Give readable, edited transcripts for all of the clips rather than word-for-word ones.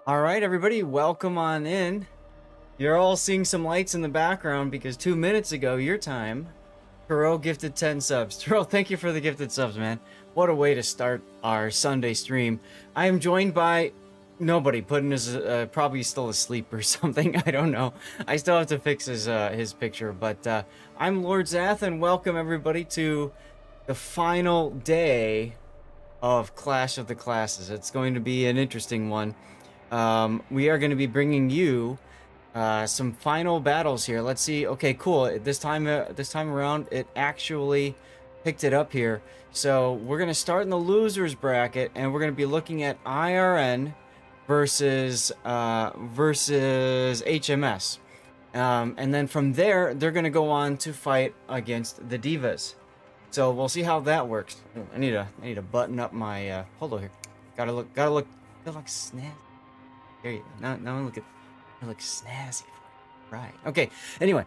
All right, everybody, welcome on in. You're all seeing some lights in the background because 2 minutes ago, your time, Turo gifted 10 subs. Turo, thank you for the gifted subs, man. What a way to start our Sunday stream. I am joined by nobody. Puddin is probably still asleep or something. I don't know. I still have to fix his picture, but I'm Lord Zath, and welcome everybody to the final day of Clash of the Classes. It's going to be an interesting one. We are going to be bringing you some final battles here. Let's see. Okay, cool. This time around, it actually picked it up here. So we're going to start in the losers bracket, and we're going to be looking at IRN versus HMS. And then from there, they're going to go on to fight against the Divas. So we'll see how that works. I need to button up my polo here. Gotta look snazzy. There you go. Now look snazzy. Right. Okay. Anyway,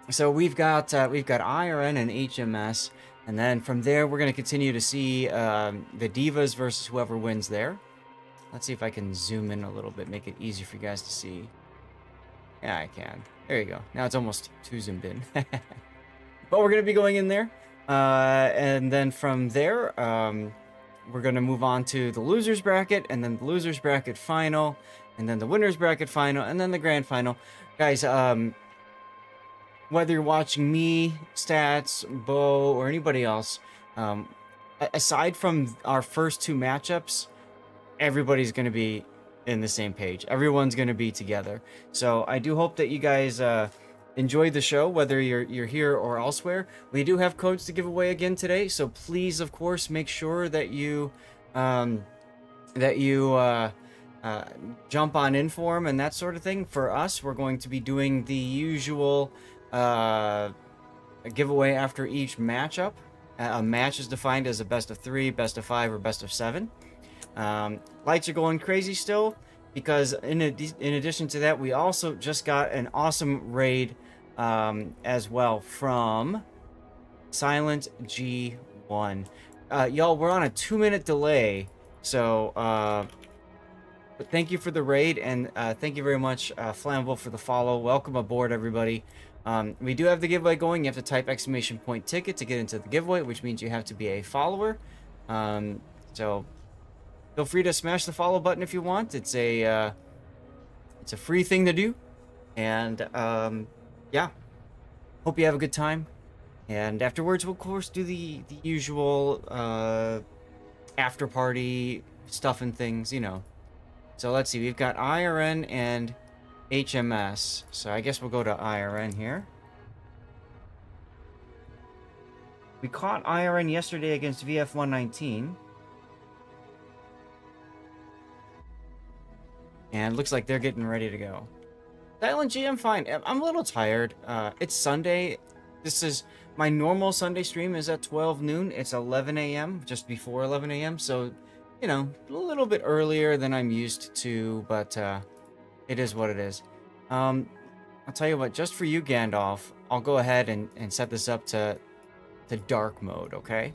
so we've got IRN and HMS, and then from there we're gonna continue to see the Divas versus whoever wins there. Let's see if I can zoom in a little bit, make it easier for you guys to see. Yeah, I can. There you go. Now it's almost too zoomed in. But we're gonna be going in there, and then from there, we're going to move on to the losers bracket, and then the losers bracket final, and then the winners bracket final, and then the grand final. Guys, whether you're watching me, Stats, Bo, or anybody else, aside from our first two matchups, everybody's going to be in the same page. Everyone's going to be together. So I do hope that you guys enjoy the show, whether you're here or elsewhere. We do have codes to give away again today, so please, of course, make sure that you jump on in for them and that sort of thing. For us, we're going to be doing the usual giveaway after each matchup. A match is defined as a best of 3, best of 5, or best of 7. Lights are going crazy still, because in addition to that, we also just got an awesome raid as well from Silent G1. Y'all, we're on a 2-minute delay, so but thank you for the raid, and thank you very much, Flammable, for the follow. Welcome aboard, everybody. We do have the giveaway going. You have to type !ticket to get into the giveaway, which means you have to be a follower. So feel free to smash the follow button if you want. It's a free thing to do, and yeah, hope you have a good time. And afterwards, we'll of course do the usual after party stuff and things, you know. So let's see, we've got IRN and HMS. So I guess we'll go to IRN here. We caught IRN yesterday against VF-119. And it looks like they're getting ready to go. Silent G, I'm fine. I'm a little tired. It's Sunday. This is my normal Sunday stream is at 12 noon. It's 11 a.m., just before 11 a.m. So, you know, a little bit earlier than I'm used to, but it is what it is. I'll tell you what, just for you, Gandalf, I'll go ahead and set this up to dark mode, okay?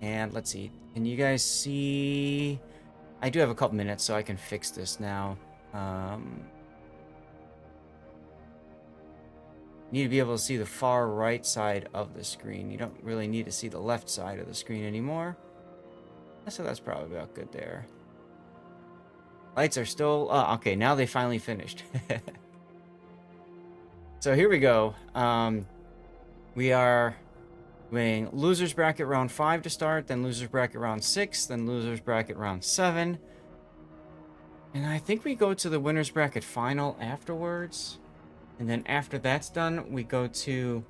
And let's see. Can you guys see? I do have a couple minutes, so I can fix this now. Need to be able to see the far right side of the screen. You don't really need to see the left side of the screen anymore. So that's probably about good there. Lights are still... okay, now they finally finished. So here we go. We are doing losers bracket round 5 to start, then losers bracket round 6, then losers bracket round 7. And I think we go to the winners bracket final afterwards. And then after that's done, we go to...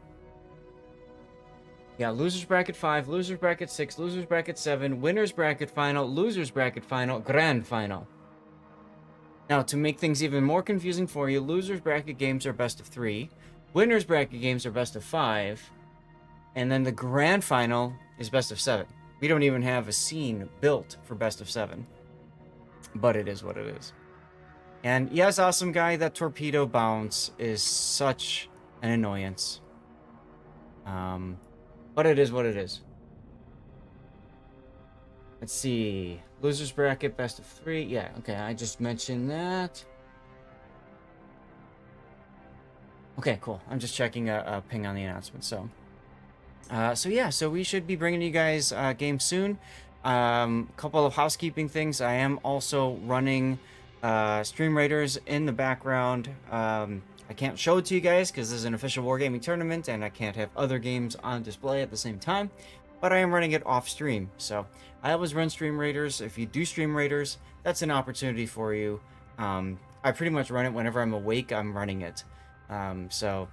yeah, losers bracket 5, losers bracket 6, losers bracket 7, winners bracket final, losers bracket final, grand final. Now, to make things even more confusing for you, losers bracket games are best of 3, winners bracket games are best of 5, and then the grand final is best of 7. We don't even have a scene built for best of 7. But it is what it is. And yes, awesome guy, that torpedo bounce is such an annoyance. But it is what it is. Let's see. Losers bracket, best of 3. Yeah, okay, I just mentioned that. Okay, cool. I'm just checking a ping on the announcement. So yeah, so we should be bringing you guys games soon. Couple of housekeeping things. I am also running Stream Raiders in the background. I can't show it to you guys because this is an official wargaming tournament and I can't have other games on display at the same time. But I am running it off stream. So I always run Stream Raiders. If you do Stream Raiders, that's an opportunity for you. I pretty much run it whenever I'm awake. I'm running it. So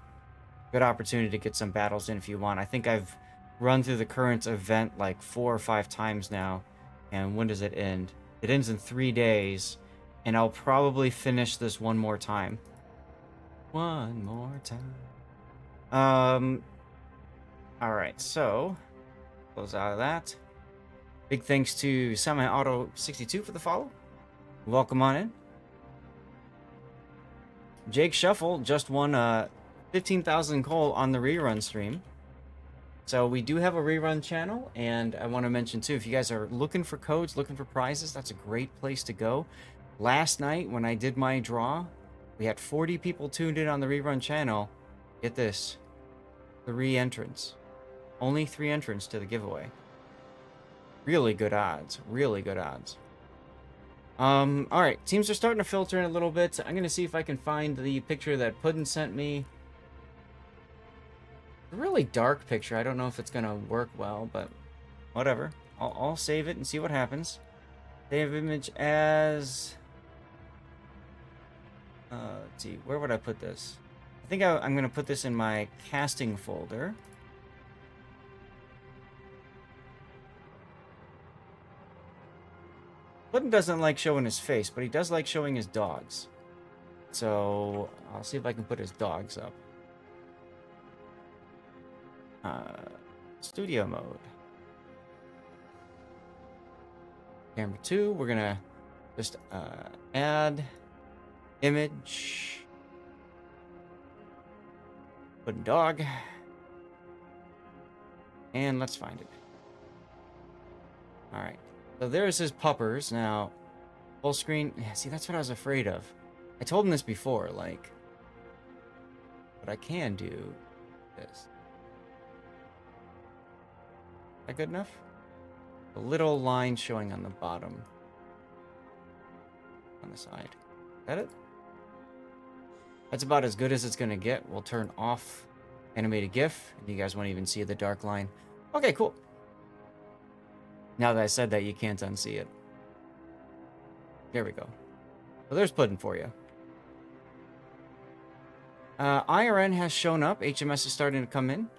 good opportunity to get some battles in if you want. I think I've run through the current event like 4 or 5 times now. And when does it end? It ends in 3 days. And I'll probably finish this one more time. One more time. Alright, so close out of that. Big thanks to Semi-Auto62 for the follow. Welcome on in. Jake Shuffle just won 15,000 coal on the rerun stream. So we do have a rerun channel, and I want to mention too, if you guys are looking for codes, looking for prizes, that's a great place to go. Last night when I did my draw, we had 40 people tuned in on the rerun channel. Get this, 3 entrants. Only 3 entrants to the giveaway. Really good odds. Really good odds. Alright, teams are starting to filter in a little bit. I'm going to see if I can find the picture that Puddin sent me. A really dark picture. I don't know if it's going to work well, but whatever. I'll save it and see what happens. Save image as... let's see, where would I put this? I think I'm going to put this in my casting folder. Puddin doesn't like showing his face, but he does like showing his dogs. So, I'll see if I can put his dogs up. Studio mode. Camera 2, we're gonna just add image. Puddin dog. And let's find it. Alright. So there's his puppers. Now, full screen. Yeah, see, that's what I was afraid of. I told him this before, like, but I can do this. Is that good enough? A little line showing on the bottom. On the side. Is that it? That's about as good as it's going to get. We'll turn off animated GIF, and you guys won't even see the dark line. Okay, cool. Now that I said that, you can't unsee it. There we go. So there's Puddin for you. IRN has shown up. HMS is starting to come in.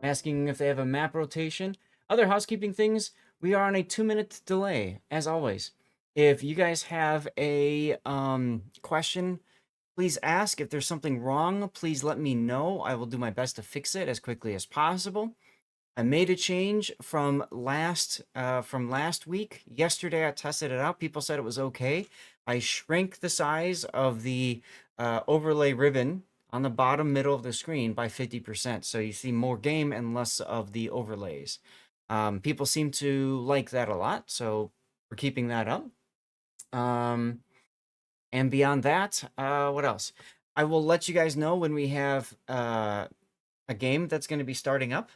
Asking if they have a map rotation. Other housekeeping things. We are on a 2-minute delay, as always. If you guys have a question, please ask. If there's something wrong, please let me know. I will do my best to fix it as quickly as possible. I made a change from last week. Yesterday, I tested it out. People said it was okay. I shrank the size of the overlay ribbon on the bottom middle of the screen by 50%. So you see more game and less of the overlays. People seem to like that a lot, so we're keeping that up. And beyond that, what else? I will let you guys know when we have a game that's going to be starting up.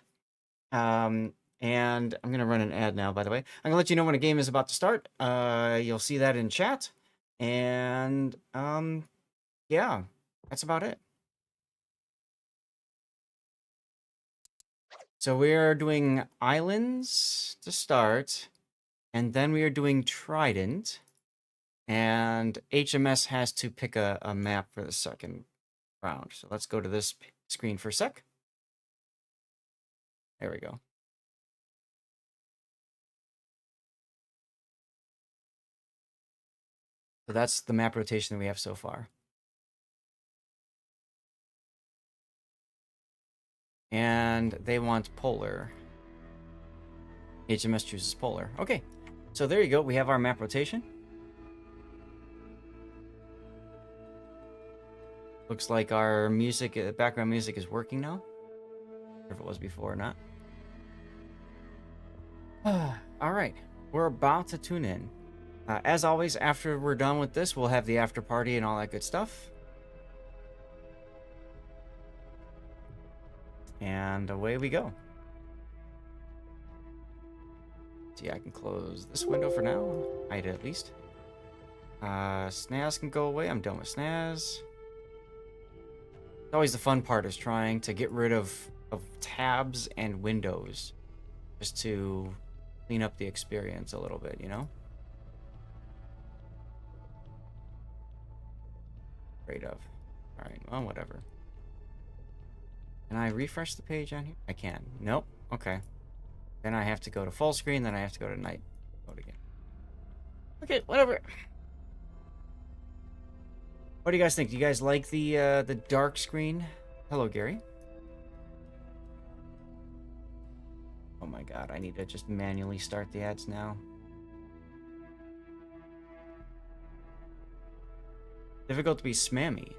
And I'm going to run an ad now, by the way. I'm going to let you know when a game is about to start. You'll see that in chat. And, yeah, that's about it. So we are doing Islands to start. And then we are doing Trident. And HMS has to pick a map for the second round. So let's go to this screen for a sec. There we go. So that's the map rotation that we have so far. And they want polar. HMS chooses polar. Okay, so there you go. We have our map rotation. Looks like our music, background music is working now. If it was before or not. All right, we're about to tune in. As always, after we're done with this, we'll have the after party and all that good stuff. And away we go. See, I can close this window for now. Hide it at least. Snaz can go away. I'm done with Snaz. Always the fun part is trying to get rid of tabs and windows just to clean up the experience a little bit, you know? Afraid of. Alright, well, whatever. Can I refresh the page on here? I can. Nope. Okay. Then I have to go to full screen, then I have to go to night mode again. Okay, whatever. What do you guys think? Do you guys like the dark screen? Hello, Gary. Oh my god, I need to just manually start the ads now. Difficult to be spammy.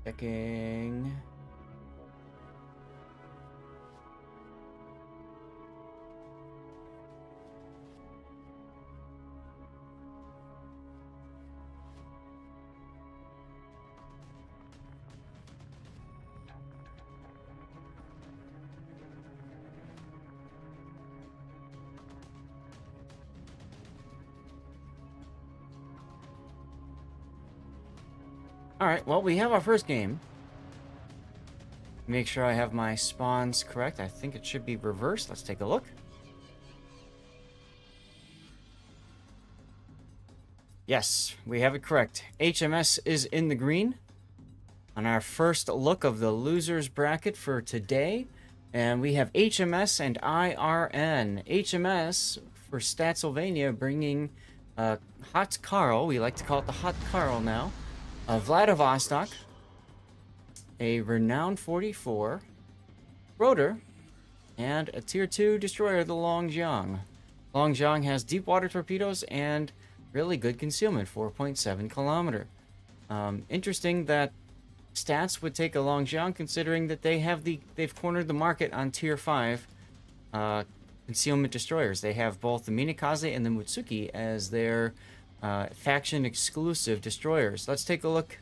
Checking. Alright, well, we have our first game. Make sure I have my spawns correct. I think it should be reversed. Let's take a look. Yes, we have it correct. HMS is in the green on our first look of the losers bracket for today. And we have HMS and IRN. HMS for Statsylvania bringing Hot Carl. We like to call it the Hot Carl now. Vladivostok, a Renown 44, Rotor, and a Tier 2 destroyer, the Longjiang. Longjiang has deep water torpedoes and really good concealment, 4.7 kilometer. Interesting that Stats would take a Longjiang, considering that they've cornered the market on Tier 5 concealment destroyers. They have both the Minakaze and the Mutsuki as their faction exclusive destroyers. Let's take a look,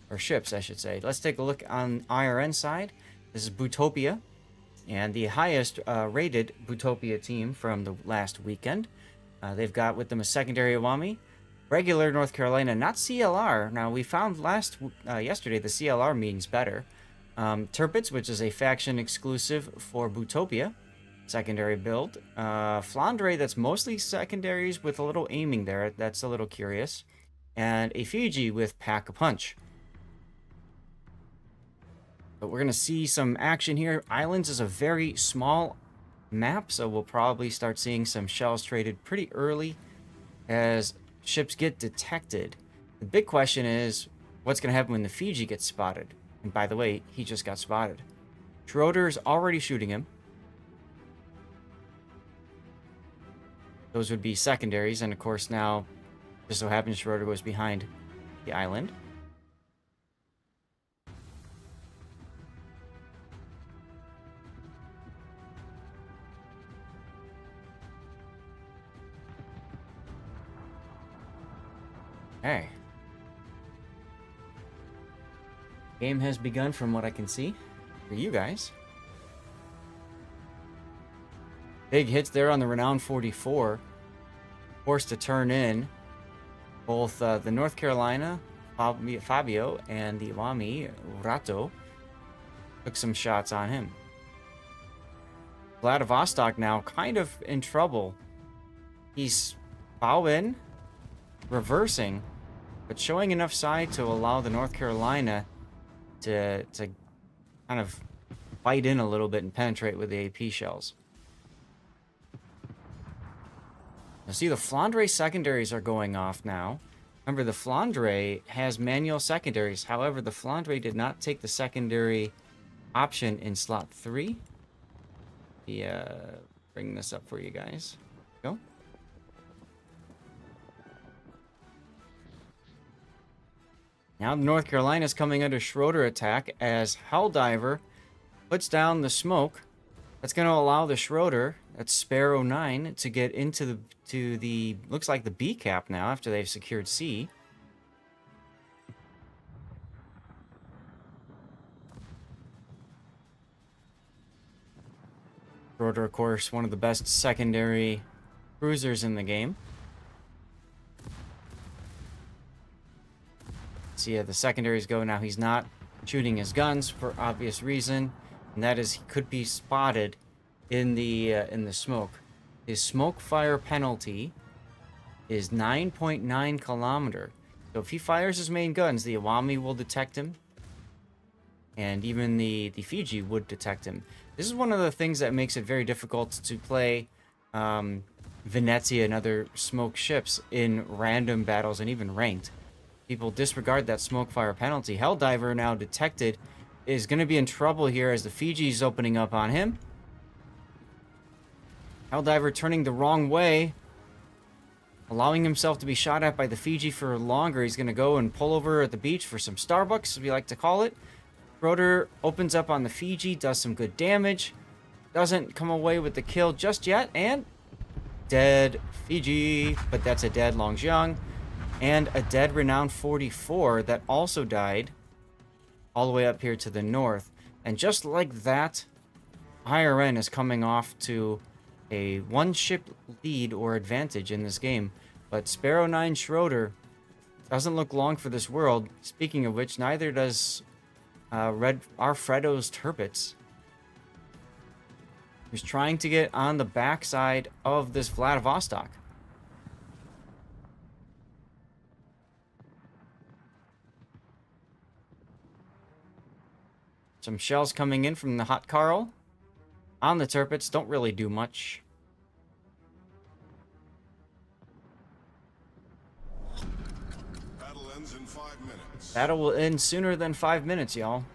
or ships I should say. Let's take a look on IRN side. This is Bootopia, and the highest rated Bootopia team from the last weekend. They've got with them a secondary Iwami, regular North Carolina, not CLR. Now we found yesterday the CLR means better. Tirpitz, which is a faction exclusive for Bootopia. Secondary build. Flandre, that's mostly secondaries with a little aiming there. That's a little curious. And a Fiji with Pack-a-Punch. But we're going to see some action here. Islands is a very small map, so we'll probably start seeing some shells traded pretty early as ships get detected. The big question is, what's going to happen when the Fiji gets spotted? And by the way, he just got spotted. Schroeder's already shooting him. Those would be secondaries, and of course now, just so happens Schroeder goes behind the island. Hey. Game has begun from what I can see for you guys. Big hits there on the Renown 44. Forced to turn in both the North Carolina Fabio and the Iwami Rato. Took some shots on him. Vladivostok now kind of in trouble. He's bow in, reversing, but showing enough side to allow the North Carolina to kind of bite in a little bit and penetrate with the AP shells. Now see, the Flandre secondaries are going off now. Remember, the Flandre has manual secondaries. However, the Flandre did not take the secondary option in slot 3. Bring this up for you guys. Go. Now North Carolina's coming under Schroeder attack as Helldiver puts down the smoke. That's going to allow the Schroeder, that's Sparrow 9, to get into the looks like the B cap now after they've secured C. Schroeder, of course, one of the best secondary cruisers in the game. See how the secondaries go now. He's not shooting his guns for obvious reason, and that is he could be spotted in the smoke. His smoke fire penalty is 9.9 kilometer. So if he fires his main guns, the Iwami will detect him, and even the Fiji would detect him. This is one of the things that makes it very difficult to play Venezia and other smoke ships in random battles and even ranked. People disregard that smoke fire penalty. Helldiver, now detected, is going to be in trouble here as the Fiji's opening up on him. Helldiver turning the wrong way, allowing himself to be shot at by the Fiji for longer. He's going to go and pull over at the beach for some Starbucks, as we like to call it. Schroeder opens up on the Fiji, does some good damage. Doesn't come away with the kill just yet, and dead Fiji, but that's a dead Longjiang. And a dead Renown 44 that also died all the way up here to the north. And just like that, IRN is coming off to a one-ship lead or advantage in this game. But Sparrow 9 Schroeder doesn't look long for this world. Speaking of which, neither does Alfredo's Turpits. He's trying to get on the backside of this Vladivostok. Some shells coming in from the Hot Carl on the Turpits don't really do much. Battle ends in 5 minutes. Battle will end sooner than 5 minutes, y'all.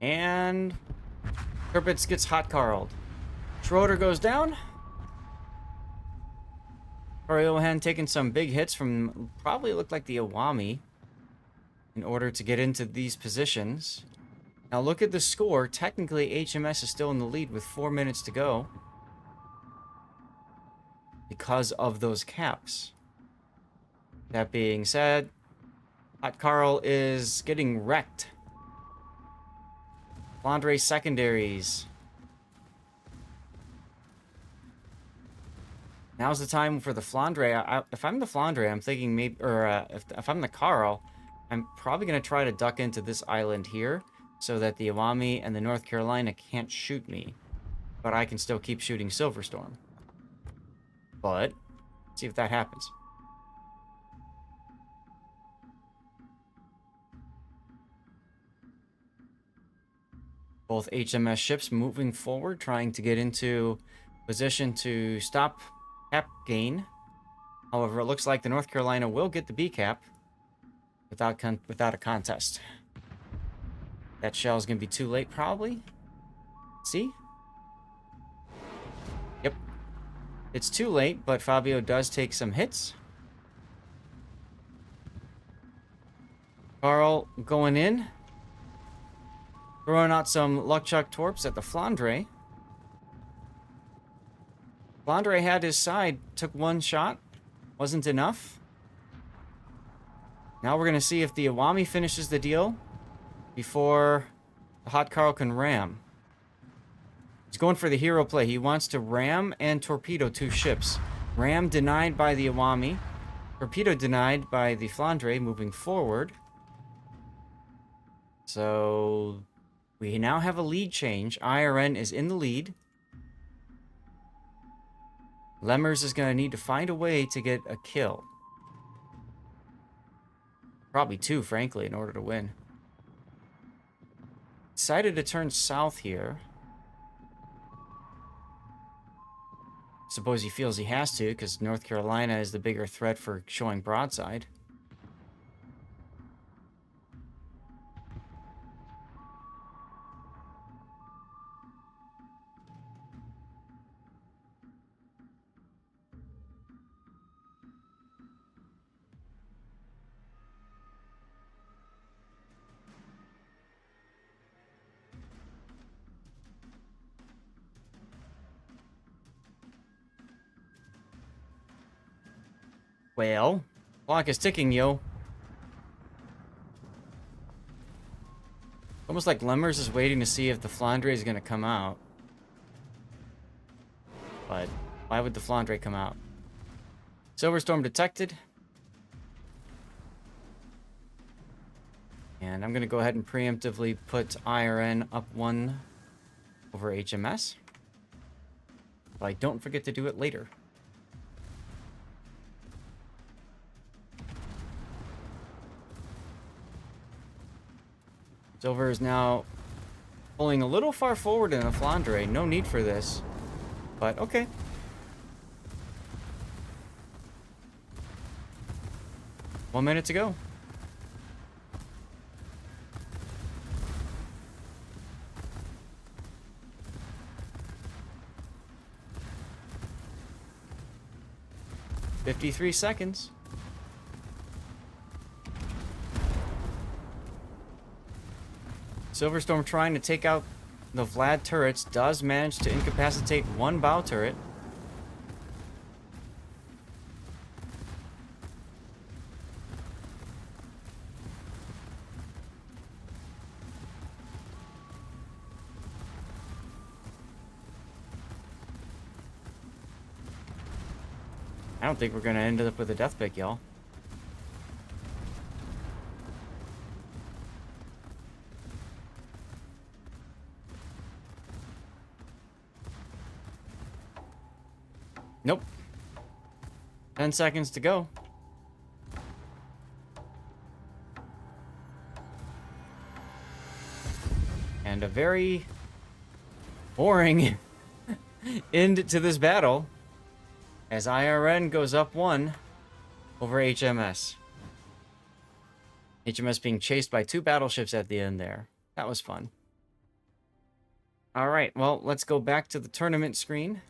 And Turpits gets Hot Carled. Schroeder goes down. Coriohan taking some big hits from probably looked like the Iwami in order to get into these positions. Now look at the score. Technically, HMS is still in the lead with 4 minutes to go because of those caps. That being said, Hot Carl is getting wrecked. Flandre secondaries. Now's the time for the Flandre. If I'm the Flandre, I'm thinking maybe, or if I'm the Carl, I'm probably going to try to duck into this island here so that the Iwami and the North Carolina can't shoot me. But I can still keep shooting Silverstorm. But, let's see if that happens. Both HMS ships moving forward, trying to get into position to stop cap gain. However, it looks like the North Carolina will get the B cap without a contest. That shell is going to be too late, probably. See? Yep. It's too late, but Fabio does take some hits. Carl going in. Throwing out some Luckchuck Torps at the Flandre. Flandre had his side, took one shot. Wasn't enough. Now we're going to see if the Iwami finishes the deal before the Hot Carl can ram. He's going for the hero play. He wants to ram and torpedo two ships. Ram denied by the Iwami. Torpedo denied by the Flandre moving forward. So we now have a lead change. IRN is in the lead. Lemmers is going to need to find a way to get a kill. Probably two, frankly, in order to win. Decided to turn south here. Suppose he feels he has to, because North Carolina is the bigger threat for showing broadside. Well, clock is ticking, yo. Almost like Lemmers is waiting to see if the Flandre is going to come out. But why would the Flandre come out? Silverstorm detected. And I'm going to go ahead and preemptively put IRN up 1 over HMS. But I don't forget to do it later. Silver is now pulling a little far forward in the Flandre. No need for this. But okay. One minute to go. "53 seconds. Silverstorm trying to take out the Vlad turrets does manage to incapacitate one bow turret. I don't think we're going to end up with a death pick, y'all. Nope. 10 seconds to go. And a very boring end to this battle as IRN goes up 1 over HMS. HMS being chased by 2 battleships at the end there. That was fun. All right, well, let's go back to the tournament screen.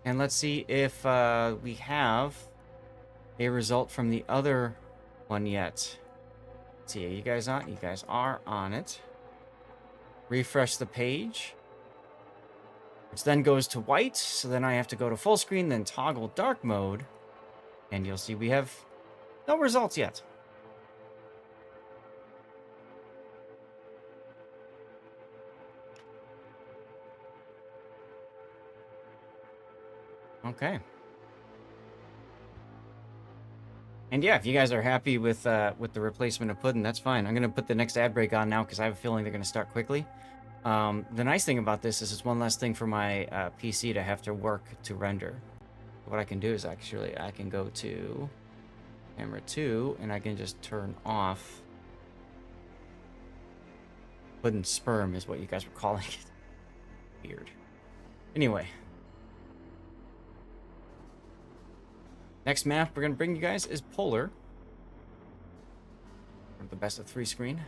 And let's see if we have a result from the other one yet. Let's see, are you guys on? You guys are on it. Refresh the page. Which then goes to white. So then I have to go to full screen, then toggle dark mode. And you'll see we have no results yet. Okay. And yeah, if you guys are happy with the replacement of Puddin', that's fine. I'm going to put the next ad break on now because I have a feeling they're going to start quickly. The nice thing about this is it's one less thing for my PC to have to work to render. What I can do is actually I can go to camera 2 and I can just turn off Puddin' sperm is what you guys were calling it. Weird. Anyway. Next map we're going to bring you guys is Polar. Or the best of 3 screen.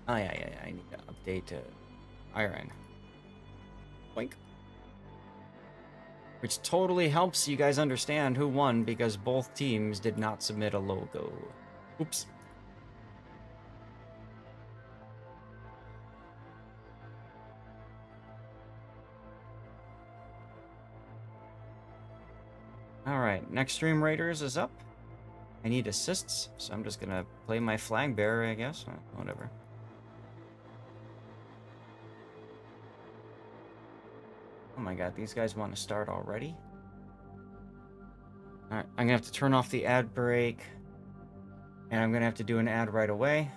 Oh yeah, I need to update to IRN. Boink. Which totally helps you guys understand who won because both teams did not submit a logo. Oops. Alright, next Stream Raiders is up. I need assists, so I'm just gonna play my flag bearer, I guess. Whatever. Oh my god, these guys want to start already? Alright, I'm gonna have to turn off the ad break. And I'm gonna have to do an ad right away.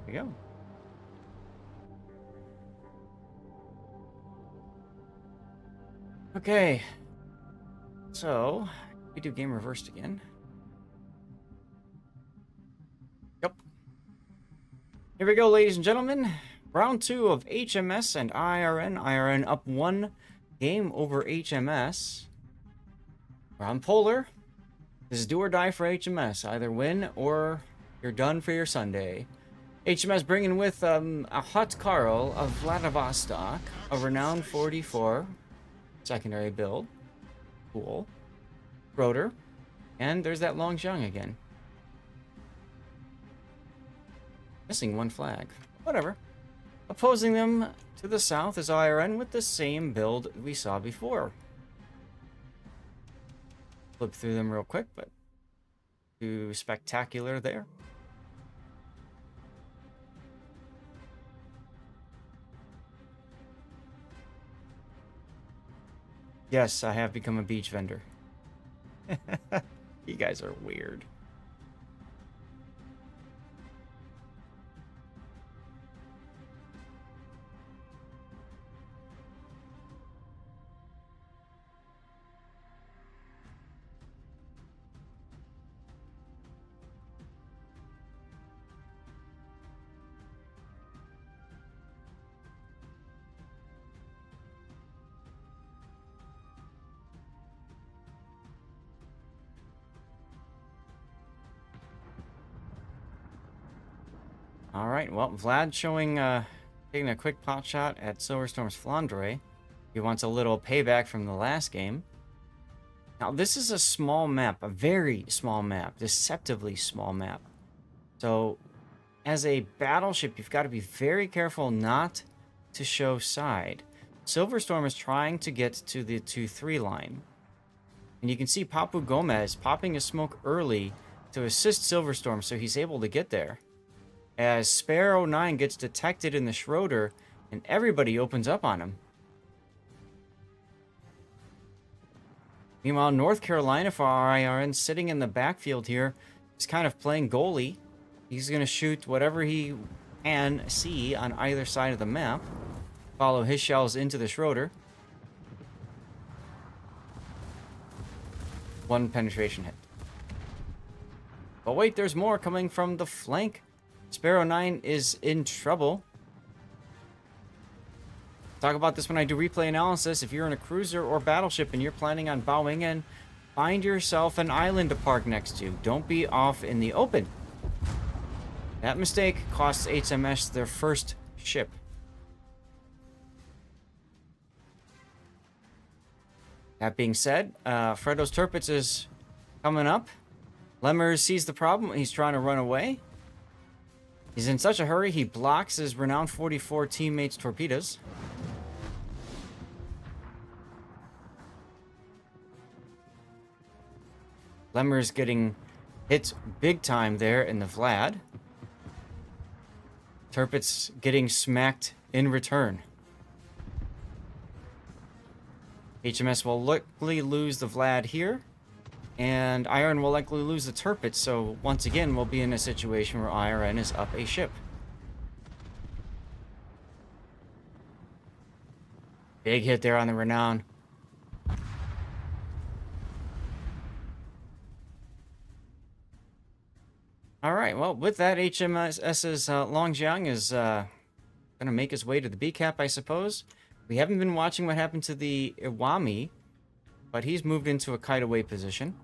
There we go. Okay, so we do game reversed again. Yep. Here we go, ladies and gentlemen. Round 2 of HMS and IRN. IRN up 1 game over HMS. We're on Polar. This is do or die for HMS. Either win or you're done for your Sunday. HMS bringing with a Hot Carl of Vladivostok, a renowned 44 secondary build. Cool. Rotor. And there's that Longjiang again. Missing one flag. Whatever. Opposing them to the south is IRN with the same build we saw before. Flip through them real quick, but too spectacular there. Yes, I have become a beach vendor. You guys are weird. All right, well, Vlad showing, taking a quick pot shot at Silverstorm's Flandre. He wants a little payback from the last game. Now, this is a small map, a very small map, deceptively small map. So, as a battleship, you've got to be very careful not to show side. Silverstorm is trying to get to the 2-3 line. And you can see Papu Gomez popping a smoke early to assist Silverstorm so he's able to get there. As Sparrow 9 gets detected in the Schroeder, and everybody opens up on him. Meanwhile, North Carolina for IRN sitting in the backfield here is kind of playing goalie. He's going to shoot whatever he can see on either side of the map. Follow his shells into the Schroeder. One penetration hit. But wait, there's more coming from the flank. Sparrow 9 is in trouble. Talk about this when I do replay analysis. If you're in a cruiser or battleship and you're planning on bowing in, find yourself an island to park next to. Don't be off in the open. That mistake costs HMS their first ship. That being said, Fredo's Tirpitz is coming up. Lemmer sees the problem. He's trying to run away. He's in such a hurry, he blocks his renowned 44 teammates' torpedoes. Lemmer's getting hit big time there in the Vlad. Tirpitz getting smacked in return. HMS will likely lose the Vlad here. And IRN will likely lose the Tirpitz, so once again we'll be in a situation where IRN is up a ship. Big hit there on the Renown. Alright, well, with that, HMS's Longjiang is going to make his way to the B cap, I suppose. We haven't been watching what happened to the Iwami, but he's moved into a kite-away position.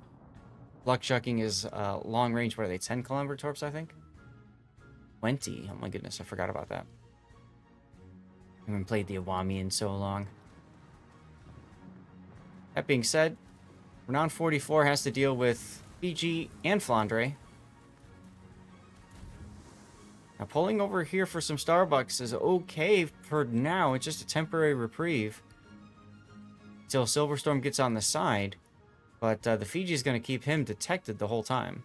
Luck chucking is long range, what are they, 10 kilometer torps, I think? 20, oh my goodness, I forgot about that. I haven't played the Iwami in so long. That being said, Renown 44 has to deal with Fiji and Flandre. Now, pulling over here for some Starbucks is okay for now. It's just a temporary reprieve until Silverstorm gets on the side. But the Fiji is going to keep him detected the whole time.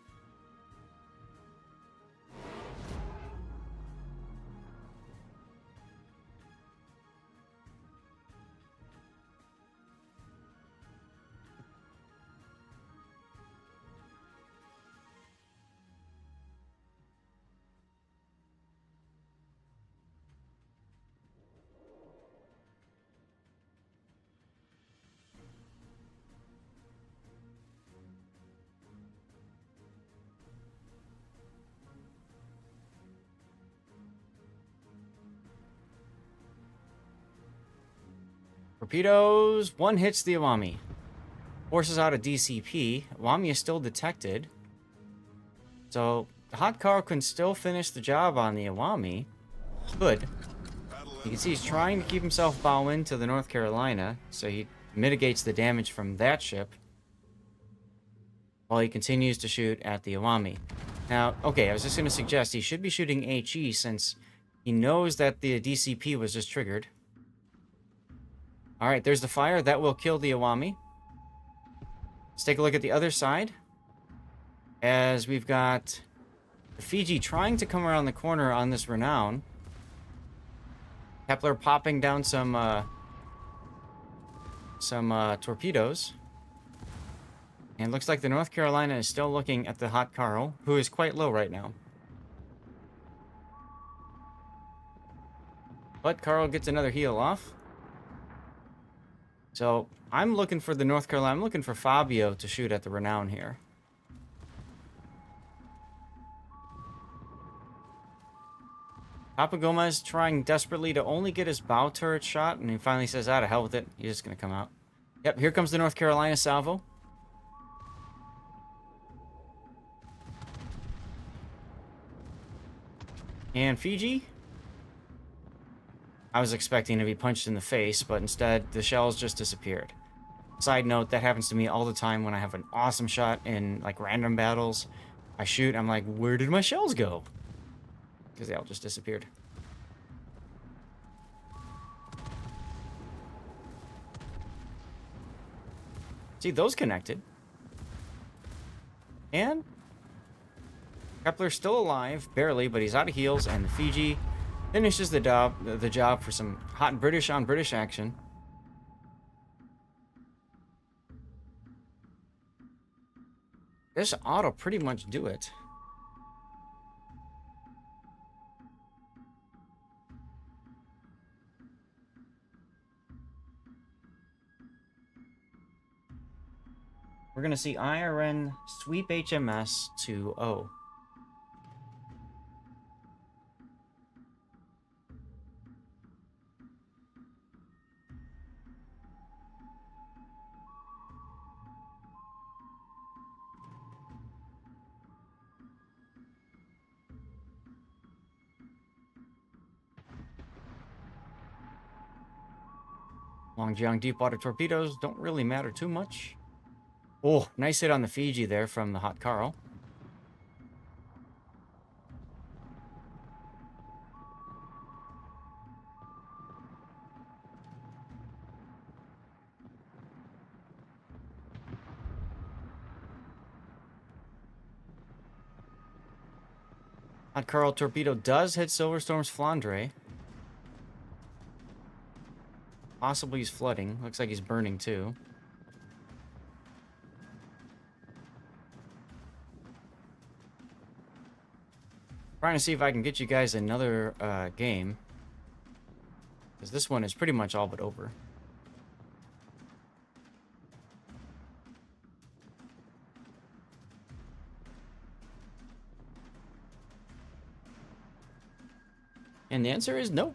Torpedoes. One hits the Iwami. Forces out a DCP. Iwami is still detected. So The Hot Carl can still finish the job on the Iwami. Good. You can see he's trying to keep himself bow into the North Carolina, so he mitigates the damage from that ship, while he continues to shoot at the Iwami. Now, okay, I was just going to suggest he should be shooting HE since he knows that the DCP was just triggered. Alright, there's the fire. That will kill the Iwami. Let's take a look at the other side. As we've got the Fiji trying to come around the corner on this Renown. Kepler popping down some torpedoes. And it looks like the North Carolina is still looking at the Hot Carl, who is quite low right now. But Carl gets another heal off. So I'm looking for the North Carolina. I'm looking for Fabio to shoot at the Renown here. Papa Gomez trying desperately to only get his bow turret shot, and he finally says, "Ah, to hell with it. He's just going to come out." Yep, here comes the North Carolina salvo. And Fiji? I was expecting to be punched in the face, but instead the shells just disappeared. Side note, that happens to me all the time when I have an awesome shot in like random battles. I shoot, I'm like, where did my shells go? Because they all just disappeared. See, those connected. And Kepler's still alive, barely, but he's out of heals, and the Fiji finishes the job for some hot British on British action. This ought to pretty much do it. We're going to see IRN sweep HMS to O. Longjiang deep-water torpedoes don't really matter too much. Oh, nice hit on the Fiji there from the Hot Carl. Hot Carl torpedo does hit Silverstorm's Flandre. Possibly he's flooding. Looks like he's burning too. Trying to see if I can get you guys another game. Because this one is pretty much all but over. And the answer is nope.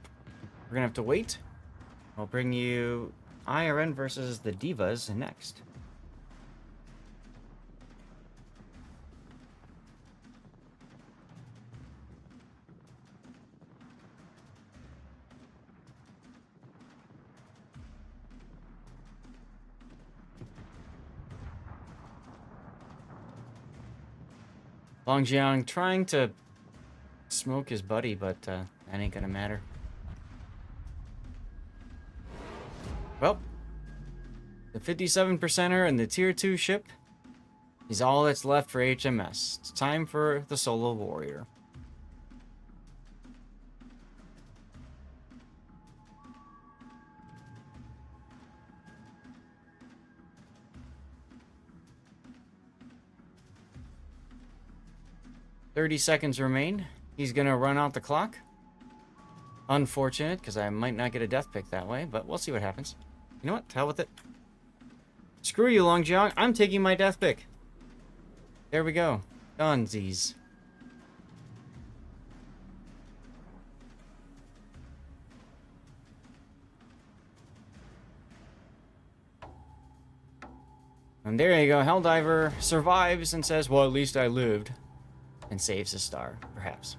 We're going to have to wait. I'll bring you IRN versus the Divas next. Longjiang trying to smoke his buddy, but that ain't gonna matter. Well, the 57%er and the Tier 2 ship is all that's left for HMS. It's time for the Solo Warrior. $30 remain. He's gonna run out the clock. Unfortunate, because I might not get a death pick that way, but we'll see what happens. You know what? To hell with it. Screw you, Longjiang. I'm taking my death pick. There we go. Dunsies. And there you go. Helldiver survives and says, well, at least I lived. and saves a star, perhaps.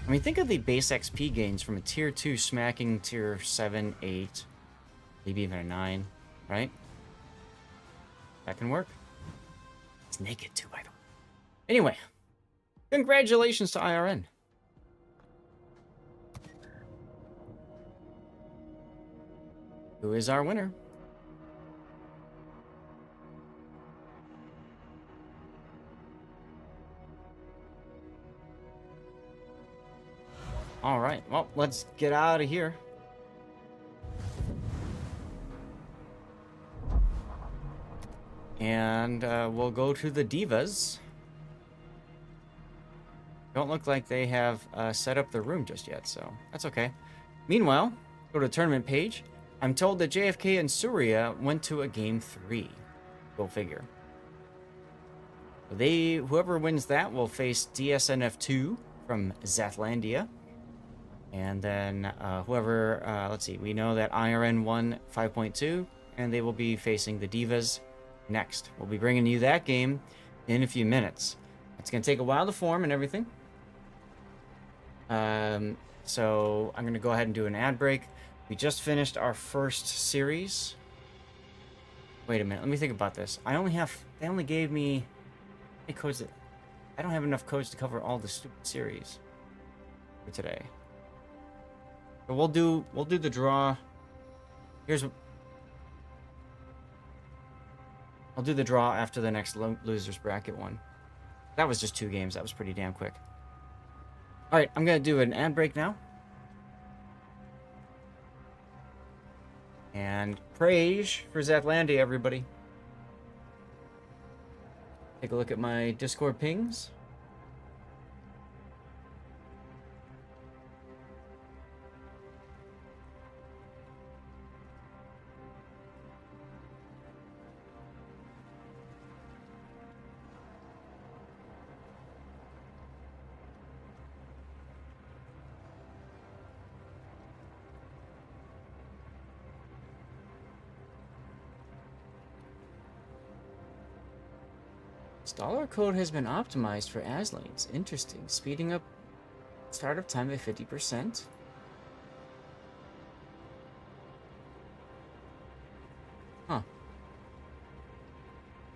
I mean, think of the base XP gains from a tier 2 smacking tier 7, 8, maybe even a 9, right? That can work. It's naked too, by the way. Anyway, congratulations to IRN. Who is our winner? All right, well, let's get out of here. And we'll go to the Divas. Don't look like they have set up the room just yet, so that's okay. Meanwhile, go to the tournament page. I'm told that JFK and Surya went to a game 3. Go figure. Whoever wins that will face DSNF2 from Zatlandia. And then let's see, we know that IRN won 5.2, and they will be facing the Divas next. We'll be bringing you that game in a few minutes. It's going to take a while to form and everything. So I'm going to go ahead and do an ad break. We just finished our first series. Wait a minute, let me think about this. They only gave me codes that I don't have enough codes to cover all the stupid series for today. But we'll do the draw. I'll do the draw after the next losers bracket one. That was just 2 games. That was pretty damn quick. All right, I'm gonna do an ad break now. And praise for Zatlandia, everybody. Take a look at my Discord pings. Installer code has been optimized for ASLanes. Interesting. Speeding up startup time by 50%. Huh.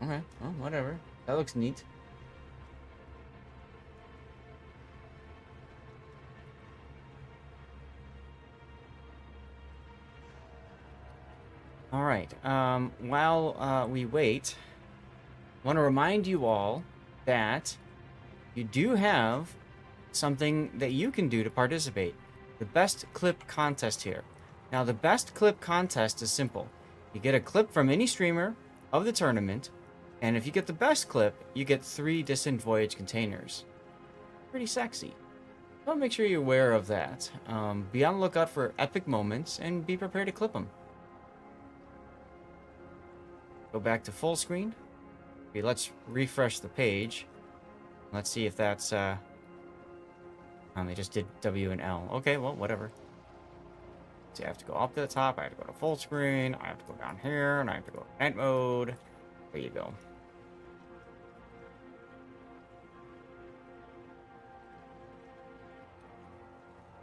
Okay. Well, whatever. That looks neat. All right. While we wait, I want to remind you all that you do have something that you can do to participate. The best clip contest here. Now, the best clip contest is simple. You get a clip from any streamer of the tournament, and if you get the best clip, you get 3 Distant Voyage containers. Pretty sexy. So make sure you're aware of that. Be on the lookout for epic moments, and be prepared to clip them. Go back to full screen. Okay, let's refresh the page. Let's see if that's, they just did W and L. Okay, well, whatever. See, I have to go up to the top, I have to go to full screen, I have to go down here, and I have to go to night mode. There you go.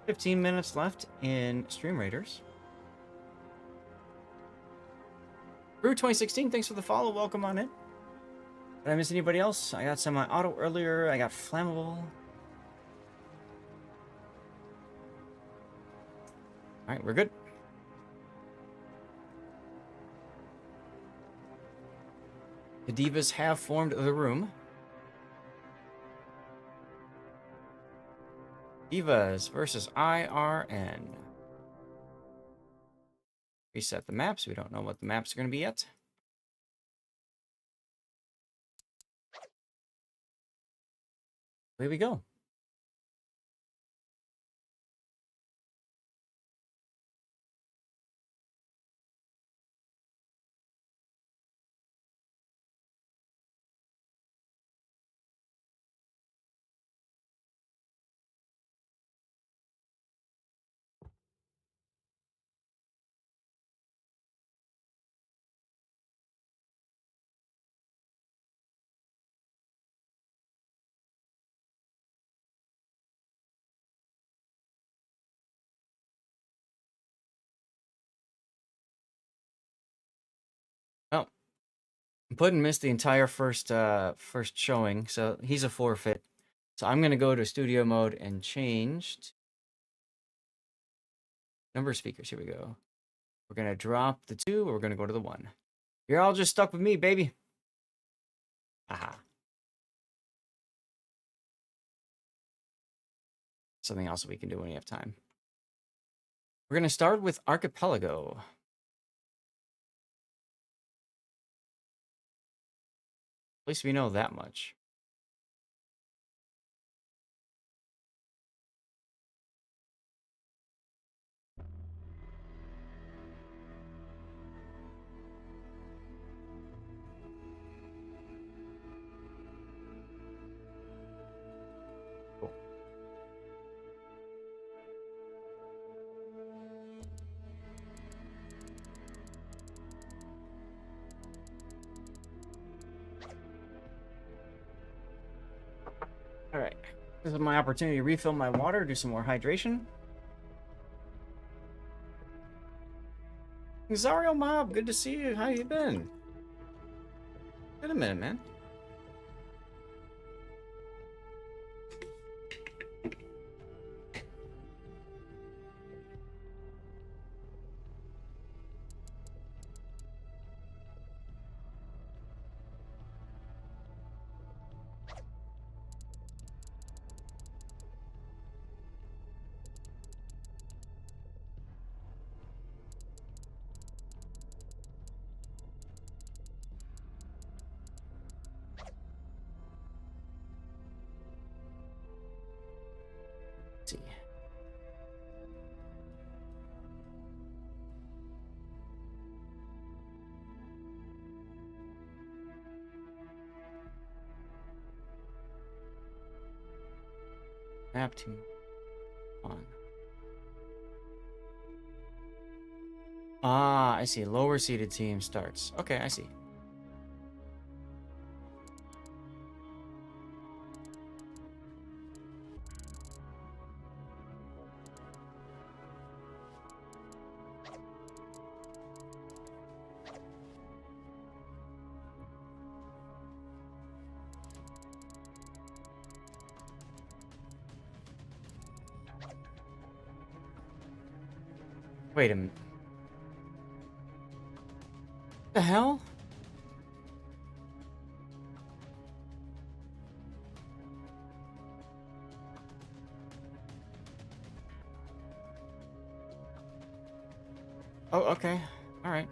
$15 minutes left in Stream Raiders. Brew 2016, thanks for the follow. Welcome on in. Did I miss anybody else? I got semi-auto earlier. I got flammable. Alright, we're good. The Divas have formed the room. Divas versus IRN. Reset the maps. We don't know what the maps are going to be yet. Away we go. Puddin missed the entire first showing, so he's a forfeit. So I'm gonna go to studio mode and change number of speakers. Here we go. We're gonna drop the 2. We're gonna go to the 1. You're all just stuck with me, baby. Aha. Something else we can do when you have time. We're gonna start with Archipelago. At least we know that much. Cool. All right. This is my opportunity to refill my water, do some more hydration. Zario Mob, good to see you. How you been? Been a minute, man. Let's see. Map team on. Ah, I see. Lower seeded team starts. Okay, I see. Wait a minute. The hell? Oh, okay. All right.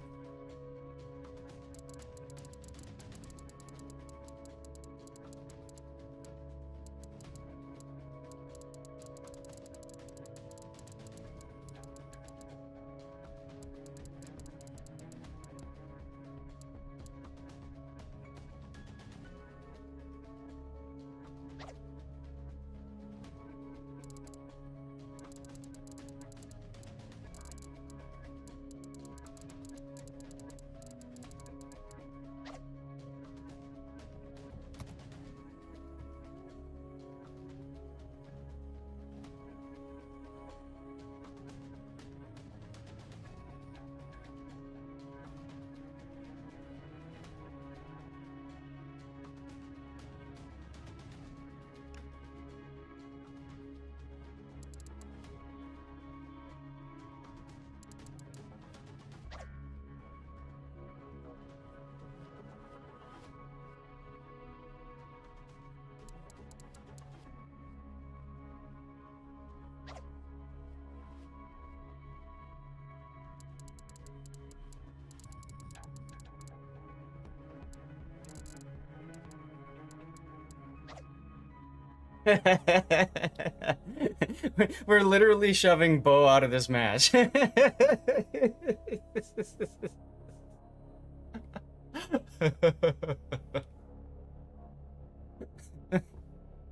We're literally shoving Bo out of this match. This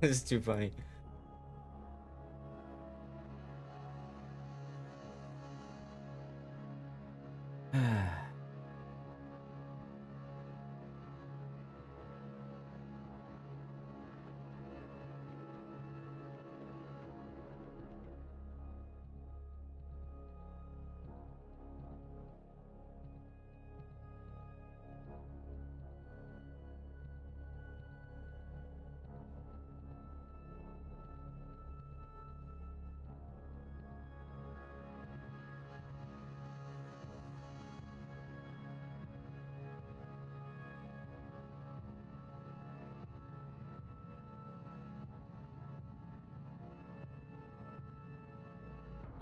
is too funny.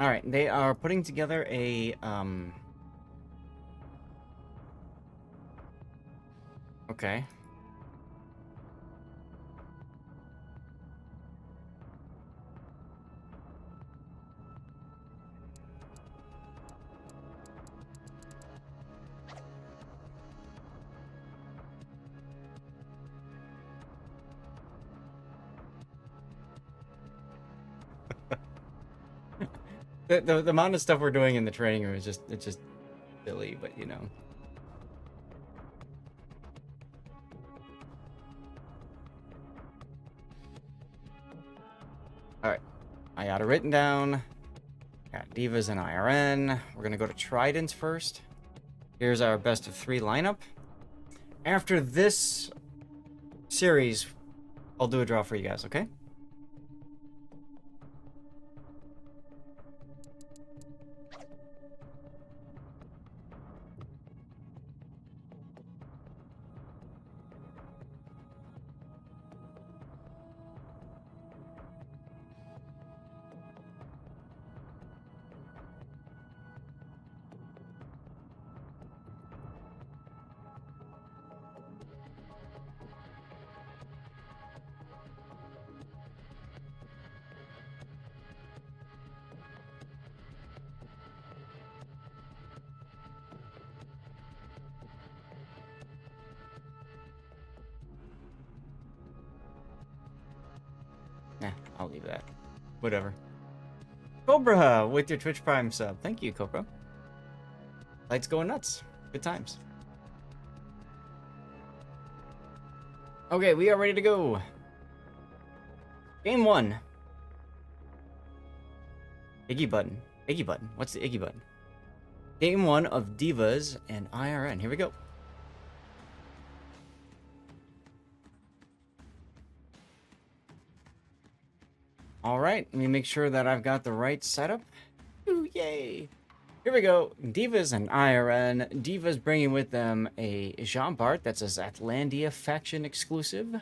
All right, they are putting together a Okay. The amount of stuff we're doing in the training room is it's just silly, but you know. All right, I got it written down. Got Divas and IRN. We're gonna go to Tridents first. Here's our best of 3 lineup. After this series, I'll do a draw for you guys, okay? Nah, I'll leave that. Whatever. Cobra with your Twitch Prime sub. Thank you, Cobra. Lights going nuts. Good times. Okay, we are ready to go. Game 1. Iggy button. Iggy button. What's the Iggy button? Game 1 of Divas and IRN. Here we go. All right, let me make sure that I've got the right setup. Ooh, yay. Here we go. Divas and IRN. Divas bringing with them a Jean Bart, that's a Zatlandia faction exclusive.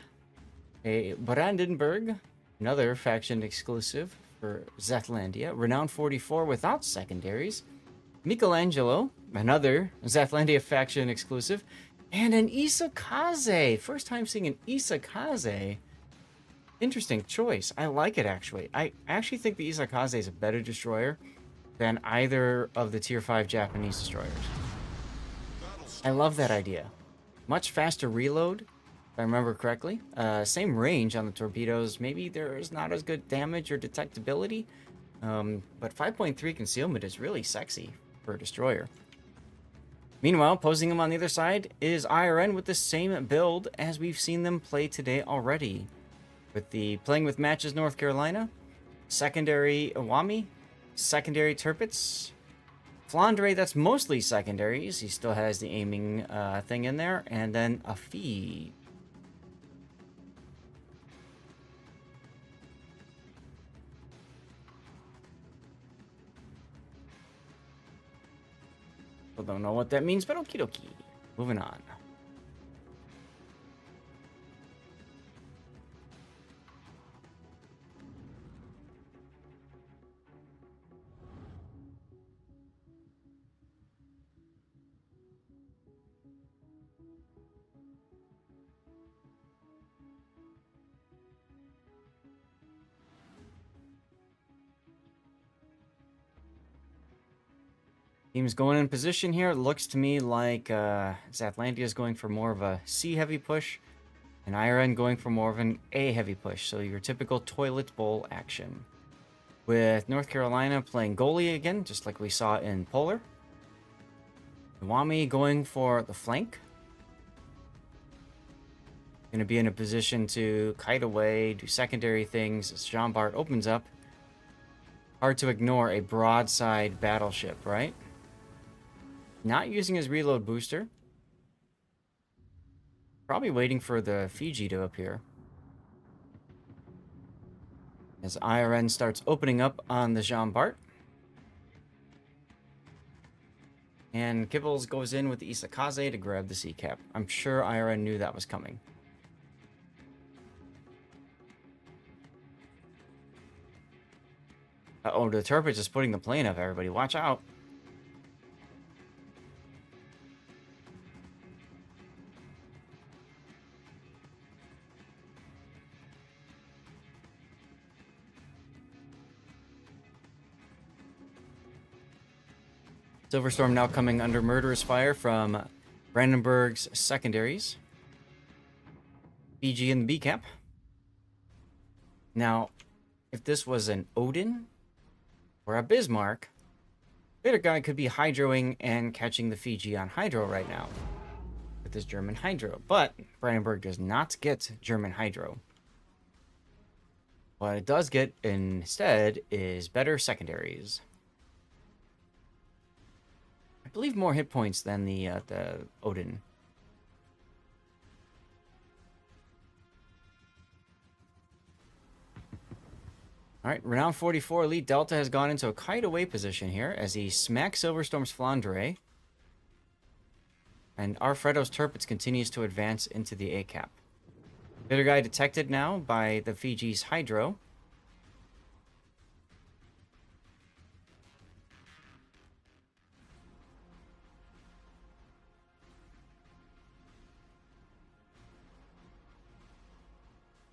A Brandenburg, another faction exclusive for Zatlandia. Renown 44 without secondaries. Michelangelo, another Zatlandia faction exclusive. And an Isakaze. First time seeing an Isakaze. Interesting choice. I like it, actually. I actually think the Isakaze is a better destroyer than either of the Tier 5 Japanese destroyers. I love that idea. Much faster reload, if I remember correctly. Same range on the torpedoes. Maybe there's not as good damage or detectability. But 5.3 concealment is really sexy for a destroyer. Meanwhile, posing him on the other side is IRN with the same build as we've seen them play today already. With the playing with matches North Carolina, secondary Iwami, secondary Tirpitz, Flandre, that's mostly secondaries. He still has the aiming thing in there, and then a feed. Still don't know what that means, but okie dokie. Moving on. Team's going in position here. It looks to me like Zatlandia is going for more of a C-heavy push, and IRN going for more of an A-heavy push. So your typical toilet bowl action. With North Carolina playing goalie again, just like we saw in Polar. Iwami going for the flank. Going to be in a position to kite away, do secondary things as Jean Bart opens up. Hard to ignore a broadside battleship, right? Not using his reload booster. Probably waiting for the Fiji to appear. As IRN starts opening up on the Jean Bart. And Kibbles goes in with the Isakaze to grab the sea cap. I'm sure IRN knew that was coming. Uh-oh, the Tirpitz is putting the plane up, everybody. Watch out. Silverstorm now coming under murderous fire from Brandenburg's secondaries. BG in the B cap. Now, if this was an Odin or a Bismarck, Bitter Guy could be hydroing and catching the Fiji on hydro right now with this German hydro. But Brandenburg does not get German hydro. What it does get instead is better secondaries. I believe more hit points than the Odin. Alright, Renown 44 Elite Delta has gone into a kite away position here as he smacks Silverstorm's Flandre. And Alfredo's Tirpitz continues to advance into the A cap. Bitter Guy detected now by the Fiji's Hydro.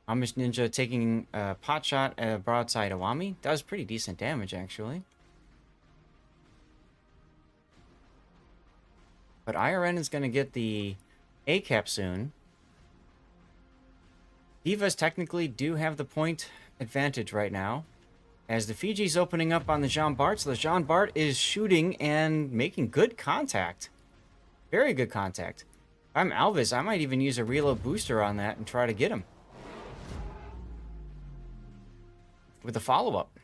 Amish Ninja taking a pot shot at a broadside Awami. Does pretty decent damage, actually. But IRN is going to get the A-cap soon. Divas technically do have the point advantage right now, as the Fiji's opening up on the Jean Bart. So the Jean Bart is shooting and making good contact. Very good contact. If I'm Alvis, I might even use a reload booster on that and try to get him with a follow-up.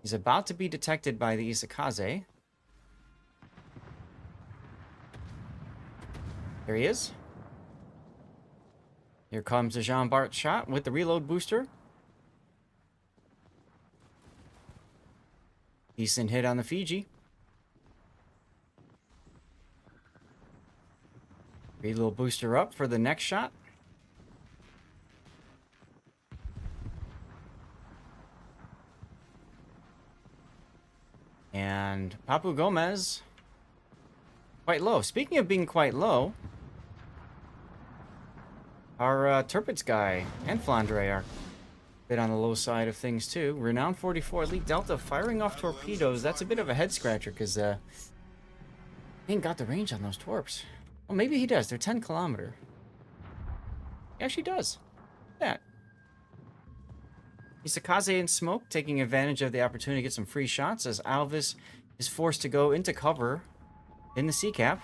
He's about to be detected by the Isakaze. There he is. Here comes the Jean Bart shot with the reload booster. Decent hit on the Fiji. Reload booster up for the next shot. And Papu Gomez, quite low. Speaking of being quite low, our Tirpitz guy and Flandre are a bit on the low side of things too. Renown 44 Elite Delta firing off torpedoes. That's a bit of a head scratcher because he ain't got the range on those torps. Well, maybe he does. They're 10 kilometer. He actually does. Look at that. Isakaze in smoke, taking advantage of the opportunity to get some free shots as Alvis is forced to go into cover in the C-cap.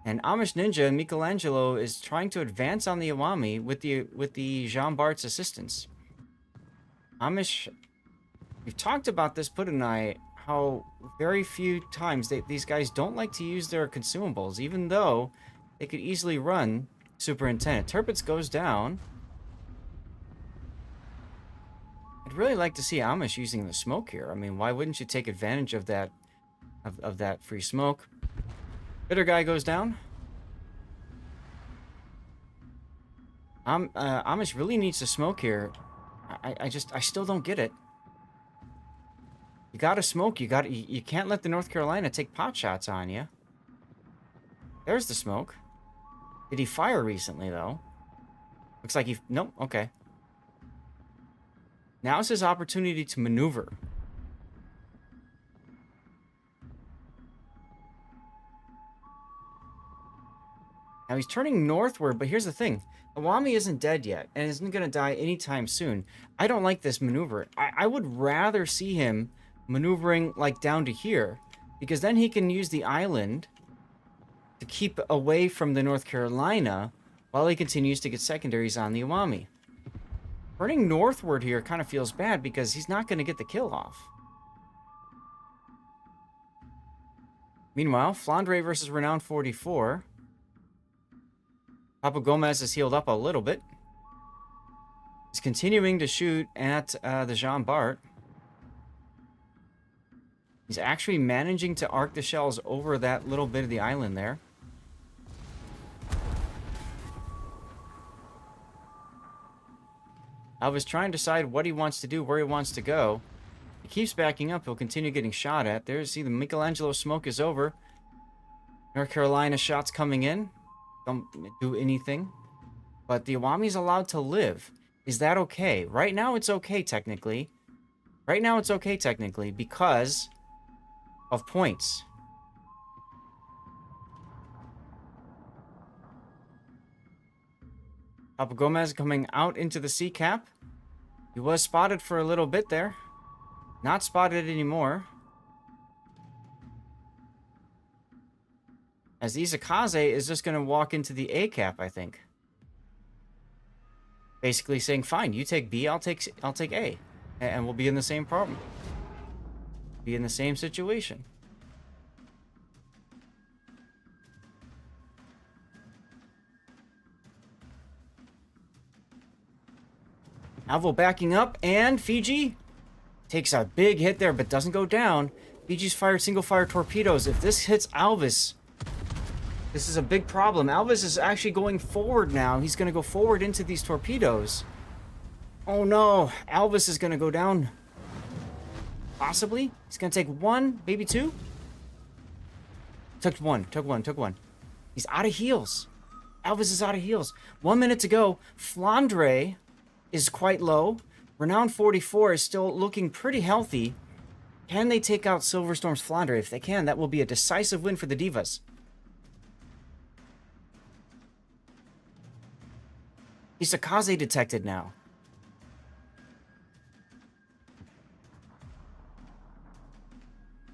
And Amish Ninja and Michelangelo is trying to advance on the Awami with the Jean Bart's assistance. Amish, we've talked about this, Put and I, how very few times these guys don't like to use their consumables, even though they could easily run Superintendent. Tirpitz goes down. I'd really like to see Amish using the smoke here. I mean, why wouldn't you take advantage of that of that free smoke? Bitter Guy goes down. Amish really needs to smoke here. I still don't get it. You gotta smoke. You can't let the North Carolina take pot shots on you. There's the smoke. Did he fire recently though? Looks like he... Nope. Okay. Now's his opportunity to maneuver. Now he's turning northward, but here's the thing. Awami isn't dead yet, and isn't going to die anytime soon. I don't like this maneuver. I would rather see him maneuvering like down to here, because then he can use the island to keep away from the North Carolina while he continues to get secondaries on the Awami. Turning northward here kind of feels bad because he's not going to get the kill off. Meanwhile, Flandre versus Renown 44. Papa Gomez is healed up a little bit. He's continuing to shoot at the Jean Bart. He's actually managing to arc the shells over that little bit of the island there. Alva's trying to decide what he wants to do, where he wants to go. He keeps backing up. He'll continue getting shot at. There's, see, the Michelangelo smoke is over. North Carolina shots coming in. Don't do anything. But the Awami's allowed to live. Is that okay? Right now it's okay, technically. Right now it's okay, technically, because of points. Papa Gomez coming out into the sea cap. He was spotted for a little bit there. Not spotted anymore. As Isakaze is just going to walk into the A cap, I think. Basically saying, fine, you take B, I'll take A. And we'll be in the same problem. Be in the same situation. Alvo backing up, and Fiji takes a big hit there, but doesn't go down. Fiji's fired single-fire torpedoes. If this hits Alvis, this is a big problem. Alvis is actually going forward now. He's going to go forward into these torpedoes. Oh no, Alvis is going to go down. Possibly. He's going to take one, maybe two. Took one. He's out of heals. Alvis is out of heals. 1 minute to go. Flandre is quite low. Renown 44 is still looking pretty healthy. Can they take out Silverstorm's Flandre? If they can, that will be a decisive win for the Divas. Isakaze detected now.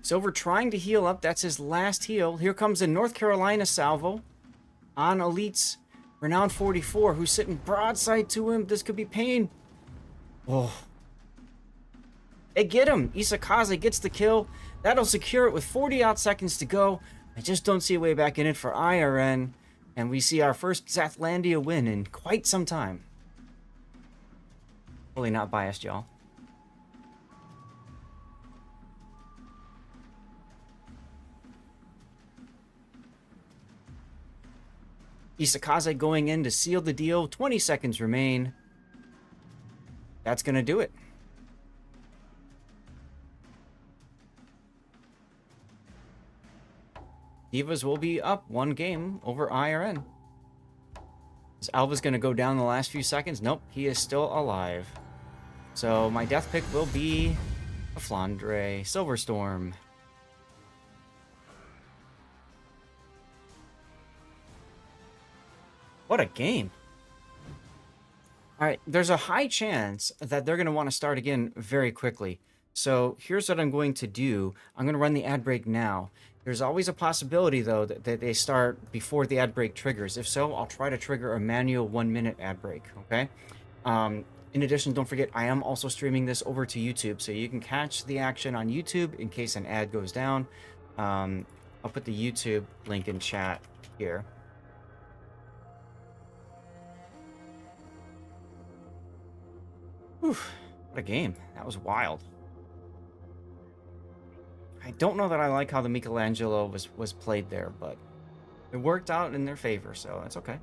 Silver trying to heal up. That's his last heal. Here comes a North Carolina salvo on Elite's Renown 44, who's sitting broadside to him. This could be pain. Oh. They get him. Isakaze gets the kill. That'll secure it with 40-odd seconds to go. I just don't see a way back in it for IRN. And we see our first Zathlandia win in quite some time. Totally not biased, y'all. Isakaze going in to seal the deal. 20 seconds remain. That's going to do it. Divas will be up one game over IRN. Is Alva's going to go down the last few seconds? Nope, he is still alive. So my death pick will be a Flandre. Silverstorm. What a game. Alright, there's a high chance that they're going to want to start again very quickly. So here's what I'm going to do. I'm going to run the ad break now. There's always a possibility, though, that they start before the ad break triggers. If so, I'll try to trigger a manual 1-minute ad break, okay? In addition, don't forget, I am also streaming this over to YouTube, so you can catch the action on YouTube in case an ad goes down. I'll put the YouTube link in chat here. Whew, what a game. That was wild. I don't know that I like how the Michelangelo was played there, but it worked out in their favor, so that's okay.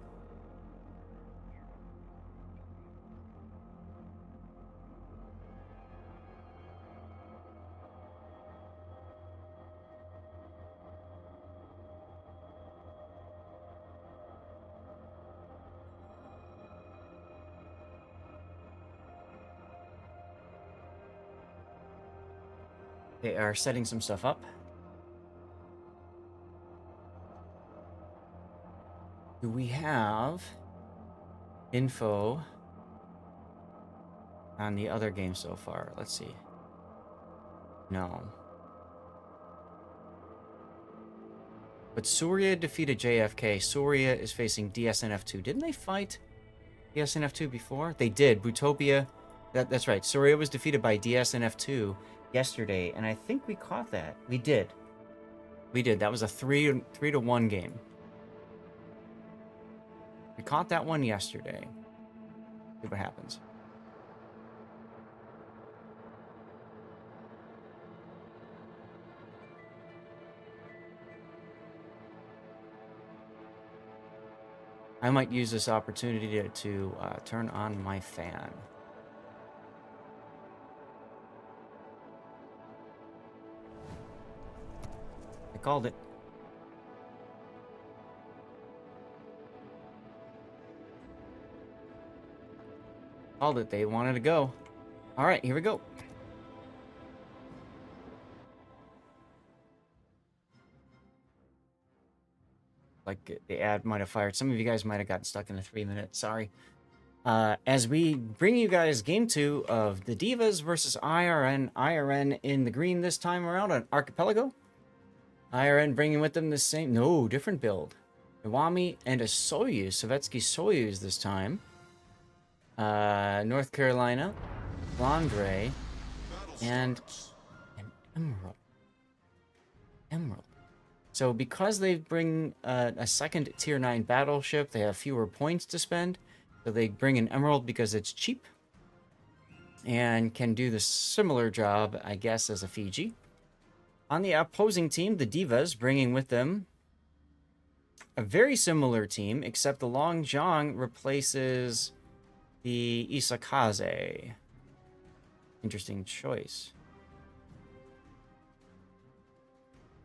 They are setting some stuff up. Do we have info on the other game so far? Let's see. No. But Surya defeated JFK. Surya is facing DSNF2. Didn't they fight DSNF2 before? They did. Bootopia. That's right. Surya was defeated by DSNF2 yesterday, and I think we caught that. We did. That was a 3-1 game. We caught that one yesterday. See what happens. I might use this opportunity to turn on my fan. called it. Called it. They wanted to go. All right, here we go. Like the ad might have fired. Some of you guys might have gotten stuck in the 3 minutes. Sorry. As we bring you guys game 2 of the Divas versus IRN. IRN in the green this time around on Archipelago. IRN bringing with them the same, no, different build. Iwami and a Soyuz, Sovietsky Soyuz this time. North Carolina, Flandre, and an Emerald. Emerald. So because they bring a second tier 9 battleship, they have fewer points to spend. So they bring an Emerald because it's cheap and can do the similar job, I guess, as a Fiji. On the opposing team, the Divas, bringing with them a very similar team, except the Long Zhang replaces the Isakaze. Interesting choice.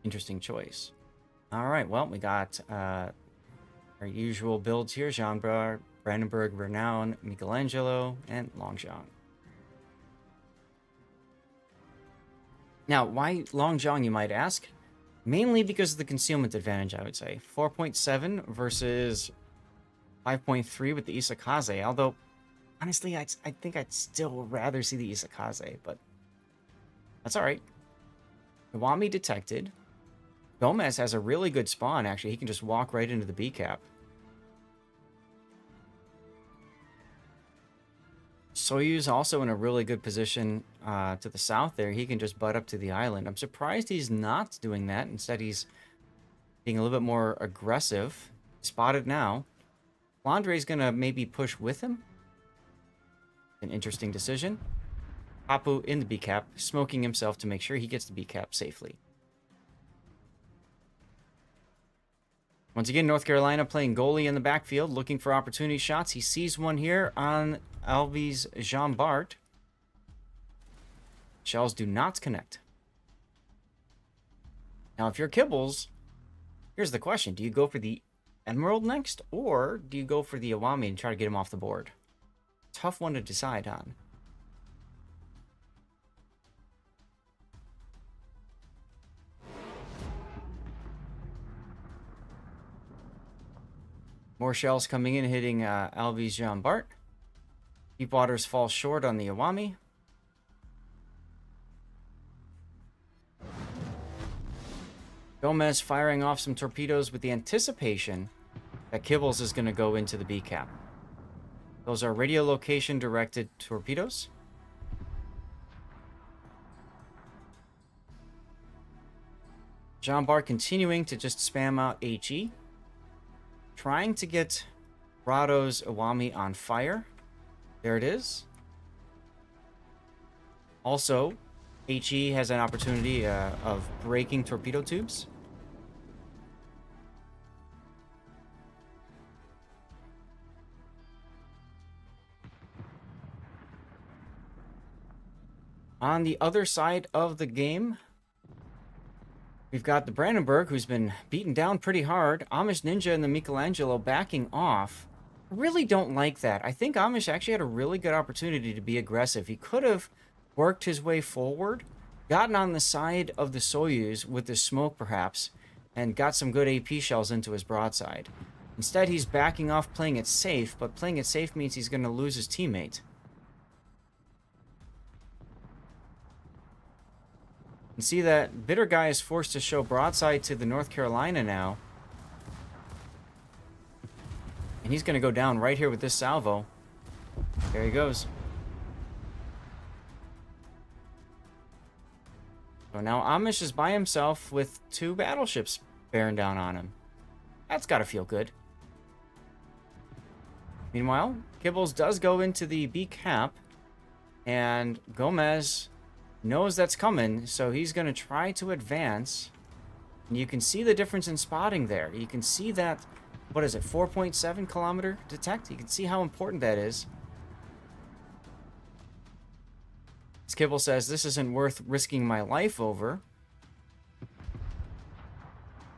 Interesting choice. All right, well, we got our usual builds here. Jean Brandenburg, Renown, Michelangelo, and Long Zhang. Now, why Long Zhang, you might ask? Mainly because of the concealment advantage, I would say. 4.7 versus 5.3 with the Isakaze. Although, honestly, I think I'd still rather see the Isakaze, but that's all right. Iwami detected. Gomez has a really good spawn, actually. He can just walk right into the B cap. Soyuz also in a really good position to the south there. He can just butt up to the island. I'm surprised he's not doing that. Instead, he's being a little bit more aggressive. Spotted now. Flandre's going to maybe push with him. An interesting decision. Papu in the B cap, smoking himself to make sure he gets the B cap safely. Once again, North Carolina playing goalie in the backfield, looking for opportunity shots. He sees one here on Alves Jean Bart. Shells do not connect. Now, if you're Kibbles, here's the question. Do you go for the Emerald next, or do you go for the Iwami and try to get him off the board? Tough one to decide on. More shells coming in, hitting Alves Jean Bart. Deep waters fall short on the Iwami. Gomez firing off some torpedoes with the anticipation that Kibbles is going to go into the B cap. Those are radio location directed torpedoes. Jean Bart continuing to just spam out HE. Trying to get Rado's Iwami on fire. There it is. Also, HE has an opportunity of breaking torpedo tubes. On the other side of the game, we've got the Brandenburg, who's been beaten down pretty hard. Amish Ninja and the Michelangelo backing off. I really don't like that. I think Amish actually had a really good opportunity to be aggressive. He could have worked his way forward, gotten on the side of the Soyuz with the smoke perhaps, and got some good AP shells into his broadside. Instead, he's backing off, playing it safe, but playing it safe means he's going to lose his teammate. You see that Bitter Guy is forced to show broadside to the North Carolina now. And he's going to go down right here with this salvo. There he goes. So now Amish is by himself with 2 battleships bearing down on him. That's got to feel good. Meanwhile, Kibbles does go into the B cap. And Gomez knows that's coming, so he's going to try to advance. And you can see the difference in spotting there. You can see that, what is it, 4.7 kilometer detect? You can see how important that is. Skibble says, this isn't worth risking my life over.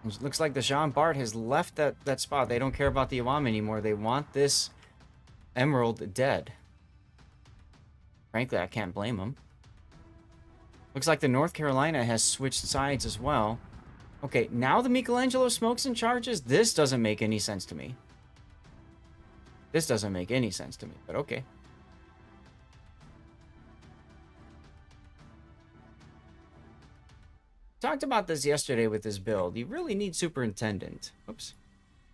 It looks like the Jean Bart has left that spot. They don't care about the Iwami anymore. They want this Emerald dead. Frankly, I can't blame them. Looks like the North Carolina has switched sides as well. Okay, now the Michelangelo smokes and charges? This doesn't make any sense to me. This doesn't make any sense to me, but okay. Talked about this yesterday with this build. You really need Superintendent. Oops.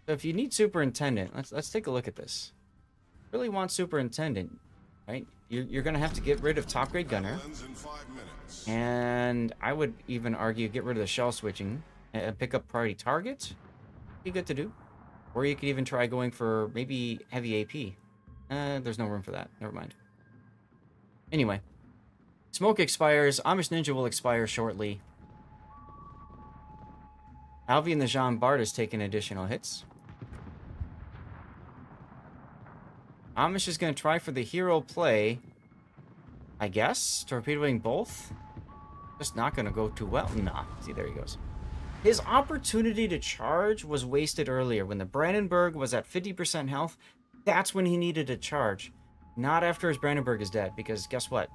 So if you need Superintendent, let's take a look at this. Really want Superintendent, right? You're going to have to get rid of top grade gunner. And I would even argue get rid of the shell switching and pick up priority target. Be good to do. Or you could even try going for maybe heavy AP. There's no room for that. Never mind. Anyway. Smoke expires. Amish Ninja will expire shortly. Alvi and the Jean Bart has taken additional hits. Amish is going to try for the hero play. I guess. Torpedoing both. Just not going to go too well. Nah. See, there he goes. His opportunity to charge was wasted earlier. When the Brandenburg was at 50% health, that's when he needed to charge. Not after his Brandenburg is dead. Because guess what?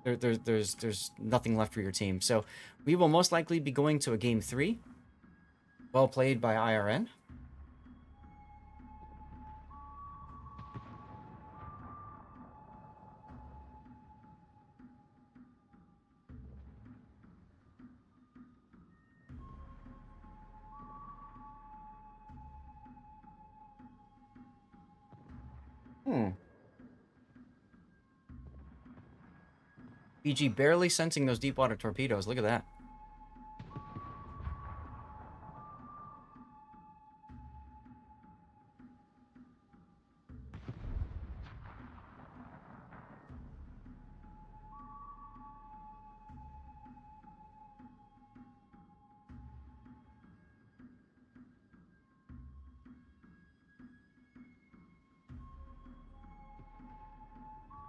There's nothing left for your team. So we will most likely be going to a game 3. Well played by IRN. BG barely sensing those deep water torpedoes. Look at that.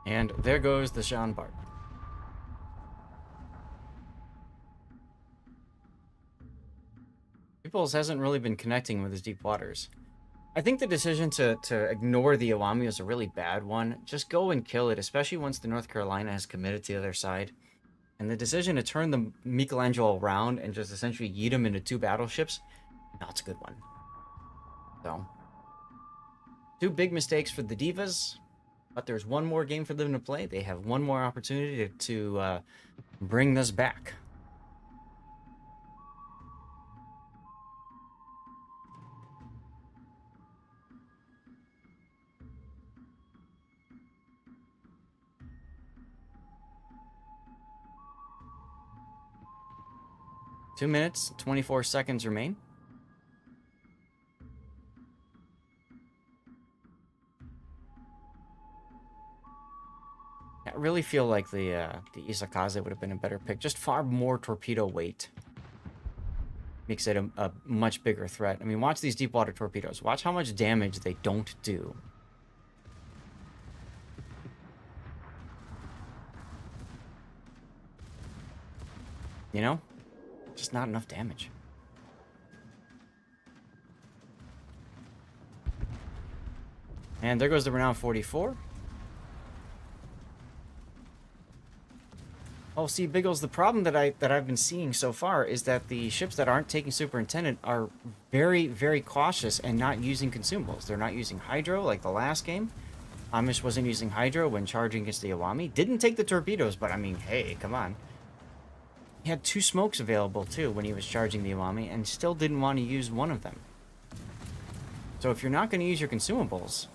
And there goes the Jean Bart. Peoples hasn't really been connecting with his deep waters. I think the decision to ignore the Iwami was a really bad one. Just go and kill it, especially once the North Carolina has committed to the other side. And the decision to turn the Michelangelo around and just essentially yeet him into 2 battleships, not a good one. So, 2 big mistakes for the Divas, but there's one more game for them to play. They have one more opportunity to bring this back. Two minutes, 24 seconds remain. I really feel like the Isakaze would have been a better pick. Just far more torpedo weight. Makes it a much bigger threat. I mean, watch these deep water torpedoes. Watch how much damage they don't do. You know? Just not enough damage. And there goes the Renown 44. Oh, see, Biggles, the problem that I've been seeing so far is that the ships that aren't taking Superintendent are very, very cautious and not using consumables. They're not using Hydro like the last game. Amish wasn't using Hydro when charging against the Iwami. Didn't take the torpedoes, but I mean, hey, come on. He had 2 smokes available, too, when he was charging the Iwami, and still didn't want to use one of them. So if you're not going to use your consumables,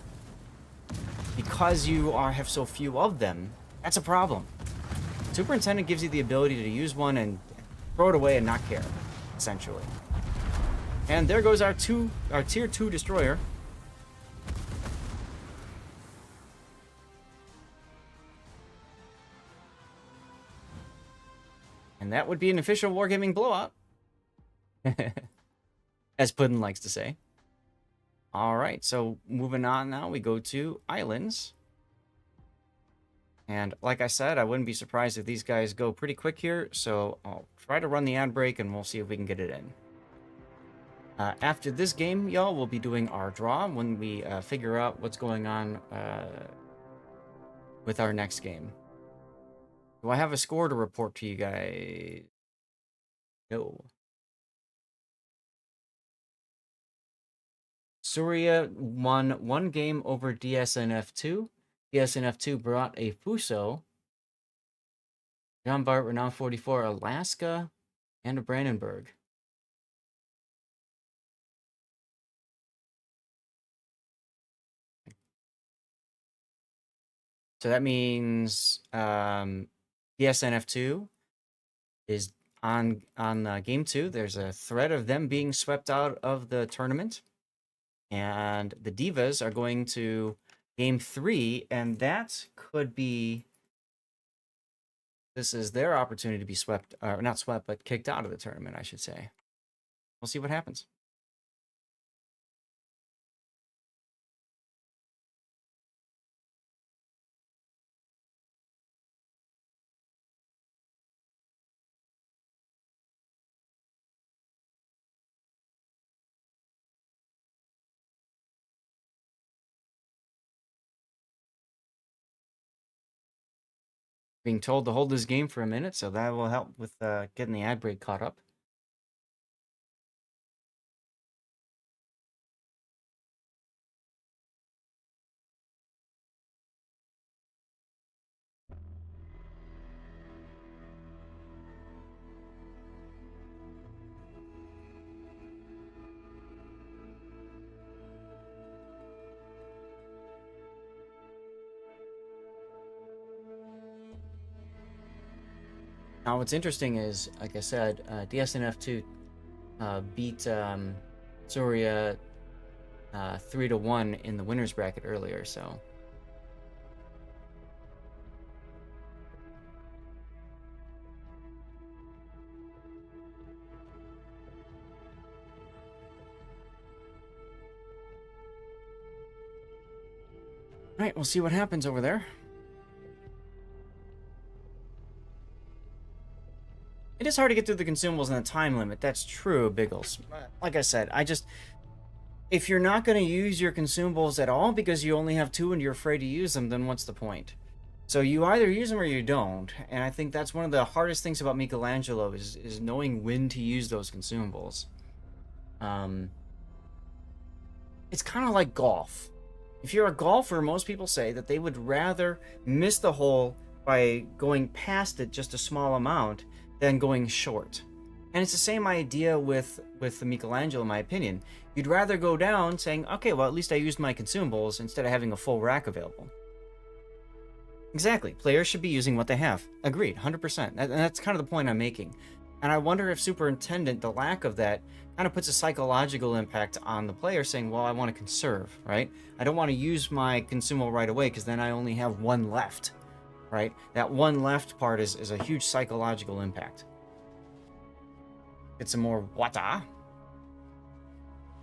because you have so few of them, that's a problem. Superintendent gives you the ability to use one and throw it away and not care, essentially. And there goes our tier 2 destroyer. And that would be an official Wargaming blowout. As Puddin likes to say. Alright, so moving on now, we go to Islands. And like I said, I wouldn't be surprised if these guys go pretty quick here. So I'll try to run the ad break and we'll see if we can get it in. After this game, y'all, we'll be doing our draw when we figure out what's going on with our next game. Do I have a score to report to you guys? No. Surya won 1 game over DSNF2. DSNF2 brought a Fuso, John Bart, Renown 44, Alaska, and a Brandenburg. So that means DSNF2 is on game 2. There's a threat of them being swept out of the tournament. And the Divas are going to game 3, and that could be... This is their opportunity to be swept, or not swept, but kicked out of the tournament, I should say. We'll see what happens. Being told to hold this game for a minute, so that will help with getting the ad break caught up. Now, what's interesting is, like I said, DSNF2 beat Surya 3-1 in the winners bracket earlier, so... Alright, we'll see what happens over there. It is hard to get through the consumables in the time limit. That's true, Biggles. Like I said, if you're not going to use your consumables at all because you only have 2 and you're afraid to use them, then what's the point? So you either use them or you don't. And I think that's one of the hardest things about Michelangelo is knowing when to use those consumables. It's kind of like golf. If you're a golfer, most people say that they would rather miss the hole by going past it just a small amount than going short. And it's the same idea with the Michelangelo, in my opinion. You'd rather go down saying, okay, well, at least I used my consumables instead of having a full rack available. Exactly. Players should be using what they have. Agreed, 100%. And that's kind of the point I'm making. And I wonder if Superintendent, the lack of that, kind of puts a psychological impact on the player saying, well, I want to conserve, right? I don't want to use my consumable right away because then I only have 1 left. Right? That 1 left part is a huge psychological impact. Get some more wata.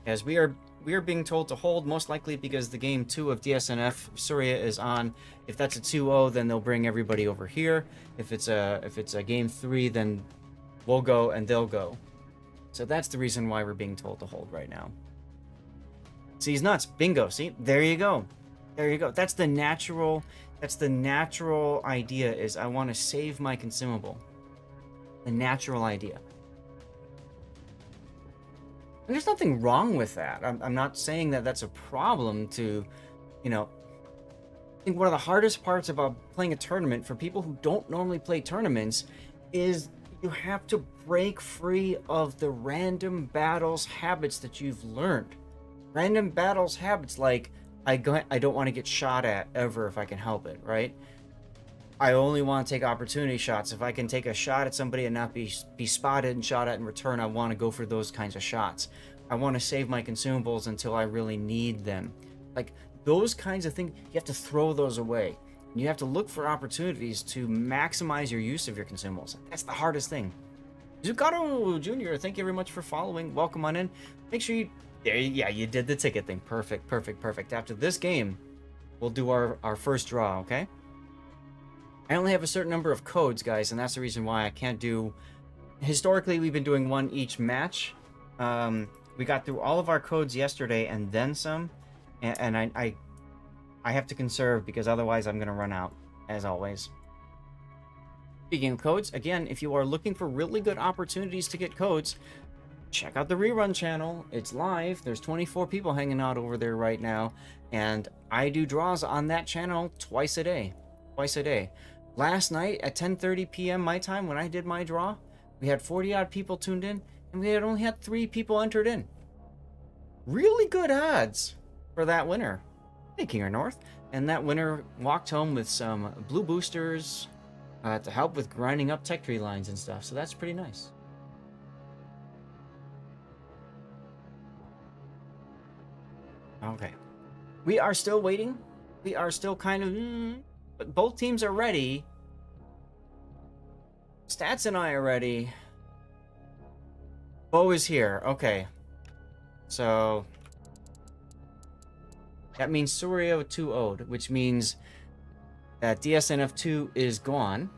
As we are being told to hold, most likely because the game 2 of DSNF Surya is on. If that's a 2-0, then they'll bring everybody over here. If it's a game 3, then we'll go and they'll go. So that's the reason why we're being told to hold right now. See, he's nuts. Bingo. See? There you go. There you go. That's the natural idea, is I want to save my consumable. The natural idea. And there's nothing wrong with that. I'm not saying that that's a problem to, I think one of the hardest parts about playing a tournament for people who don't normally play tournaments is you have to break free of the random battles habits that you've learned. Random battles habits like, I don't want to get shot at ever if I can help it, right? I only want to take opportunity shots. If I can take a shot at somebody and not be spotted and shot at in return, I want to go for those kinds of shots. I want to save my consumables until I really need them. Like, those kinds of things, you have to throw those away. You have to look for opportunities to maximize your use of your consumables. That's the hardest thing. Zucaro Jr., thank you very much for following. Welcome on in. Make sure you... Yeah, you did the ticket thing. Perfect. After this game, we'll do our first draw, okay? I only have a certain number of codes, guys, and that's the reason why I can't do... Historically, we've been doing 1 each match. We got through all of our codes yesterday and then some, and I have to conserve because otherwise I'm going to run out, as always. Speaking of codes, again, if you are looking for really good opportunities to get codes, check out the rerun channel. It's live. There's 24 people hanging out over there right now, and I do draws on that channel twice a day. Last night at 10:30 p.m. my time, when I did my draw, we had 40 odd people tuned in, and we had only had 3 people entered in. Really good odds for that winner. Hey, King or North. And that winner walked home with some blue boosters to help with grinding up tech tree lines and stuff. So that's pretty nice. Okay. We are still waiting. We are still kind of... but both teams are ready. Stats and I are ready. Bo is here. Okay. So... that means Surya 2-0'd, which means that DSNF2 is gone.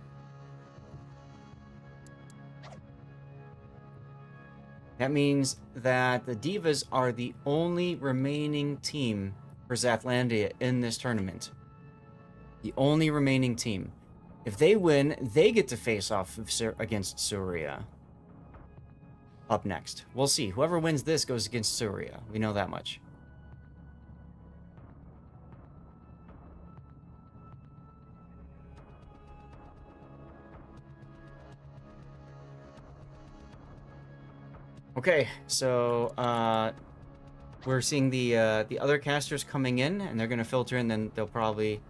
That means that the Divas are the only remaining team for Zathlandia in this tournament. The only remaining team. If they win, they get to face off against Surya. Up next. We'll see. Whoever wins this goes against Surya. We know that much. Okay, so we're seeing the other casters coming in, and they're gonna filter in. Then they'll probably.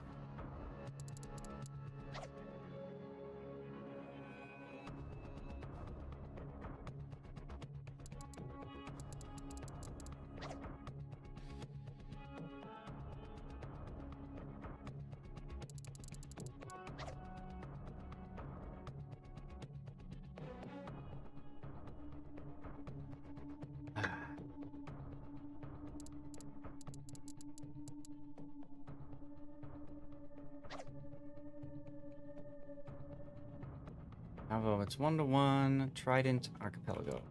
Bravo, it's 1-1, Trident, Archipelago.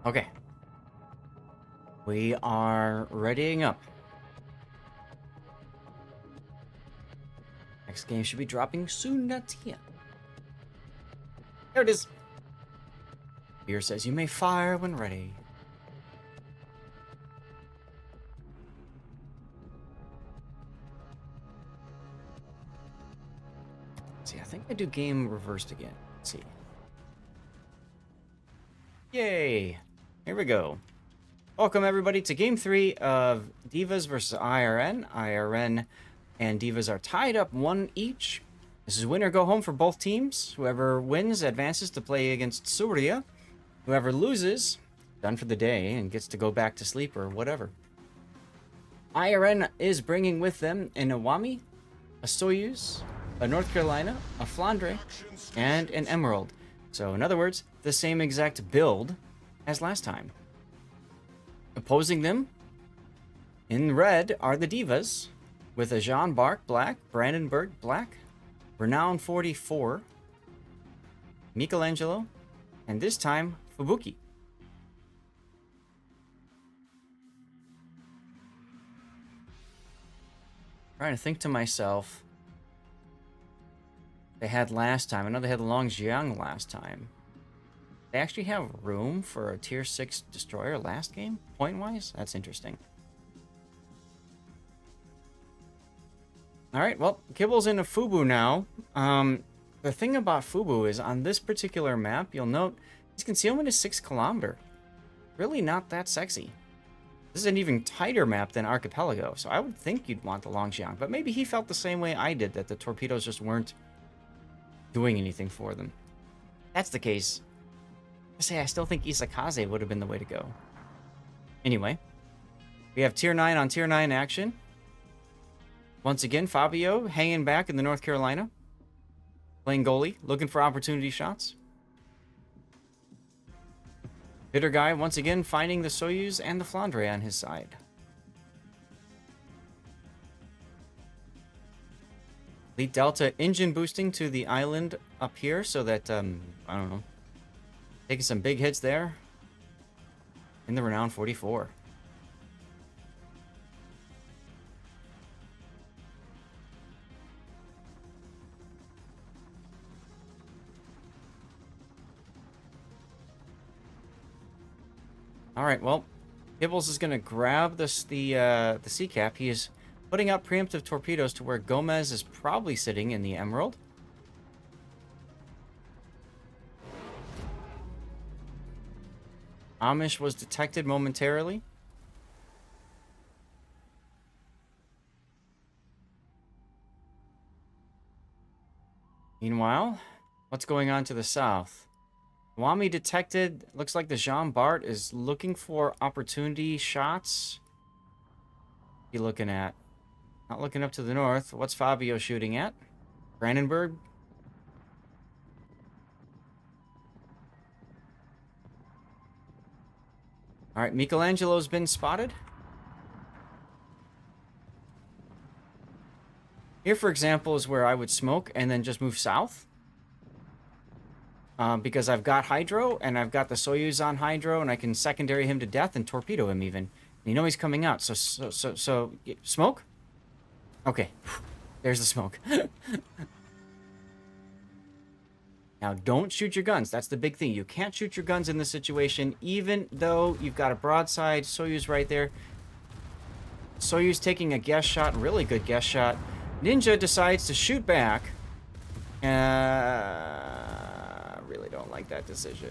Okay. We are readying up. Next game should be dropping soon. There it is. Here says you may fire when ready. Let's see, I think I do game reversed again. Let's see. Yay! Here we go. Welcome everybody to game 3 of Divas versus IRN. IRN and Divas are tied up 1 each. This is win or go home for both teams. Whoever wins advances to play against Surya. Whoever loses, done for the day, and gets to go back to sleep or whatever. IRN is bringing with them an Iwami, a Soyuz, a North Carolina, a Flandre, and an Emerald. So, in other words, the same exact build as last time. Opposing them, in red, are the Divas, with a Jean Bark black, Brandenburg black, Renown 44, Michelangelo, and this time, Fubuki. Trying to think to myself. They had last time. I know they had Longjiang last time. They actually have room for a tier 6 destroyer last game, point-wise? That's interesting. Alright, well, Kibble's in a Fubu now. The thing about Fubu is, on this particular map, you'll note his concealment is 6 kilometer. Really not that sexy. This is an even tighter map than Archipelago, so I would think you'd want the Longjiang, but maybe he felt the same way I did, that the torpedoes just weren't doing anything for them. If that's the case, I still think Isakaze would have been the way to go. Anyway, we have tier 9 on tier 9 action. Once again, Fabio hanging back in the North Carolina. Playing goalie, looking for opportunity shots. Bitter guy once again finding the Soyuz and the Flandre on his side. Fleet Delta engine boosting to the island up here so that, I don't know, taking some big hits there in the Renown 44. All right, well, Gibbles is going to grab the sea cap. He is putting out preemptive torpedoes to where Gomez is probably sitting in the Emerald. Amish was detected momentarily. Meanwhile, what's going on to the south? Wami detected. Looks like the Jean Bart is looking for opportunity shots. What are you looking at? Not looking up to the north. What's Fabio shooting at? Brandenburg? All right, Michelangelo's been spotted. Here, for example, is where I would smoke and then just move south. Because I've got Hydro, and I've got the Soyuz on Hydro, and I can secondary him to death and torpedo him even. And you know he's coming out, so smoke? Okay, there's the smoke. Now, don't shoot your guns. That's the big thing. You can't shoot your guns in this situation, even though you've got a broadside Soyuz right there. Soyuz taking a guess shot, really good guess shot. Ninja decides to shoot back. Really don't like that decision.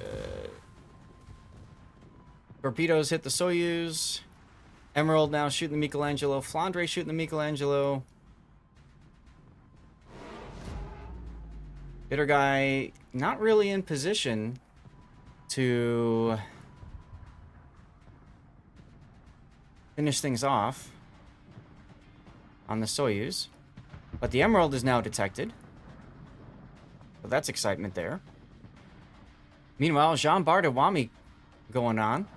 Torpedoes hit the Soyuz. Emerald now shooting the Michelangelo. Flandre shooting the Michelangelo. Bitter guy not really in position to finish things off on the Soyuz. But the Emerald is now detected. So that's excitement there. Meanwhile, Jean Bart and Wami going on.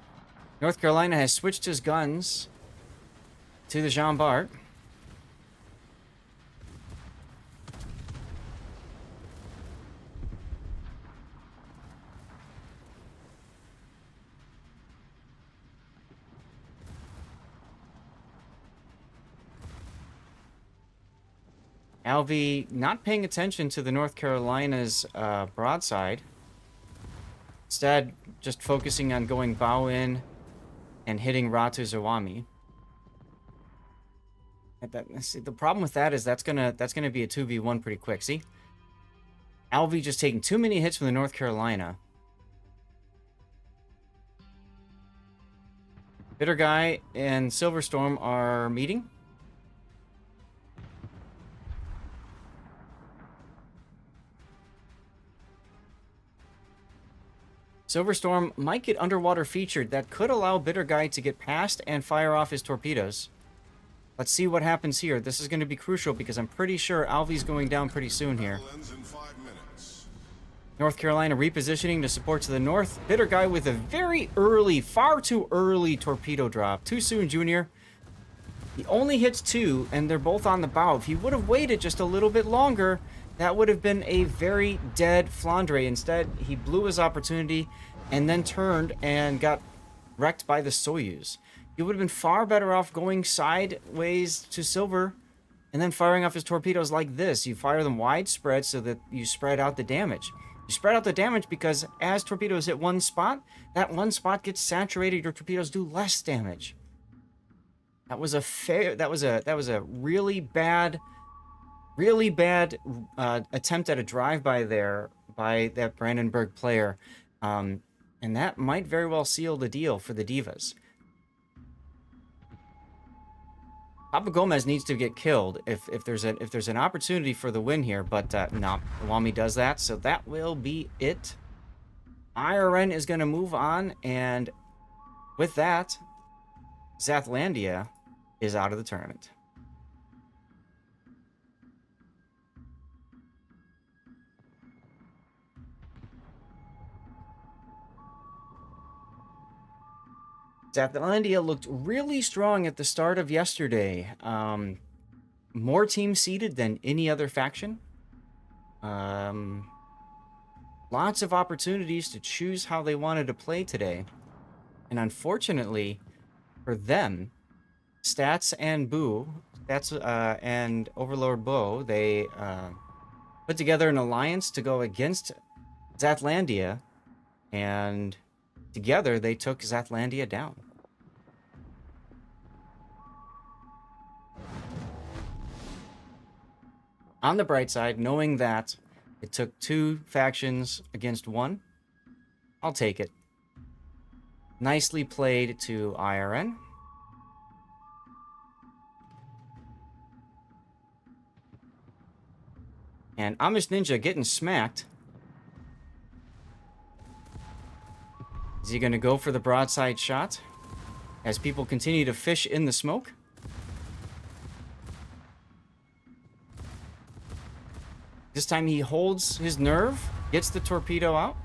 North Carolina has switched his guns to the Jean Bart. Alvey not paying attention to the North Carolina's broadside. Instead, just focusing on going bow in and hitting Ratu Zawami. See, the problem with that is that's gonna be a 2v1 pretty quick. See, Alvey just taking too many hits from the North Carolina. Bitter Guy and Silverstorm are meeting. Silverstorm might get underwater featured. That could allow Bitter Guy to get past and fire off his torpedoes. Let's see what happens here. This is going to be crucial because I'm pretty sure Alvey's going down pretty soon here. North Carolina repositioning to support to the north. Bitter Guy with a very early, far too early torpedo drop. Too soon, Junior. He only hits 2, and they're both on the bow. If he would have waited just a little bit longer, that would have been a very dead Flandre. Instead, he blew his opportunity and then turned and got wrecked by the Soyuz. He would have been far better off going sideways to Silver and then firing off his torpedoes like this. You fire them widespread so that you spread out the damage. You spread out the damage because as torpedoes hit one spot, that one spot gets saturated. Your torpedoes do less damage. That was a really bad attempt at a drive-by there by that Brandenburg player. And that might very well seal the deal for the Divas. Papa Gomez needs to get killed if there's an opportunity for the win here, but no, Wami does that, so that will be it. IRN is going to move on, and with that, Zathlandia is out of the tournament. Zathlandia looked really strong at the start of yesterday. more teams seeded than any other faction. Lots of opportunities to choose how they wanted to play today. And unfortunately for them, Stats and Overlord Bo, they put together an alliance to go against Zatlandia, and together they took Zatlandia down. On the bright side, knowing that it took 2 factions against 1, I'll take it. Nicely played to IRN. And Amish Ninja getting smacked. Is he going to go for the broadside shot as people continue to fish in the smoke? This time he holds his nerve, gets the torpedo out.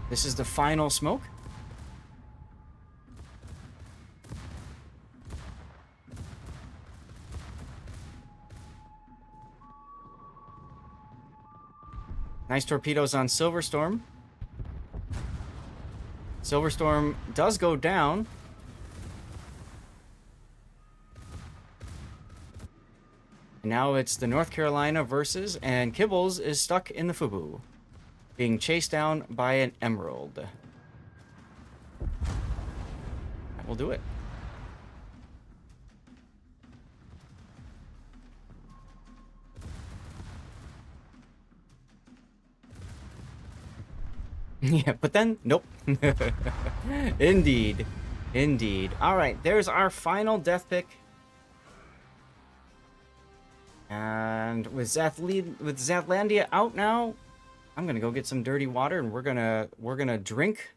This is the final smoke. Nice torpedoes on Silverstorm. Silverstorm does go down. And now it's the North Carolina versus, and Kibbles is stuck in the FUBU, being chased down by an Emerald. That will do it. Yeah, but then, nope. Indeed. Indeed. All right, there's our final death pick. And with Zatlandia out now, I'm gonna go get some dirty water, and we're gonna drink.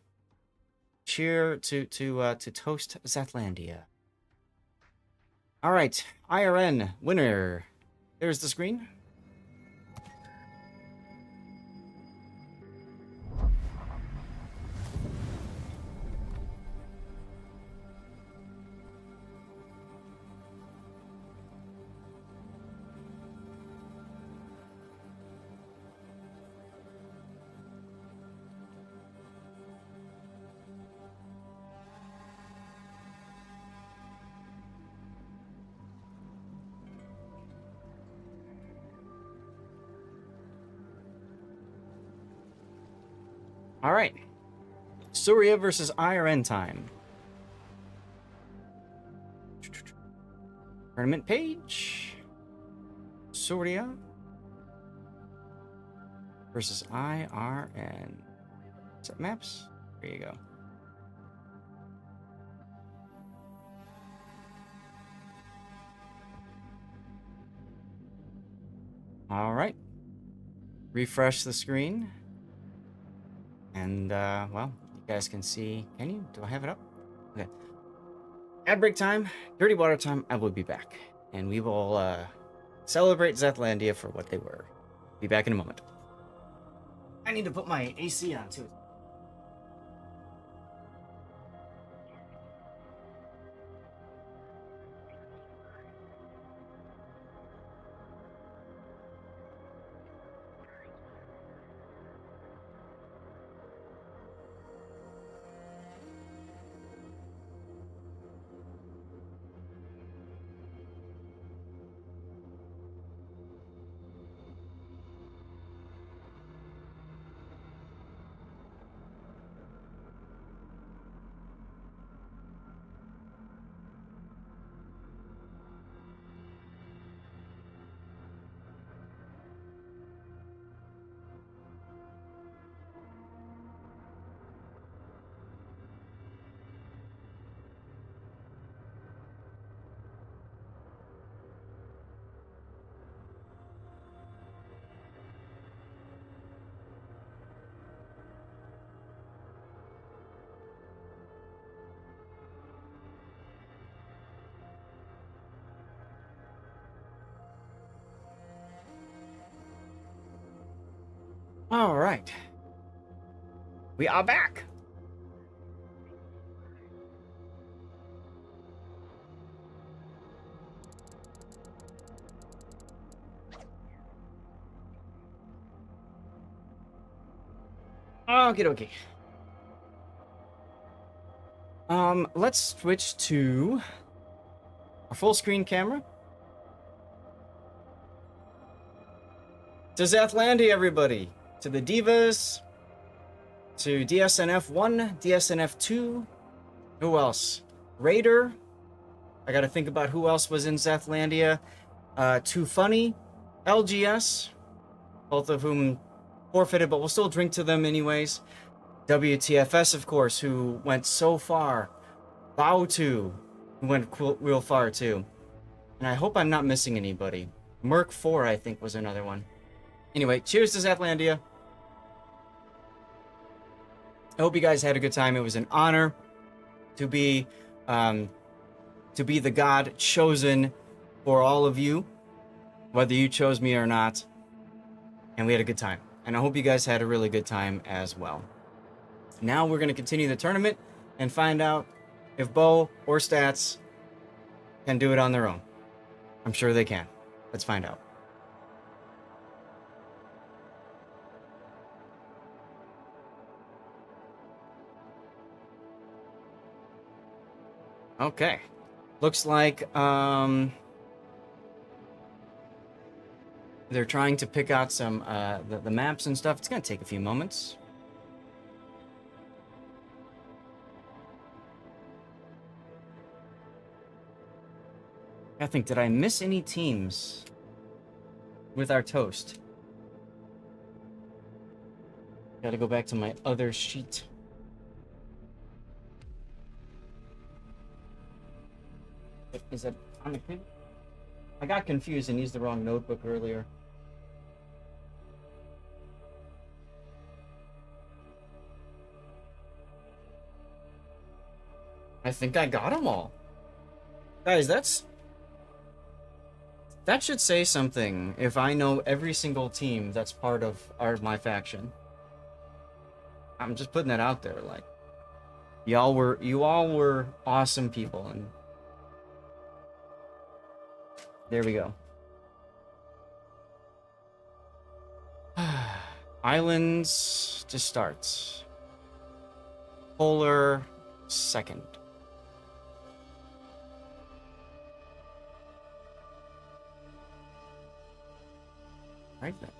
Cheer to toast Zatlandia. All right, IRN winner. There's the screen. All right, Surya versus IRN time. Tournament page. Surya versus IRN. Set maps. There you go. All right. Refresh the screen. And, well, you guys can see. Can you? Do I have it up? Okay. Ad break time, dirty water time. I will be back. And we will celebrate Zatlandia for what they were. Be back in a moment. I need to put my AC on, too. All right. We are back. Okie dokie. Let's switch to our full screen camera. To Zathlandia, everybody. To the Divas. To DSNF 1, DSNF 2. Who else? Raider. I gotta think about who else was in Zathlandia. Too Funny. LGS. Both of whom forfeited, but we'll still drink to them anyways. WTFS, of course, who went so far. Bautu, who went real far too. And I hope I'm not missing anybody. Merc 4, I think, was another one. Anyway, cheers to Zathlandia. I hope you guys had a good time. It was an honor to be the god chosen for all of you, whether you chose me or not. And we had a good time. And I hope you guys had a really good time as well. Now we're going to continue the tournament and find out if Bo or Stats can do it on their own. I'm sure they can. Let's find out. Okay. Looks like they're trying to pick out some the maps and stuff. It's going to take a few moments. I think, did I miss any teams with our toast? Gotta go back to my other sheet. Is that on the kid? I got confused and used the wrong notebook earlier. I think I got them all. Guys, that should say something if I know every single team that's part of my faction. I'm just putting that out there, like you all were awesome people, and there we go. Islands to start. Polar second. Right then.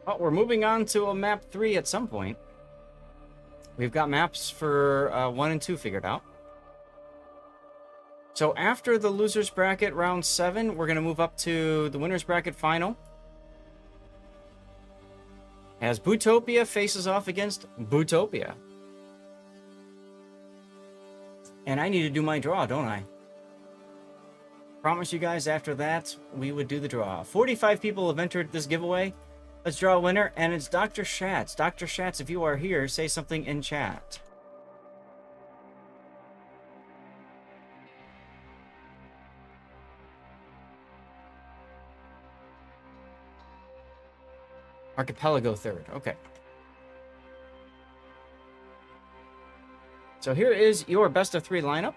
Oh, we're moving on to a map 3 at some point. We've got maps for 1 and 2 figured out. So after the losers bracket round 7, we're going to move up to the winners bracket final. As Bootopia faces off against Bootopia. And I need to do my draw, don't I? Promise you guys after that, we would do the draw. 45 people have entered this giveaway. Let's draw a winner, and it's Dr. Schatz. Dr. Schatz, if you are here, say something in chat. Archipelago third. Okay. So here is your best of 3 lineup.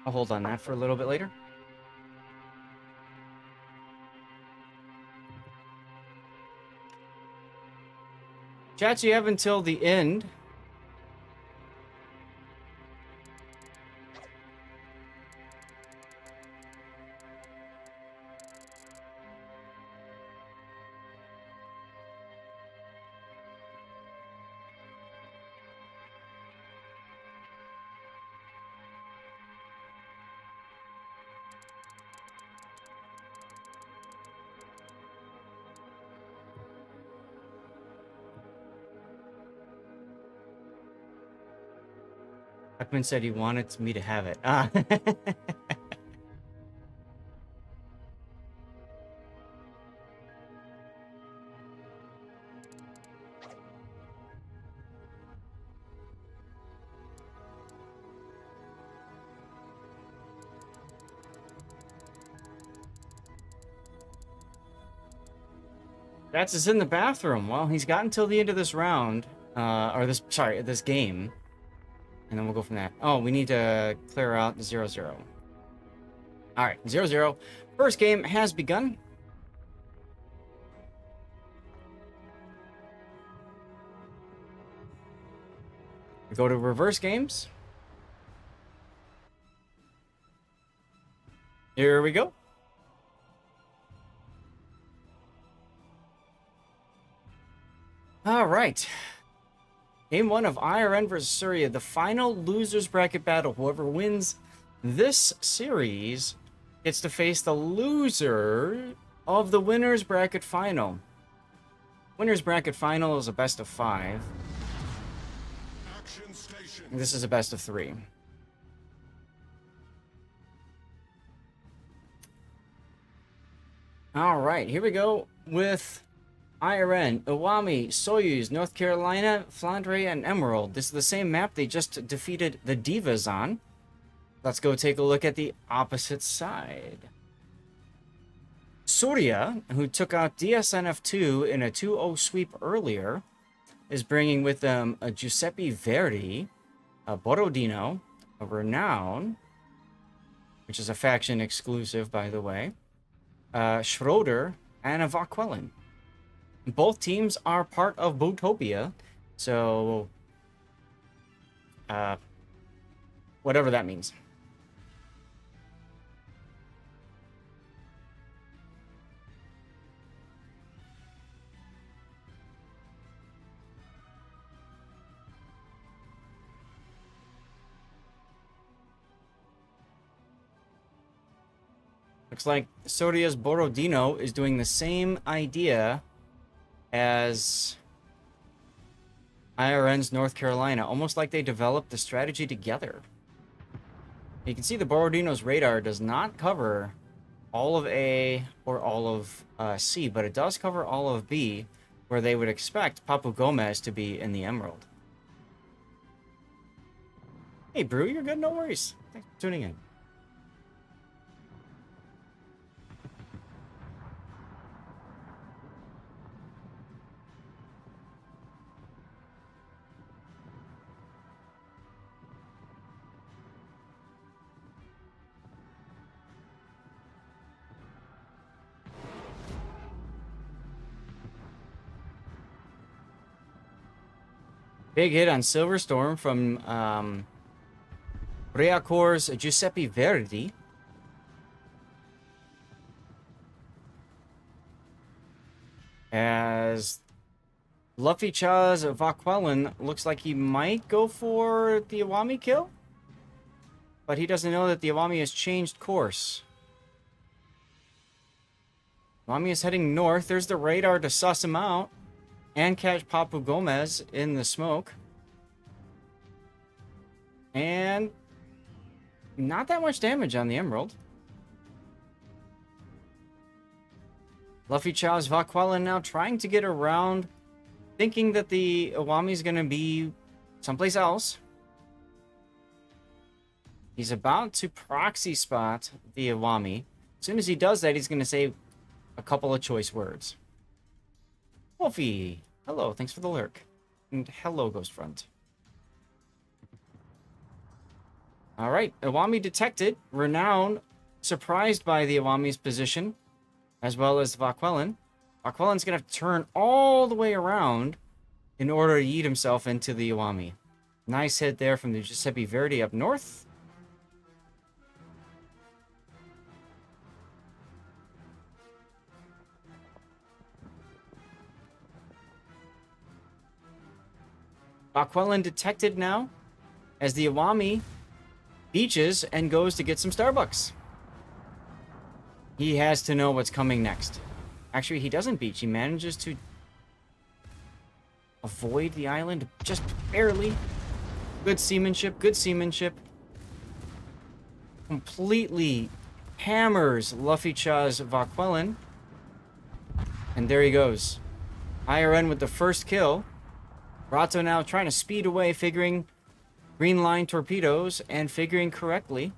I'll hold on that for a little bit later. Chats, you have until the end. Huckman said he wanted me to have it. Ah. That's is in the bathroom. Well, he's got until the end of this round, this game, and then we'll go from that. Oh, we need to clear out 0-0. All right, 0-0. First game has begun. We go to reverse games. Here we go. All right. Game 1 of IRN versus Surya, the final losers bracket battle. Whoever wins this series gets to face the loser of the winners bracket final. Winners bracket final is a best of 5. Action station. And this is a best of 3. All right, here we go with IRN, Iwami, Soyuz, North Carolina, Flandre, and Emerald. This is the same map they just defeated the Divas on. Let's go take a look at the opposite side. Surya, who took out DSNF2 in a 2-0 sweep earlier, is bringing with them a Giuseppe Verdi, a Borodino, a Renown, which is a faction exclusive, by the way, Schroeder, and a Vaquelin. Both teams are part of Bootopia, so whatever that means. Looks like Soria's Borodino is doing the same idea as IRN's North Carolina, almost like they developed the strategy together. You can see the Borodino's radar does not cover all of A or all of C, but it does cover all of B, where they would expect Papu Gomez to be in the Emerald. Hey, Brew, you're good, no worries. Thanks for tuning in. Big hit on Silverstorm from Reacor's Giuseppe Verdi. As Luffy Cha's Vaquelin looks like he might go for the Iwami kill, but he doesn't know that the Iwami has changed course. Iwami is heading north. There's the radar to suss him out and catch Papu Gomez in the smoke. And not that much damage on the Emerald. Luffy Chaw's Vaquelin now trying to get around, thinking that the Iwami is going to be someplace else. He's about to proxy spot the Iwami. As soon as he does that, he's going to say a couple of choice words. Wolfie, hello, thanks for the lurk. And hello, Ghost Front. All right, Iwami detected. Renown surprised by the Iwami's position, as well as Vaquelin. Vaquelin's going to have to turn all the way around in order to yeet himself into the Iwami. Nice hit there from the Giuseppe Verdi up north. Vaquelin detected now as the Iwami beaches and goes to get some Starbucks. He has to know what's coming next. Actually, he doesn't beach. He manages to avoid the island just barely. Good seamanship, good seamanship. Completely hammers Luffy Chaw's Vaquelin. And there he goes. IRN with the first kill. Rato now trying to speed away, figuring green line torpedoes and figuring correctly.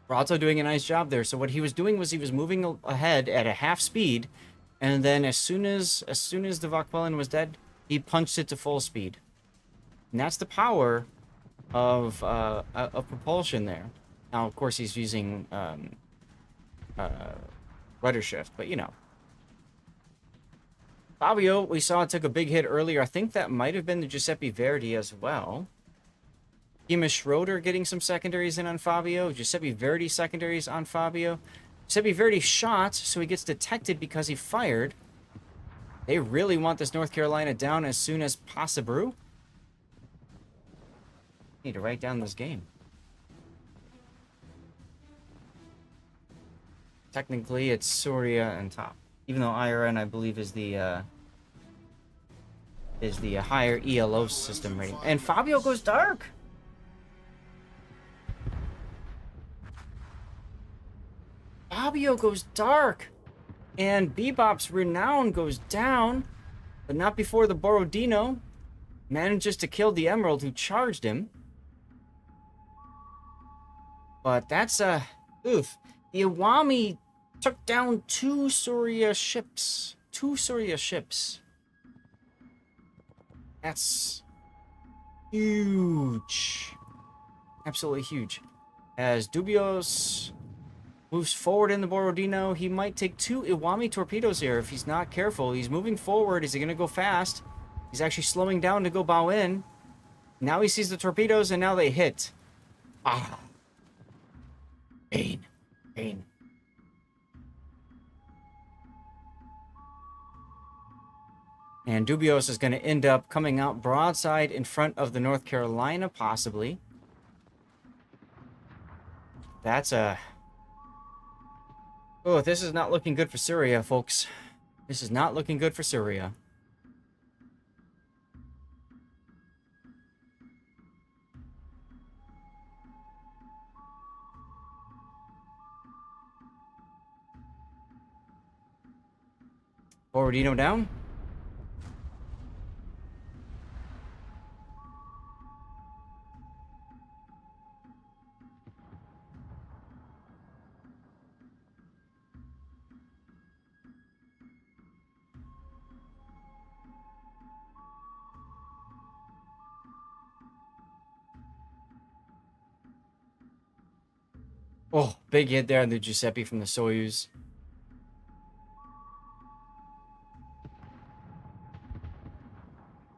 Rato doing a nice job there. So what he was doing was he was moving ahead at a half speed, and then as soon as the Vaquelin was dead, he punched it to full speed. And that's the power of propulsion there. Now, of course, he's using rudder shift, but you know. Fabio, we saw took a big hit earlier. I think that might have been the Giuseppe Verdi as well. Kima Schroeder getting some secondaries in on Fabio. Giuseppe Verdi secondaries on Fabio. Giuseppe Verdi shot, so he gets detected because he fired. They really want this North Carolina down as soon as possible. Need to write down this game. Technically, it's Surya and top. Even though IRN, I believe, is the higher ELO system rating. And Fabio goes dark. Fabio goes dark. And Bebop's renown goes down. But not before the Borodino manages to kill the Emerald who charged him. But that's oof. The Iwami took down two Surya ships. That's huge. Absolutely huge. As Dubios moves forward in the Borodino, he might take two Iwami torpedoes here if he's not careful. He's moving forward. Is he going to go fast? He's actually slowing down to go bow in. Now he sees the torpedoes, and now they hit. Ah. Pain. Pain. And Dubios is going to end up coming out broadside in front of the North Carolina, possibly. That's a... Oh, this is not looking good for Syria, folks. This is not looking good for Syria. Borodino down. Oh, big hit there on the Giuseppe from the Soyuz.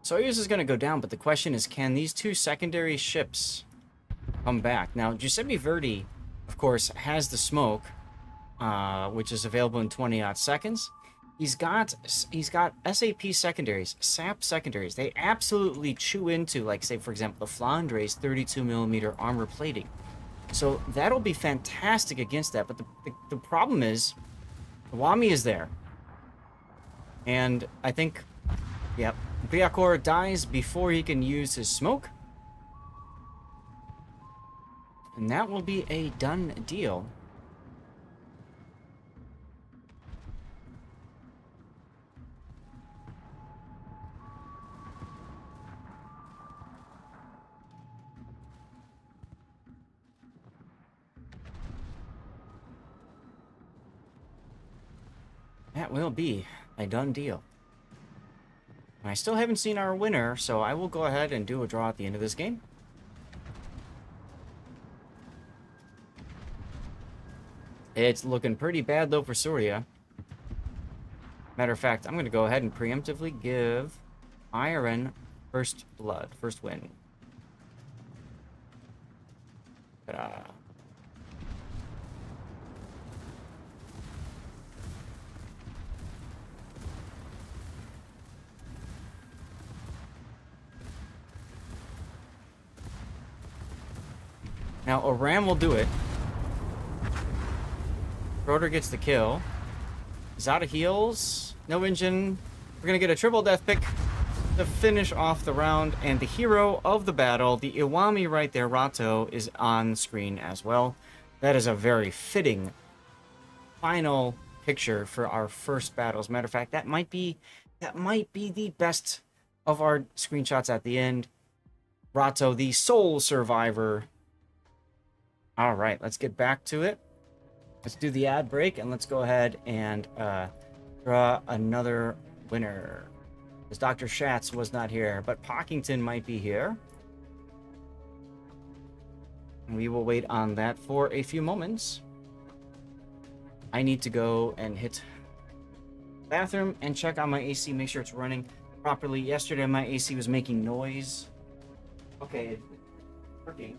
Soyuz is going to go down, but the question is, can these two secondary ships come back? Now, Giuseppe Verdi, of course, has the smoke, which is available in 20-odd seconds. He's got SAP secondaries, SAP secondaries. They absolutely chew into, like, say, for example, the Flandre's 32mm armor plating. So that'll be fantastic against that. But the problem is, Wami is there. And I think, yep, Briakor dies before he can use his smoke. And that will be a done deal. That will be a done deal. I still haven't seen our winner, so I will go ahead and do a draw at the end of this game. It's looking pretty bad, though, for Surya. Matter of fact, I'm going to go ahead and preemptively give IRN first blood, first win. Ta-da. Now, a ram will do it. Rotor gets the kill. He's out of heals. No engine. We're going to get a triple death pick. to finish off the round, and the hero of the battle, the Iwami right there, Rato, is on screen as well. That is a very fitting final picture for our first battle. As a matter of fact, that might be the best of our screenshots at the end. Rato, the sole survivor. All right, let's get back to it. Let's do the ad break, and let's go ahead and draw another winner. Because Dr. Schatz was not here, but Pockington might be here. And we will wait on that for a few moments. I need to go and hit the bathroom and check on my AC, make sure it's running properly. Yesterday, my AC was making noise. Okay, it's working.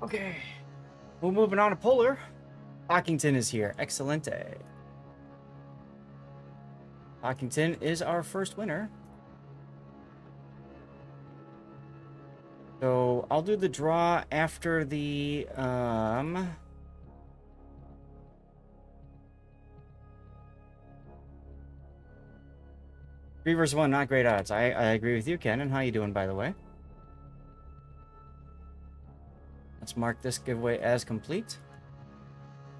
Okay, we're moving on to Polar. Pockington is here. Excelente. Pockington is our first winner. So I'll do the draw after the 3 versus 1, not great odds. I agree with you, Ken. And how you doing, by the way? Let's mark this giveaway as complete.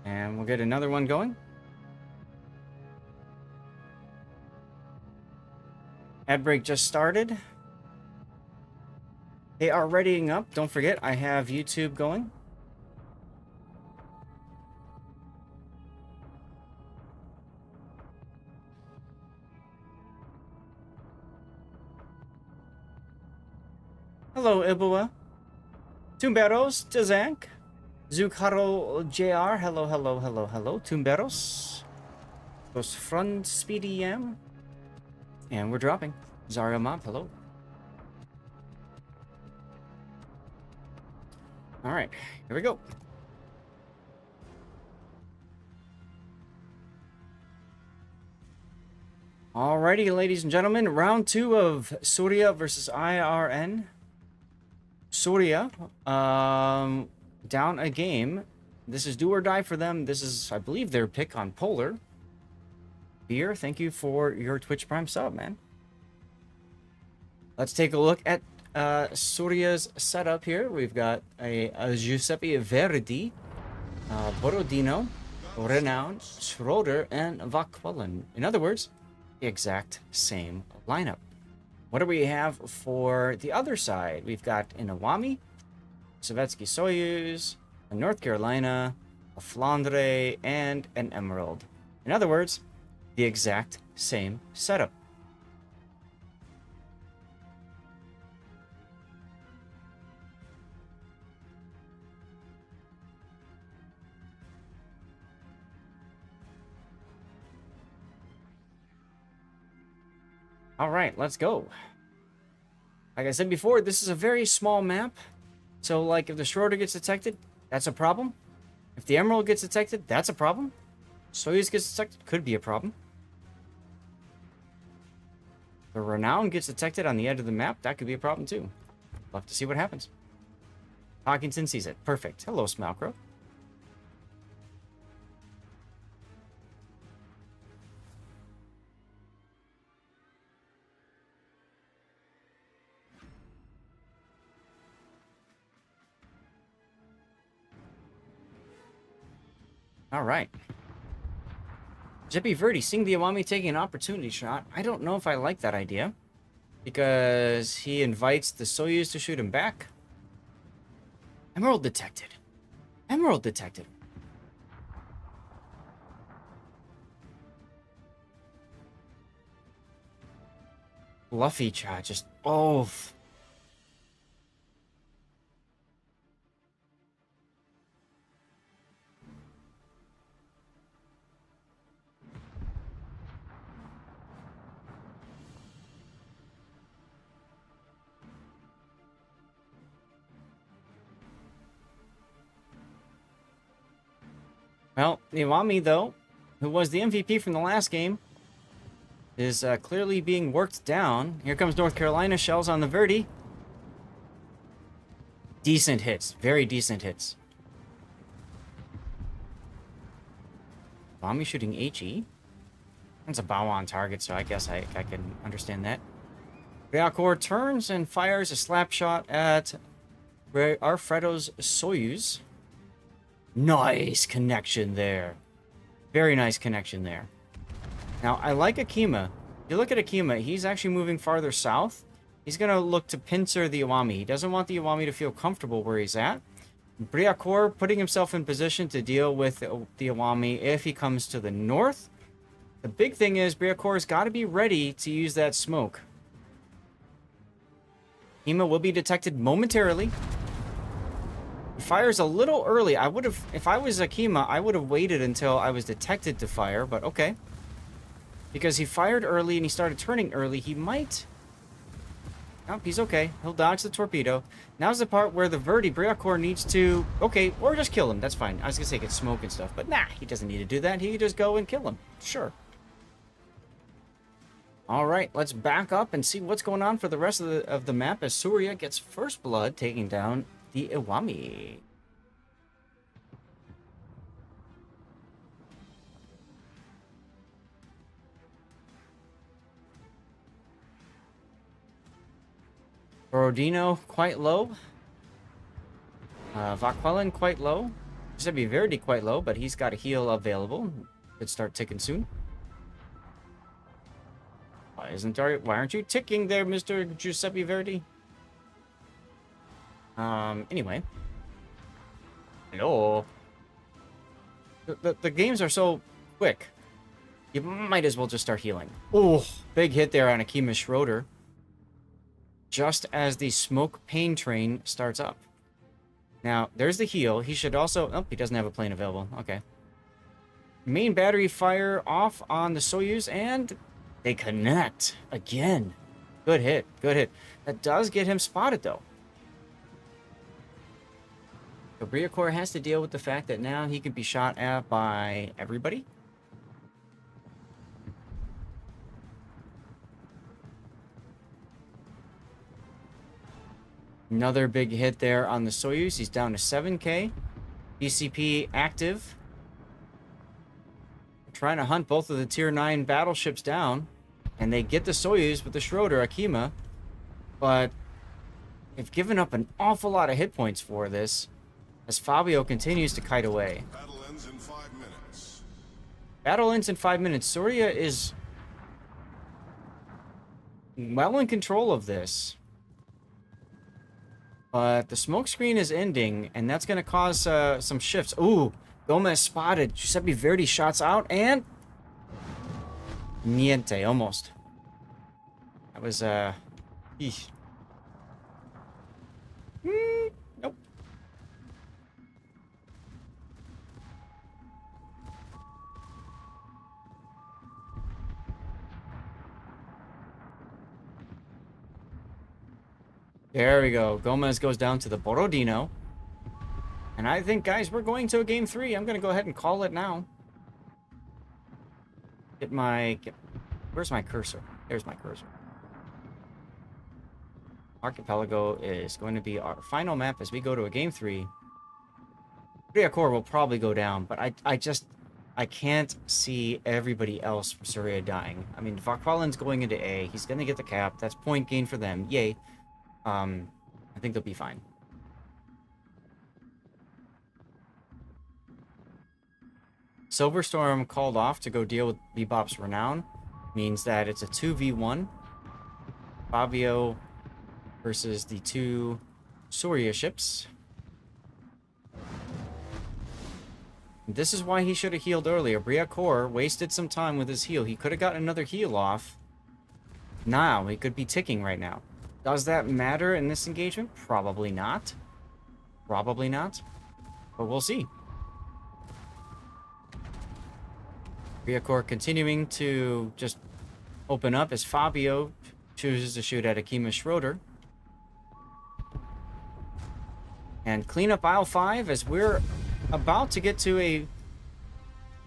And we'll get another one going. Ad break just started. They are readying up. Don't forget, I have YouTube going. Hello, Ibua. Tumberos, Tazank. Zucaro JR. Hello, hello, hello, hello. Tumberos. Los Front Speedy Yam. And we're dropping. Zaria Mob, hello. Alright, here we go. Alrighty, ladies and gentlemen, round 2 of Surya versus IRN. Surya, down a game. This is do or die for them. This is, I believe, their pick on Polar. Beer, thank you for your Twitch Prime sub, man. Let's take a look at Surya's setup here. We've got a Giuseppe Verdi, Borodino, Renown, Schroeder, and Vakwellen. In other words, the exact same lineup. What do we have for the other side? We've got an Iwami, Sovietsky Soyuz, a North Carolina, a Flandre, and an Emerald. In other words, the exact same setup. All right, let's go. Like I said before, this is a very small map. So, like, if the Schroeder gets detected, that's a problem. If the Emerald gets detected, that's a problem. Soyuz gets detected, could be a problem. The Renown gets detected on the edge of the map, that could be a problem too. Love to see what happens. Hawkinson sees it. Perfect. Hello, Smalcrow. All right. Giuseppe Verdi seeing the Iwami taking an opportunity shot. I don't know if I like that idea. Because he invites the Soyuz to shoot him back. Emerald detected. Emerald detected. Fluffy chat just... Oh... Well, the Iwami, though, who was the MVP from the last game, is clearly being worked down. Here comes North Carolina. Shells on the Verdi. Decent hits. Very decent hits. Iwami shooting HE. That's a bow on target, so I guess I can understand that. Ryakor turns and fires a slap shot at Alfredo's Soyuz. Nice connection there. Very nice connection there. Now, I like Akima. If you look at Akima, he's actually moving farther south. He's going to look to pincer the Iwami. He doesn't want the Iwami to feel comfortable where he's at. Briakor putting himself in position to deal with the Iwami if he comes to the north. The big thing is Briakor's got to be ready to use that smoke. Akima will be detected momentarily. He fires a little early. I would have, if I was Akima, I would have waited until I was detected to fire, but okay. Because he fired early and he started turning early, he might... Nope, he's okay. He'll dodge the torpedo. Now's the part where the Verdi Briakor needs to... Okay, or just kill him. That's fine. I was gonna say get smoke and stuff, but nah, he doesn't need to do that. He can just go and kill him. Sure. Alright, let's back up and see what's going on for the rest of the map as Surya gets first blood, taking down the Iwami. Borodino quite low. Vakvelen quite low. Giuseppe Verdi quite low, but he's got a heal available. Could start ticking soon. Why aren't you ticking there, Mr. Giuseppe Verdi? Anyway. Hello. The games are so quick. You might as well just start healing. Oh, big hit there on Akima Schroeder. Just as the smoke pain train starts up. Now, there's the heal. He should also... Oh, he doesn't have a plane available. Okay. Main battery fire off on the Soyuz, and they connect again. Good hit. Good hit. That does get him spotted, though. So Briakor has to deal with the fact that now he can be shot at by everybody. Another big hit there on the Soyuz. He's down to 7K. DCP active. Trying to hunt both of the Tier 9 battleships down. And they get the Soyuz with the Schroeder, Akima. But they've given up an awful lot of hit points for this. As Fabio continues to kite away. Battle ends in 5 minutes. Battle ends in 5 minutes. Surya is well in control of this. But the smoke screen is ending, and that's going to cause some shifts. Ooh, Gomez spotted. Giuseppe Verdi shots out, and... Niente, almost. That was, eesh. Nope. There we go. Gomez goes down to the Borodino. And I think, guys, we're going to a game 3. I'm going to go ahead and call it now. Where's my cursor? There's my cursor. Archipelago is going to be our final map as we go to a game 3. Briakor will probably go down, but I can't see everybody else from Surya dying. I mean, Vakvalen's going into A. He's going to get the cap. That's point gain for them. Yay. I think they'll be fine. Silverstorm called off to go deal with Bebop's Renown. Means that it's a 2v1. Fabio versus the two Surya ships. This is why he should have healed earlier. Briacor wasted some time with his heal. He could have gotten another heal off. Now, he could be ticking right now. Does that matter in this engagement? Probably not. Probably not. But we'll see. Briacor continuing to just open up as Fabio chooses to shoot at Akima Schroeder. And clean up aisle 5 as we're about to get to a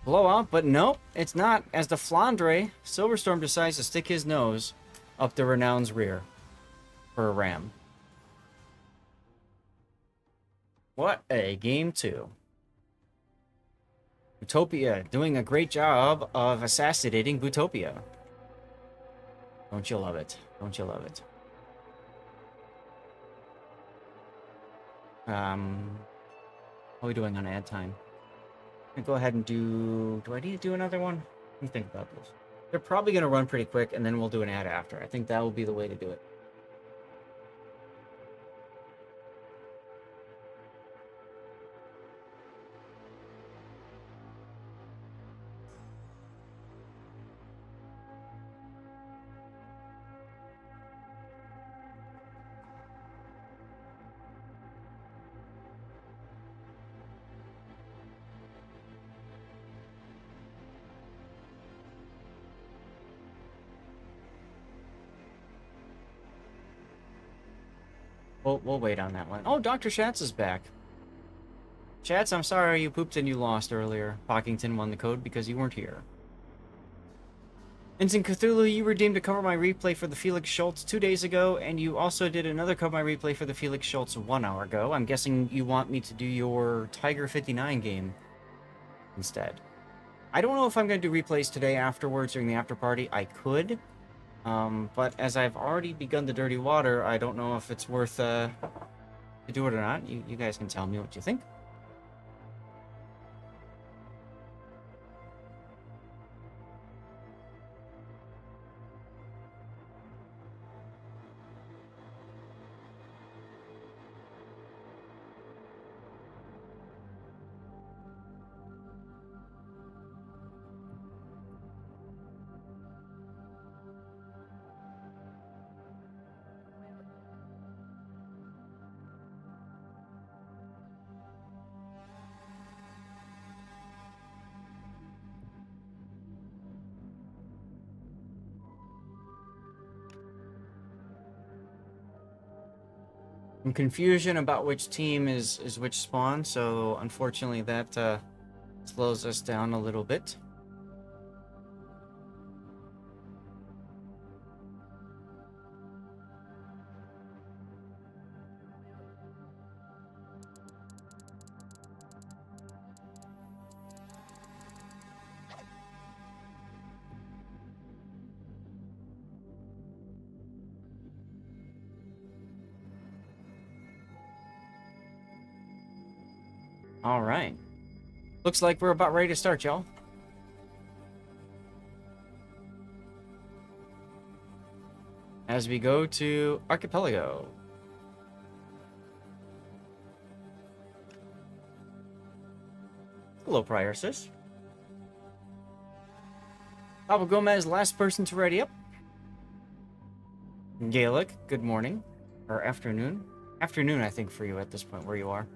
blowout, but nope, it's not. As the Flandre, Silverstorm decides to stick his nose up the Renown's rear for a ram. What a game 2. Utopia doing a great job of assassinating Butopia. Don't you love it? Don't you love it? How are we doing on ad time? I'm gonna go ahead and do I need to do another one? Let me think about this. They're probably gonna run pretty quick, and then we'll do an ad after. I think that will be the way to do it. We'll wait on that one. Oh, Dr. Schatz is back. Schatz, I'm sorry you pooped and you lost earlier. Pockington won the code because you weren't here. Instant Cthulhu, you redeemed a Cover My Replay for the Felix Schultz 2 days ago, and you also did another Cover My Replay for the Felix Schultz 1 hour ago. I'm guessing you want me to do your Tiger 59 game instead. I don't know if I'm going to do replays today afterwards during the after party. I could. But as I've already begun the dirty water, I don't know if it's worth to do it or not. You guys can tell me what you think. Some confusion about which team is which spawn, so unfortunately that slows us down a little bit. All right. Looks like we're about ready to start, y'all. As we go to Archipelago. Hello, Prior Sis. Papa Gomez, last person to ready up. Gaelic, good morning. Or afternoon. Afternoon, I think, for you at this point, where you are.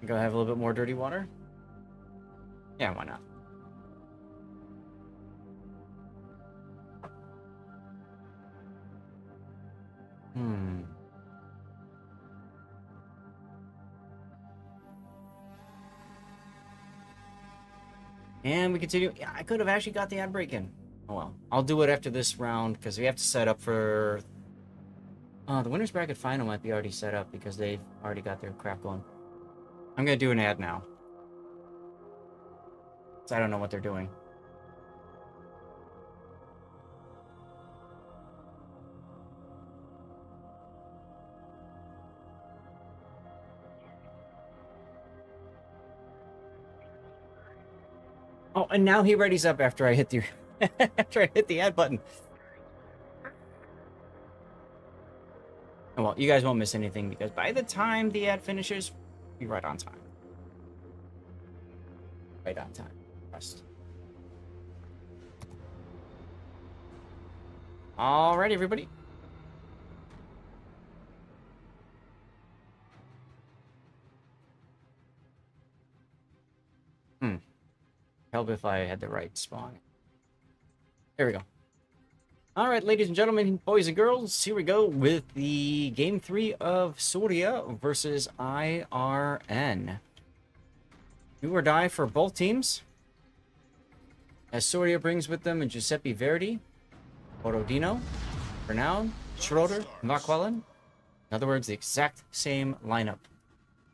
Go have a little bit more dirty water? Yeah, why not? And we continue. Yeah, I could have actually got the ad break in. Oh well. I'll do it after this round because we have to set up for... the winner's bracket final might be already set up because they've already got their crap going. I'm going to do an ad now. So I don't know what they're doing. Oh, and now he readies up after I hit the after I hit the add button. Oh, well, you guys won't miss anything because by the time the ad finishes, we'll be right on time. Right on time. Trust. All right, everybody. Help if I had the right spawn. There we go. All right, ladies and gentlemen, boys and girls, here we go with the Game 3 of Soria versus IRN. Do or die for both teams. As Soria brings with them Giuseppe Verdi, Borodino, Renown, Schroeder, Vaquellen. In other words, the exact same lineup.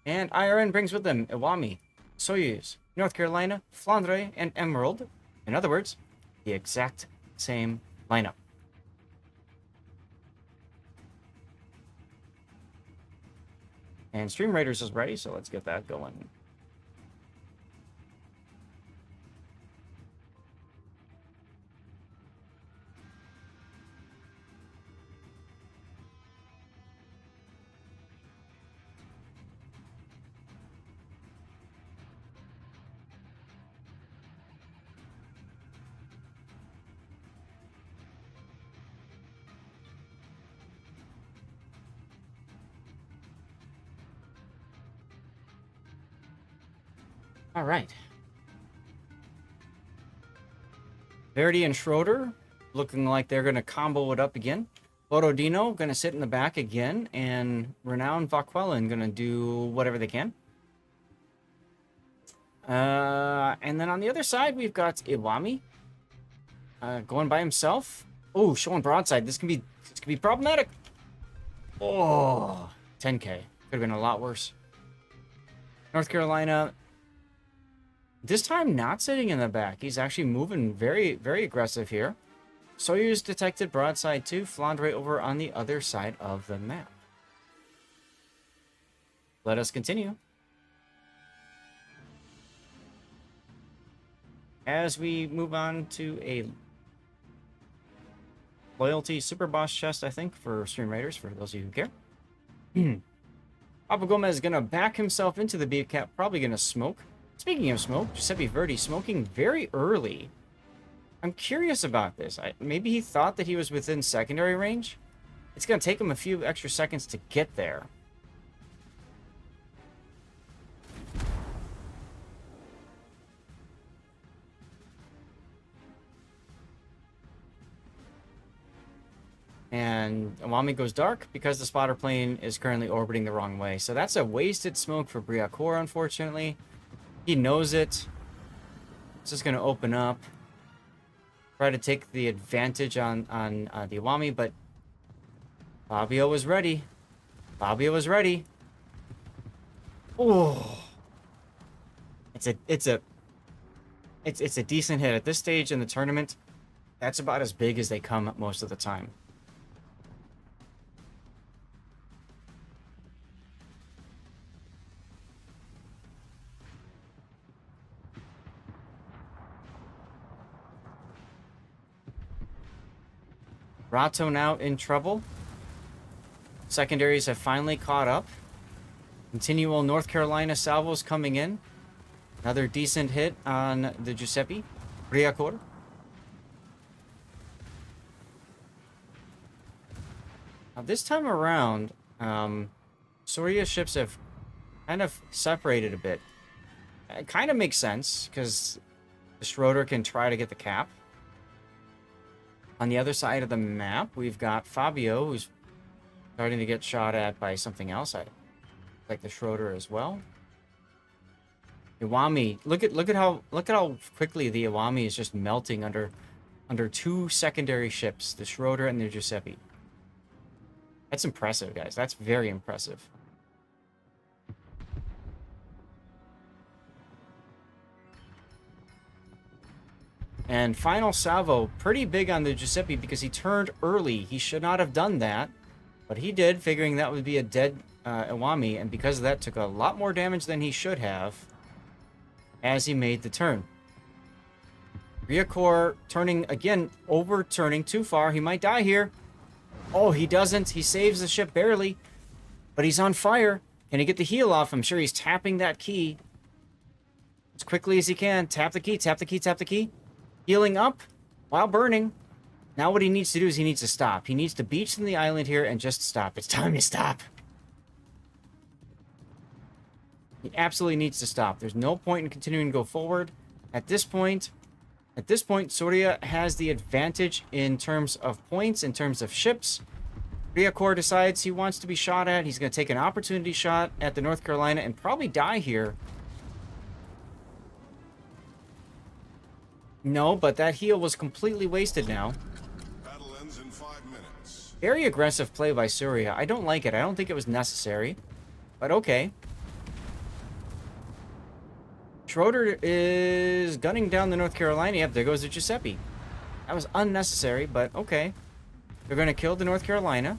And IRN brings with them Iwami, Soyuz, North Carolina, Flandre, and Emerald. In other words, the exact same lineup. And Stream Raiders is ready, so let's get that going. All right. Verdi and Schroeder looking like they're going to combo it up again. Borodino going to sit in the back again, and Renown Vaquellen going to do whatever they can. And then on the other side, we've got Iwami going by himself. Oh, showing broadside. This can be problematic. Oh, 10K. Could have been a lot worse. North Carolina, this time not sitting in the back. He's actually moving very, very aggressive here. Soyuz detected broadside 2. Flandre over on the other side of the map. Let us continue. As we move on to a loyalty super boss chest, I think, for Stream Raiders, for those of you who care. Papa Gomez is going to back himself into the beef cap, probably going to smoke. Speaking of smoke, Giuseppe Verdi smoking very early. I'm curious about this. Maybe he thought that he was within secondary range. It's going to take him a few extra seconds to get there. And Iwami goes dark because the spotter plane is currently orbiting the wrong way. So that's a wasted smoke for Briacore, unfortunately. He knows it. It's just going to open up. Try to take the advantage on the Iwami, but Fabio was ready. Fabio was ready. Oh, it's a decent hit at this stage in the tournament. That's about as big as they come most of the time. Rato now in trouble. Secondaries have finally caught up. Continual North Carolina salvos coming in. Another decent hit on the Giuseppe. Briacore. Now this time around, Soria ships have kind of separated a bit. It kind of makes sense, because the Schroeder can try to get the cap. On the other side of the map, we've got Fabio, who's starting to get shot at by something else. I like the Schroeder as well. Iwami, look at how quickly the Iwami is just melting under two secondary ships, the Schroeder and the Giuseppe. That's impressive, guys. That's very impressive. And final salvo, pretty big on the Giuseppe because he turned early. He should not have done that, but he did, figuring that would be a dead Iwami, and because of that took a lot more damage than he should have as he made the turn. Ryakor turning again, overturning too far. He might die here. Oh, he doesn't. He saves the ship barely, but he's on fire. Can he get the heal off? I'm sure he's tapping that key as quickly as he can. Tap the key, tap the key, tap the key. Healing up while burning. Now what he needs to do is he needs to stop. He needs to beach in the island here and just stop. It's time to stop. He absolutely needs to stop. There's no point in continuing to go forward. At this point, Surya has the advantage in terms of points, in terms of ships. Ryakor decides he wants to be shot at. He's going to take an opportunity shot at the North Carolina and probably die here. No, but that heal was completely wasted now. Battle ends in 5 minutes. Very aggressive play by Surya. I don't like it. I don't think it was necessary. But okay. Schroeder is gunning down the North Carolina. Yep, there goes the Giuseppe. That was unnecessary, but okay. They're going to kill the North Carolina.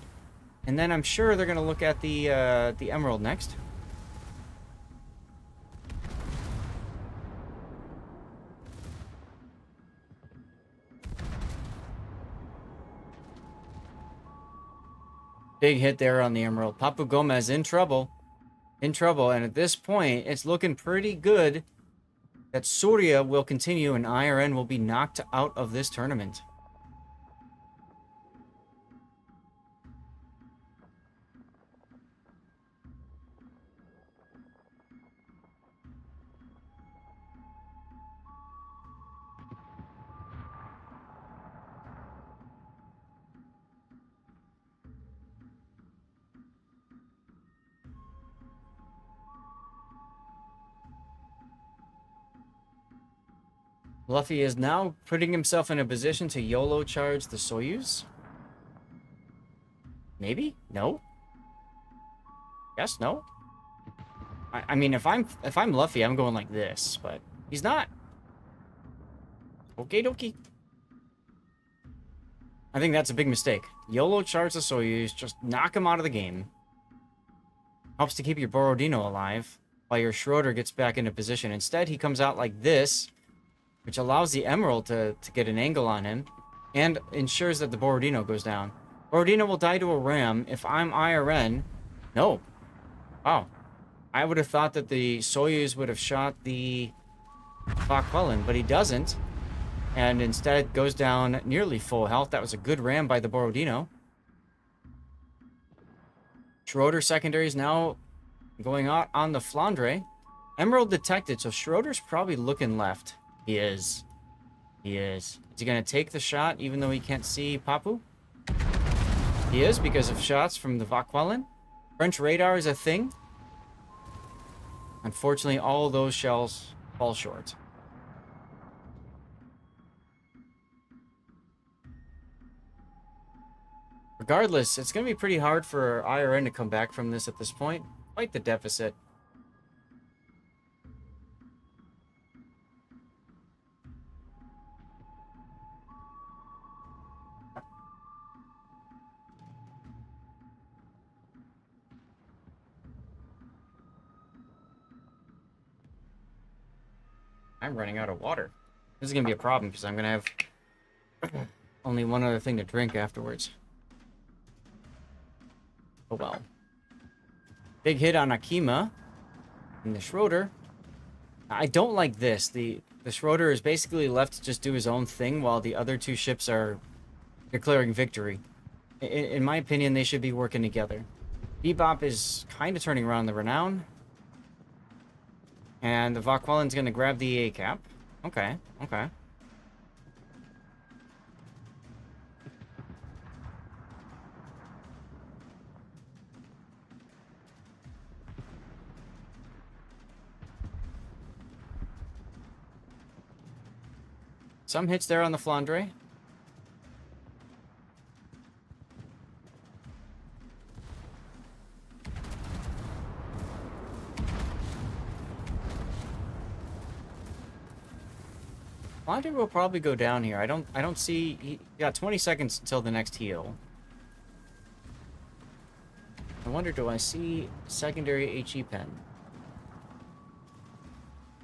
And then I'm sure they're going to look at the Emerald next. Big hit there on the Emerald. Papu Gomez in trouble. In trouble. And at this point, it's looking pretty good that Surya will continue and IRN will be knocked out of this tournament. Luffy is now putting himself in a position to YOLO charge the Soyuz. Maybe? No? Yes, no? I mean, if I'm Luffy, I'm going like this, but he's not. Okay, dokie. I think that's a big mistake. YOLO charge the Soyuz, just knock him out of the game. Helps to keep your Borodino alive while your Schroeder gets back into position. Instead, he comes out like this, which allows the Emerald to get an angle on him and ensures that the Borodino goes down. Borodino will die to a ram. If I'm IRN, no. Wow. I would have thought that the Soyuz would have shot the Vakwellen, but he doesn't. And instead goes down nearly full health. That was a good ram by the Borodino. Schroeder secondary is now going out on the Flandre. Emerald detected, so Schroeder's probably looking left. He is. He is. Is he going to take the shot even though he can't see Papu? He is because of shots from the Vakwellen. French radar is a thing. Unfortunately, all those shells fall short. Regardless, it's going to be pretty hard for IRN to come back from this at this point. Quite the deficit. I'm running out of water. This is going to be a problem because I'm going to have only one other thing to drink afterwards. Oh well. Big hit on Akima and the Schroeder. I don't like this. The Schroeder is basically left to just do his own thing while the other two ships are declaring victory. In my opinion, they should be working together. Bebop is kind of turning around the Renown. And the Vakwellen's going to grab the A cap. Okay, okay. Some hits there on the Flandre. Flandre will probably go down here. I don't see. He got 20 seconds until the next heal. I wonder, do I see secondary HE pen?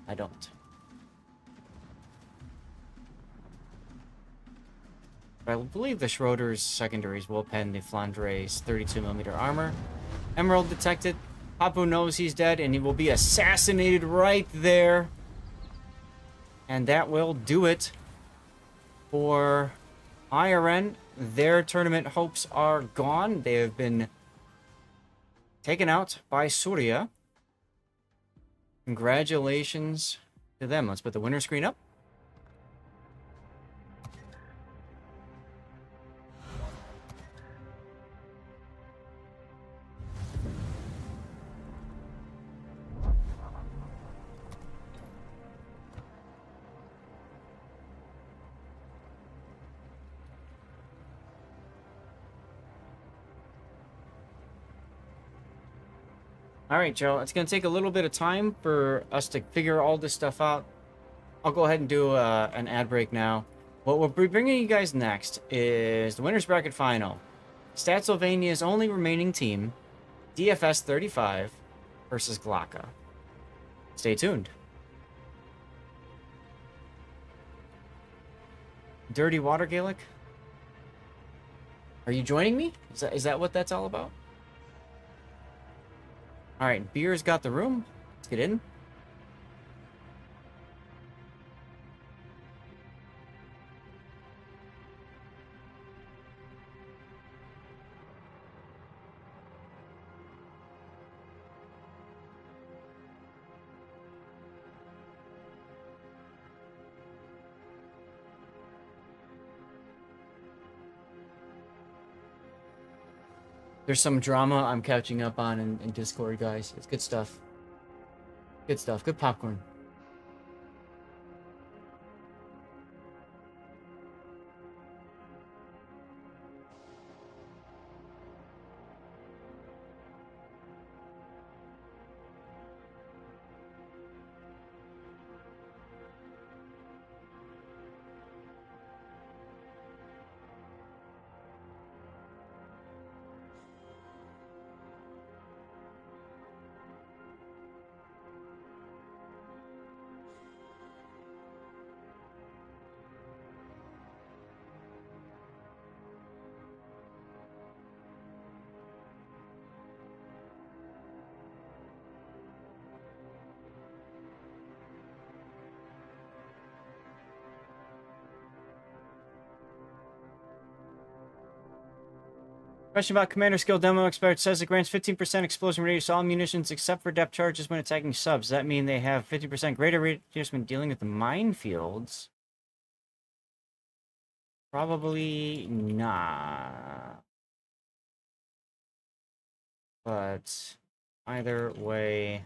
I don't. I believe the Schroeder's secondaries will pen the Flandre's 32mm armor. Emerald detected. Papu knows he's dead, and he will be assassinated right there. And that will do it for IRN. Their tournament hopes are gone. They have been taken out by Surya. Congratulations to them. Let's put the winner screen up. All right, Joe. It's going to take a little bit of time for us to figure all this stuff out. I'll go ahead and do an ad break now. What we'll be bringing you guys next is the Winners Bracket Final. Statsylvania's only remaining team, DFS 35 versus Glocka. Stay tuned. Dirty Water Gaelic? Are you joining me? Is that what that's all about? All right, Beer's got the room. Let's get in. There's some drama I'm catching up on in Discord, guys. It's good stuff. Good stuff. Good popcorn. Question about Commander Skill Demo Expert says it grants 15% explosion radius to all munitions except for depth charges when attacking subs. Does that mean they have 50% greater radius when dealing with the minefields? Probably not. But either way,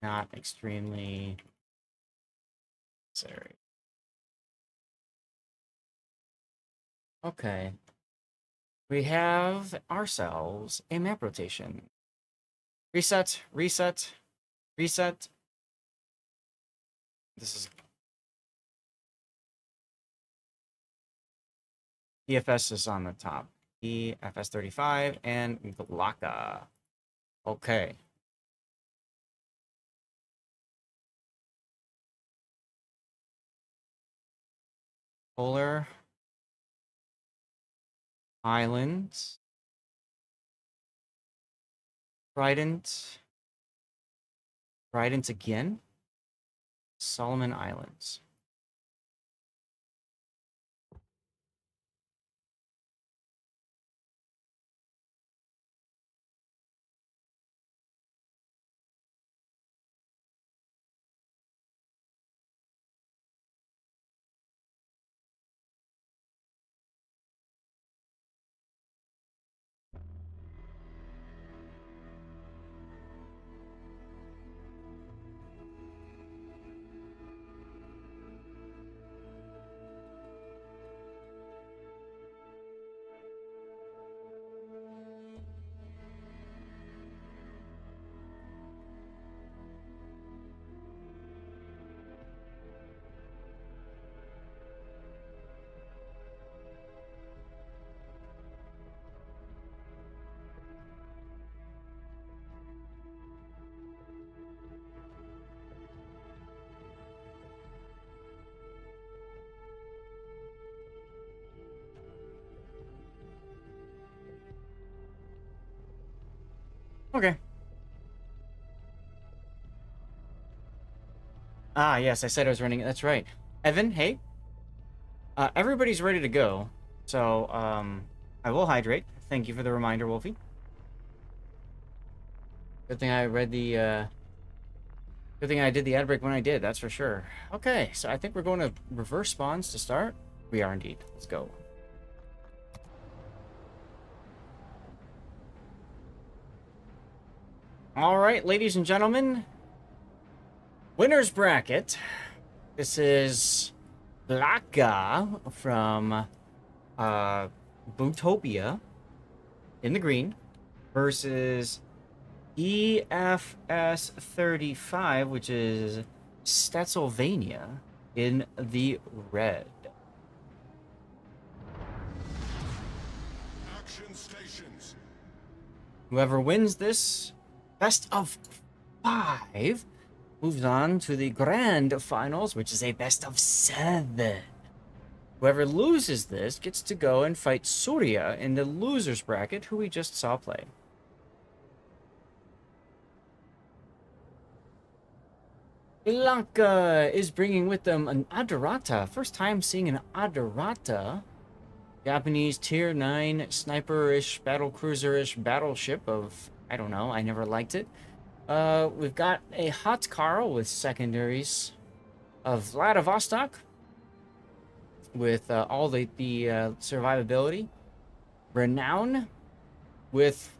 not extremely necessary. Okay. We have ourselves a map rotation. Reset, reset, reset. This is EFS is on the top. EFS 35 and Glocka. Okay. Polar Islands. Trident. Trident again. Solomon Islands. Okay. Ah, yes, I said I was running. That's right. Evan, hey. Everybody's ready to go. So, I will hydrate. Thank you for the reminder, Wolfie. Good thing I read the, good thing I did the ad break when I did, that's for sure. Okay, so I think we're going to reverse spawns to start. We are indeed. Let's go. All right, ladies and gentlemen. Winner's bracket. This is Blaka from Bootopia in the green versus EFS 35, which is Statsylvania in the red. Action stations. Whoever wins this best of 5 moves on to the grand finals, which is a best of 7. Whoever loses this gets to go and fight Surya in the losers bracket, who we just saw play. Lanka is bringing with them an Adorata. First time seeing an Adorata. Japanese tier 9 sniper-ish, battlecruiser-ish battleship of, I don't know, I never liked it. We've got a Hot Carl with secondaries of Vladivostok with all the survivability. Renown with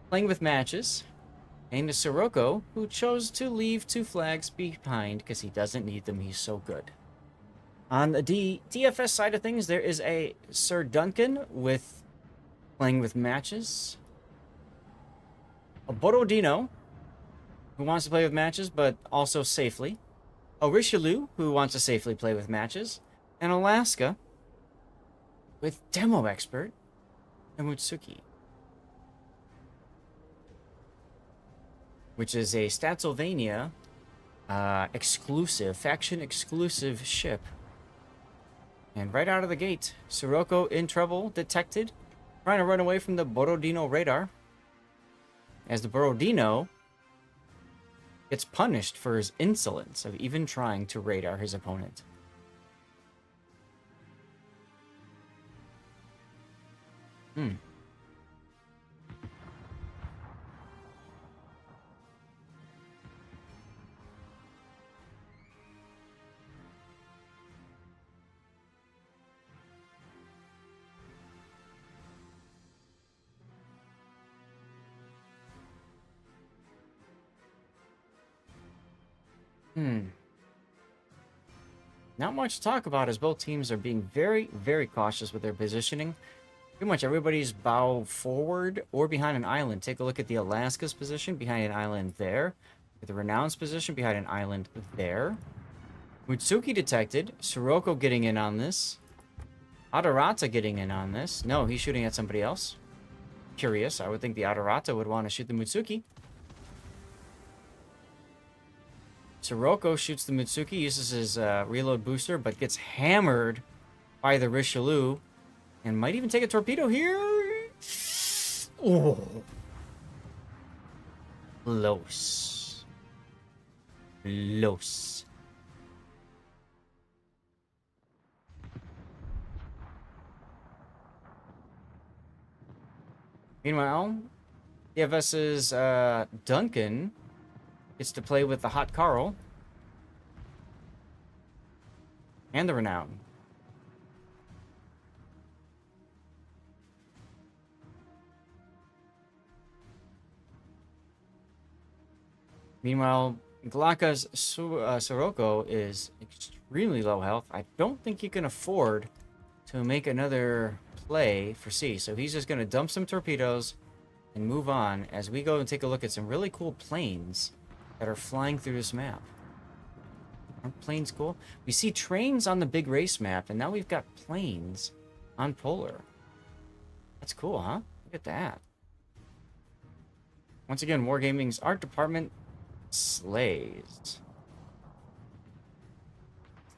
playing with matches. And a Sirocco, who chose to leave 2 flags behind because he doesn't need them. He's so good. On the DFS side of things, there is a Sir Duncan with playing with matches. A Borodino, who wants to play with matches, but also safely. A Richelieu, who wants to safely play with matches. And Alaska, with Demo Expert and Mutsuki, which is a Statsylvania exclusive, faction exclusive ship. And right out of the gate, Sirocco in trouble, detected, trying to run away from the Borodino radar. As the Borodino gets punished for his insolence of even trying to radar his opponent. Not much to talk about as both teams are being very, very cautious with their positioning. Pretty much everybody's bow forward or behind an island. Take a look at the Alaska's position behind an island there. At the Renown's position behind an island there. Mutsuki detected. Sirocco getting in on this. Adorata getting in on this. No, he's shooting at somebody else. Curious. I would think the Adorata would want to shoot the Mutsuki. Sirocco shoots the Mutsuki, uses his reload booster, but gets hammered by the Richelieu. And might even take a torpedo here. Oh. Los. Los. Meanwhile, DFS's Duncan gets to play with the Hot Carl and the Renown. Meanwhile, Glaka's Sirocco is extremely low health. I don't think he can afford to make another play for C. So he's just going to dump some torpedoes and move on as we go and take a look at some really cool planes that are flying through this map. Aren't planes cool? We see trains on the big race map, and now we've got planes on Polar. That's cool, huh? Look at that. Once again, Wargaming's art department slays.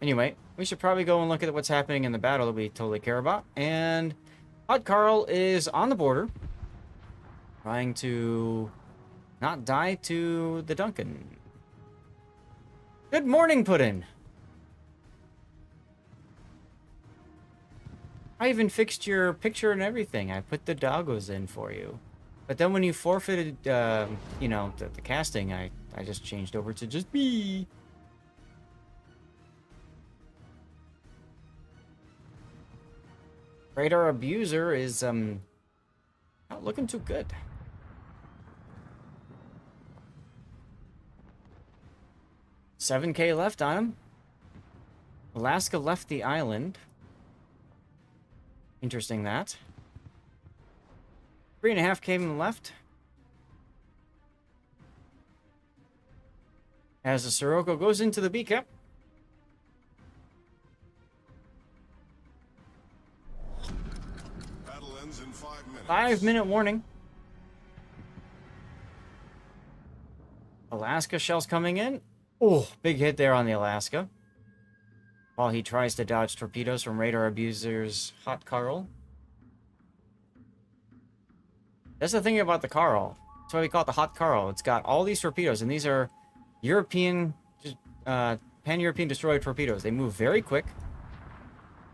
Anyway, we should probably go and look at what's happening in the battle that we totally care about. And Hot Carl is on the border, trying to not die to the Duncan. Good morning, Puddin'. I even fixed your picture and everything. I put the doggos in for you. But then when you forfeited, you know, the casting, I just changed over to just me. Radar Abuser is, not looking too good. $7K left on him. Alaska left the island. Interesting that. 3.5K left. As the Sirocco goes into the B-cap. Battle ends in 5 minutes. 5-minute warning. Alaska shells coming in. Oh, big hit there on the Alaska. While he tries to dodge torpedoes from Radar Abuser's Hot Carl. That's the thing about the Carl. That's why we call it the Hot Carl. It's got all these torpedoes, and these are European, pan-European destroyer torpedoes. They move very quick,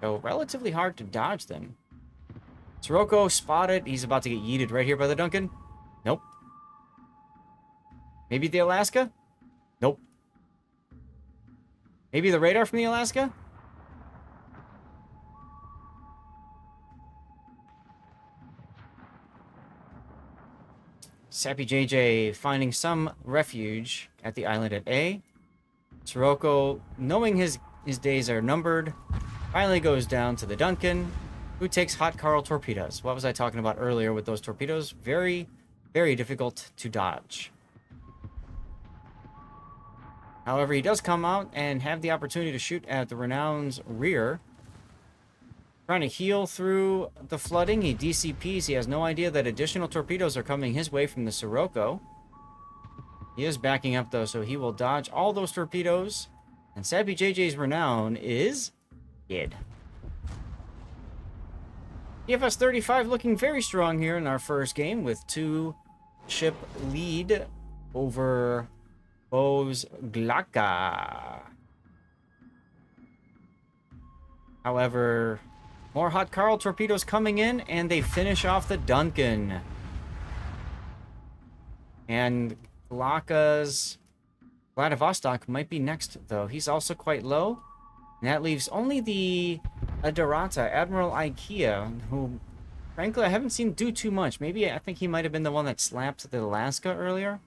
so relatively hard to dodge them. Sirocco spotted. He's about to get yeeted right here by the Duncan. Nope. Maybe the Alaska? Nope. Maybe the radar from the Alaska? Sappy JJ finding some refuge at the island at A. Sirocco, knowing his days are numbered, finally goes down to the Duncan, who takes Hot Carl torpedoes. What was I talking about earlier with those torpedoes? Very, very difficult to dodge. However, he does come out and have the opportunity to shoot at the Renown's rear. Trying to heal through the flooding. He DCPs. He has no idea that additional torpedoes are coming his way from the Sirocco. He is backing up, though, so he will dodge all those torpedoes. And Sappy JJ's Renown is dead. EFS 35 looking very strong here in our first game with 2-ship lead over Bose Glaka. However, more Hot Carl torpedoes coming in, and they finish off the Duncan. And Glaka's Vladivostok might be next, though. He's also quite low. And that leaves only the Adorata, Admiral Ikea, who, frankly, I haven't seen do too much. Maybe I think he might have been the one that slapped the Alaska earlier.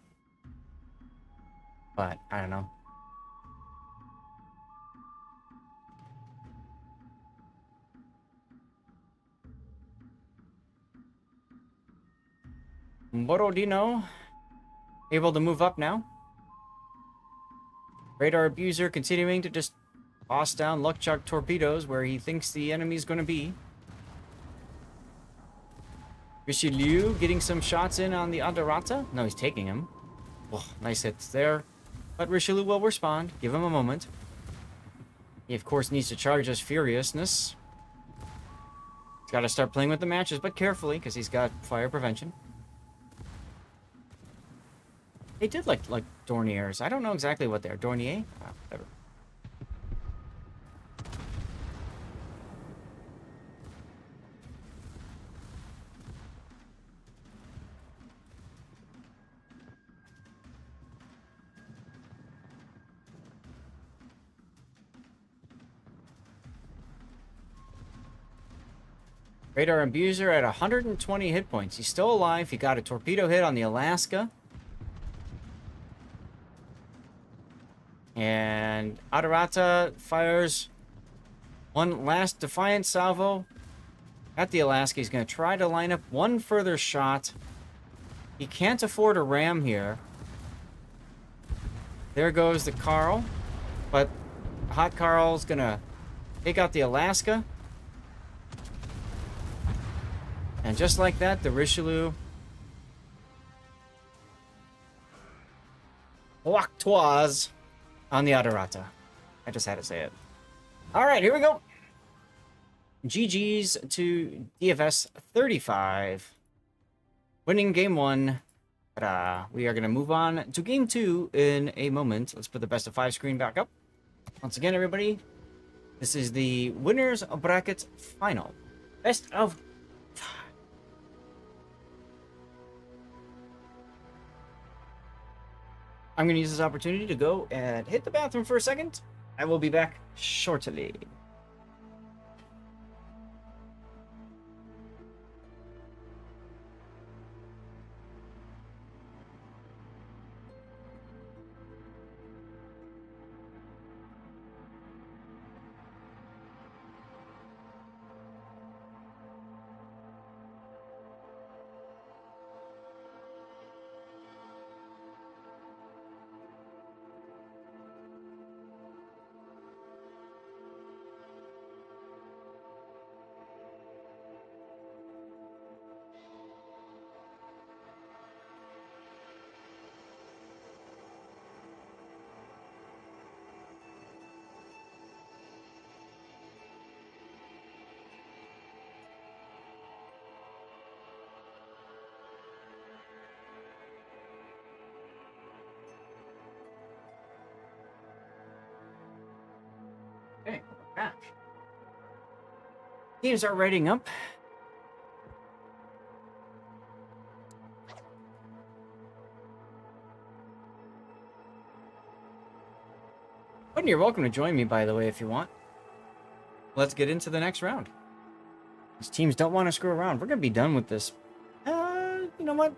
But, I don't know. Borodino able to move up now. Radar Abuser continuing to just toss down Luckchuck torpedoes where he thinks the enemy's going to be. Richelieu getting some shots in on the Adorata. No, he's taking him. Oh, nice hits there. But Richelieu will respond. Give him a moment. He, of course, needs to charge his furiousness. He's got to start playing with the matches, but carefully, because he's got fire prevention. They did like Dorniers. I don't know exactly what they're. Dornier? Whatever. Radar Abuser at 120 hit points. He's still alive. He got a torpedo hit on the Alaska. And Adorata fires one last defiant salvo at the Alaska. He's going to try to line up one further shot. He can't afford a ram here. There goes the Carl. But Hot Carl's going to take out the Alaska. And just like that, the Richelieu Octoise on the Adorata. I just had to say it. All right, here we go. GG's to DFS 35. Winning game 1 We are going to move on to game 2 in a moment. Let's put the best of 5 screen back up. Once again, everybody, this is the winners bracket final. Best of 5. I'm going to use this opportunity to go and hit the bathroom for a second. I will be back shortly. Okay, we're back. Teams are rating up. And you're welcome to join me, by the way, if you want. Let's get into the next round. These teams don't want to screw around. We're gonna be done with this. You know what?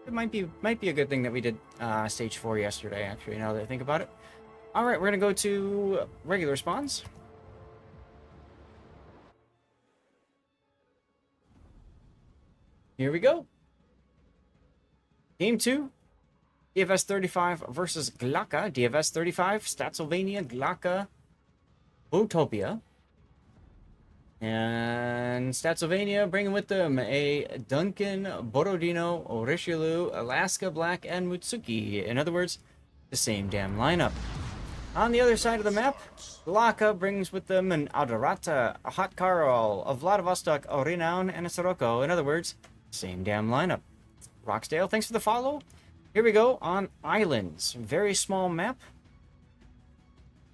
It might be a good thing that we did stage 4 yesterday. Actually, now that I think about it. All right, we're gonna go to regular spawns. Here we go. Game 2. DFS 35 versus Glaka. DFS 35, Statsylvania, Glaka, Utopia. And Statsylvania bringing with them a Duncan, Borodino, Richelieu, Alaska Black, and Mutsuki. In other words, the same damn lineup. On the other side of the map, Glaka brings with them an Adorata, a Hot Carl, a Vladivostok, a Renown, and a Sirocco. In other words, same damn lineup. Roxdale, thanks for the follow. Here we go on Islands. Very small map.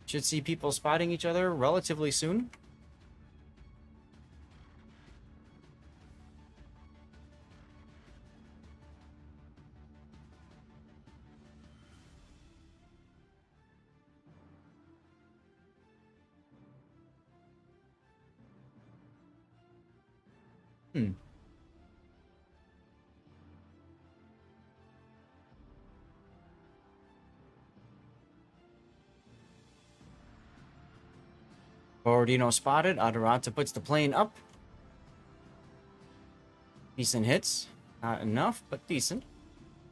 Should see people spotting each other relatively soon. Borodino spotted. Adorata puts the plane up. Decent hits. Not enough, but decent.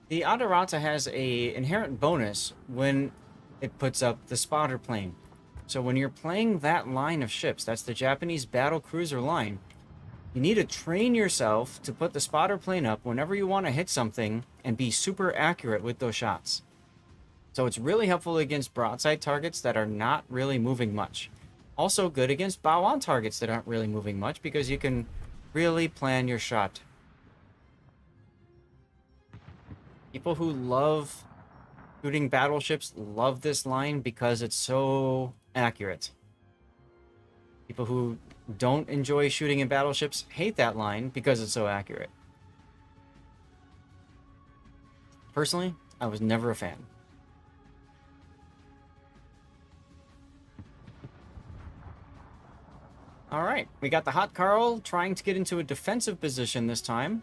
The Adorata has a inherent bonus when it puts up the spotter plane. So when you're playing that line of ships, that's the Japanese battle cruiser line, you need to train yourself to put the spotter plane up whenever you want to hit something and be super accurate with those shots. So it's really helpful against broadside targets that are not really moving much. Also good against bow-on targets that aren't really moving much because you can really plan your shot. People who love shooting battleships love this line because it's so accurate. People who don't enjoy shooting in battleships hate that line because it's so accurate. Personally, I was never a fan. Alright, we got the Hot Carl trying to get into a defensive position this time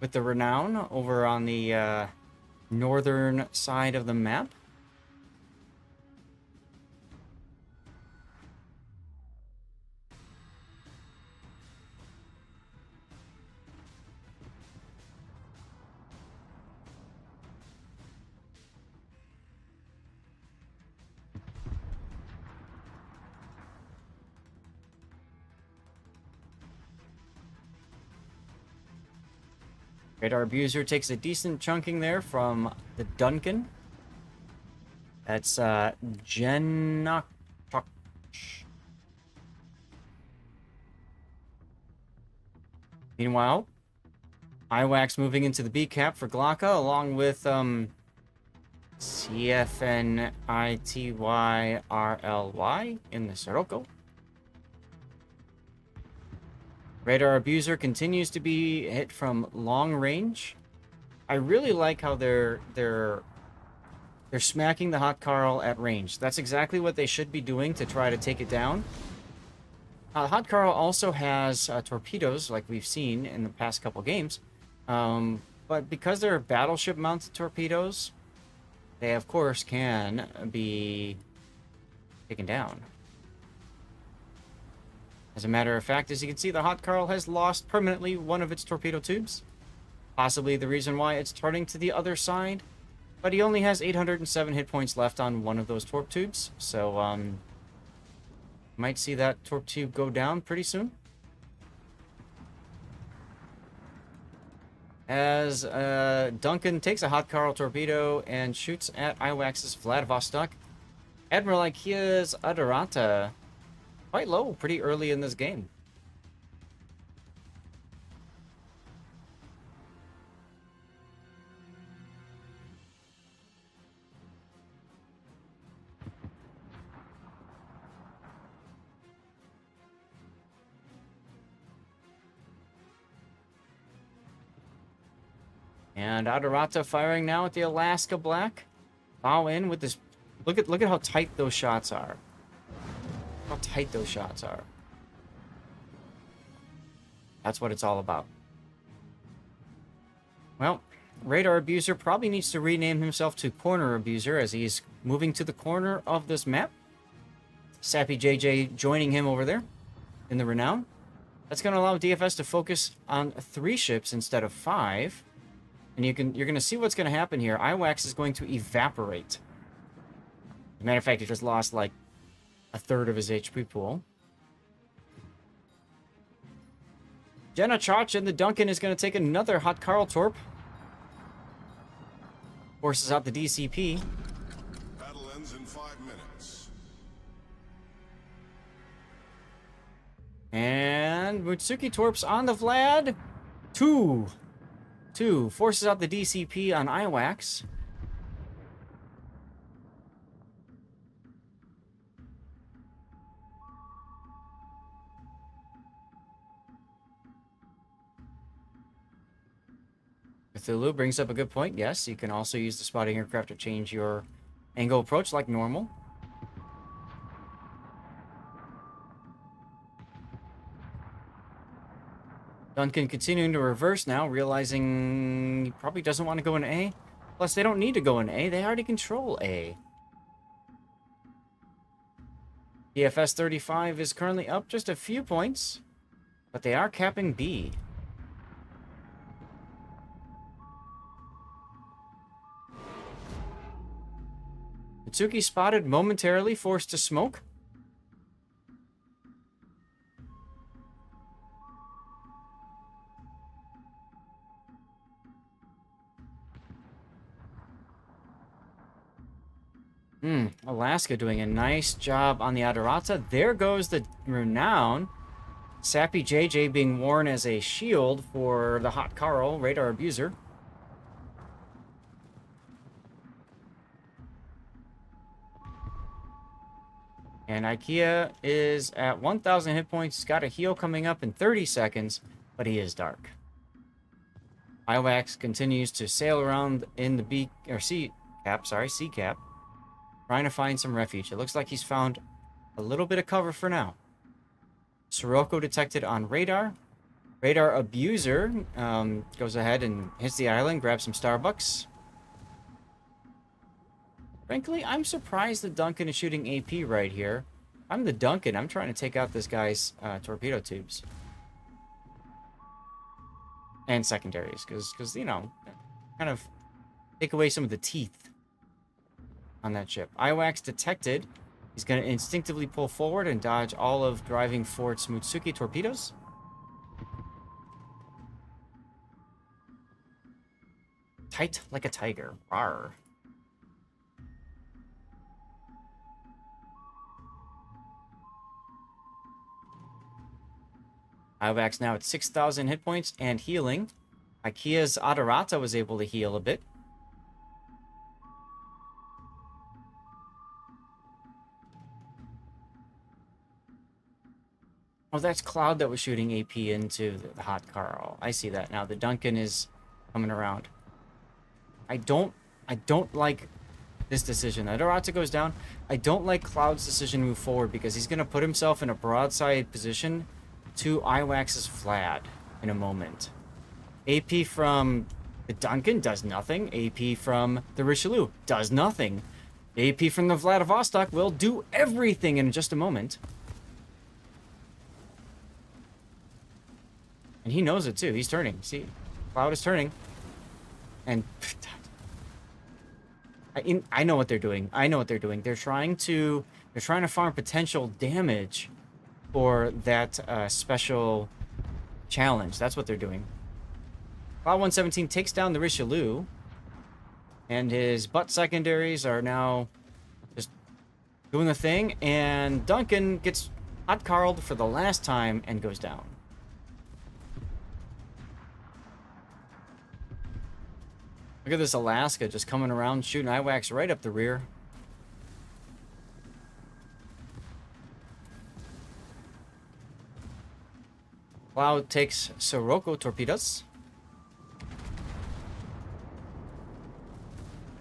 with the Renown over on the northern side of the map. Radar Abuser takes a decent chunking there from the Duncan. That's Genok. Meanwhile, IWAX moving into the B cap for Glocka, along with CFNITYRLY in the Sirocco. Radar Abuser continues to be hit from long range. I really like how they're smacking the Hot Carl at range. That's exactly what they should be doing to try to take it down. Hot Carl also has torpedoes, like we've seen in the past couple games. But because they're battleship-mounted torpedoes, they, of course, can be taken down. As a matter of fact, as you can see, the Hot Carl has lost permanently one of its torpedo tubes. Possibly the reason why it's turning to the other side. But he only has 807 hit points left on one of those torp tubes. So, might see that torp tube go down pretty soon. As Duncan takes a Hot Carl torpedo and shoots at IWAX's Vladivostok. Admiral IKEA's Adorata. Quite low, pretty early in this game. And Adorata firing now at the Alaska Black. Bow in with this. Look at how tight those shots are. How tight those shots are. That's what it's all about. Well, Radar Abuser probably needs to rename himself to Corner Abuser as he's moving to the corner of this map. Sappy JJ joining him over there in the Renown. That's going to allow DFS to focus on 3 ships instead of 5. And you're going to see what's going to happen here. IWAX is going to evaporate. As a matter of fact, he just lost like a third of his HP pool. Jenna Chach and the Duncan is going to take another Hot Carl Torp. Forces out the DCP. Battle ends in 5 minutes. And Mutsuki Torps on the Vlad. 2. Forces out the DCP on IWAX. Cthulhu brings up a good point. Yes, you can also use the spotting aircraft to change your angle approach like normal. Duncan continuing to reverse now, realizing he probably doesn't want to go in A. Plus, they don't need to go in A. They already control A. DFS 35 is currently up just a few points, but they are capping B. Mitsuki spotted momentarily, forced to smoke. Alaska doing a nice job on the Adorata. There goes the Renown. Sappy JJ being worn as a shield for the Hot Carl, Radar Abuser. And IKEA is at 1,000 hit points. He's got a heal coming up in 30 seconds, but he is dark. IWAX continues to sail around in the C cap, trying to find some refuge. It looks like he's found a little bit of cover for now. Sirocco detected on radar. Radar Abuser goes ahead and hits the island, grabs some Starbucks. Frankly, I'm surprised the Duncan is shooting AP right here. I'm the Duncan. I'm trying to take out this guy's torpedo tubes. And secondaries, because, you know, kind of take away some of the teeth on that ship. IWAX detected. He's going to instinctively pull forward and dodge all of driving Fort's Mutsuki torpedoes. Tight like a tiger. Rawr. IWAX now at 6,000 hit points and healing. IKEA's Adarata was able to heal a bit. Oh, that's Cloud that was shooting AP into the hot Carl. I see that now. The Duncan is coming around. I don't like this decision. Adarata goes down. I don't like Cloud's decision to move forward because he's going to put himself in a broadside position to Iwax's Vlad in a moment. AP from the Duncan does nothing. AP from the Richelieu does nothing. AP from the Vladivostok will do everything in just a moment. And he knows it too. He's turning. See, Cloud is turning. And I know what they're doing. I know what they're doing. They're trying to farm potential damage for that special challenge. That's what they're doing. Cloud 117 takes down the Richelieu. And his butt secondaries are now just doing the thing. And Duncan gets hot Carled for the last time and goes down. Look at this Alaska just coming around, shooting Iwax right up the rear. Cloud takes Sirocco torpedoes.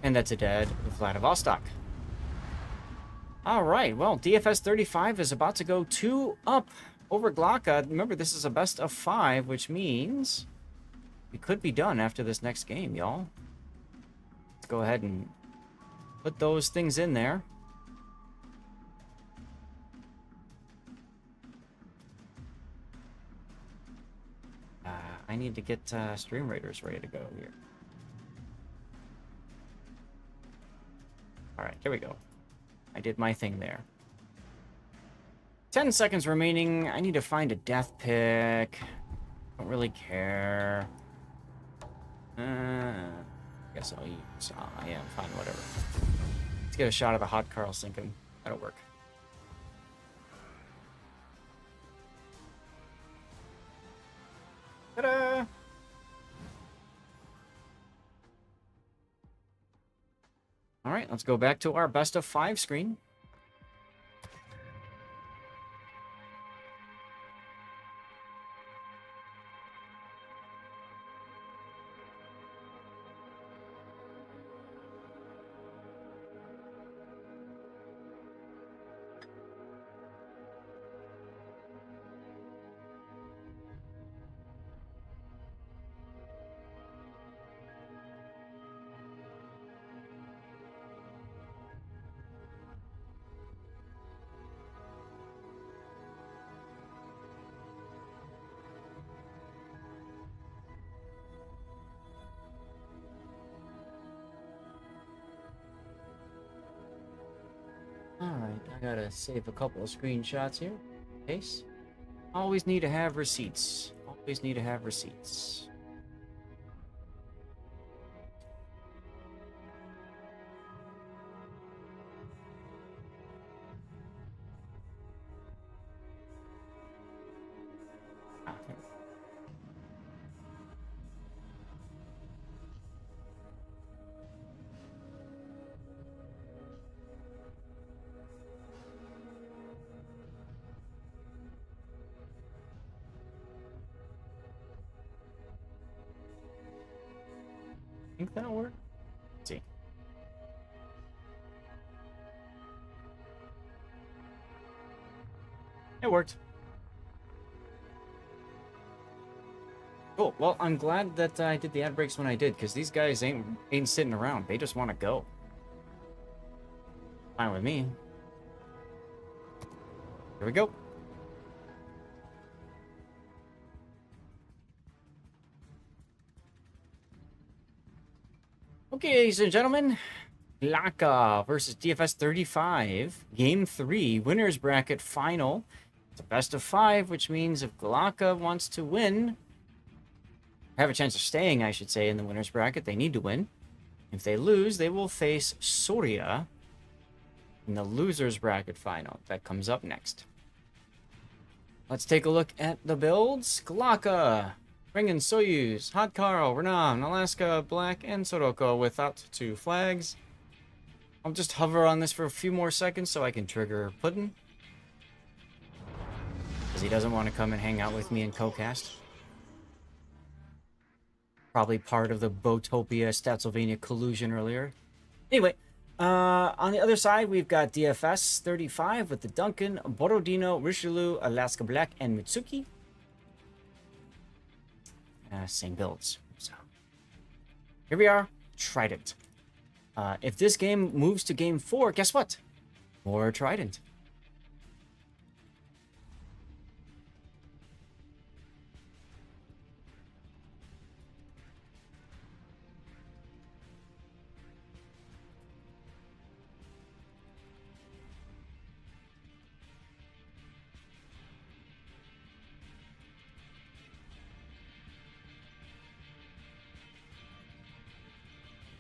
And that's a dead Vladivostok. Alright, well, DFS 35 is about to go 2 up over Glocka. Remember, this is a best of 5, which means we could be done after this next game, y'all. Let's go ahead and put those things in there. I need to get Stream Raiders ready to go here. Alright, here we go. I did my thing there. 10 seconds remaining. I need to find a death pick. Don't really care. Guess I'll use... I am fine, whatever. Let's get a shot of the hot Carl sinking. That'll work. Ta-da! Alright, let's go back to our best of 5 screen. Alright, I gotta save a couple of screenshots here. In case. Always need to have receipts. Always need to have receipts. Ah, there we go. Think that'll work? Let's see. It worked. Cool. Well, I'm glad that I did the ad breaks when I did, because these guys ain't sitting around. They just want to go. Fine with me. Here we go. Okay, ladies and gentlemen, Glocka versus DFS 35, Game 3, Winners Bracket Final. It's a best of 5, which means if Glocka wants to win, have a chance of staying, I should say, in the Winners Bracket, they need to win. If they lose, they will face Soria in the Losers Bracket Final. That comes up next. Let's take a look at the builds. Glocka, Ringen, Soyuz, Hot Carl, Renan, Alaska, Black, and Soroko without 2 flags. I'll just hover on this for a few more seconds so I can trigger Puddin. Because he doesn't want to come and hang out with me in CoCast. Probably part of the Botopia Statsylvania collusion earlier. Anyway, on the other side, we've got DFS 35 with the Duncan, Borodino, Richelieu, Alaska Black, and Mitsuki. Same builds. So here we are, Trident. If this game moves to game 4, guess what? More Trident.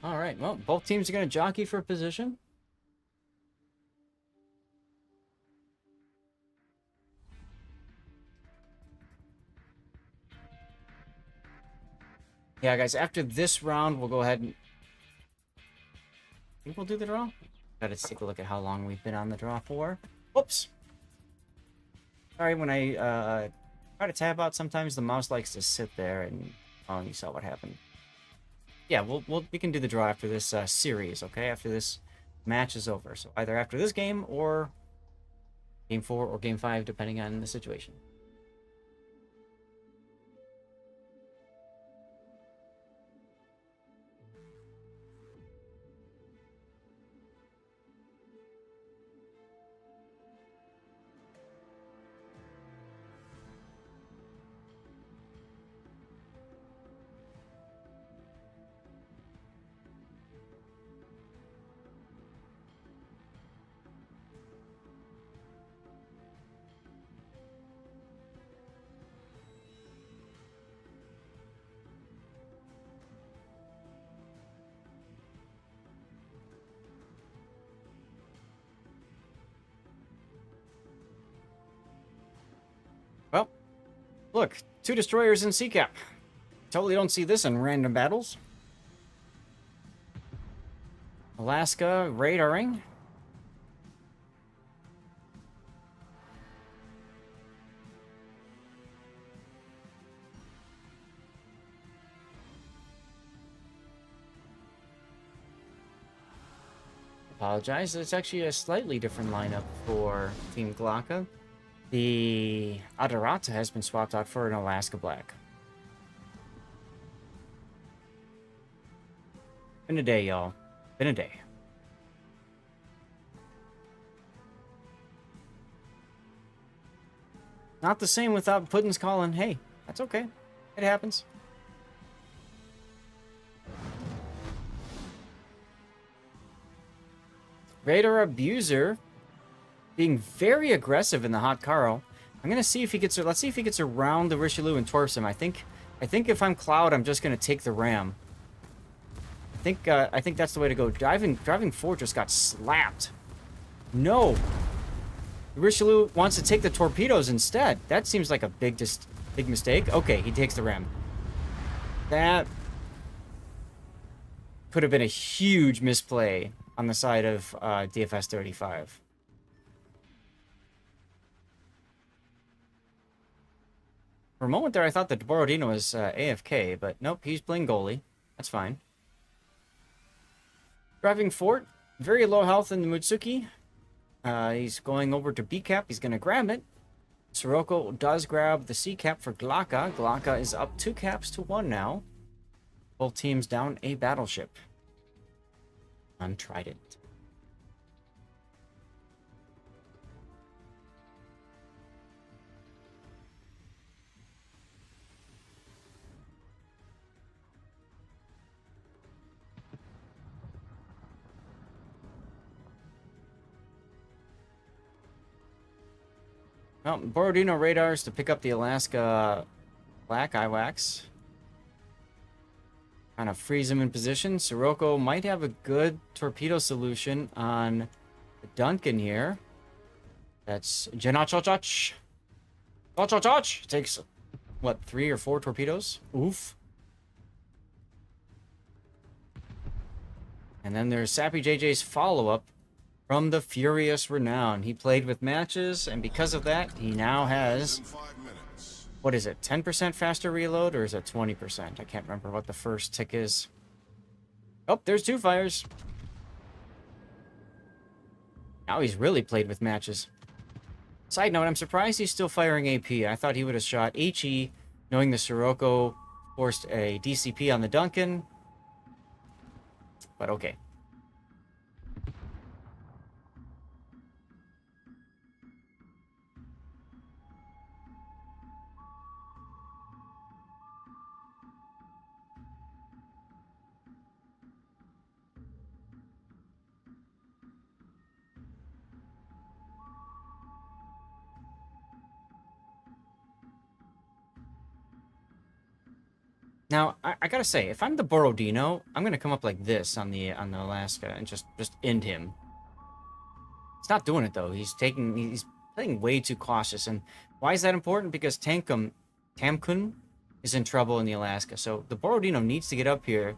All right, well, both teams are going to jockey for position. Yeah, guys, after this round, we'll go ahead and... I think we'll do the draw. Gotta take a look at how long we've been on the draw for. Whoops. Sorry, when I try to tab out, sometimes the mouse likes to sit there, and oh, you saw what happened. Yeah, we can do the draw after this series, okay? After this match is over. So either after this game or game 4 or game 5, depending on the situation. Well, look, 2 destroyers in C-Cap. Totally don't see this in random battles. Alaska radaring. Apologize, it's actually a slightly different lineup for Team Glocka. The Adarata has been swapped out for an Alaska Black. Been a day, y'all. Been a day. Not the same without Puddin's calling. Hey, that's okay. It happens. Radar Abuser being very aggressive in the Hot Carl. I'm gonna see if he gets. Let's see if he gets around the Richelieu and torps him. I think if I'm Cloud, I'm just gonna take the ram. I think that's the way to go. Driving 4 just got slapped. No. Richelieu wants to take the torpedoes instead. That seems like a big mistake. Okay, he takes the ram. That could have been a huge misplay on the side of DFS 35. For a moment there, I thought that Borodino was AFK, but nope, he's playing goalie. That's fine. Driving Fort, very low health in the Mutsuki. He's going over to B-Cap. He's going to grab it. Soroko does grab the C-Cap for Glocka. Glocka is up 2 caps to 1 now. Both teams down a battleship. On Trident. Well, Borodino radars to pick up the Alaska Black IWAX. Kind of freeze him in position. Soroko might have a good torpedo solution on the Duncan here. That's Janachachach. Chachachach takes what, 3 or 4 torpedoes? Oof. And then there's Sappy JJ's follow-up from the Furious Renown. He played with matches, and because of that, he now has, In 5 minutes. what is it, 10% faster reload, or is it 20%? I can't remember what the first tick is. Oh, there's 2 fires. Now he's really played with matches. Side note, I'm surprised he's still firing AP. I thought he would have shot HE, knowing the Sirocco forced a DCP on the Duncan. But okay. Now, I gotta say, if I'm the Borodino, I'm gonna come up like this on the Alaska and just end him. He's not doing it though. He's playing way too cautious. And why is that important? Because Tamkun is in trouble in the Alaska. So the Borodino needs to get up here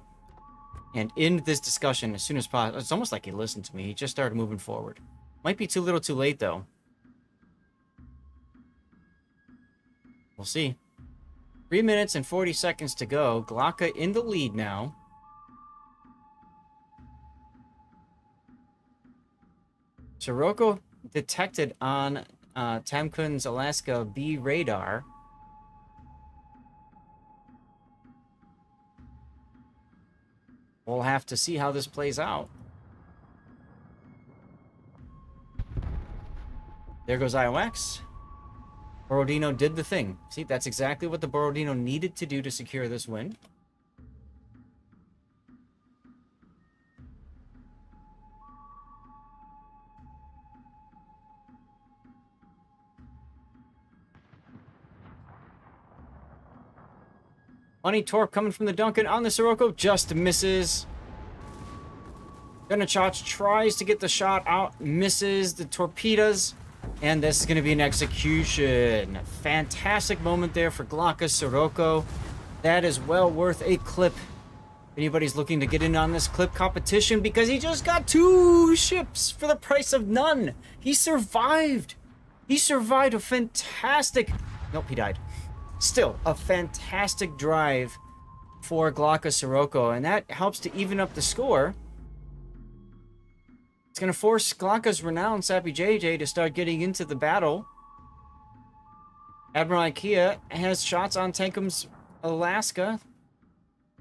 and end this discussion as soon as possible. It's almost like he listened to me. He just started moving forward. Might be too little too late though. We'll see. 3 minutes and 40 seconds to go. Glocka in the lead now. Sirocco detected on Tamkun's Alaska B radar. We'll have to see how this plays out. There goes IOX. Borodino did the thing. See, that's exactly what the Borodino needed to do to secure this win. Money torque coming from the Duncan on the Sirocco, just misses. Gunachach tries to get the shot out, misses the torpedoes. And this is going to be an execution. Fantastic moment there for Glocka Sirocco. That is well worth a clip. If anybody's looking to get in on this clip competition, because he just got 2 ships for the price of none. He survived. He survived a fantastic... Nope, he died. Still, a fantastic drive for Glocka Sirocco. And that helps to even up the score. It's going to force Glocka's renowned Sappy JJ to start getting into the battle. Admiral IKEA has shots on Tankum's Alaska.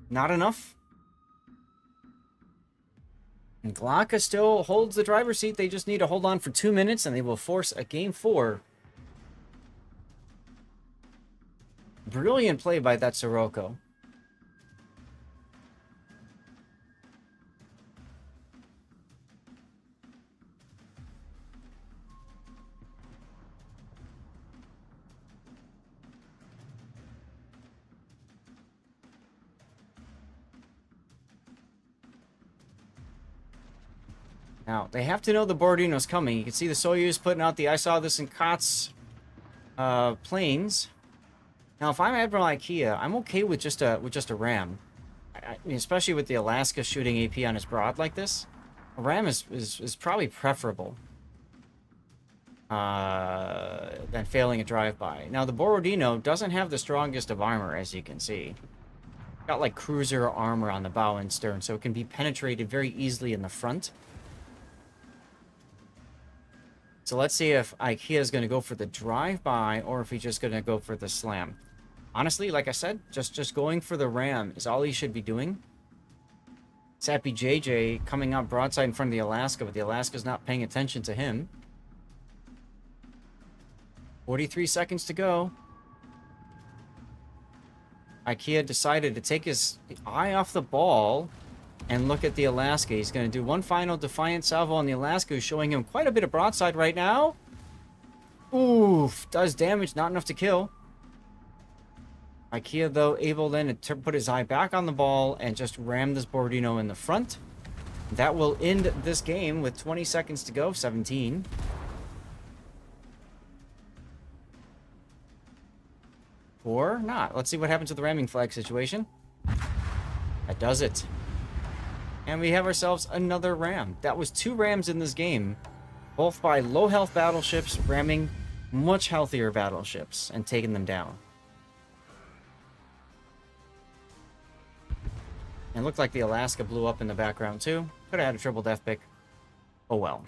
Not enough. And Glocka still holds the driver's seat. They just need to hold on for 2 minutes and they will force a game 4. Brilliant play by that Sirocco. Now, they have to know the Borodino's coming. You can see the Soyuz putting out the I saw this in COTS planes. Now, if I'm Admiral IKEA, I'm okay with just a ram. I mean, especially with the Alaska shooting AP on his broad like this. A ram is probably preferable than failing a drive-by. Now, the Borodino doesn't have the strongest of armor, as you can see. Got like cruiser armor on the bow and stern, so it can be penetrated very easily in the front. So let's see if IKEA is going to go for the drive-by or if he's just going to go for the slam. Honestly, like I said, just going for the ram is all he should be doing. Sappy JJ coming out broadside in front of the Alaska, but the Alaska's not paying attention to him. 43 seconds to go. IKEA decided to take his eye off the ball and look at the Alaska. He's going to do one final defiant salvo on the Alaska, who's showing him quite a bit of broadside right now. Oof, does damage, not enough to kill. IKEA, though, able then to put his eye back on the ball and just ram this Borodino in the front. That will end this game with 20 seconds to go, 17. Or not. Let's see what happens to the ramming flag situation. That does it. And we have ourselves another ram. That was 2 rams in this game, both by low health battleships ramming much healthier battleships and taking them down. And it looked like the Alaska blew up in the background too. Could have had a triple death pick. Oh well.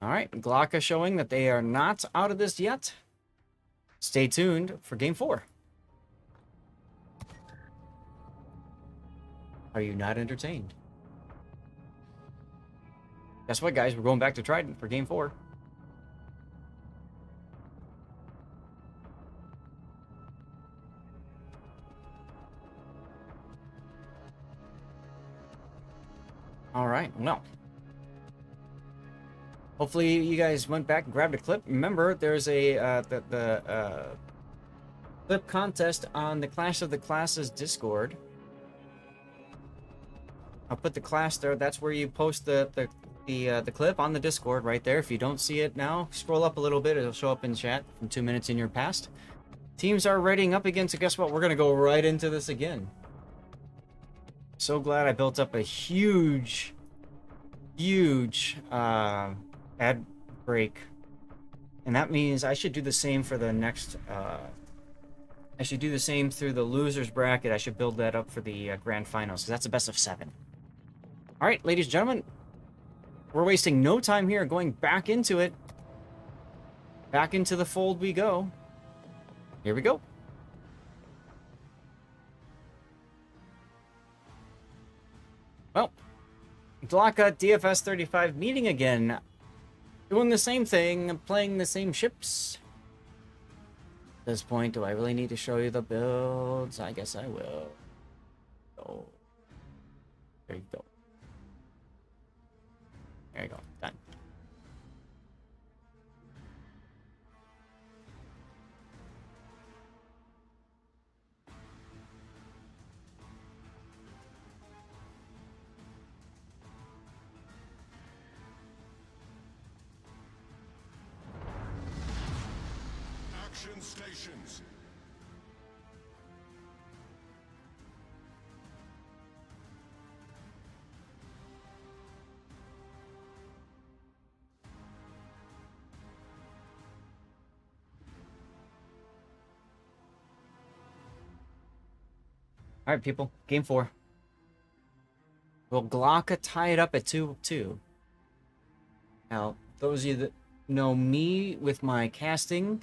Alright, Glocka showing that they are not out of this yet. Stay tuned for game 4. Are you not entertained? Guess what, guys? We're going back to Trident for game 4. Alright, well. Hopefully you guys went back and grabbed a clip. Remember, there's a clip contest on the Clash of the Classes Discord. I'll put the class there. That's where you post the clip on the Discord right there. If you don't see it now, scroll up a little bit. It'll show up in chat from 2 minutes in your past. Teams are readying up again, so guess what? We're going to go right into this again. So glad I built up a huge ad break. And that means I should do the same for the next... I should do the same through the losers bracket. I should build that up for the grand finals, because that's a best of 7. All right, ladies and gentlemen, we're wasting no time here. Going back into it. Back into the fold we go. Here we go. Well, Glocka DFS 35 meeting again. Doing the same thing, playing the same ships. At this point, do I really need to show you the builds? I guess I will. Oh. There you go. There you go. Done. Action stations. All right, people. Game 4. Will Glocka tie it up at 2-2? Now, those of you that know me with my casting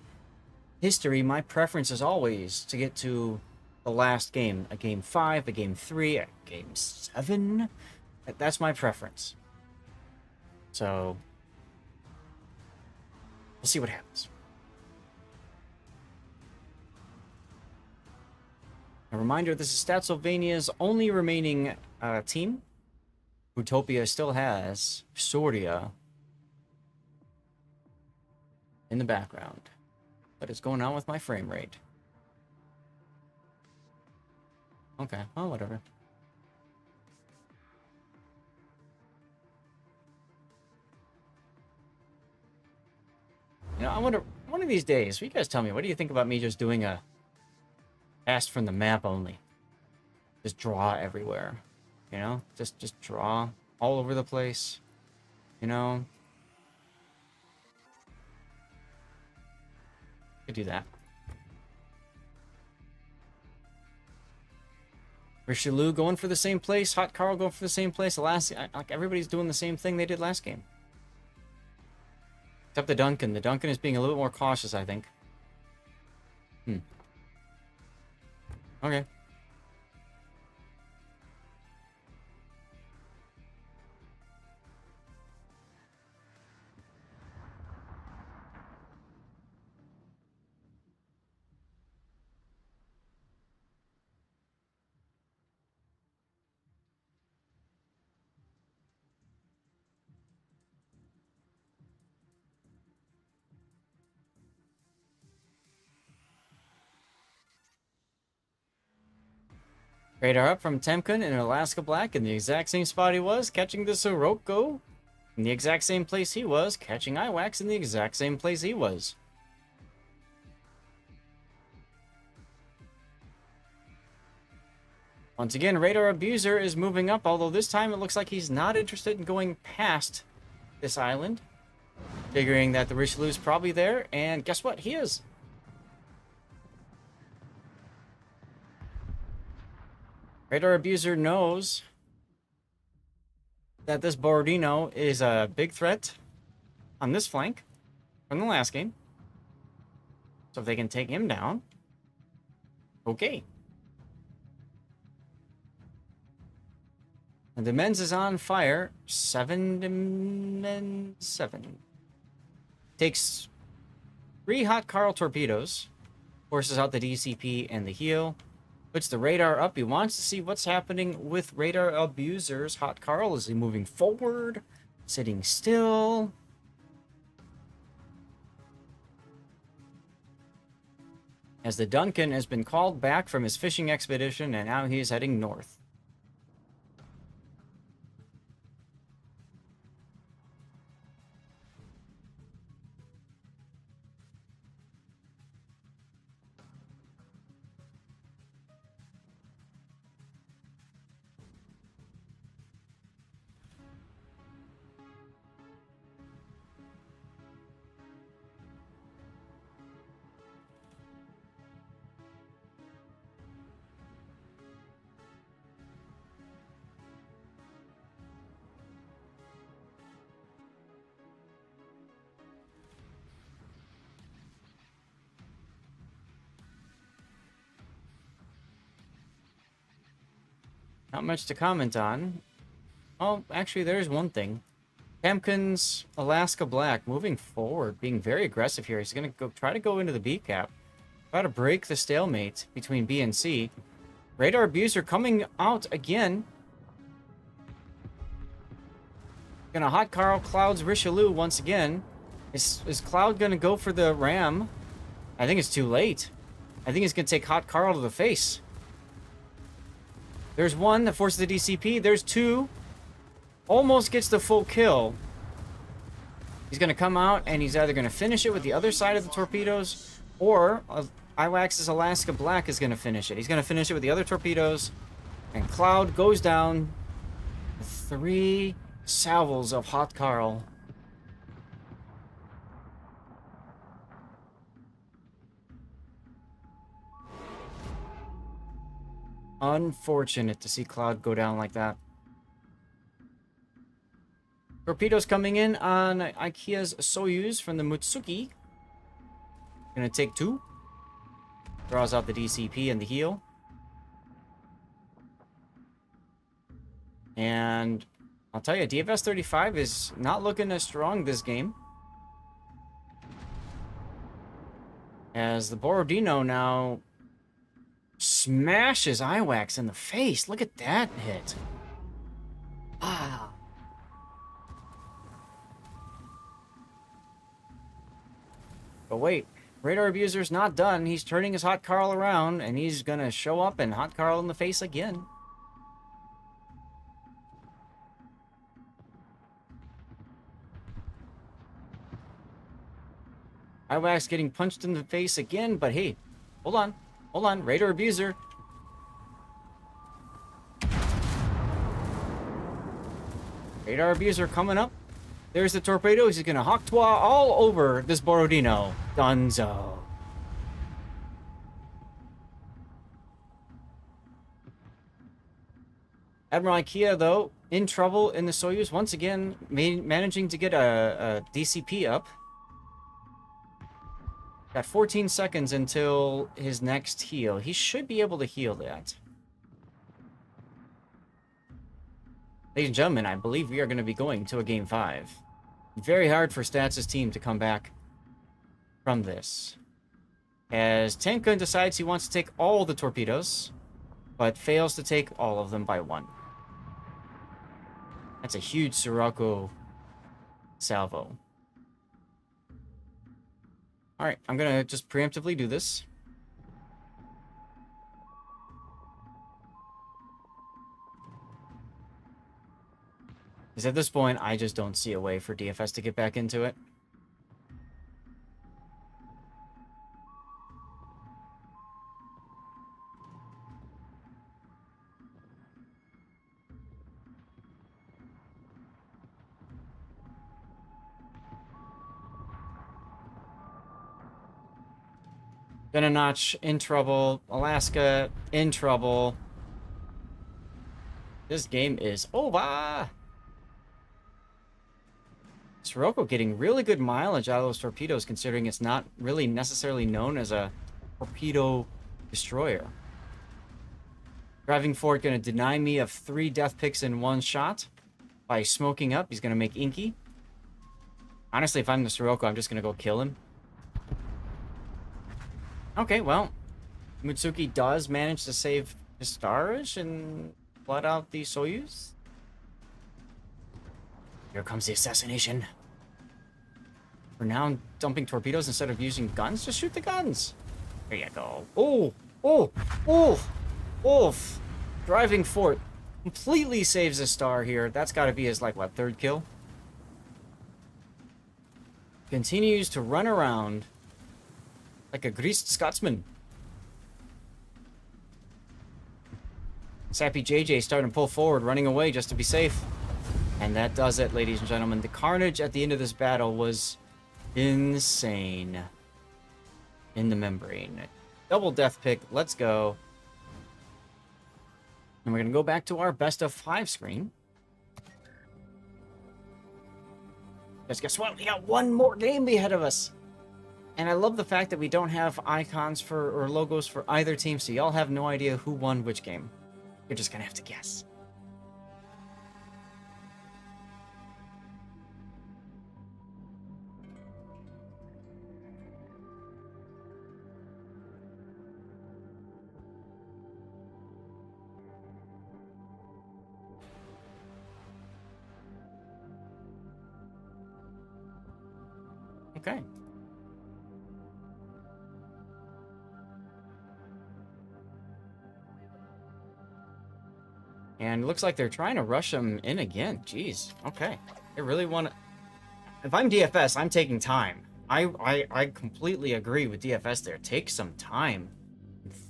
history, my preference is always to get to the last game. A game 5, a game 3, a game 7. That's my preference. So, we'll see what happens. A reminder, this is Statsylvania's only remaining team. Utopia still has Soria in the background. What is going on with my frame rate? Okay, well, whatever. You know, I wonder, one of these days, will you guys tell me, what do you think about me just doing a cast from the map only? Just draw everywhere, you know? Just draw all over the place, you know? Could do that. Richelieu going for the same place. Hot Carl going for the same place. Like everybody's doing the same thing they did last game. Except the Duncan. The Duncan is being a little bit more cautious, I think. Okay. Radar up from Temkin in Alaska Black in the exact same spot he was, catching the Sirocco in the exact same place he was, catching Iwax in the exact same place he was. Once again, Radar Abuser is moving up, although this time it looks like he's not interested in going past this island. Figuring that the Richelieu is probably there, and guess what? He is. Radar Abuser knows that this Borodino is a big threat on this flank from the last game. So if they can take him down, okay. And the men's is on fire. 7-7. Takes 3 hot Carl torpedoes. Forces out the DCP and the heel. Puts the radar up. He wants to see what's happening with Radar Abuser's hot Carl. Is he moving forward? Sitting still? As the Duncan has been called back from his fishing expedition and now he is heading north. Not much to comment on. Oh, actually, there's one thing. Tamkin's Alaska Black moving forward, being very aggressive here. He's going to try to go into the B cap. Try to break the stalemate between B and C. Radar Abuser coming out again. Gonna hot Carl Cloud's Richelieu once again. Is Cloud gonna go for the ram? I think it's too late. I think he's gonna take hot Carl to the face. There's one that forces the DCP. There's two. Almost gets the full kill. He's going to come out and he's either going to finish it with the other side of the torpedoes or Iwax's Alaska Black is going to finish it. He's going to finish it with the other torpedoes. And Cloud goes down. 3 salvos of hot Carl. Unfortunate to see Cloud go down like that. Torpedoes coming in on IKEA's Soyuz from the Mutsuki. Gonna take 2. Draws out the DCP and the heel. And I'll tell you, DFS 35 is not looking as strong this game. As the Borodino now smashes Iwax in the face. Look at that hit. Ah. But wait, Radar Abuser's not done. He's turning his hot Carl around, and he's gonna show up and hot Carl in the face again. Iwax getting punched in the face again, but hey, hold on. Hold on, Radar Abuser. Radar Abuser coming up. There's the torpedoes. He's gonna hawk twa all over this Borodino. Dunzo. Admiral IKEA, though, in trouble in the Soyuz. Once again, managing to get a DCP up. Got 14 seconds until his next heal. He should be able to heal that. Ladies and gentlemen, I believe we are going to be going to a Game 5. Very hard for Stats' team to come back from this. As Tankun decides he wants to take all the torpedoes, but fails to take all of them by 1. That's a huge Sirocco salvo. Alright, I'm going to just preemptively do this. Because at this point, I just don't see a way for DFS to get back into it. Notch in trouble. Alaska in trouble. This game is over. Sirocco getting really good mileage out of those torpedoes, considering it's not really necessarily known as a torpedo destroyer. Driving Fort going to deny me of 3 death picks in one shot by smoking up. He's going to make Inky. Honestly, if I'm the Sirocco, I'm just going to go kill him. Okay, well, Mutsuki does manage to save his Starish and flood out the Soyuz. Here comes the assassination. For now, I'm dumping torpedoes instead of using guns. Just shoot the guns. There you go. Oh, oh, oh, oof. Driving Fort completely saves a star here. That's got to be his, like, what, 3rd kill? Continues to run around like a greased Scotsman. Sappy JJ starting to pull forward, running away just to be safe. And that does it, ladies and gentlemen. The carnage at the end of this battle was insane. In the membrane. Double death pick. Let's go. And we're going to go back to our best of 5 screen. Because guess what? We got one more game ahead of us. And I love the fact that we don't have icons for or logos for either team, so y'all have no idea who won which game. You're just going to have to guess. Okay. And it looks like they're trying to rush him in again. Jeez. Okay. They really want to... If I'm DFS, I'm taking time. I completely agree with DFS there. Take some time.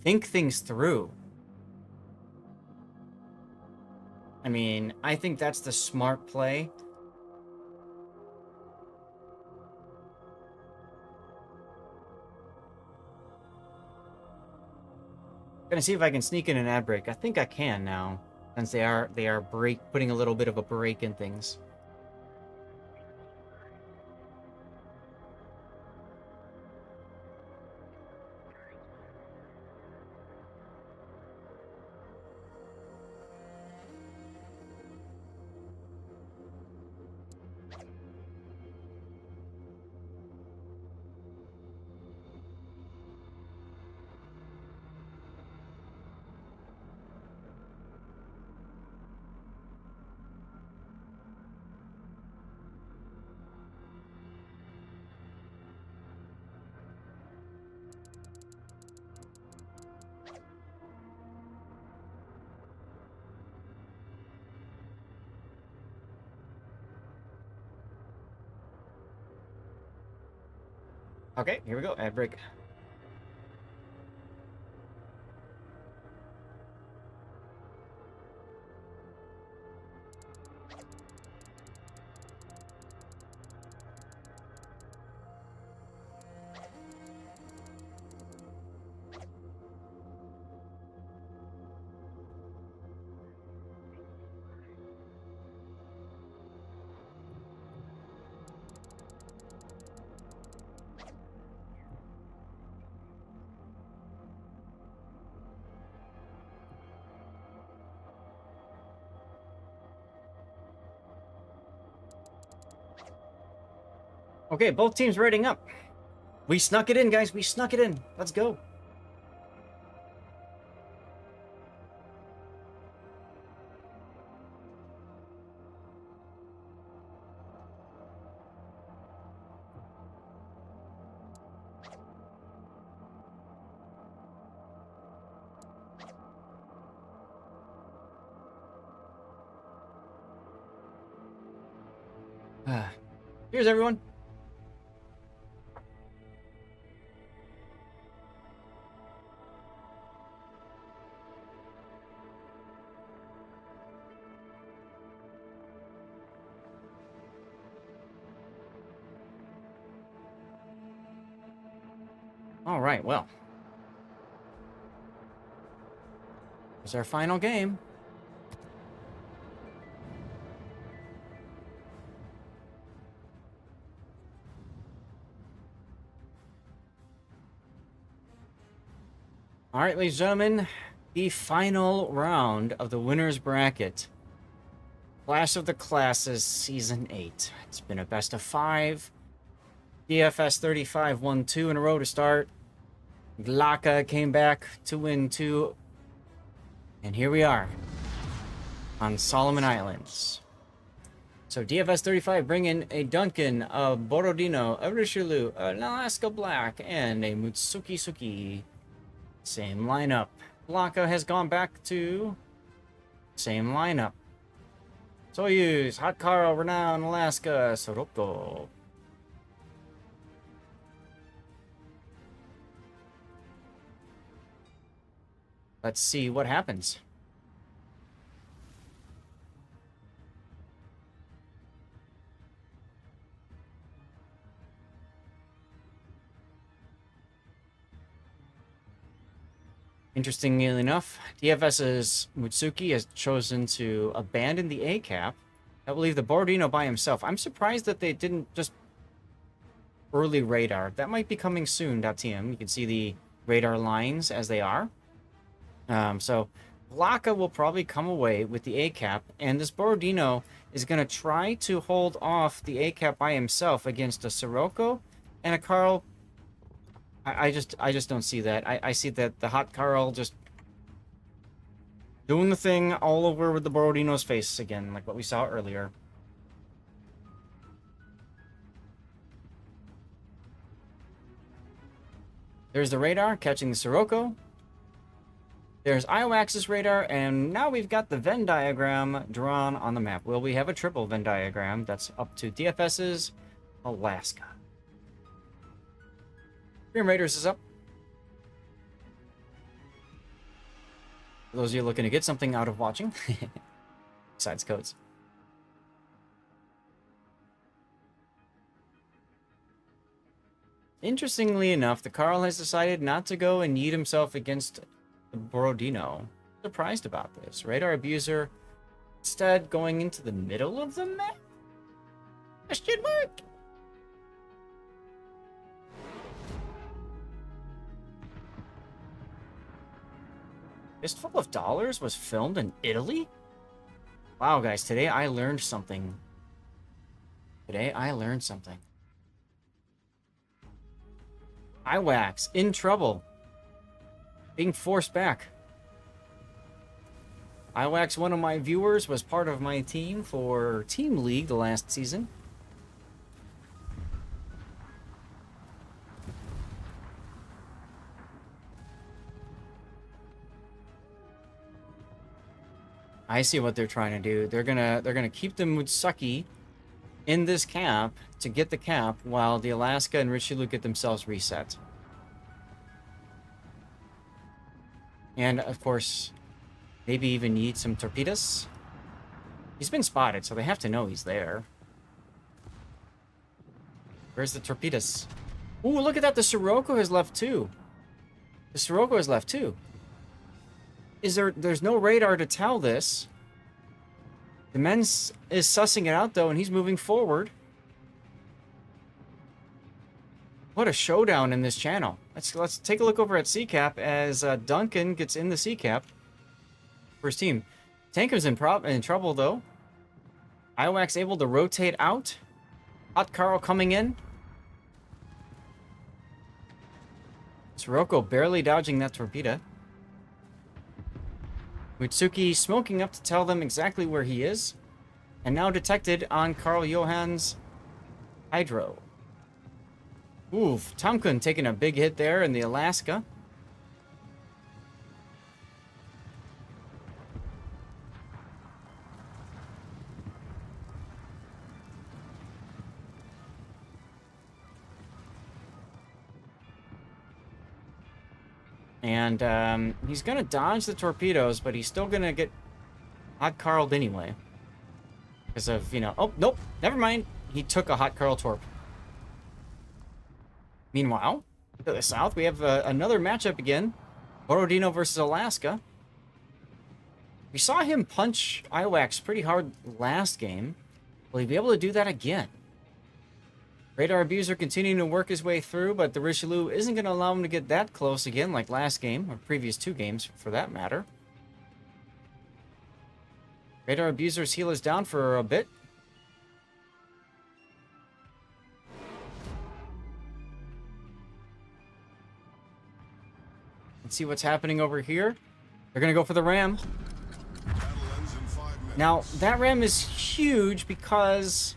Think things through. I mean, I think that's the smart play. Gonna see if I can sneak in an ad break. I think I can now, since they are putting a little bit of a break in things. Okay, here we go. Ad break. Okay, both teams rating up. We snuck it in, guys. We snuck it in. Let's go. Cheers, everyone. All right, well, It's our final game. All right, ladies and gentlemen, the final round of the winner's bracket. Clash of the Classes Season 8. It's been a best of 5. DFS 35 won 2 in a row to start. Glaka came back to win 2. And here we are on Solomon Islands. So DFS 35 bring in a Duncan, a Borodino, a Richelieu, an Alaska Black, and a Mutsuki Suki. Same lineup. Blanca has gone back to same lineup. Soyuz, Hot Carl, Renown, Alaska, Soroko. Let's see what happens. Interestingly enough, DFS's Mutsuki has chosen to abandon the A cap. I believe the Borodino by himself. I'm surprised that they didn't just early radar. That might be coming soon, .tm. You can see the radar lines as they are. So Blaka will probably come away with the A cap, and this Borodino is going to try to hold off the A cap by himself against a Sirocco and a Carl. I just don't see that. I see that the Hot Carl just doing the thing all over with the Borodino's face again, like what we saw earlier. There's the radar catching the Sirocco. There's Iowax's radar, and now we've got the Venn diagram drawn on the map. Will we have a triple Venn diagram? That's up to DFS's Alaska. Grim Raiders is up. For those of you looking to get something out of watching, besides codes. Interestingly enough, the Carl has decided not to go and yeet himself against the Borodino. Surprised about this. Radar Abuser instead going into the middle of the map? Question mark? Fistful of Dollars was filmed in Italy? Wow, guys, today I learned something. Today I learned something. Iwax in trouble. Being forced back. Iwax, one of my viewers, was part of my team for Team League the last season. I see what they're trying to do. They're gonna keep the Mutsuki in this cap to get the cap while the Alaska and Richelieu get themselves reset. And of course, maybe even need some torpedoes. He's been spotted, so they have to know he's there. Where's the torpedoes? Ooh, look at that. The Sirocco has left too. The Sirocco has left too. There's no radar to tell this. The men's is sussing it out though, and he's moving forward. What a showdown in this channel. Let's take a look over at CCAP as Duncan gets in the CCAP for his team. Tanker's in trouble though. Iwax able to rotate out. Hot Carl coming in. Sirocco barely dodging that torpedo. Mutsuki smoking up to tell them exactly where he is. And now detected on Carl Johann's Hydro. Oof, Tomkun taking a big hit there in the Alaska. And he's going to dodge the torpedoes, but he's still going to get Hot Carled anyway. Because of, you know... Oh, nope. Never mind. He took a Hot Carl torp. Meanwhile, to the south, we have another matchup again. Borodino versus Alaska. We saw him punch Iwax pretty hard last game. Will he be able to do that again? Radar Abuser continuing to work his way through, but the Richelieu isn't going to allow him to get that close again like last game, or previous 2 games for that matter. Radar Abuser's heal is down for a bit. Let's see what's happening over here. They're going to go for the ram. Battle ends in 5 minutes. Now, that ram is huge because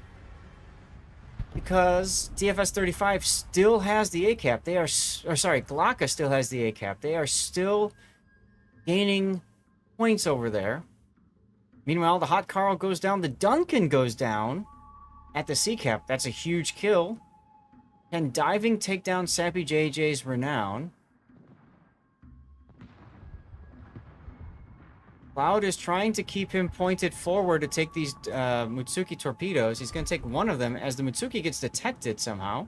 DFS-35 still has the A-cap. They are, or sorry, Glocka still has the A-cap. They are still gaining points over there. Meanwhile, the Hot Carl goes down. The Duncan goes down at the C-cap. That's a huge kill. Can diving take down Sappy JJ's Renown? Cloud is trying to keep him pointed forward to take these Mutsuki torpedoes. He's going to take one of them as the Mutsuki gets detected somehow.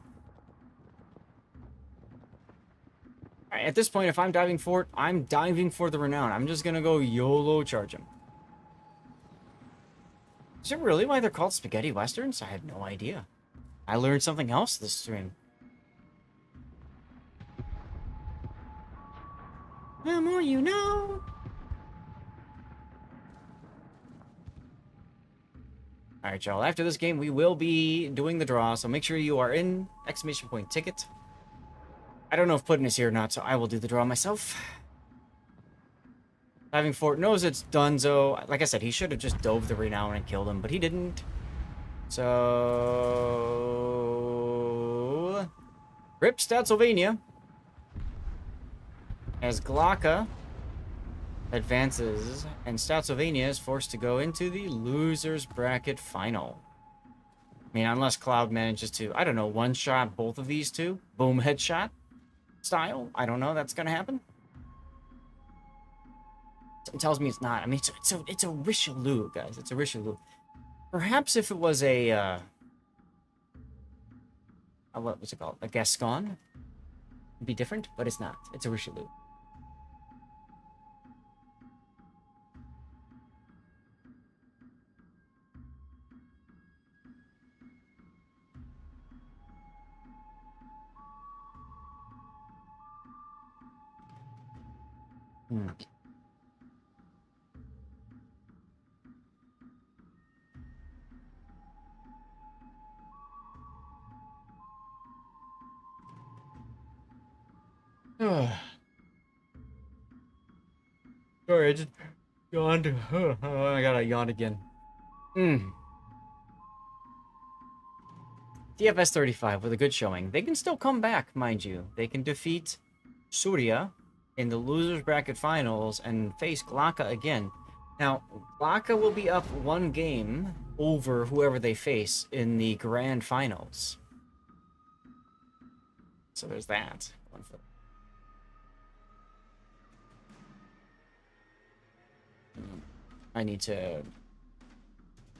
Alright, at this point, if I'm diving for it, I'm diving for the Renown. I'm just going to go YOLO charge him. Is it really why they're called spaghetti westerns? I had no idea. I learned something else this stream. The more you know. Alright, y'all. After this game, we will be doing the draw, so make sure you are in! Ticket. I don't know if Puddin is here or not, so I will do the draw myself. Diving Fort knows it's Dunzo. Like I said, he should have just dove the Renown and killed him, but he didn't. So... Rip Statsylvania. As Glocka advances, and Statsylvania is forced to go into the loser's bracket final. I mean, unless Cloud manages to, I don't know, one-shot both of these two, boom headshot style. I don't know, that's gonna happen. It tells me it's not. I mean, it's a Richelieu, guys. It's a Richelieu. Perhaps if it was a what was it called? A Gascon? It'd be different, but it's not. It's a Richelieu. Sorry, I just yawned. Oh, I gotta yawn again. DFS-35 with a good showing. They can still come back, mind you. They can defeat Surya in the losers bracket finals and face Glocka again. Now, Glocka will be up 1 game over whoever they face in the grand finals. So there's that. I need to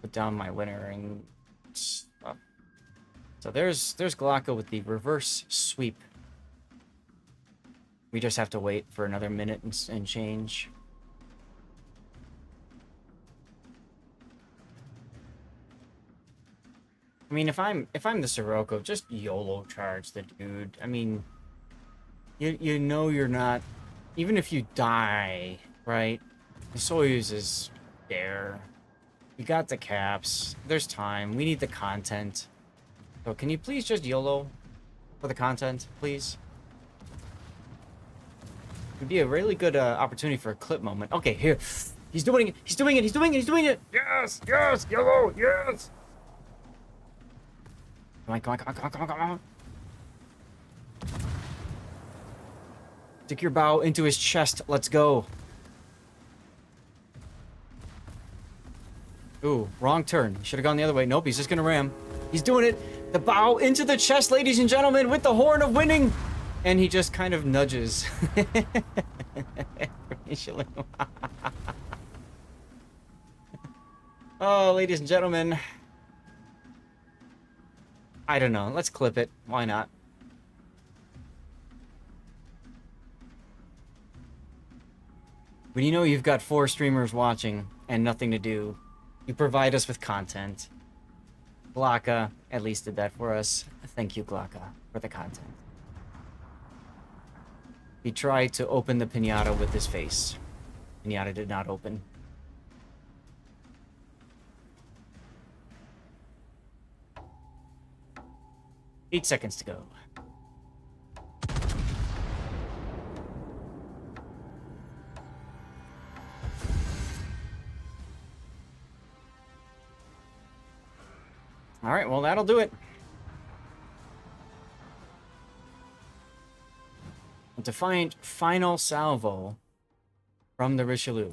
put down my winner and stuff. So there's Glocka with the reverse sweep. We just have to wait for another minute and change. I mean, if I'm the Sirocco, just YOLO charge the dude. I mean, you know you're not, even if you die, right? The Soyuz is there. You got the caps. There's time. We need the content. So can you please just YOLO for the content, please? It'd be a really good opportunity for a clip moment. Okay, here. He's doing it. He's doing it. He's doing it. He's doing it. Yes. Yes. YOLO. Yes. Come on. Come on. Come on. Come on. Come on. Come on. Stick your bow into his chest. Let's go. Ooh, wrong turn. Should have gone the other way. Nope, he's just gonna ram. He's doing it. The bow into the chest, ladies and gentlemen, with the horn of winning. And he just kind of nudges. Oh, ladies and gentlemen. I don't know. Let's clip it. Why not? When you know you've got 4 streamers watching and nothing to do, you provide us with content. Glocka at least did that for us. Thank you, Glocka, for the content. He tried to open the pinata with his face. Pinata did not open. Eight seconds to go. All right, well, that'll do it. To find final salvo from the Richelieu.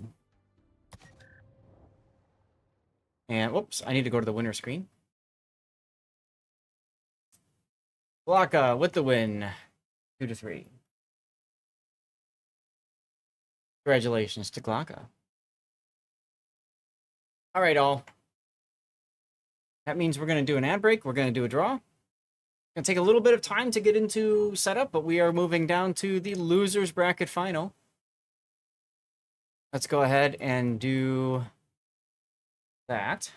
And, whoops, I need to go to the winner screen. Glocka with the win. 2-3. Congratulations to Glocka. All right, all. That means we're going to do an ad break. We're going to do a draw. It's going to take a little bit of time to get into setup, but we are moving down to the losers bracket final. Let's go ahead and do that.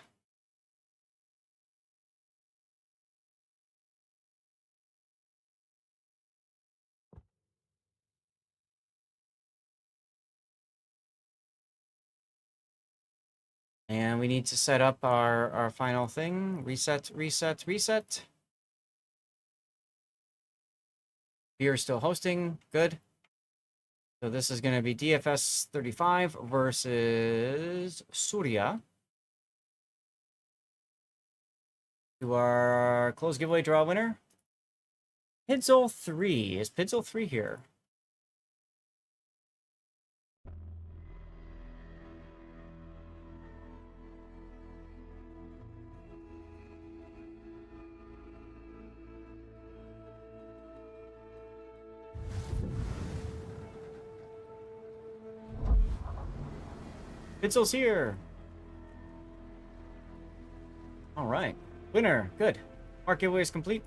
And we need to set up our final thing. Reset, reset, reset. Beer still hosting. Good. So this is going to be DFS 35 versus Surya. To our close giveaway draw winner. Pidzol 3. Is Pidzol 3 here? Pidzol's here. All right. Winner. Good. Mark giveaway is complete.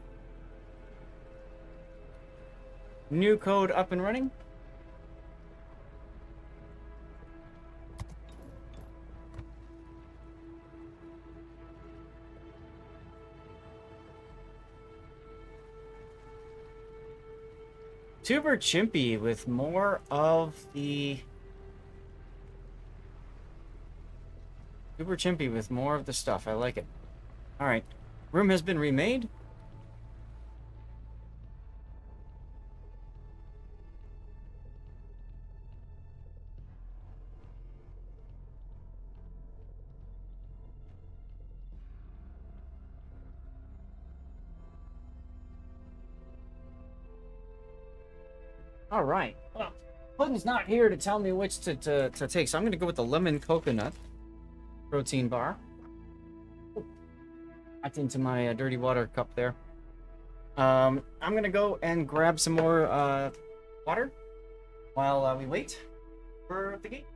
New code up and running. Tuber Chimpy with more of the... Tuber Chimpy with more of the stuff. I like it. All right. Room has been remade. All right. Well, Puddin's not here to tell me which to take, so I'm going to go with the lemon coconut protein bar. Back into my dirty water cup there. I'm going to go and grab some more water while we wait for the gate.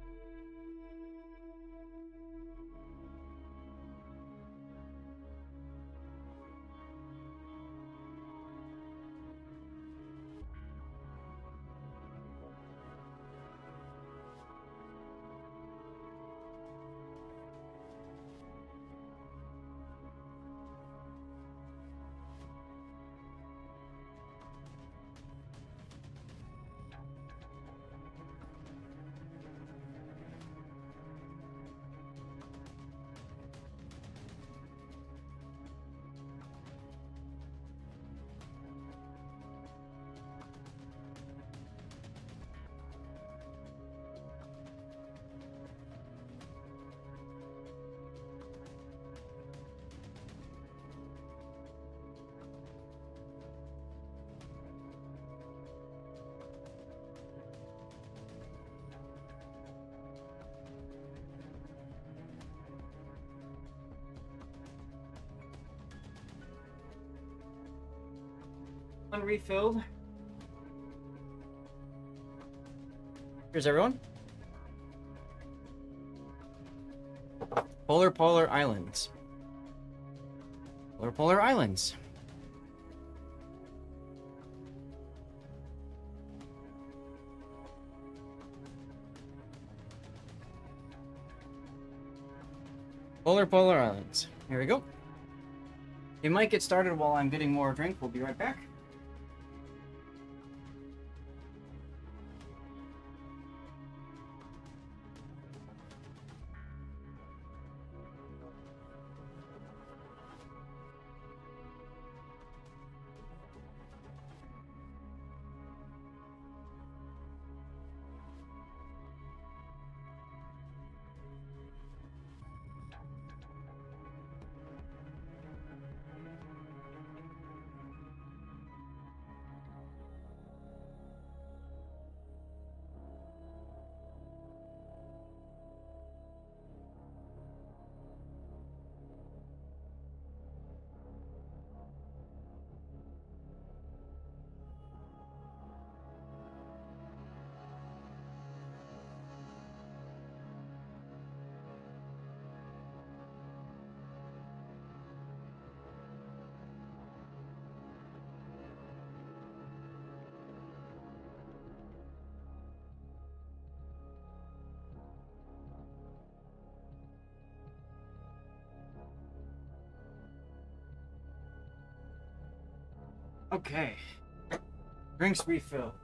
Unrefilled. Here's everyone. Polar Islands. Polar Islands. Polar Islands. Here we go. You might get started while I'm getting more drink. We'll be right back. Okay. Drinks refill.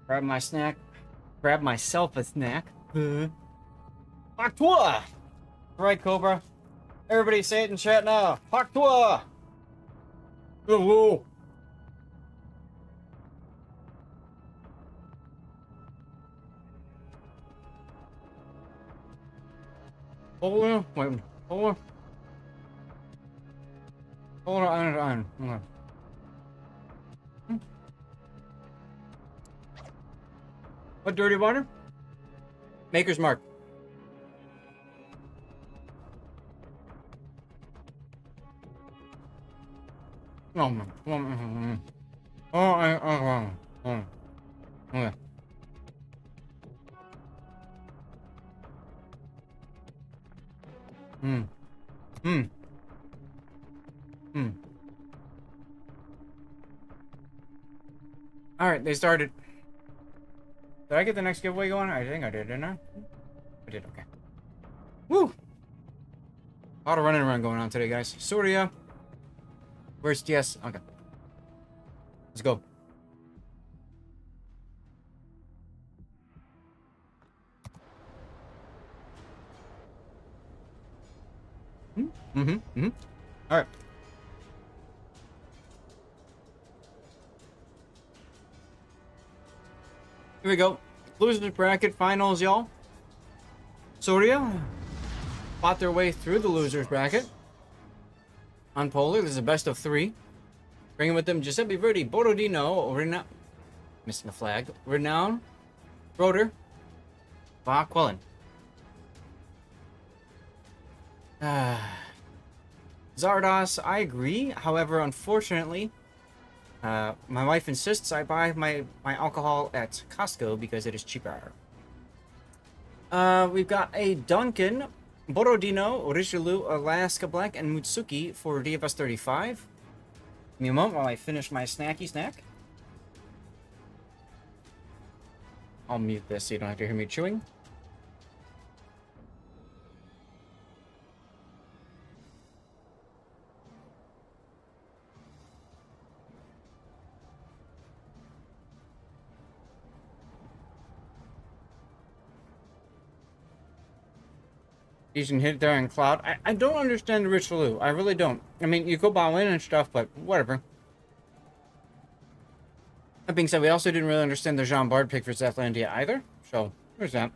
Grab my snack. Grab myself a snack. Pactua! Right, Cobra. Everybody say it in chat now. Pactua! Whoa. Wait. Hold on. What dirty water? Maker's Mark. Okay. Alright, they started. Did I get the next giveaway going? I think I did, didn't I? I did, okay. Woo! A lot of running around going on today, guys. Surya. Where's TS? Okay. Let's go. Alright. Here we go. Losers bracket finals, y'all. Surya fought their way through the losers bracket. On Polar, there's a best of 3. Bringing with them Giuseppe Verdi, Borodino, missing the flag. Renown, Broder, Va Quellen. Zardos, I agree. However, unfortunately, my wife insists I buy my alcohol at Costco because it is cheaper. We've got a Duncan, Borodino, Richelieu, Alaska Black, and Mutsuki for DFS 35. Give me a moment while I finish my snacky snack. I'll mute this so you don't have to hear me chewing. You can hit it there in Cloud. I don't understand the Richelieu. I really don't. I mean, you go bow in and stuff, but whatever. That being said, we also didn't really understand the Jean Bart pick for Zethlandia either. So, there's that.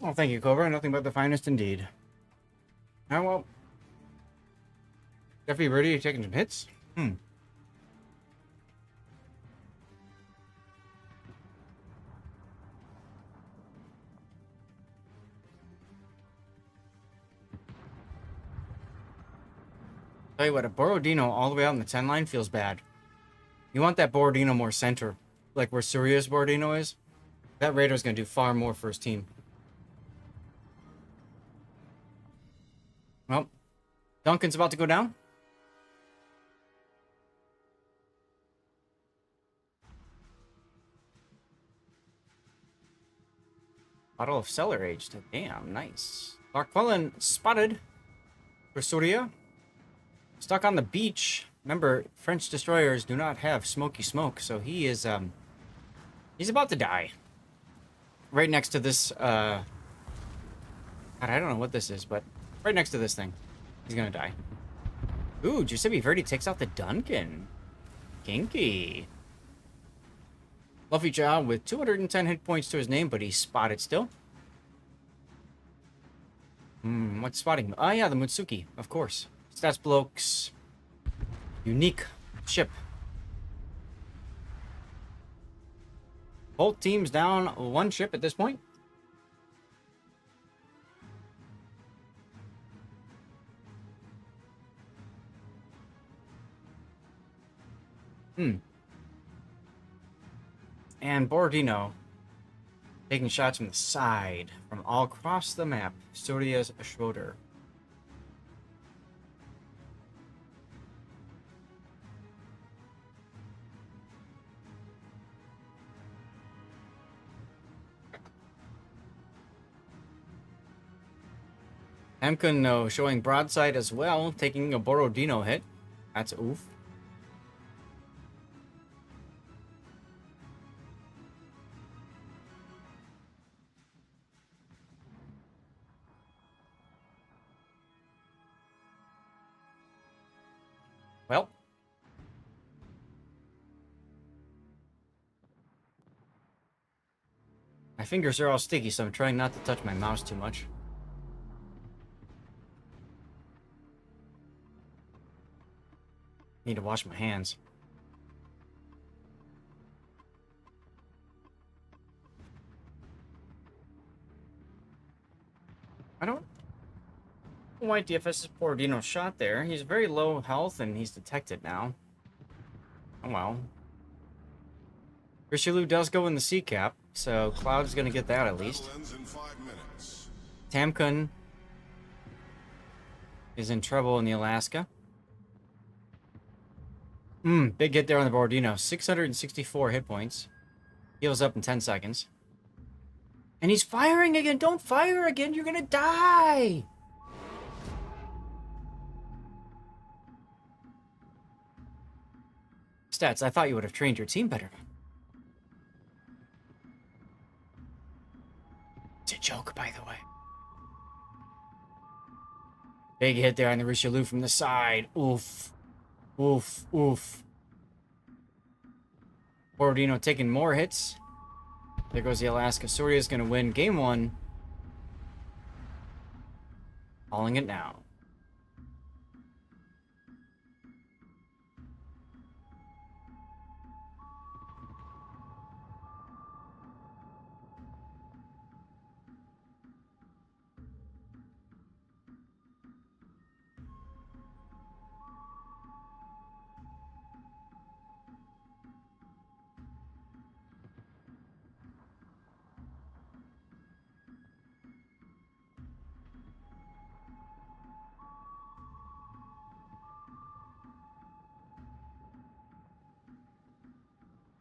Oh, thank you, Cobra. Nothing but the finest indeed. Oh, well. Jeffy Birdie taking some hits? Hmm. Tell you what, a Borodino all the way out in the 10 line feels bad. You want that Borodino more center, like where Surya's Borodino is. That Raider's going to do far more for his team. Well, Duncan's about to go down. Bottle of cellar aged. Damn, nice. Clark Quillen spotted for Surya. Stuck on the beach. Remember, French destroyers do not have smoky smoke, so he is, he's about to die. Right next to this, God, I don't know what this is, but right next to this thing. He's gonna die. Ooh, Giuseppe Verdi takes out the Duncan. Kinky. Luffy Jaw with 210 hit points to his name, but he's spotted still. What's spotting? Oh, yeah, the Mutsuki, of course. Stats blokes. Unique ship. Both teams down one ship at this point. And Borodino taking shots from the side, from all across the map. Surya's Schroeder. Emkun showing broadside as well, taking a Borodino hit. That's oof. Well. My fingers are all sticky, so I'm trying not to touch my mouse too much. Need to wash my hands. I don't know why DFS's Borodino shot there. He's very low health and he's detected now. Oh well. Richelieu does go in the sea cap, so Cloud's gonna get that at least. Tamkun is in trouble in the Alaska. Big hit there on the Borodino. 664 hit points. Heals up in 10 seconds. And he's firing again. Don't fire again. You're gonna die. Stats, I thought you would have trained your team better. It's a joke, by the way. Big hit there on the Richelieu from the side. Oof. Oof. Oof. Borodino taking more hits. There goes the Alaska. Surya's going to win game one. Calling it now.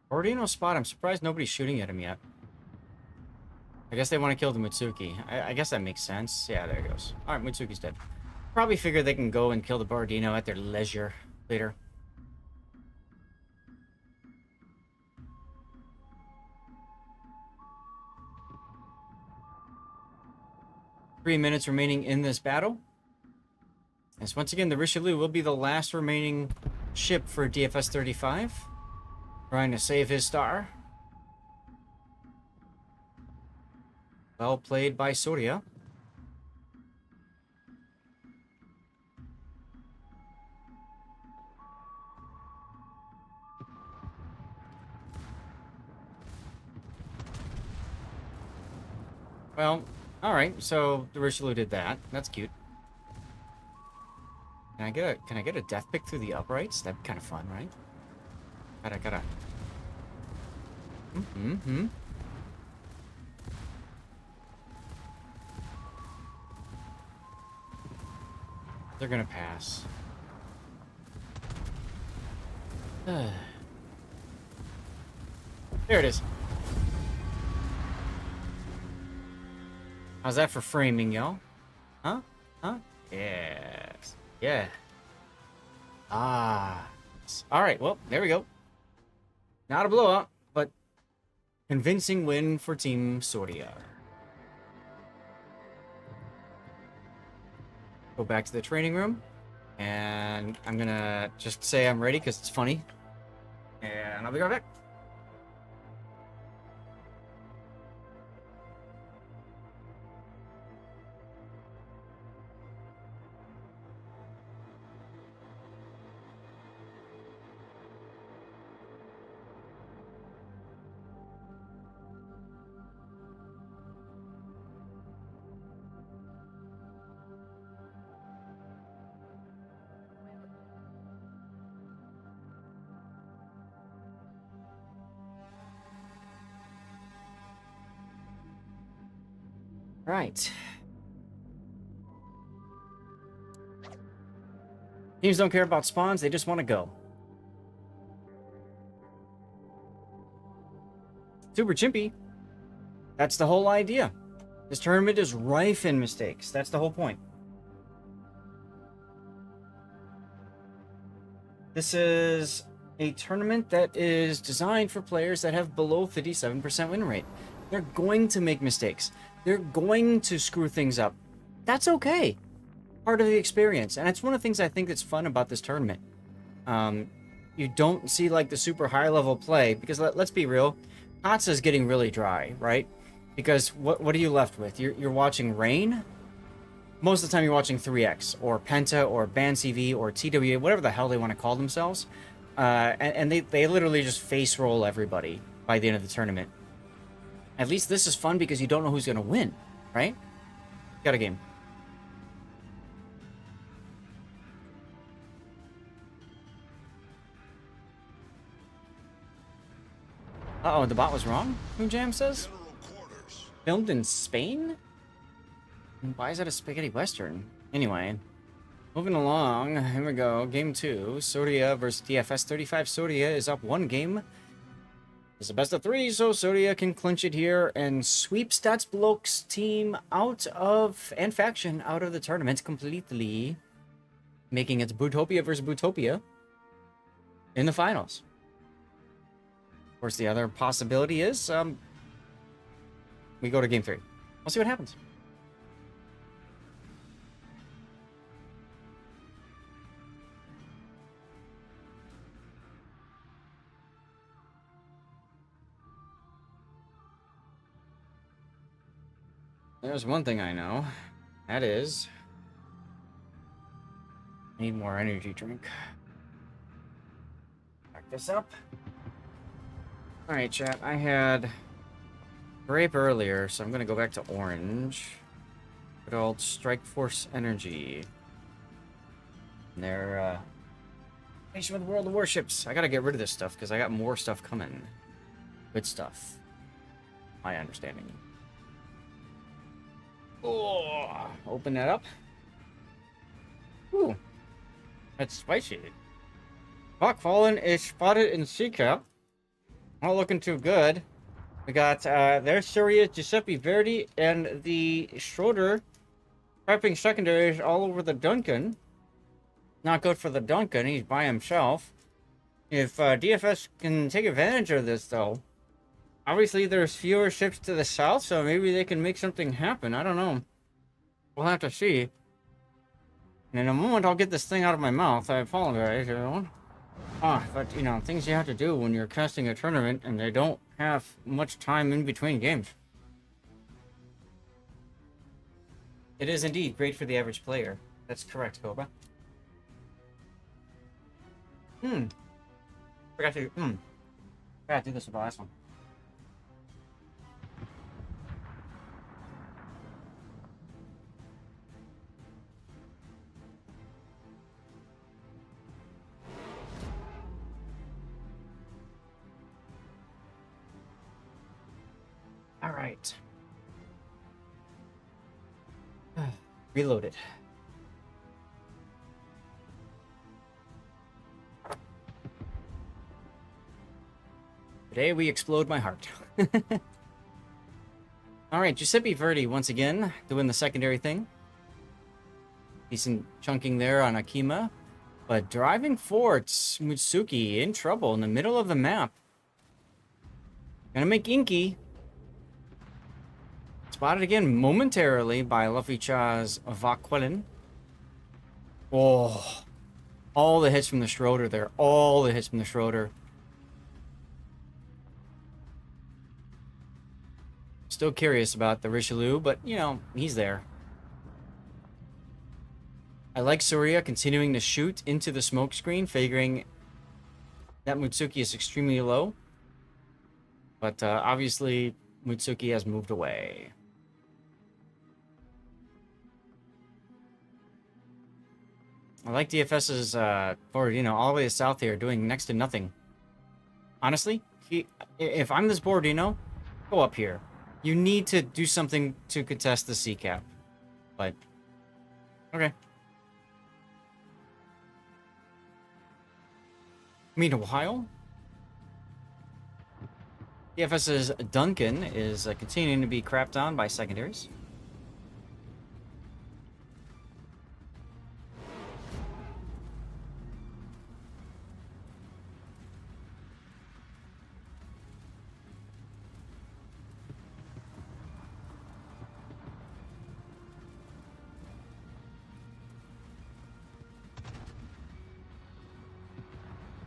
Borodino spot. I'm surprised nobody's shooting at him yet. I guess they want to kill the Mitsuki. I guess that makes sense. Yeah, there he goes. Alright, Mitsuki's dead. Probably figure they can go and kill the Borodino at their leisure later. Three minutes remaining in this battle. As once again, the Richelieu will be the last remaining ship for DFS 35. Trying to save his star. Well played by Soria. Well, alright, so the Richelieu did that. That's cute. Can I get a death pick through the uprights? That'd be kind of fun, right? Gotta. Mm-hmm. They're gonna pass. There it is. How's that for framing, y'all? Huh? Huh? Yes. Yeah. Ah. Alright, well, there we go. Not a blowout, but convincing win for Team Soria. Go back to the training room, and I'm gonna just say I'm ready because it's funny. And I'll be right back. Right. Teams don't care about spawns, they just want to go. Super chimpy. That's the whole idea. This tournament is rife in mistakes. That's the whole point. This is a tournament that is designed for players that have below 57% win rate. They're going to make mistakes. They're going to screw things up. That's okay. Part of the experience. And it's one of the things I think that's fun about this tournament. You don't see like the super high level play because let's be real, Hatsa is getting really dry, right? Because what are you left with? You're watching Rain. Most of the time you're watching 3X or Penta or BanCV or TWA, whatever the hell they want to call themselves. And they literally just face roll everybody by the end of the tournament. At least this is fun because you don't know who's going to win, right? Got a game. Uh-oh, the bot was wrong? Who Jam says? Filmed in Spain? Why is that a spaghetti western? Anyway, moving along. Here we go. Game 2. Soria versus DFS 35. Soria is up one game. It's a best of 3, so Soria can clinch it here and sweep StatsBloke's team out of, and faction out of the tournament completely, making it Bootopia versus Bootopia in the finals. Of course, the other possibility is we go to game 3. We'll see what happens. There's one thing I know. That is, I need more energy drink. Back this up. Alright, chat. I had grape earlier, so I'm going to go back to orange. Good old Strike Force energy. And they're, with World of Warships. I got to get rid of this stuff because I got more stuff coming. Good stuff. My understanding. Oh, open that up. Ooh, that's spicy. Buck Fallen is spotted in C-Cap. Not looking too good. We got there's Soria, Giuseppe Verdi, and the Schroeder prepping secondaries all over the Duncan. Not good for the Duncan. He's by himself. If DFS can take advantage of this, though. Obviously, there's fewer ships to the south, so maybe they can make something happen. I don't know. We'll have to see. And in a moment, I'll get this thing out of my mouth. I apologize, everyone. But, you know, things you have to do when you're casting a tournament and they don't have much time in between games. It is indeed great for the average player. That's correct, Cobra. Forgot to do this with the last one. All right. Reloaded. Today we explode my heart. All right, Giuseppe Verdi once again doing the secondary thing. Decent chunking there on Akima. But driving forwards, Mutsuki in trouble in the middle of the map. Gonna make Inky. Spotted again momentarily by Luffy Cha's Vaquelin. Oh, all the hits from the Schroeder there. All the hits from the Schroeder. Still curious about the Richelieu, but, you know, he's there. I like Surya continuing to shoot into the smoke screen, figuring that Mutsuki is extremely low. But obviously, Mutsuki has moved away. I like DFS's forward, you know, all the way to south here, doing next to nothing. Honestly, if I'm this Borodino, go up here. You need to do something to contest the C cap. But, okay. Meanwhile, DFS's Duncan is continuing to be crapped on by secondaries.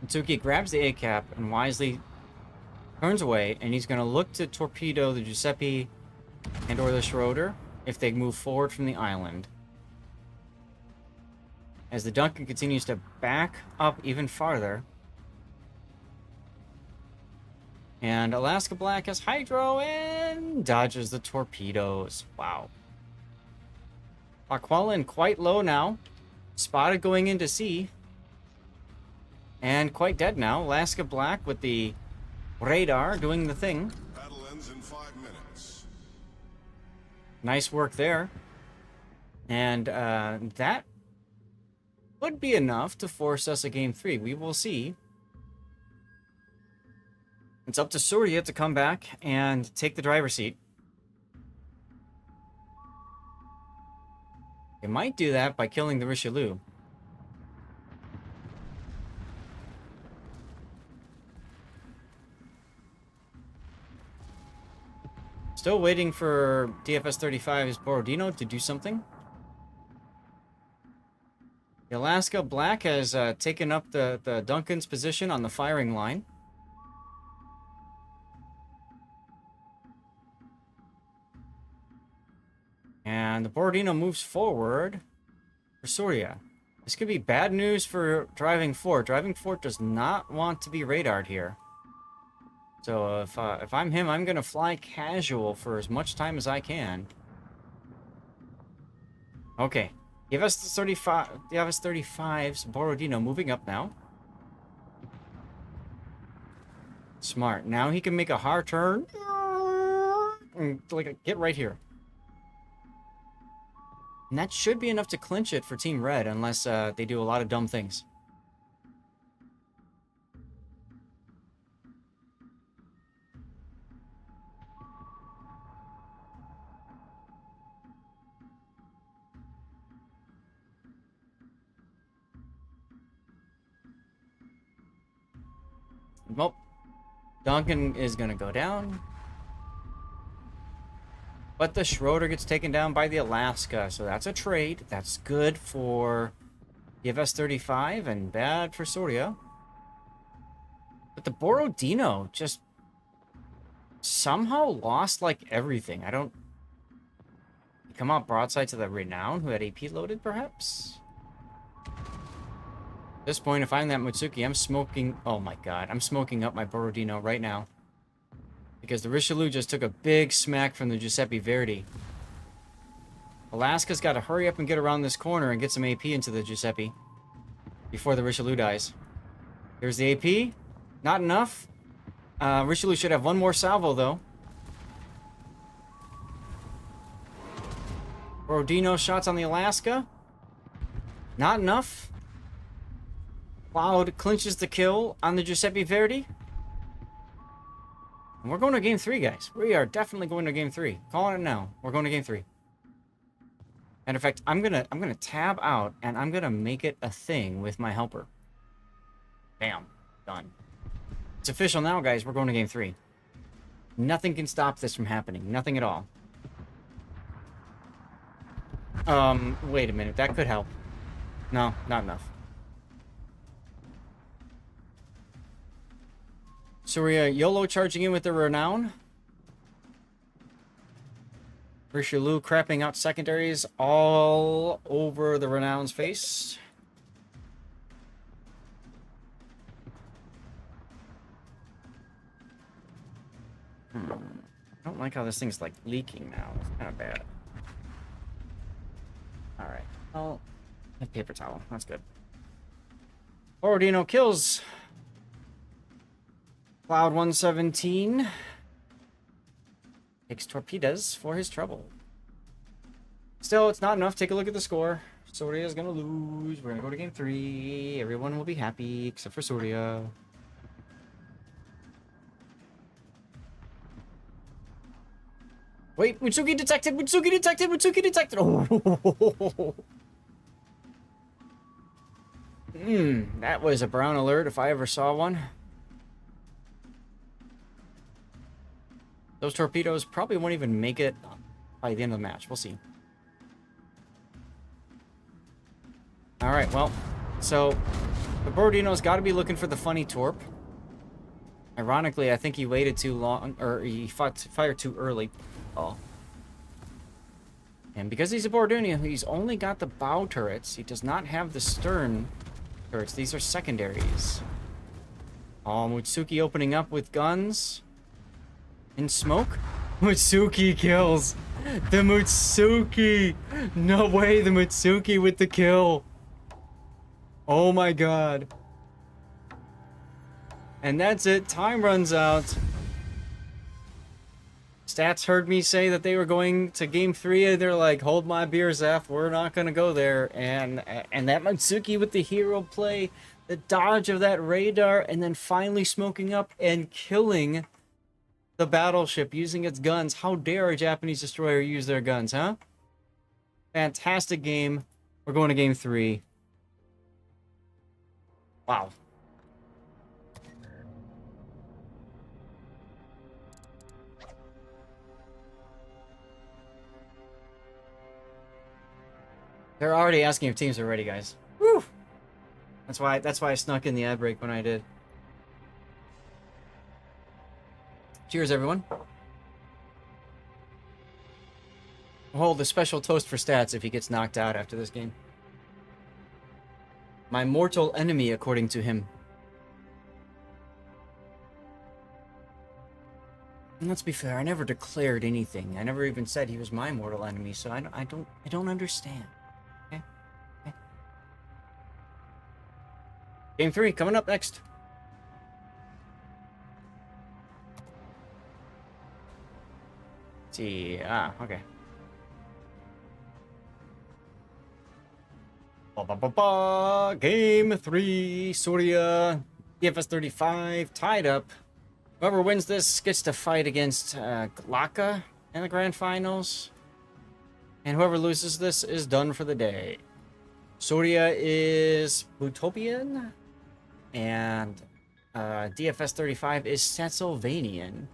Mitsuki grabs the A-cap and wisely turns away, and he's going to look to torpedo the Giuseppe and or the Schroeder if they move forward from the island. As the Duncan continues to back up even farther. And Alaska Black has Hydro and dodges the torpedoes. Wow. Aqualin quite low now. Spotted going into sea. And quite dead now. Alaska Black with the radar doing the thing. Battle ends in 5 minutes. Nice work there. And that would be enough to force us a game 3. We will see. It's up to Surya to come back and take the driver's seat. It might do that by killing the Richelieu. Still waiting for DFS 35's Borodino to do something. The Alaska Black has taken up the Duncan's position on the firing line. And the Borodino moves forward for Surya. This could be bad news for Driving Fort. Driving Fort does not want to be radared here. So if I'm him, I'm going to fly casual for as much time as I can. Okay. Give us the 35's Borodino moving up now. Smart. Now he can make a hard turn. And, like, get right here. And that should be enough to clinch it for Team Red, unless they do a lot of dumb things. Well, Duncan is going to go down. But the Schroeder gets taken down by the Alaska, so that's a trade. That's good for DFS 35 and bad for Surya. But the Borodino just somehow lost, like, everything. I don't... come out broadside to the Renown, who had AP loaded, perhaps? At this point, if I'm that Mutsuki, I'm smoking... Oh my god, I'm smoking up my Borodino right now. Because the Richelieu just took a big smack from the Giuseppe Verdi. Alaska's got to hurry up and get around this corner and get some AP into the Giuseppe before the Richelieu dies. Here's the AP. Not enough. Richelieu should have one more salvo, though. Borodino shots on the Alaska. Not enough. Cloud clinches the kill on the Giuseppe Verdi. And we're going to game 3, guys. We are definitely going to game 3. Calling it now. We're going to game 3. And in fact, I'm gonna tab out and I'm gonna make it a thing with my helper. Bam. Done. It's official now, guys. We're going to game 3. Nothing can stop this from happening. Nothing at all. Wait a minute. That could help. No, not enough. So we're YOLO charging in with the Renown. Richelieu crapping out secondaries all over the Renown's face. I don't like how this thing's like leaking now. It's kind of bad. Alright. Well, a paper towel. That's good. Borodino kills Cloud 117. Takes torpedoes for his trouble. Still, it's not enough. Take a look at the score. Soria's gonna lose. We're gonna go to game 3. Everyone will be happy, except for Soria. Wait, Mutsuki detected! Mutsuki detected! Mutsuki detected! Oh! That was a brown alert if I ever saw one. Those torpedoes probably won't even make it by the end of the match. We'll see. Alright, well, so the Borodino's got to be looking for the funny torp. Ironically, I think he waited too long, or he fired too early. Oh. And because he's a Borodino, he's only got the bow turrets. He does not have the stern turrets. These are secondaries. Oh, Mutsuki opening up with guns. In smoke? Mutsuki kills. The Mutsuki. No way, the Mutsuki with the kill. Oh my god. And that's it. Time runs out. Stats heard me say that they were going to game 3, and they're like, hold my beer, Zeph, we're not going to go there. And that Mutsuki with the hero play, the dodge of that radar, and then finally smoking up and killing the battleship using its guns. How dare a Japanese destroyer use their guns, huh? Fantastic game. We're going to game 3. Wow. They're already asking if teams are ready, guys. Woo! That's why I snuck in the ad break when I did. Cheers, everyone. We'll hold a special toast for Stats if he gets knocked out after this game. My mortal enemy, according to him. And let's be fair, I never declared anything. I never even said he was my mortal enemy, so I don't understand. Okay? Okay. Game 3 coming up next. Let's see. Okay. Game 3, Soria, DFS 35, tied up. Whoever wins this gets to fight against Glaka in the grand finals. And whoever loses this is done for the day. Soria is Butopian, and DFS 35 is Satsylvanian.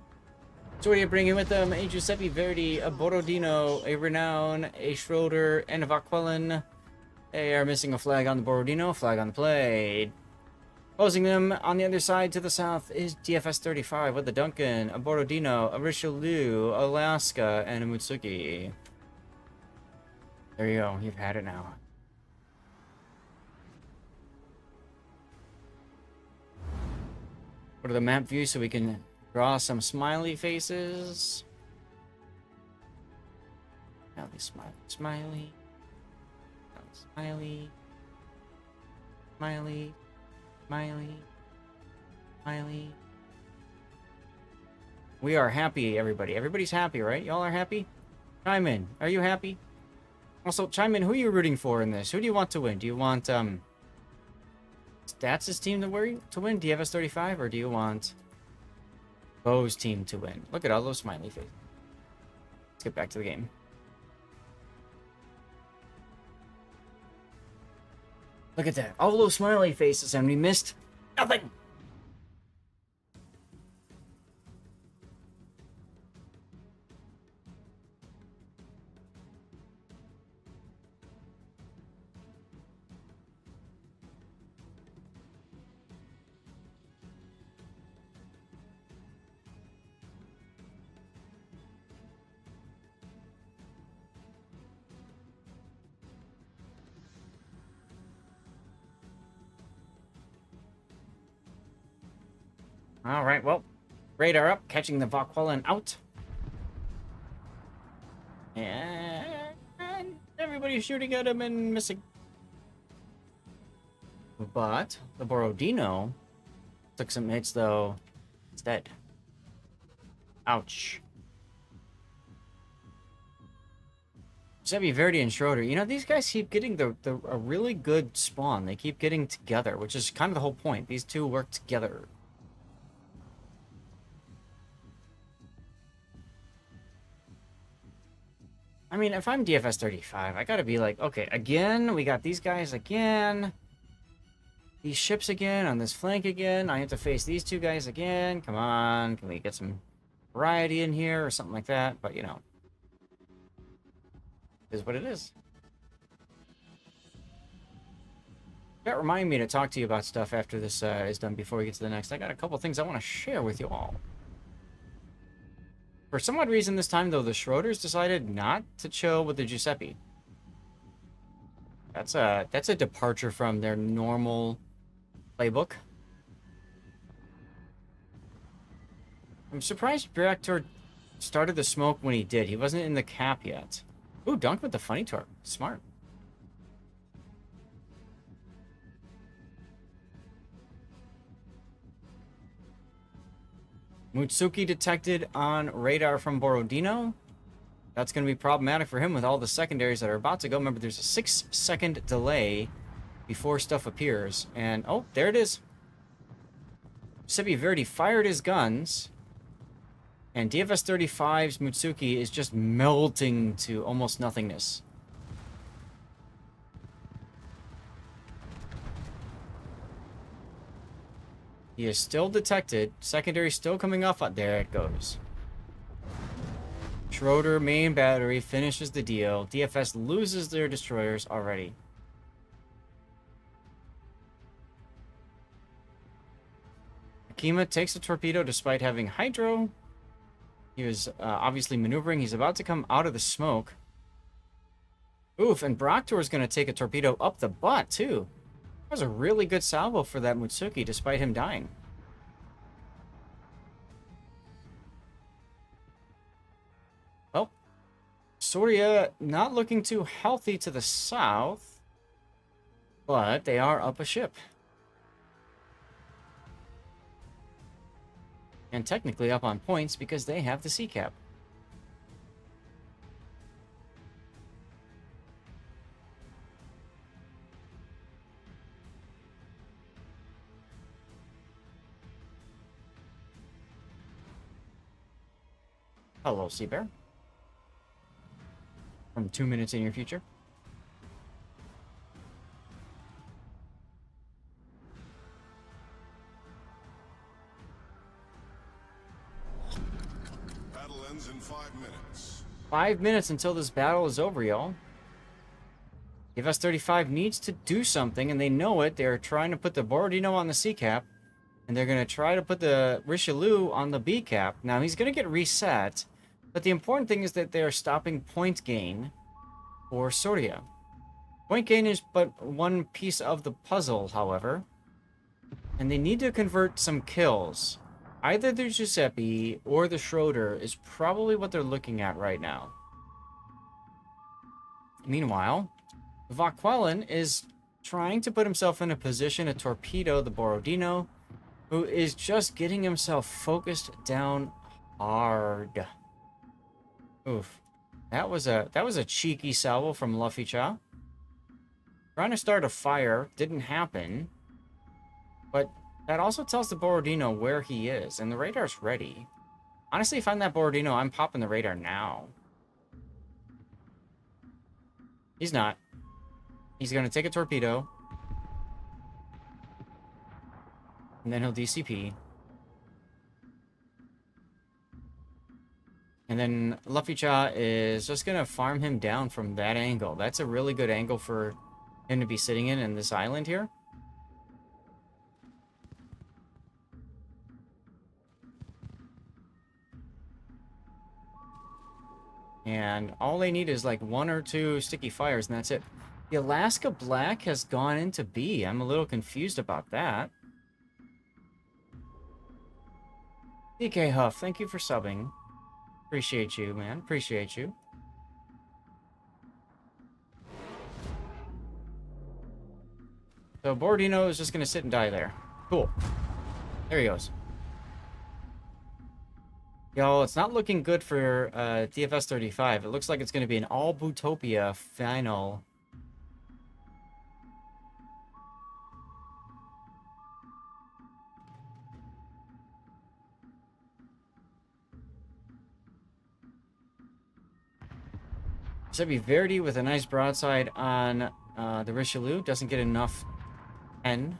Soria bringing with them a Giuseppe Verdi, a Borodino, a Renown, a Schroeder, and a Vaquelin. They are missing a flag on the Borodino, flag on the plate. Opposing them on the other side to the south is DFS 35 with a Duncan, a Borodino, a Richelieu, Alaska, and a Mutsuki. There you go. You've had it now. Go to the map view so we can draw some smiley faces. Smiley, smiley, smiley. Smiley. Smiley. Smiley. Smiley. We are happy, everybody. Everybody's happy, right? Y'all are happy? Chime in. Are you happy? Also, chime in. Who are you rooting for in this? Who do you want to win? Do you want, Stats' team to win? DFS 35? Or do you want Bo's team to win? Look at all those smiley faces. Let's get back to the game. Look at that. All those smiley faces, and we missed nothing. All right, well, radar up, catching the Vakwalan out. And everybody's shooting at him and missing. But the Borodino took some hits, though. It's dead. Ouch. Sebi, Verdi, and Schroeder. You know, these guys keep getting a really good spawn. They keep getting together, which is kind of the whole point. These two work together. I mean, if I'm DFS 35, I gotta be like, okay, again, we got these guys again. These ships again, on this flank again. I have to face these two guys again. Come on, can we get some variety in here or something like that? But, you know, it is what it is. That reminded me to talk to you about stuff after this is done before we get to the next. I got a couple things I want to share with you all. For some odd reason this time, though, the Schroeders decided not to chill with the Giuseppe. That's a departure from their normal playbook. I'm surprised Reactor started the smoke when he did. He wasn't in the cap yet. Ooh, dunked with the funny torque. Smart. Mutsuki detected on radar from Borodino. That's going to be problematic for him with all the secondaries that are about to go. Remember, there's a 6-second delay before stuff appears. And, oh, there it is. Sibi Verdi fired his guns. And DFS 35's Mutsuki is just melting to almost nothingness. He is still detected. Secondary still coming off. There it goes. Schroeder main battery finishes the deal. DFS loses their destroyers already. Akima takes a torpedo despite having hydro. He was obviously maneuvering. He's about to come out of the smoke. Oof, and Brocktor is going to take a torpedo up the butt, too. That was a really good salvo for that Mutsuki, despite him dying. Well, Soria not looking too healthy to the south, but they are up a ship. And technically up on points because they have the sea cap. Hello, Sea Bear. From 2 minutes in your future. Battle ends in 5 minutes. 5 minutes until this battle is over, y'all. DFS 35 needs to do something, and they know it. They're trying to put the Borodino on the C cap, and they're going to try to put the Richelieu on the B cap. Now, he's going to get reset, but the important thing is that they're stopping point gain. for Soria. Point gain is but one piece of the puzzle, however. And they need to convert some kills. Either the Giuseppe or the Schroeder is probably what they're looking at right now. Meanwhile, Vaquelin is trying to put himself in a position to torpedo the Borodino, who is just getting himself focused down hard. Oof. That was a cheeky salvo from Luffy Cha. Trying to start a fire didn't happen. But that also tells the Borodino where he is, and the radar's ready. Honestly, if I'm that Borodino, I'm popping the radar now. He's not. He's going to take a torpedo. And then he'll DCP. And then Luffy Cha is just going to farm him down from that angle. That's a really good angle for him to be sitting in this island here. And all they need is like 1 or 2 sticky fires, and that's it. The Alaska Black has gone into B. I'm a little confused about that. DK Huff, thank you for subbing. Appreciate you, man. Appreciate you. So Borodino is just going to sit and die there. Cool. There he goes. Yo, it's not looking good for DFS 35. It looks like it's going to be an all Bootopia final. Giuseppe Verdi with a nice broadside on the Richelieu. Doesn't get enough N.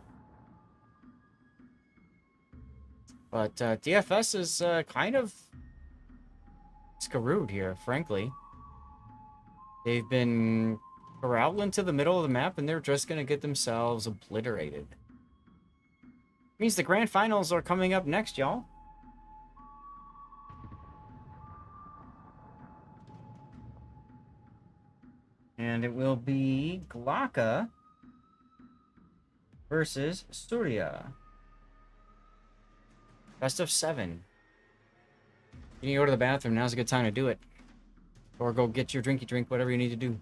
But DFS is kind of screwed here, frankly. They've been corralled into the middle of the map, and they're just going to get themselves obliterated. Means the grand finals are coming up next, y'all. And it will be Glocka versus Surya. Best of 7. You need to go to the bathroom. Now's a good time to do it. Or go get your drinky drink, whatever you need to do.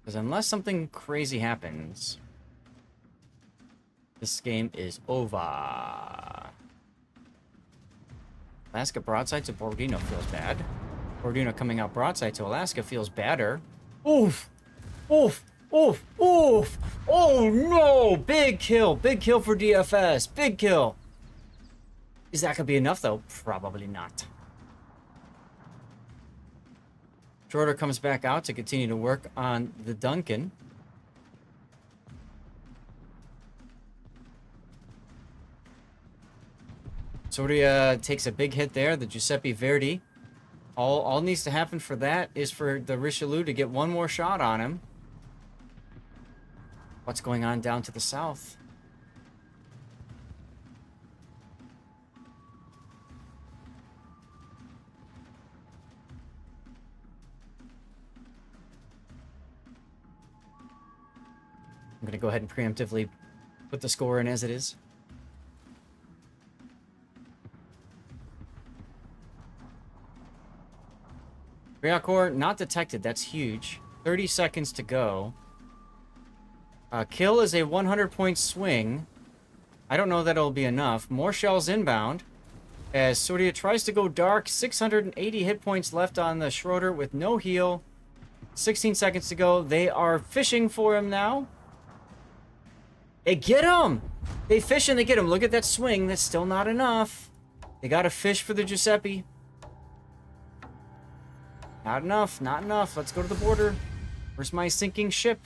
Because unless something crazy happens, this game is over. Alaska broadside to Borodino feels bad. Borodino coming out broadside to Alaska feels badder. Oof! Oof! Oof! Oof! Oh no! Big kill! Big kill for DFS! Big kill! Is that gonna be enough though? Probably not. Schroeder comes back out to continue to work on the Duncan. Soria takes a big hit there. The Giuseppe Verdi. All needs to happen for that is for the Richelieu to get one more shot on him. What's going on down to the south? I'm going to go ahead and preemptively put the score in as it is. Ryakor not detected. That's huge. 30 seconds to go. Kill is a 100-point swing. I don't know that it'll be enough. More shells inbound. As Surya tries to go dark. 680 hit points left on the Schroeder with no heal. 16 seconds to go. They are fishing for him now. They get him! They fish and they get him. Look at that swing. That's still not enough. They got to fish for the Giuseppe. Not enough, not enough. Let's go to the border. Where's my sinking ship?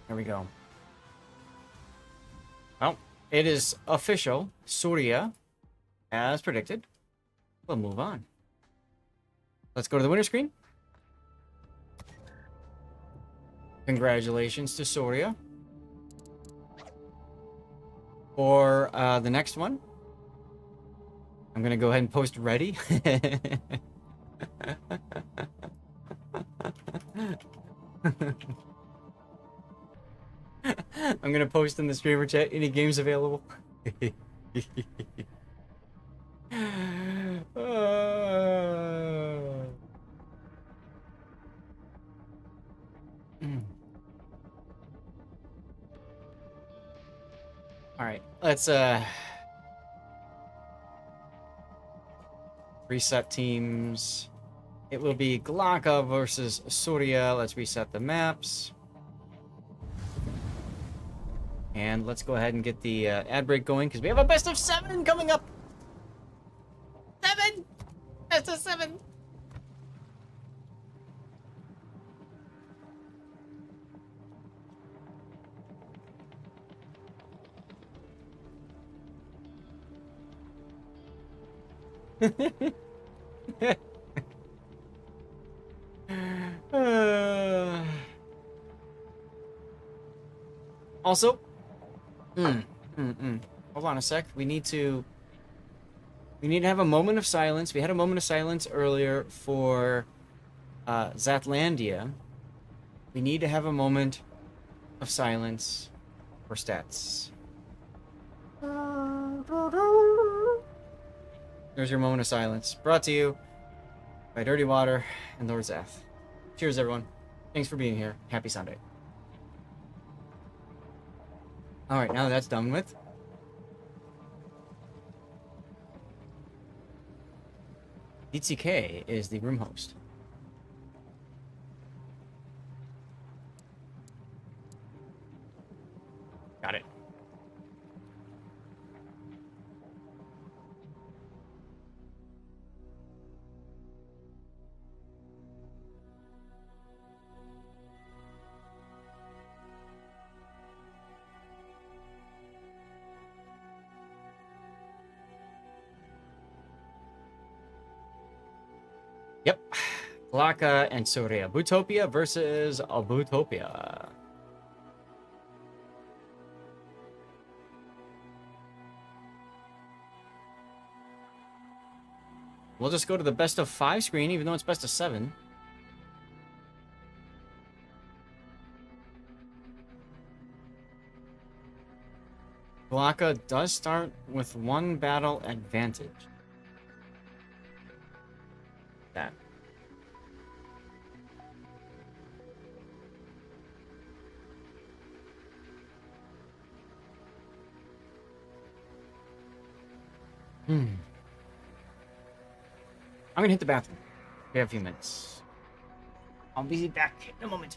There we go. Well, it is official. Surya, as predicted. We'll move on. Let's go to the winner screen. Congratulations to Soria. For the next one, I'm gonna go ahead and post ready. I'm gonna post in the streamer chat any games available. All right, let's reset teams. It will be Glaka versus Surya. Let's reset the maps. And let's go ahead and get the ad break going because we have a best of 7 coming up. 7! Best of 7! Also, hold on a sec. We need to have a moment of silence. We had a moment of silence earlier for Zatlandia. We need to have a moment of silence for stats. There's your moment of silence. Brought to you by Dirty Water and Lord Zath. Cheers, everyone. Thanks for being here. Happy Sunday. Alright, now that that's done with. DTK is the room host. Got it. Yep. Glaka and Surya. Bootopia versus Bootopia. We'll just go to the best of 5 screen, even though it's best of 7. Glaka does start with 1 battle advantage. That. I'm gonna hit the bathroom. We have a few minutes. I'll be back in a moment.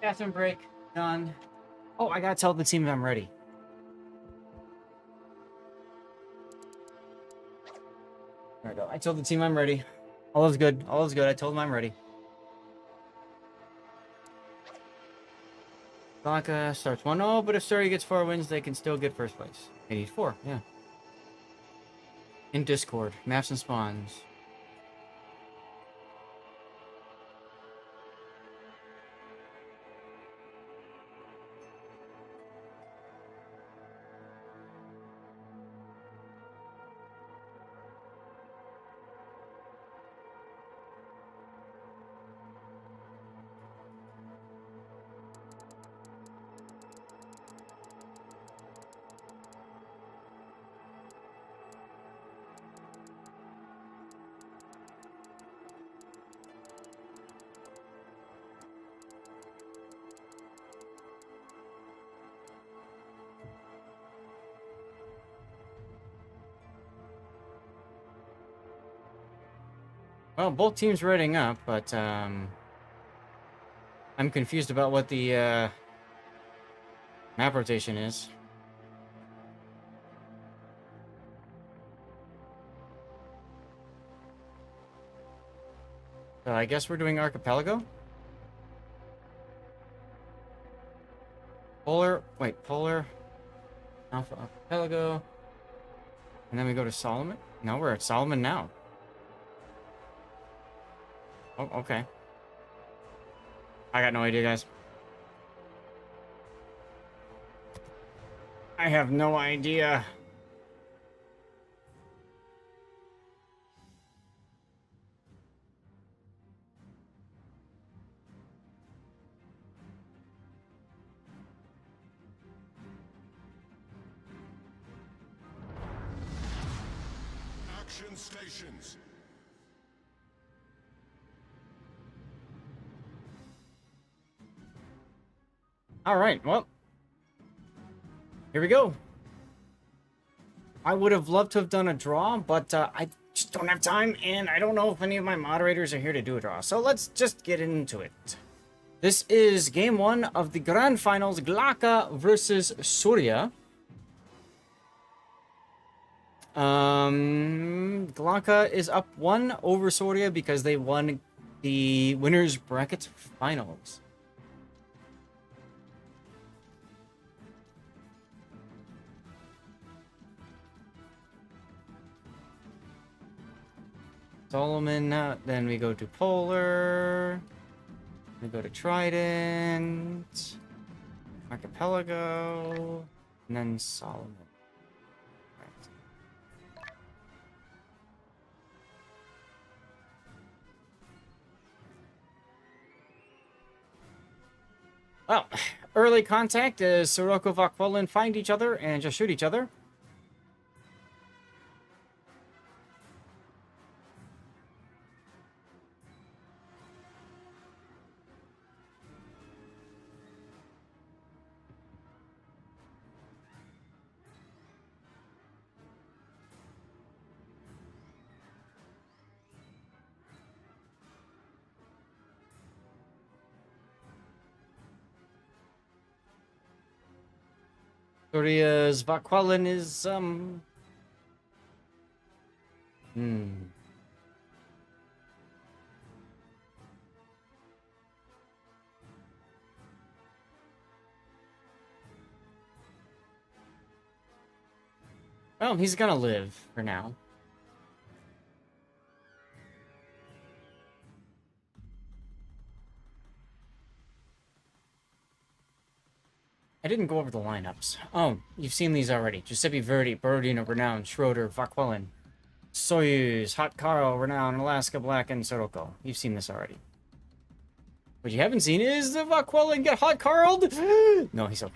Bathroom break. Done. Oh, I gotta tell the team I'm ready. There we go. I told the team I'm ready. All is good. All is good. I told them I'm ready. Glaka starts 1-0, but if Surrey gets 4 wins, they can still get first place. They need 4, yeah. In Discord, maps and spawns. Well, both teams rating up, but I'm confused about what the map rotation is. So I guess we're doing Archipelago? Polar, Alpha Archipelago, and then we go to Solomon? No, we're at Solomon now. Oh, okay. I got no idea, guys. I have no idea. Action stations. All right, well, here we go. I would have loved to have done a draw, but I just don't have time, and I don't know if any of my moderators are here to do a draw. So let's just get into it. This is game 1 of the Grand Finals, Glaka versus Surya. Glaka is up 1 over Surya because they won the winners bracket finals. Solomon, then we go to Polar, we go to Trident, Archipelago, and then Solomon. Right. Well, early contact is Sirocco Vakwalan find each other and just shoot each other. Surya's Vakwalan is, Well, he's gonna live for now. I didn't go over the lineups. Oh, you've seen these already. Giuseppe Verdi, Borodino, Renown, Schroeder, Vakwalan, Soyuz, Hot Carl, Renown, Alaska, Black, and Sirocco. You've seen this already. What you haven't seen is the Vakwalan get Hot Carled. No, he's okay.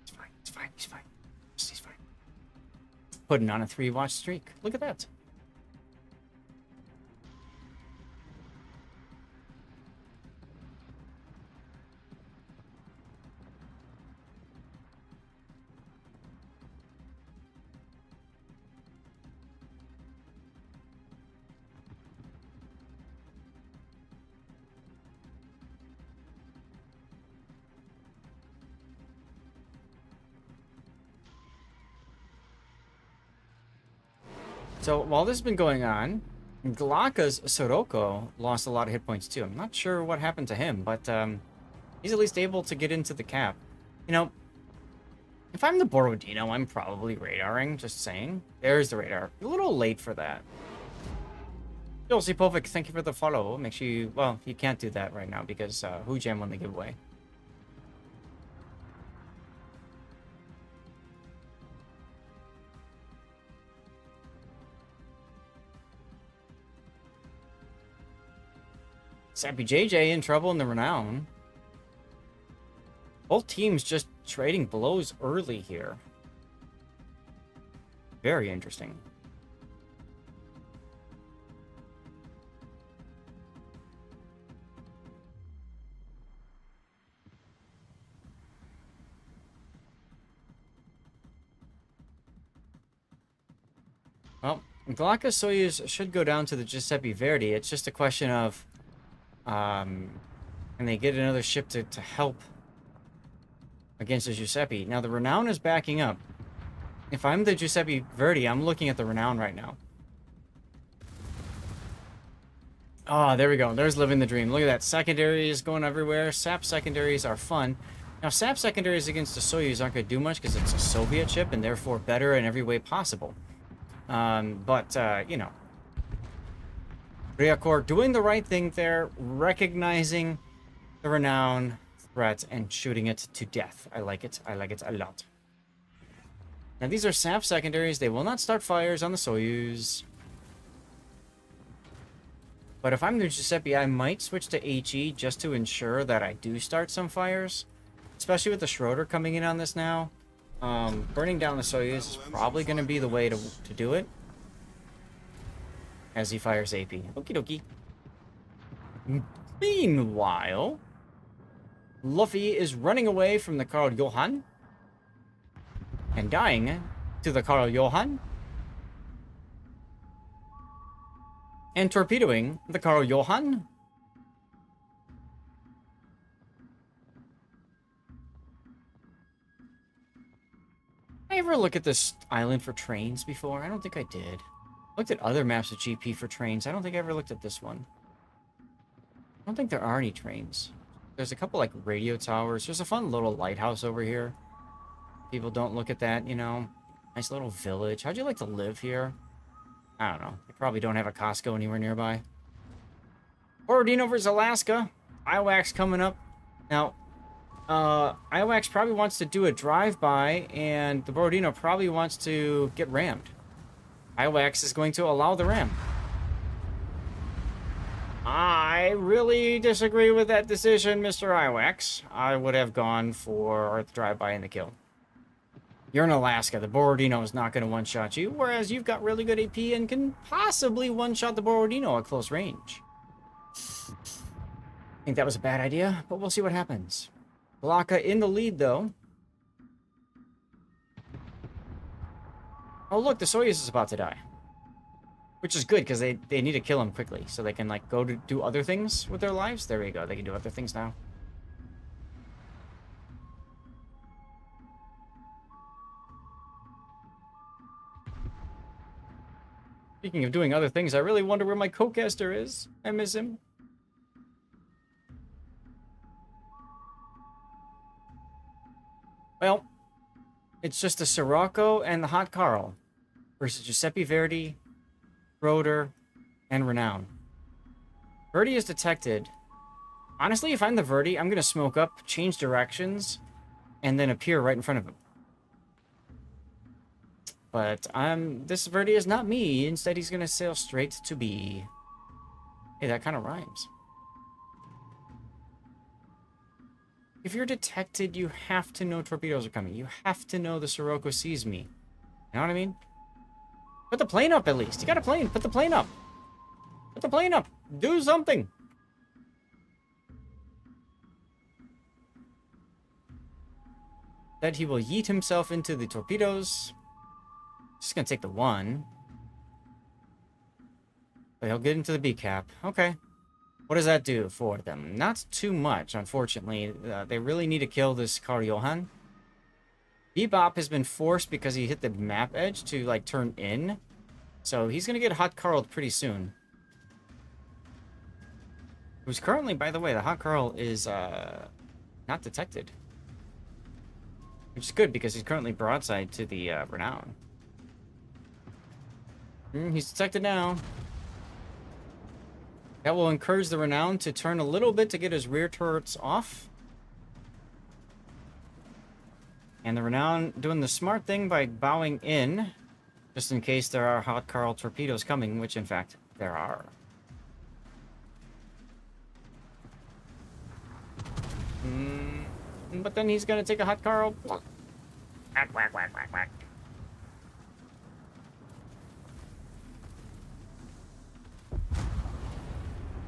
He's fine. He's fine. He's fine. He's fine. Putting on a 3-watch streak. Look at that. So while this has been going on, Glaka's Sirocco lost a lot of hit points too. I'm not sure what happened to him, but He's at least able to get into the cap. You know, if I'm the Borodino, I'm probably radaring, just saying. There's the radar. A little late for that. Josie Povic, thank you for the follow. Make sure you... Well, you can't do that right now because Hujam won the giveaway. Sappy JJ in trouble in the Renown. Both teams just trading blows early here. Very interesting. Well, Glocka Soyuz should go down to the Giuseppe Verdi. It's just a question of... can they get another ship to help against the Giuseppe? Now, the Renown is backing up. If I'm the Giuseppe Verdi, I'm looking at the Renown right now. Oh, there we go. There's living the dream. Look at that. Secondaries going everywhere. SAP secondaries are fun. Now, SAP secondaries against the Soyuz aren't going to do much because it's a Soviet ship and therefore better in every way possible. You know. Ryakor doing the right thing there, recognizing the Renown threat and shooting it to death. I like it. I like it a lot. Now, these are SAP secondaries. They will not start fires on the Soyuz. But if I'm the Giuseppe, I might switch to HE just to ensure that I do start some fires. Especially with the Schroeder coming in on this now. Burning down the Soyuz is probably going to be the way to do it. As he fires AP. Okie dokie. Meanwhile, Luffy is running away from the Karl Johan. And dying to the Karl Johan. And torpedoing the Karl Johan. Did I ever look at this island for trains before? I don't think I did. Looked at other maps of GP for trains. I don't think I ever looked at this one. I don't think there are any trains. There's a couple like radio towers. There's a fun little lighthouse over here. People don't look at that, you know. Nice little village. How'd you like to live here? I don't know. They probably don't have a Costco anywhere nearby. Borodino versus Alaska. Iwax coming up. Now, Iwax probably wants to do a drive-by, and the Borodino probably wants to get rammed. Iwax is going to allow the ram. I really disagree with that decision, Mr. Iwax. I would have gone for the drive-by and the kill. You're in Alaska. The Borodino is not going to one-shot you, whereas you've got really good AP and can possibly one-shot the Borodino at close range. I think that was a bad idea, but we'll see what happens. Glocka in the lead, though. Oh, look, the Soyuz is about to die. Which is good, because they need to kill him quickly, so they can, like, go to do other things with their lives. There we go. They can do other things now. Speaking of doing other things, I really wonder where my co-caster is. I miss him. Well, it's just the Sirocco and the Hot Carl versus Giuseppe Verdi, Schroeder, and Renown. Verdi is detected. Honestly, if I'm the Verdi, I'm going to smoke up, change directions, and then appear right in front of him. But this Verdi is not me. Instead, he's going to sail straight to B. Hey, that kind of rhymes. If you're detected, you have to know torpedoes are coming. You have to know the Sirocco sees me. You know what I mean? Put the plane up, at least. You got a plane. Put the plane up. Put the plane up. Do something. That he will yeet himself into the torpedoes. Just gonna take the one. But he'll get into the B cap. Okay. What does that do for them? Not too much, unfortunately. They really need to kill this Karl Johan. Bebop has been forced because he hit the map edge to, like, turn in. So he's gonna get Hot Carl'd pretty soon. Who's currently, by the way, the Hot Carl is, Not detected. Which is good because he's currently broadside to the Renown. He's detected now. That will encourage the Renown to turn a little bit to get his rear turrets off. And the Renown doing the smart thing by bowing in, just in case there are Hot Carl torpedoes coming, which in fact there are. But then he's gonna take a Hot Carl. Whack, whack, whack, whack, whack.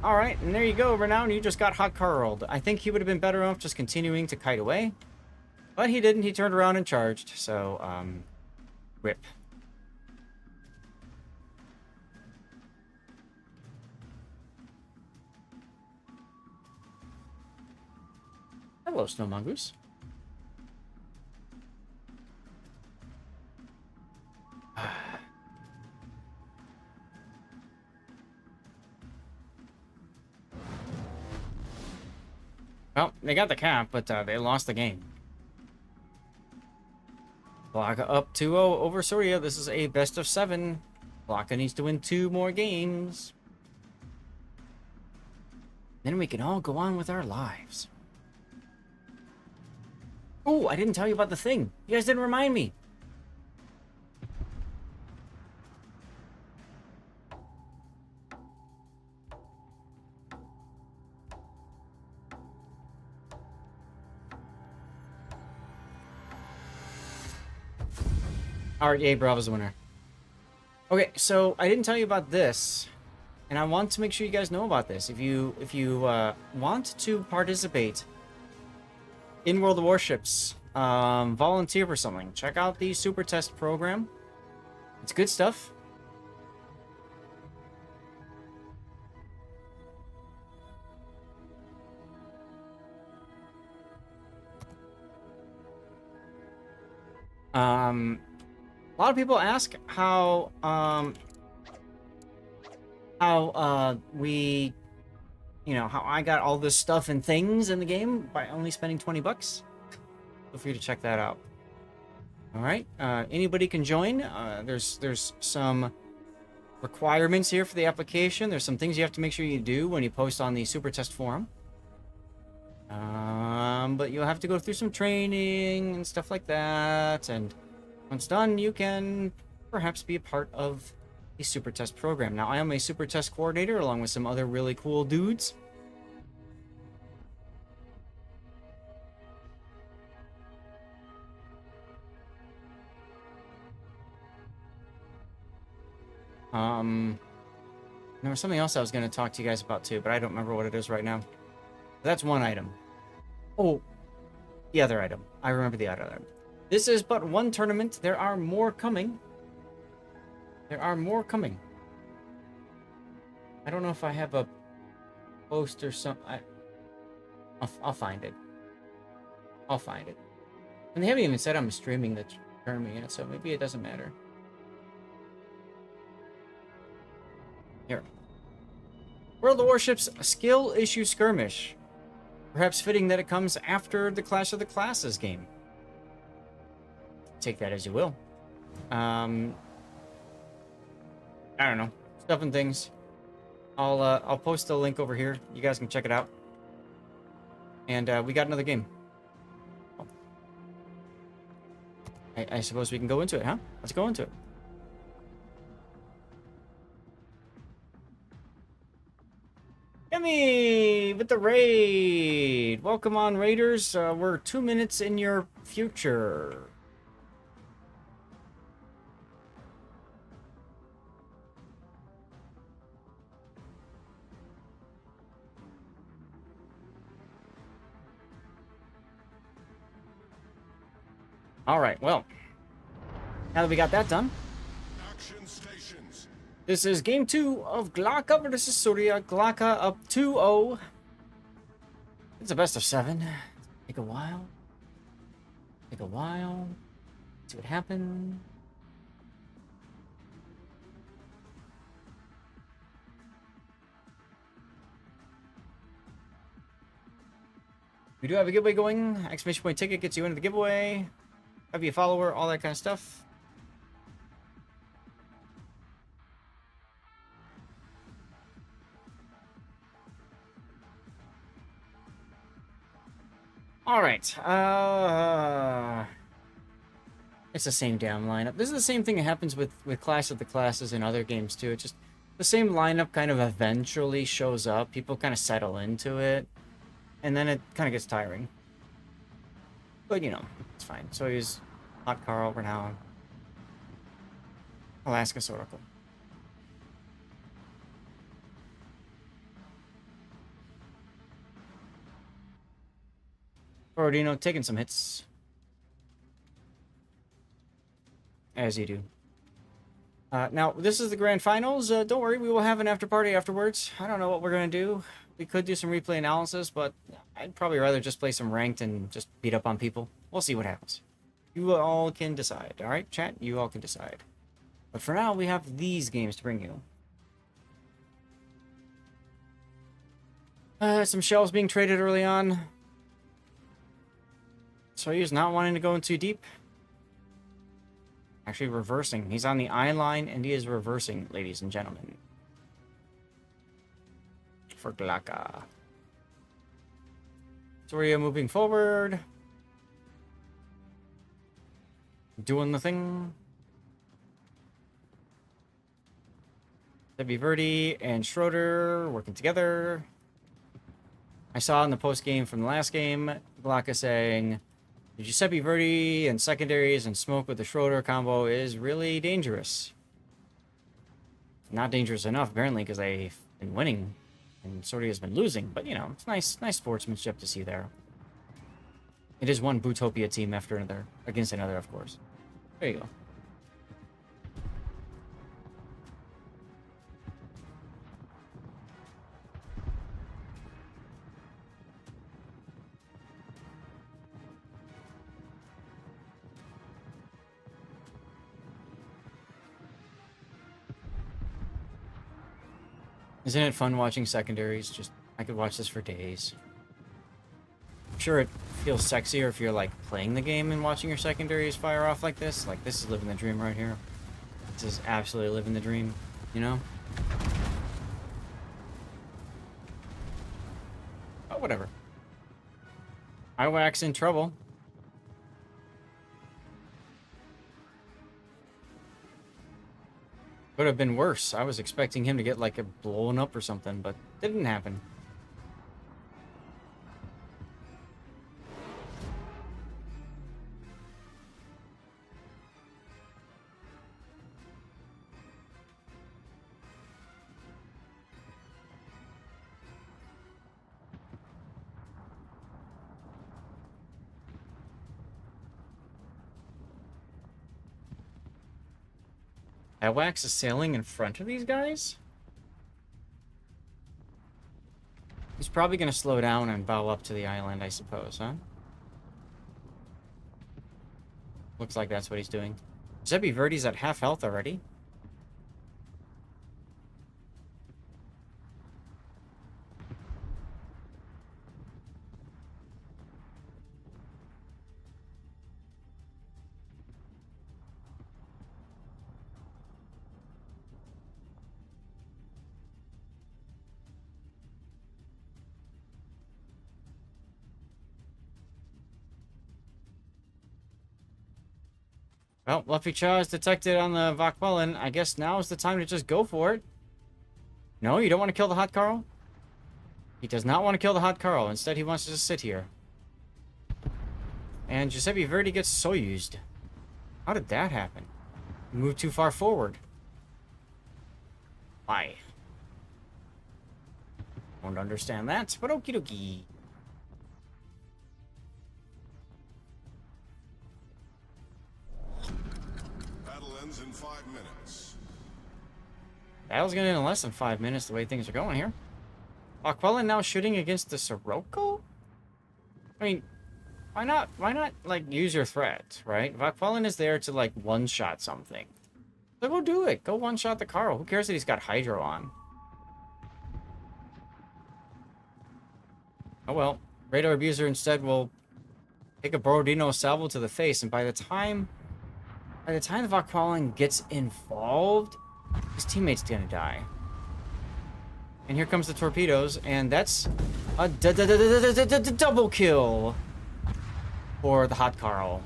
Alright, and there you go, Renown. You just got Hot Carl'd. I think he would have been better off just continuing to kite away. But he didn't. He turned around and charged. So, rip. Hello, Snow Mongoose. Well, they got the cap, but they lost the game. Glocka up 2-0 over Surya. This is a best of 7. Glocka needs to win 2 more games. Then we can all go on with our lives. Oh, I didn't tell you about the thing. You guys didn't remind me. Alright, yay, Bravo's the winner. Okay, so I didn't tell you about this, and I want to make sure you guys know about this. If you want to participate in World of Warships, volunteer for something, check out the Super Test program. It's good stuff. A lot of people ask how we, how I got all this stuff and things in the game by only spending 20 bucks. Feel free to check that out. All right, anybody can join. There's some requirements here for the application. There's some things you have to make sure you do when you post on the Super Test forum. But you'll have to go through some training and stuff like that, and once done, you can perhaps be a part of the Super Test program. Now, I am a Super Test coordinator along with some other really cool dudes. There was something else I was going to talk to you guys about too, but I don't remember what it is right now. That's one item. Oh, the other item. I remember the other item. This is but one tournament. There are more coming. There are more coming. I don't know if I have a post or something. I'll find it. I'll find it. And they haven't even said I'm streaming the tournament yet, so maybe it doesn't matter. Here. World of Warships Skill Issue Skirmish. Perhaps fitting that it comes after the Clash of the Classes game. Take that as you will. I don't know. Stuff and things. I'll post a link over here. You guys can check it out. And we got another game. I suppose we can go into it, huh? Let's go into it. Yummy with the raid. Welcome on, Raiders. We're 2 minutes in your future. All right, well, now that we got that done, Action stations. this is game 2 of Glocka versus Surya. Glocka up 2-0. It's a best of 7. Take a while. Take a while. See what happens. We do have a giveaway going. Exclamation point ticket gets you into the giveaway. Have you a follower, all that kind of stuff. All right. It's the same damn lineup. This is the same thing that happens with Clash of the Classes and other games too. It's just the same lineup kind of eventually shows up. People kind of settle into it, and then it kind of gets tiring. But you know, it's fine. So he's Hot Carl for now. Alaska Oracle. Borodino taking some hits. As you do. Now, this is the grand finals. Don't worry, we will have an after party afterwards. I don't know what we're going to do. We could do some replay analysis, but I'd probably rather just play some ranked and just beat up on people. We'll see what happens. You all can decide. All right, chat? You all can decide. But for now, we have these games to bring you. Some shells being traded early on. So he's not wanting to go in too deep. Actually reversing. He's on the I line and he is reversing, ladies and gentlemen. For Glaka. Soria moving forward. Doing the thing. Debbie Verdi and Schroeder working together. I saw in the post game from the last game, Glaka saying, Giuseppe Verdi and secondaries and smoke with the Schroeder combo is really dangerous. Not dangerous enough, apparently, because they've been winning and Sorty has been losing. But, you know, it's nice sportsmanship to see there. It is one Bootopia team after another, against another, of course. There you go. Isn't it fun watching secondaries? Just, I could watch this for days. I'm sure it feels sexier if you're like playing the game and watching your secondaries fire off like this. Like, this is living the dream right here. This is absolutely living the dream, you know? Oh, whatever. Iwax in trouble. Could have been worse. I was expecting him to get like a blown up or something, but didn't happen. Wax is sailing in front of these guys? He's probably going to slow down and bow up to the island, I suppose, huh? Looks like that's what he's doing. Giuseppe Verdi's at half health already. Well, Luffy Cha is detected on the Vakwellen. I guess now is the time to just go for it. No, you don't want to kill the Hot Carl? He does not want to kill the Hot Carl. Instead, he wants to just sit here. And Giuseppe Verdi gets soyuzed. How did that happen? He moved too far forward. Why? Don't understand that, but okie dokie. Battle ends in 5 minutes. Battle's gonna end in less than 5 minutes the way things are going here. Aquella now shooting against the Sirocco? I mean, why not, like, use your threat, right? Vakwellen is there to, like, one-shot something. So go do it. Go one-shot the Carl. Who cares that he's got Hydro on? Oh, well. Radar Abuser instead will take a Borodino salvo to the face, and by the time the Vakqualan gets involved, his teammate's gonna die. And here comes the torpedoes, and that's a double kill for the Hot Carl.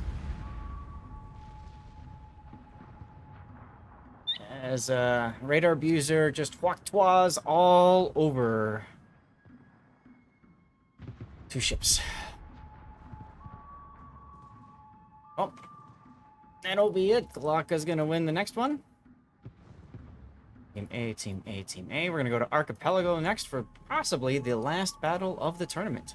As Radar Abuser just walk-twas all over 2 ships. Oh, that'll be it. Glocka's gonna win the next one. Team A, Team A, Team A. We're gonna go to Archipelago next for possibly the last battle of the tournament.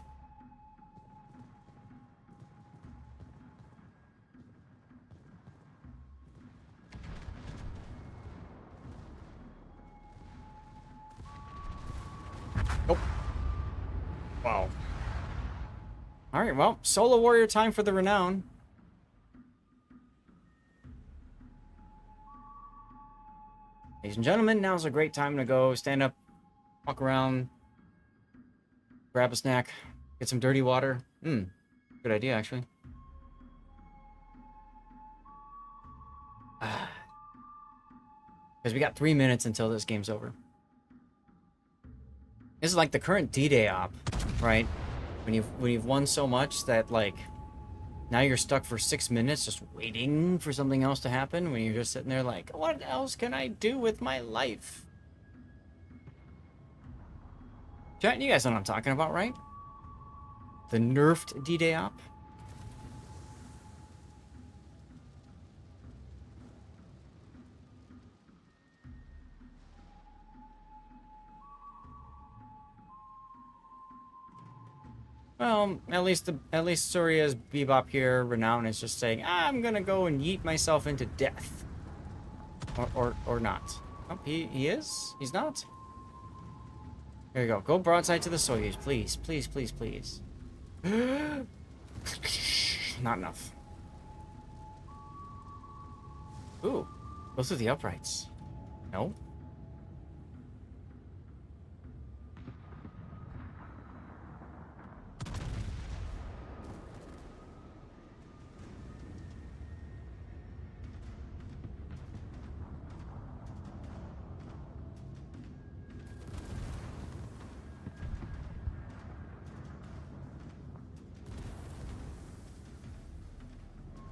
Nope. Wow. Alright, well, solo warrior time for the Renown. Ladies and gentlemen, now's a great time to go stand up, walk around, grab a snack, get some dirty water. Good idea, actually. Because we got 3 minutes until this game's over. This is like the current D-Day op, right? When you've won so much that, like, now you're stuck for 6 minutes just waiting for something else to happen, when you're just sitting there like, what else can I do with my life? Chat, you guys know what I'm talking about, right? The nerfed D-Day op. Well, at least Suria's Bebop here, Renown, is just saying, I'm gonna go and yeet myself into death. Or not. Oh, he is? He's not? There you go. Go broadside to the Soyuz, please. Please, please, please. Not enough. Ooh. Go through the uprights. No?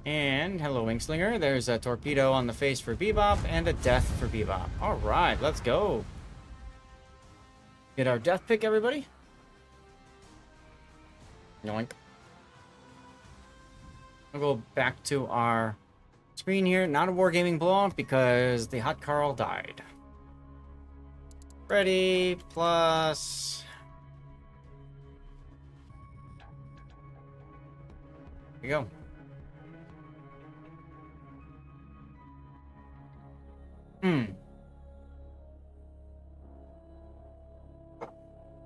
And hello, Wingslinger. There's a torpedo on the face for Bebop and a death for Bebop. All right, let's go. Get our death pick, everybody. Yoink. We'll go back to our screen here. Not a wargaming blowout because the Hot Carl died. Ready, plus... Here we go.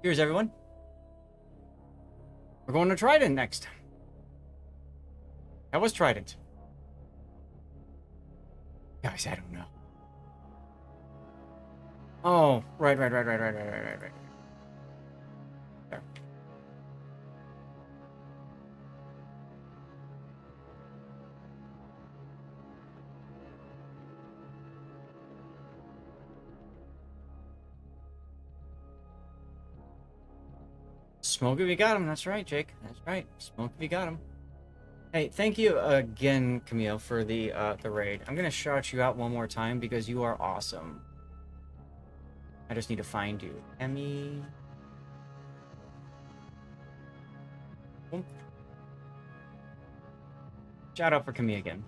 Cheers, everyone. We're going to Trident next. That was Trident. Guys, I don't know. Oh, right. There. Smoke if you got him. That's right, Jake. That's right. Smoke if you got him. Hey, thank you again, Camille, for the raid. I'm gonna shout you out one more time because you are awesome. I just need to find you. Emmy. Boom. Shout out for Camille again.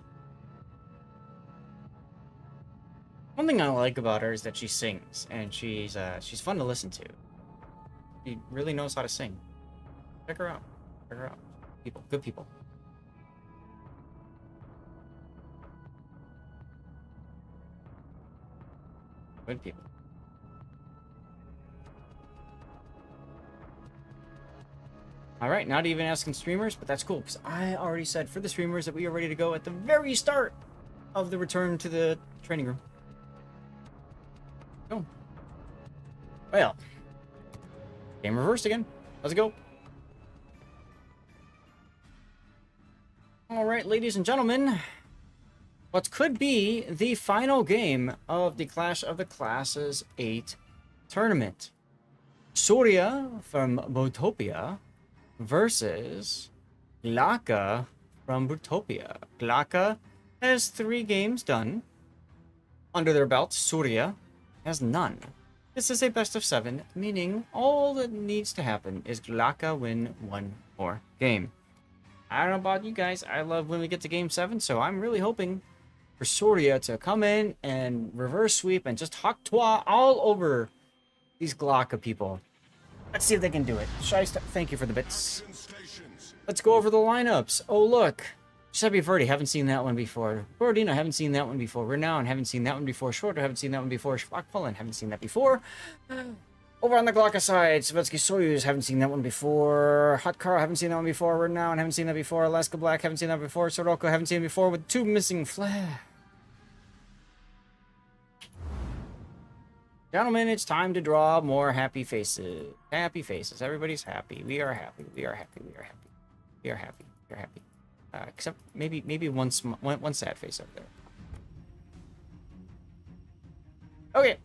One thing I like about her is that she sings, and she's fun to listen to. She really knows how to sing. Check her out. Check her out. People. Good people. Good people. Alright, not even asking streamers, but that's cool, because I already said for the streamers that we are ready to go at the very start of the return to the training room. Oh. Well. Game reversed again. Let's go. All right, ladies and gentlemen, what could be the final game of the Clash of the Classes 8 tournament. Surya from Botopia versus Glaka from Butopia. Glaka has 3 games done under their belt. Surya has none. This is a best of 7, meaning all that needs to happen is Glaka win 1 more game. I don't know about you guys, I love when we get to game 7, so I'm really hoping for Surya to come in and reverse sweep and just hawk twa all over these Glaka people. Let's see if they can do it. Shiesta, thank you for the bits. Action stations. Let's go over the lineups. Oh, look. Giuseppe Verdi, haven't seen that one before. Borodino, haven't seen that one before. Renown, haven't seen that one before. Shorter, haven't seen that one before. Schlockpullen, haven't seen that before. Over on the Glocka side, Savetsky Soyuz, haven't seen that one before. Hot Carl, haven't seen that one before. Renown, haven't seen that before. Alaska Black, haven't seen that before. Soroko, haven't seen it before, with 2 missing flags. Gentlemen, it's time to draw more happy faces. Happy faces. Everybody's happy. We are happy. We are happy. We are happy. We are happy. We are happy. Except maybe one sad face up there. Okay.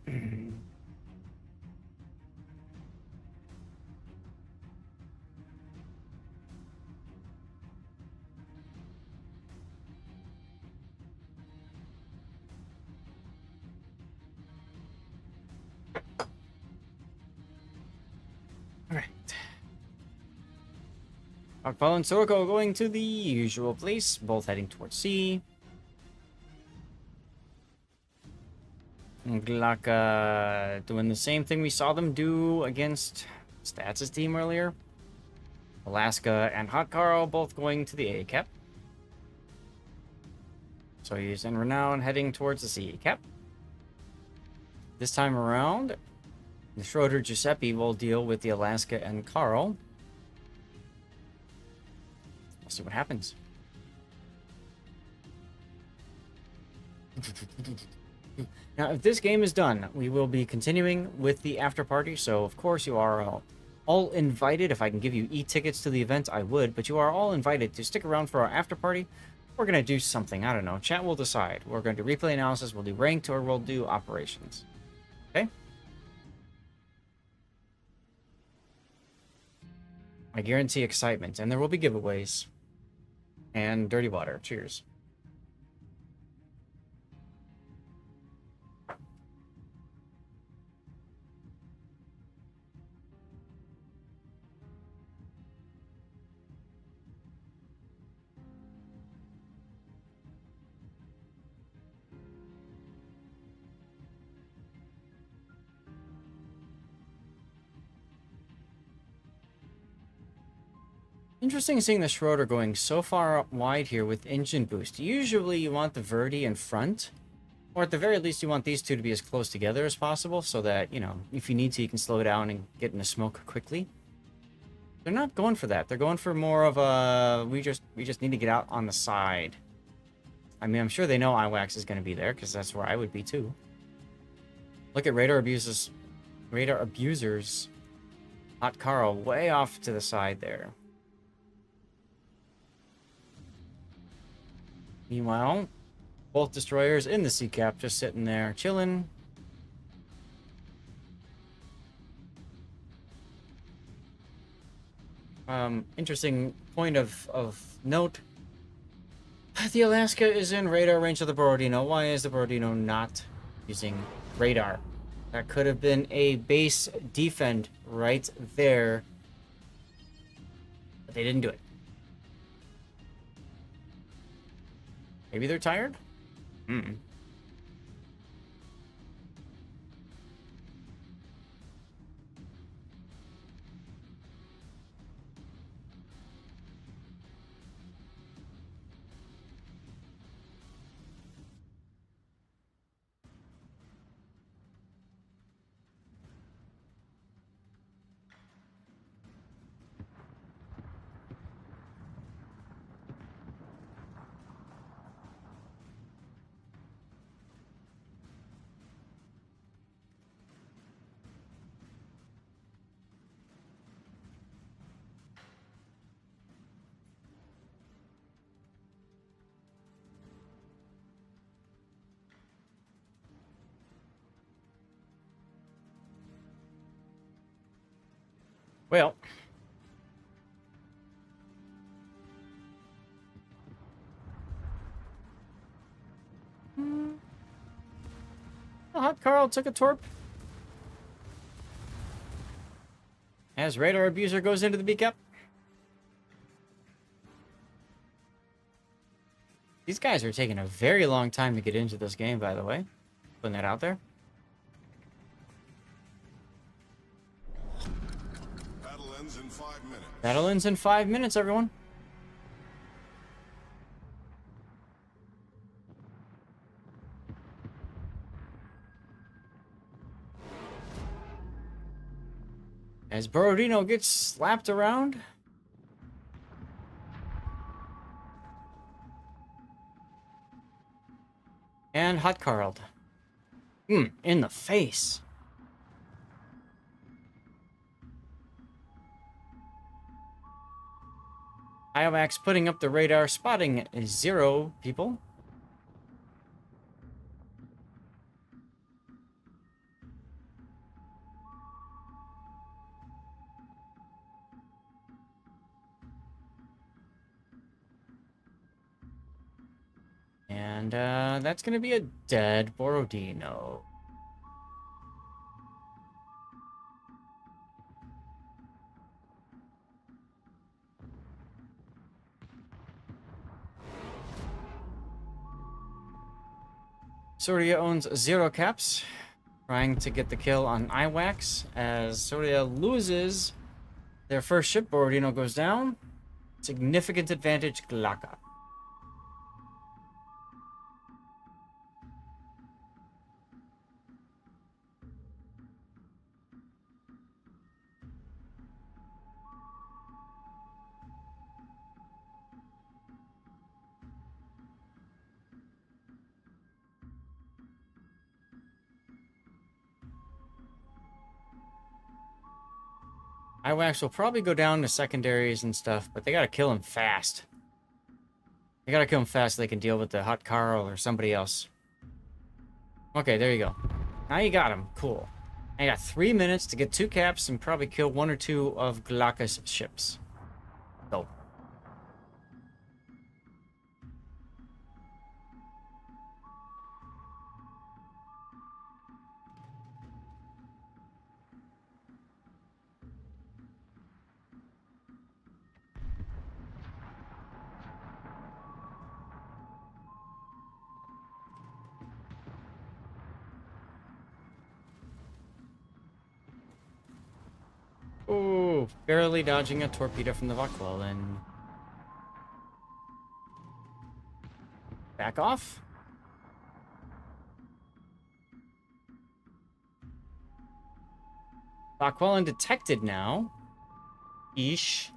Alright. Akpal and Soroko going to the usual place, both heading towards C. And Glaka doing the same thing we saw them do against Stats' team earlier. Alaska and Hot Carl both going to the A cap. So he's in Renown heading towards the C cap. This time around, the Schroeder Giuseppe will deal with the Alaska and Carl. We'll see what happens. Now, if this game is done, we will be continuing with the after party. So, of course, you are all invited. If I can give you e-tickets to the event, I would. But you are all invited to stick around for our after party. We're going to do something. I don't know. Chat will decide. We're going to do replay analysis. We'll do ranked, or we'll do operations. Okay? I guarantee excitement. And there will be giveaways. And dirty water. Cheers. Interesting seeing the Schroeder going so far wide here with engine boost. Usually you want the Verdi in front, or at the very least you want these two to be as close together as possible so that, you know, if you need to, you can slow down and get into smoke quickly. They're not going for that. They're going for more of a, we just need to get out on the side. I mean, I'm sure they know IWAX is going to be there, because that's where I would be too. Look at radar abusers. Hot Carl way off to the side there. Meanwhile, both destroyers in the C-cap just sitting there chilling. Interesting point of note. The Alaska is in radar range of the Borodino. Why is the Borodino not using radar? That could have been a base defend right there. But they didn't do it. Maybe they're tired? Well, Hot Carl took a torp. As Radar Abuser goes into the beacon. These guys are taking a very long time to get into this game, by the way. Putting that out there. Battle ends in 5 minutes. Battle ends in 5 minutes, everyone. As Borodino gets slapped around. And Hot Carled. In the face. Iowax putting up the radar, spotting 0 people. And that's going to be a dead Borodino. Soria owns 0 caps, trying to get the kill on Iwax as Soria loses their first ship. Borodino goes down. Significant advantage, Glaka. Iwax will probably go down to secondaries and stuff, but they gotta kill him fast. They gotta kill him fast so they can deal with the Hot Carl or somebody else. Okay, there you go. Now you got him. Cool. I got 3 minutes to get 2 caps and probably kill 1 or 2 of Glaka's ships. Go. Ooh, barely dodging a torpedo from the Vaklolan. Back off. Vaklolan detected now. Eesh.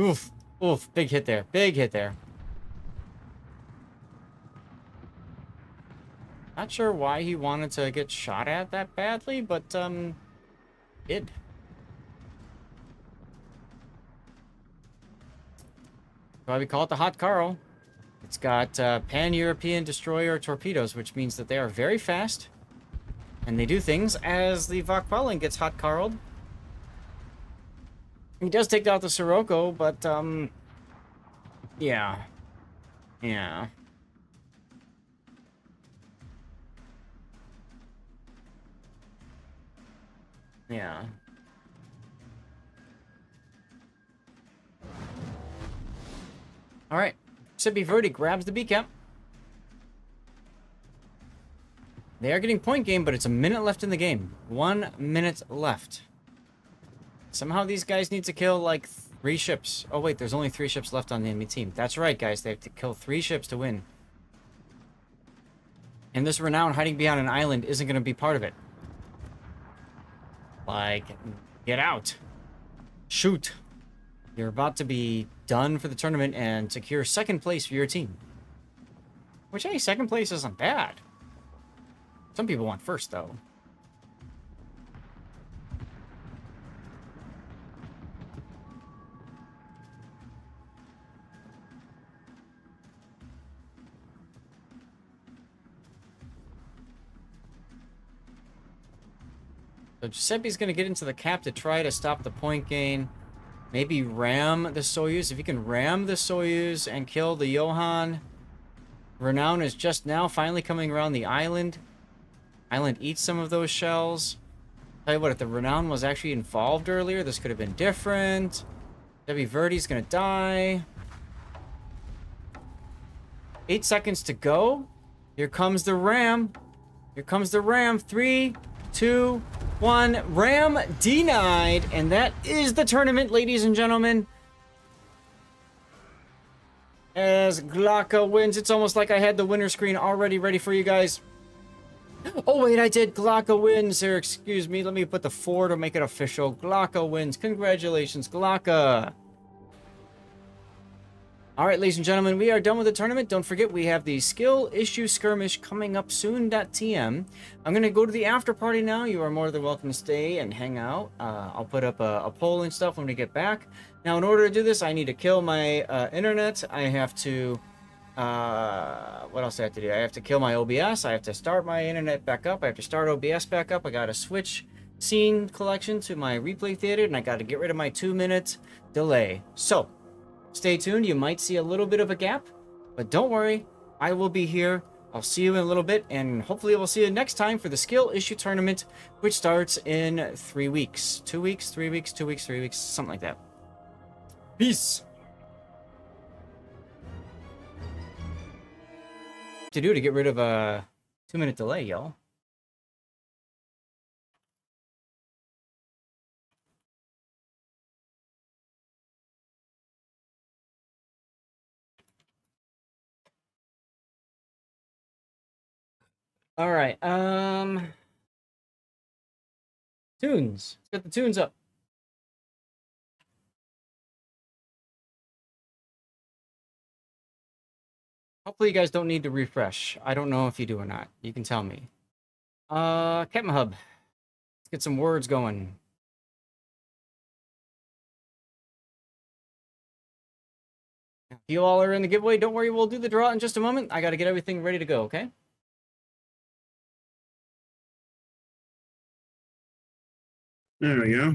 Oof. Oof. Big hit there. Big hit there. Not sure why he wanted to get shot at that badly, but, did. Why we call it the Hot Carl. It's got pan-European destroyer torpedoes, which means that they are very fast. And they do things as the Vakwelan gets Hot Carled. He does take out the Sirocco, but, yeah. Yeah. Yeah. Alright. Sippy Verde grabs the B-cap. They are getting point game, but it's a minute left in the game. 1 minute left. Somehow these guys need to kill, like, 3 ships. Oh, wait, there's only 3 ships left on the enemy team. That's right, guys. They have to kill 3 ships to win. And this Renown hiding behind an island isn't going to be part of it. Like, get out. Shoot. You're about to be done for the tournament and secure 2nd place for your team. Which, hey, 2nd place isn't bad. Some people want 1st, though. So So Giuseppe's going to get into the cap to try to stop the point gain. Maybe ram the Soyuz. If he can ram the Soyuz and kill the Johann. Renown is just now finally coming around the island. Island eats some of those shells. Tell you what, if the Renown was actually involved earlier, this could have been different. Debbie Verdi's going to die. 8 seconds to go. Here comes the ram. Here comes the ram. 3, 2, 1. Ram denied. And that is the tournament, ladies and gentlemen. As Glocka wins. It's almost like I had the winner screen already ready for you guys. Oh, wait, I did. Glocka wins here. Excuse me. Let me put the 4 to make it official. Glocka wins. Congratulations, Glocka. All right, ladies and gentlemen, we are done with the tournament. Don't forget, we have the skill issue skirmish coming up soon.tm. I'm going to go to the after party now. You are more than welcome to stay and hang out. I'll put up a poll and stuff when we get back. Now, in order to do this, I need to kill my internet. I have to... what else do I have to do? I have to kill my OBS. I have to start my internet back up. I have to start OBS back up. I got to switch scene collection to my replay theater, and I got to get rid of my 2-minute delay. So... stay tuned. You might see a little bit of a gap, but don't worry. I will be here. I'll see you in a little bit, and hopefully we'll see you next time for the skill issue tournament, which starts in 3 weeks. 2 weeks, 3 weeks, 2 weeks, 3 weeks, something like that. Peace. To do to get rid of a 2-minute delay, y'all. All right, tunes. Let's get the tunes up. Hopefully you guys don't need to refresh. I don't know if you do or not. You can tell me. Captain Hub. Let's get some words going. If you all are in the giveaway, don't worry, we'll do the draw in just a moment. I got to get everything ready to go, okay? There we go.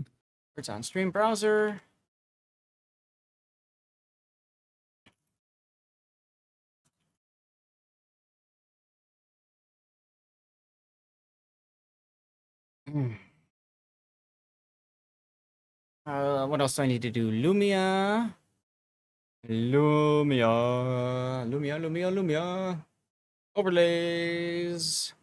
It's on stream browser. What else do I need to do? Lumia. Lumia. Overlays.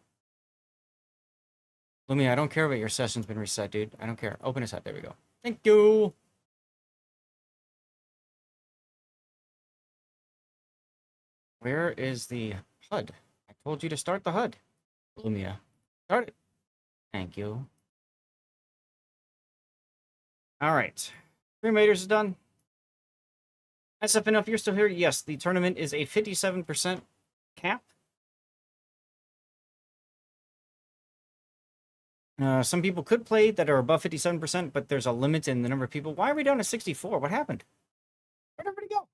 Lumia, I don't care about your session's been reset, dude. I don't care. Open as hot. There we go. Thank you. Where is the HUD? I told you to start the HUD. Lumia. Start it. Thank you. All right. Stream Raiders is done. SFN, if you're still here, yes, the tournament is a 57% cap. Some people could play that are above 57%, but there's a limit in the number of people. Why are we down to 64? What happened? Where'd everybody go?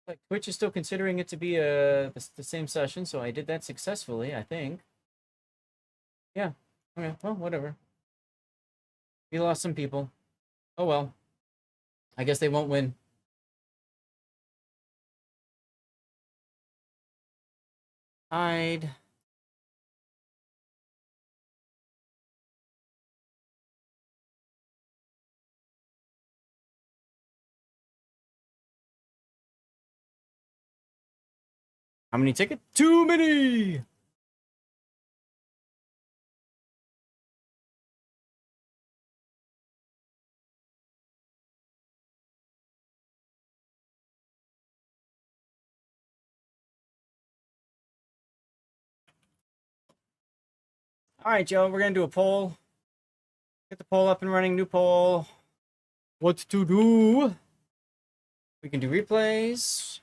Like Twitch is still considering it to be the same session, so I did that successfully, I think. Yeah. Okay. Well, whatever. We lost some people. Oh well. I guess they won't win. Hide. How many tickets? Too many! All right, Joe, we're going to do a poll. Get the poll up and running. New poll. What to do? We can do replays.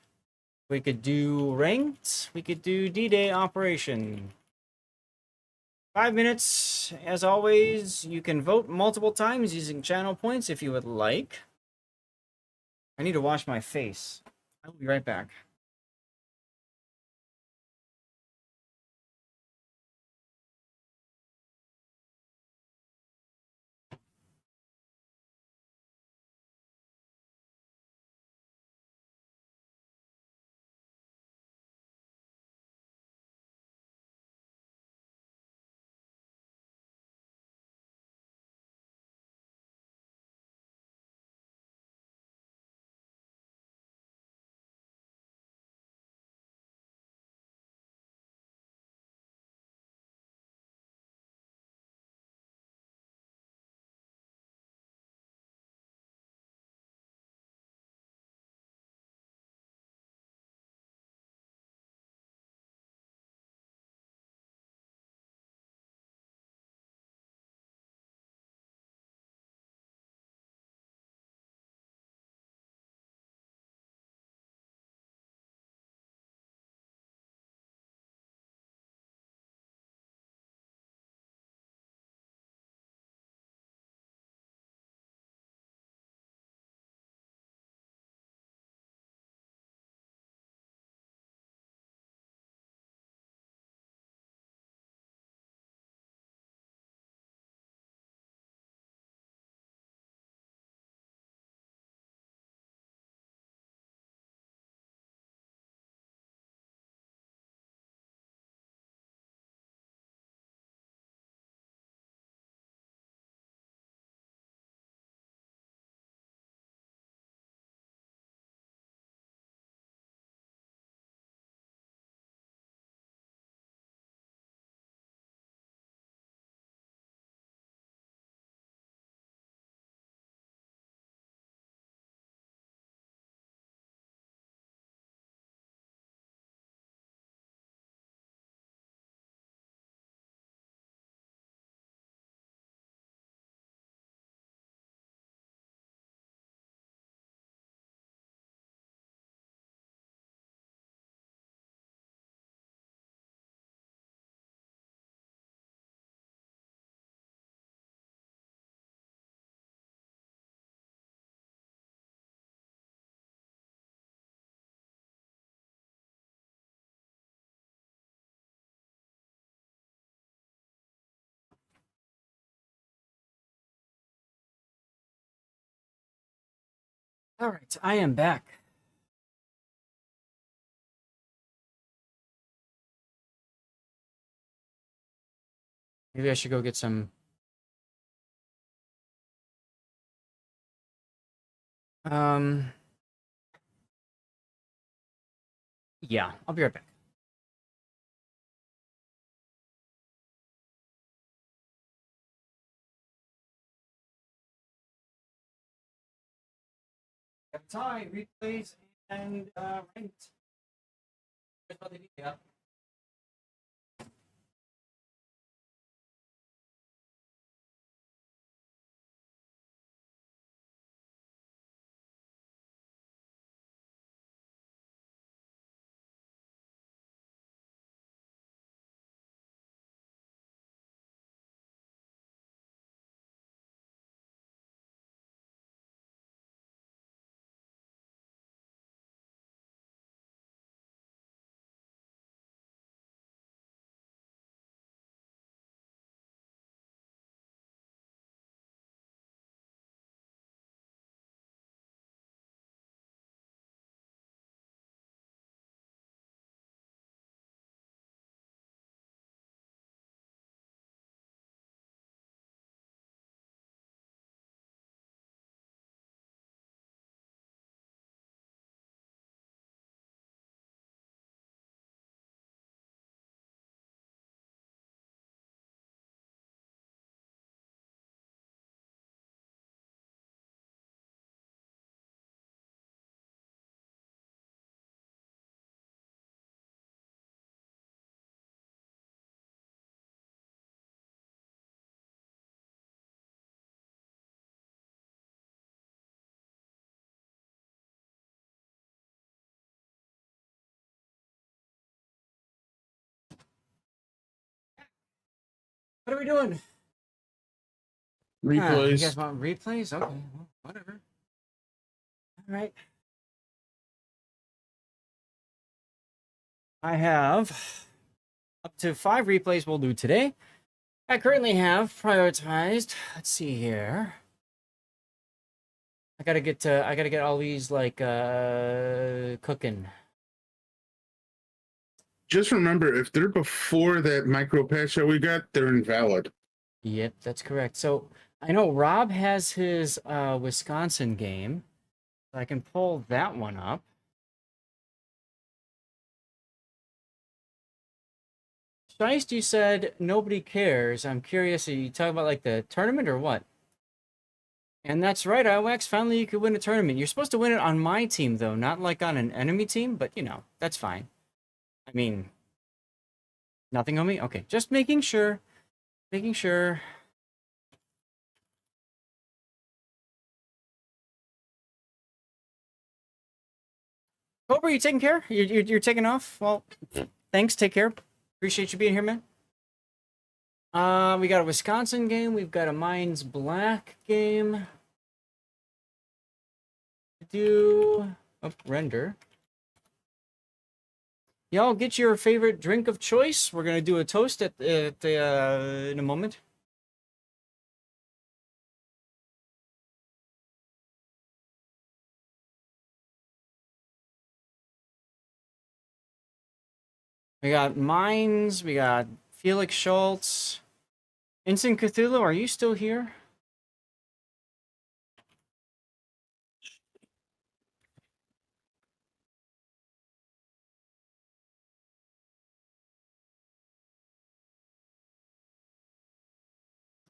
We could do ranked. We could do D-Day operation. 5 minutes, as always. You can vote multiple times using channel points if you would like. I need to wash my face. I'll be right back. All right, I am back. Maybe I should go get some. Um, yeah, I'll be right back. Got tie, replays, and ranked. What are we doing? You Replays. guys want replays? Okay, well, whatever. All right. I have up to 5 replays we'll do today. I currently have prioritized. Let's see here. I gotta get all these like cooking. Just remember, if they're before that micro patch that we got, they're invalid. Yep, that's correct. So I know Rob has his Wisconsin game. I can pull that one up. Scheist, you said nobody cares. I'm curious, are you talking about like the tournament or what? And that's right, IWAX, finally you could win a tournament. You're supposed to win it on my team, though, not like on an enemy team, but you know, that's fine. I mean, nothing on me? Okay, just making sure. Making sure. Cobra, you taking care? You're taking off? Well, thanks, take care. Appreciate you being here, man. We got a Wisconsin game. We've got a Mines Black game. Do render. Y'all get your favorite drink of choice. We're gonna do a toast in a moment. We got Mines. We got Felix Schultz. Instant Cthulhu, are you still here?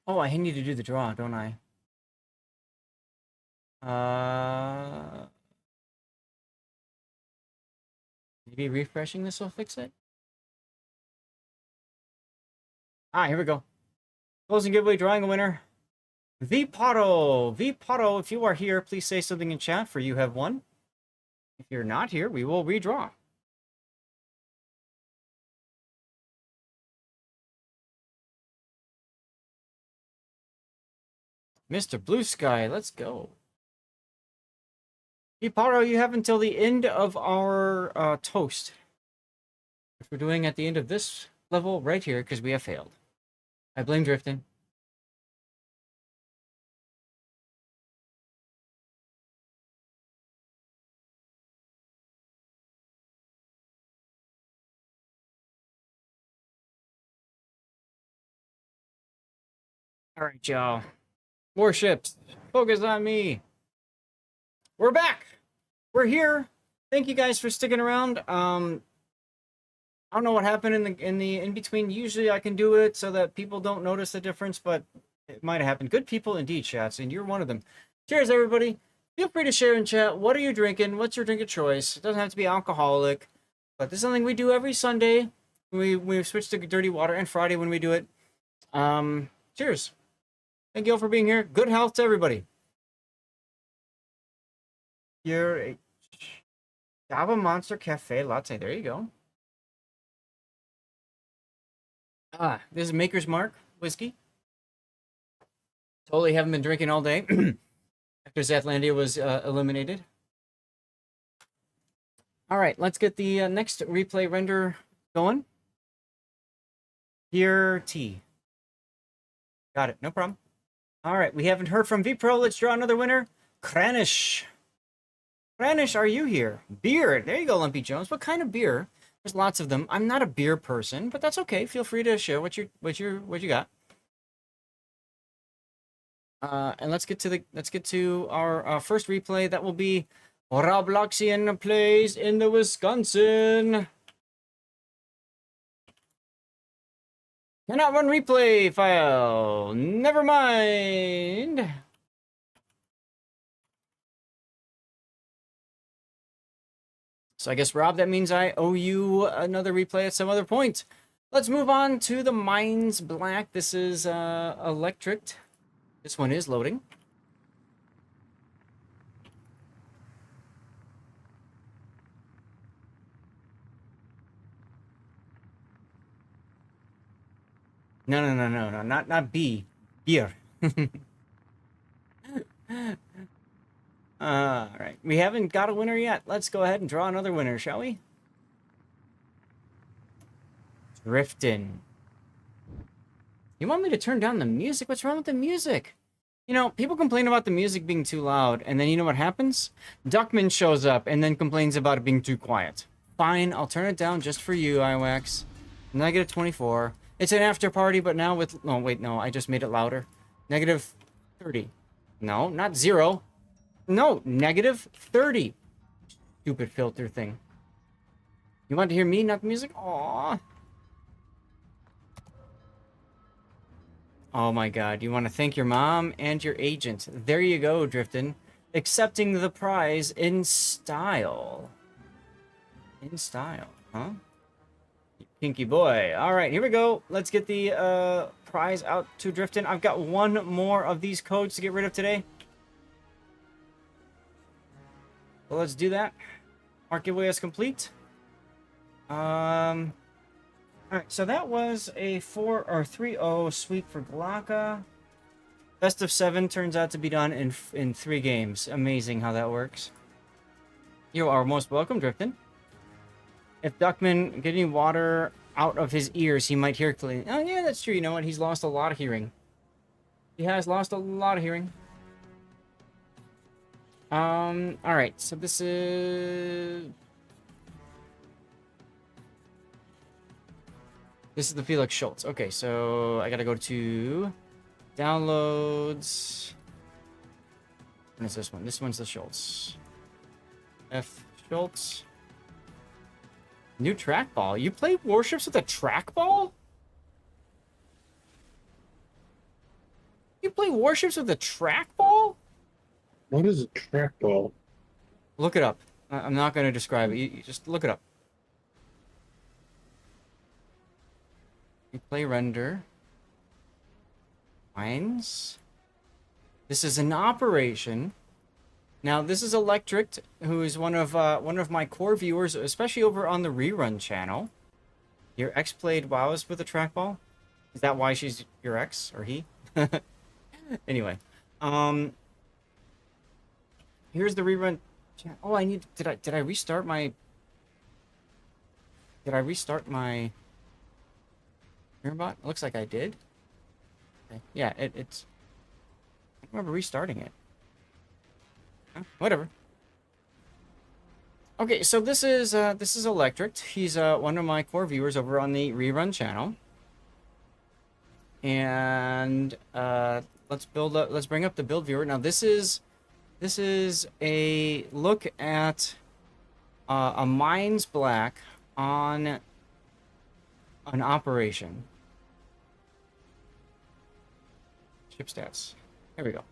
Oh, I need to do the draw, don't I? Maybe refreshing this will fix it? Ah, here we go. Closing giveaway, drawing a winner. Viparo! Viparo, if you are here, please say something in chat for you have won. If you're not here, we will redraw. Mr. Blue Sky, let's go. Viparo, you have until the end of our toast. Which we're doing at the end of this level right here, because we have failed. I blame drifting. All right, y'all. Warships, focus on me. We're back. We're here. Thank you guys for sticking around. I don't know what happened in the in between. Usually I can do it so that people don't notice the difference, but it might have happened. Good people indeed, chats, and you're one of them. Cheers, everybody. Feel free to share in chat. What are you drinking? What's your drink of choice? It doesn't have to be alcoholic, but this is something we do every Sunday. We switch to dirty water, and Friday when we do it. Cheers. Thank you all for being here. Good health to everybody. You're a Java Monster Cafe Latte. There you go. Ah, this is Maker's Mark whiskey. Totally haven't been drinking all day after Zathlandia was eliminated. All right, let's get the next replay render going. Here, T. Got it, no problem. All right, we haven't heard from VPro. Let's draw another winner. Kranish. Kranish, are you here? Beer. There you go, Lumpy Jones. What kind of beer? There's lots of them. I'm not a beer person, but that's okay. Feel free to share what you got. And let's get to our first replay. That will be Robloxian plays in the Wisconsin. Cannot run replay file. Never mind. So I guess, Rob, that means I owe you another replay at some other point. Let's move on to the Mines Black. This is electric. This one is loading. No, not B. Beer. All right. We haven't got a winner yet. Let's go ahead and draw another winner, shall we? Driftin'. You want me to turn down the music? What's wrong with the music? You know, people complain about the music being too loud, and then you know what happens? Duckman shows up and then complains about it being too quiet. Fine, I'll turn it down just for you, IWAX. Negative 24. It's an after party, but now with... Oh, wait, no, I just made it louder. Negative 30. No, not 0. No, negative 30. Stupid filter thing. You want to hear me, not the music? Aww. Oh my god, you want to thank your mom and your agent. There you go, Driftin. Accepting the prize in style. In style, huh? Kinky boy. Alright, here we go. Let's get the prize out to Driftin. I've got one more of these codes to get rid of today. So let's do that. Mark giveaway is complete. Alright, so that was a 3-0 sweep for Glocka. Best of 7 turns out to be done in 3 games. Amazing how that works. You are most welcome, Driftin. If Duckman getting water out of his ears, he might hear clearly. Oh yeah, that's true. You know what? He's lost a lot of hearing. He has lost a lot of hearing. Alright, so this is... This is the Felix Schultz. Okay, so I gotta go to downloads. What is this one? This one's the Schultz. F. Schultz. New trackball. You play Warships with a trackball? You play Warships with a trackball? What is a trackball? Look it up. I'm not going to describe it. You just look it up. You play render. Mines. This is an operation. Now, this is Electric, who is one of my core viewers, especially over on the Rerun channel. Your ex played WoWs with a trackball? Is that why she's your ex, or he? Anyway. Here's the Rerun channel. Oh, I need... Did I restart my... Did I restart my... Mirrorbot? It looks like I did. Okay. Yeah, it's... I don't remember restarting it. Whatever. Okay, so this is Electric. He's one of my core viewers over on the Rerun channel. And let's bring up the build viewer. Now this is a look at a Mines Black on an operation. Ship stats. There we go.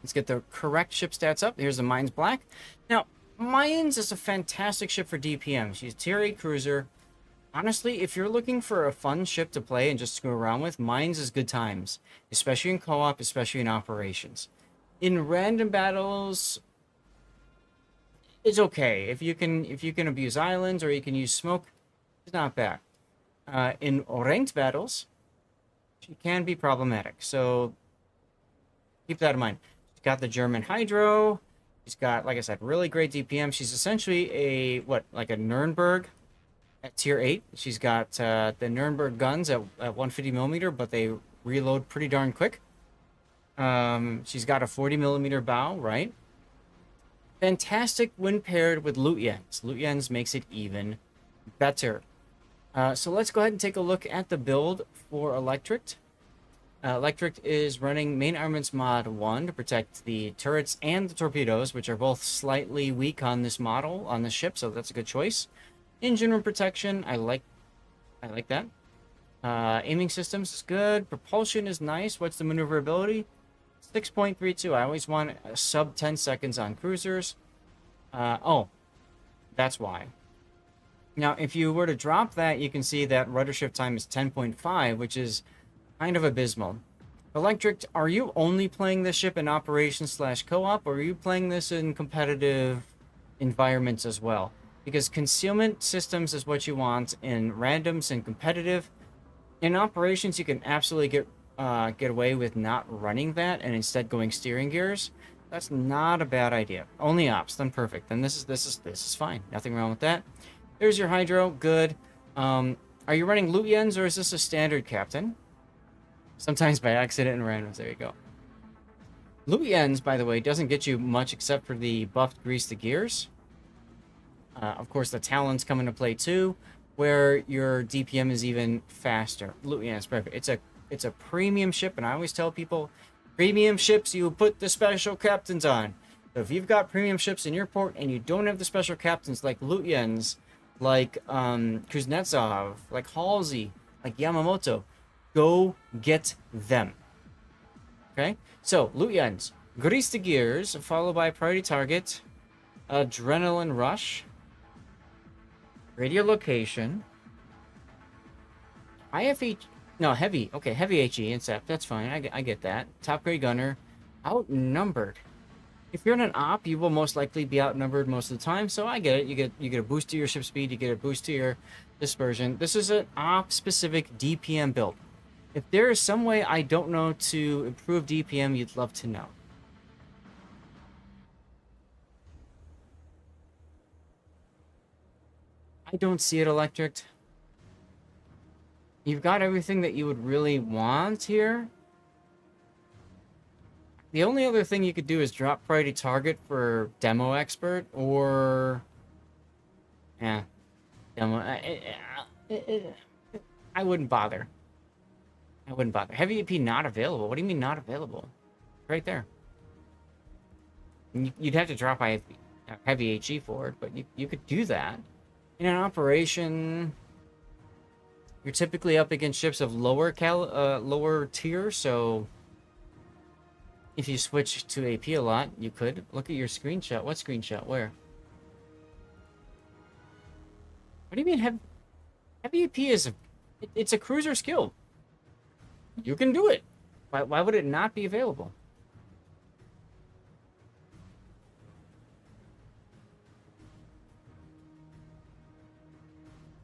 Let's get the correct ship stats up. Here's the Mines Black. Now, Mines is a fantastic ship for DPM. She's a tier 8 cruiser. Honestly, if you're looking for a fun ship to play and just screw around with, Mines is good times. Especially in co-op, especially in operations. In random battles, it's okay. If you can abuse islands or you can use smoke, it's not bad. In ranked battles, she can be problematic. So keep that in mind. Got the German Hydro. She's got, like I said, really great DPM. She's essentially like a Nuremberg at tier 8. She's got the Nuremberg guns at 150mm, but they reload pretty darn quick. She's got a 40mm bow, right? Fantastic when paired with Lutyens. Lutyens makes it even better. So let's go ahead and take a look at the build for Electric. Electric is running Main Armaments Mod 1 to protect the turrets and the torpedoes, which are both slightly weak on this model, on the ship, so that's a good choice. Engine room protection, I like that. Aiming systems is good. Propulsion is nice. What's the maneuverability? 6.32. I always want sub 10 seconds on cruisers. Oh, that's why. Now, if you were to drop that, you can see that rudder shift time is 10.5, which is kind of abysmal. Electric, are you only playing this ship in operations / co-op, or are you playing this in competitive environments as well? because concealment systems is what you want in randoms and competitive. In operations, you can absolutely get away with not running that and instead going steering gears. That's not a bad idea. Only ops, then perfect. Then this is fine. Nothing wrong with that. There's your hydro, good. Are you running loot yens or is this a standard, Captain? Sometimes by accident and randoms. There you go. Loot yens, by the way, doesn't get you much except for the buffed grease the gears. Of course, the talons come into play too, where your DPM is even faster. Loot yen is perfect. It's a premium ship, and I always tell people, premium ships you put the special captains on. So if you've got premium ships in your port and you don't have the special captains like Lutyens, like Kuznetsov, like Halsey, like Yamamoto, go get them. Okay? So, Lutyens, grease the gears, followed by priority target, adrenaline rush, radio location, IFH, no, heavy, okay, heavy HE and SAP, that's fine, I get that. Top grade gunner, outnumbered. If you're in an op, you will most likely be outnumbered most of the time, so I get it. You get a boost to your ship speed, you get a boost to your dispersion. This is an op-specific DPM build. If there is some way I don't know to improve DPM, you'd love to know. I don't see it, Electric. You've got everything that you would really want here. The only other thing you could do is drop priority target for demo expert or... Yeah. Demo... I wouldn't bother. I wouldn't bother. Heavy AP not available. What do you mean not available? Right there. You'd have to drop heavy HE for it, but you could do that. In an operation, you're typically up against ships of lower tier, so if you switch to AP a lot, you could. Look at your screenshot. What screenshot? Where? What do you mean heavy AP is it's a cruiser skill. You can do it. Why would it not be available?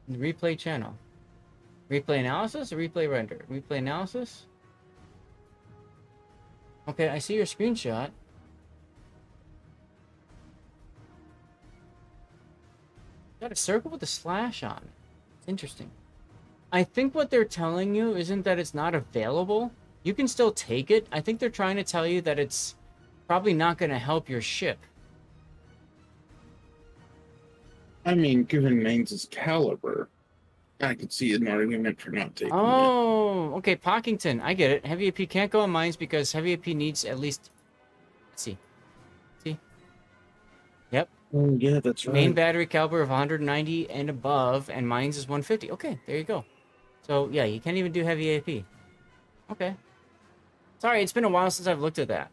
The replay channel. Replay analysis or replay render? Replay analysis? Okay, I see your screenshot. Got a circle with a slash on it. It's interesting. I think what they're telling you isn't that it's not available. You can still take it. I think they're trying to tell you that it's probably not going to help your ship. I mean, given Maine's caliber, I could see an argument for not taking it. Oh, okay, Pockington. I get it. Heavy AP can't go on mines because heavy AP needs at least... Let's see. See? Yep. Oh, yeah, that's right. Main battery caliber of 190 and above, and mines is 150. Okay, there you go. So, yeah, you can't even do heavy AP. Okay. Sorry, it's been a while since I've looked at that.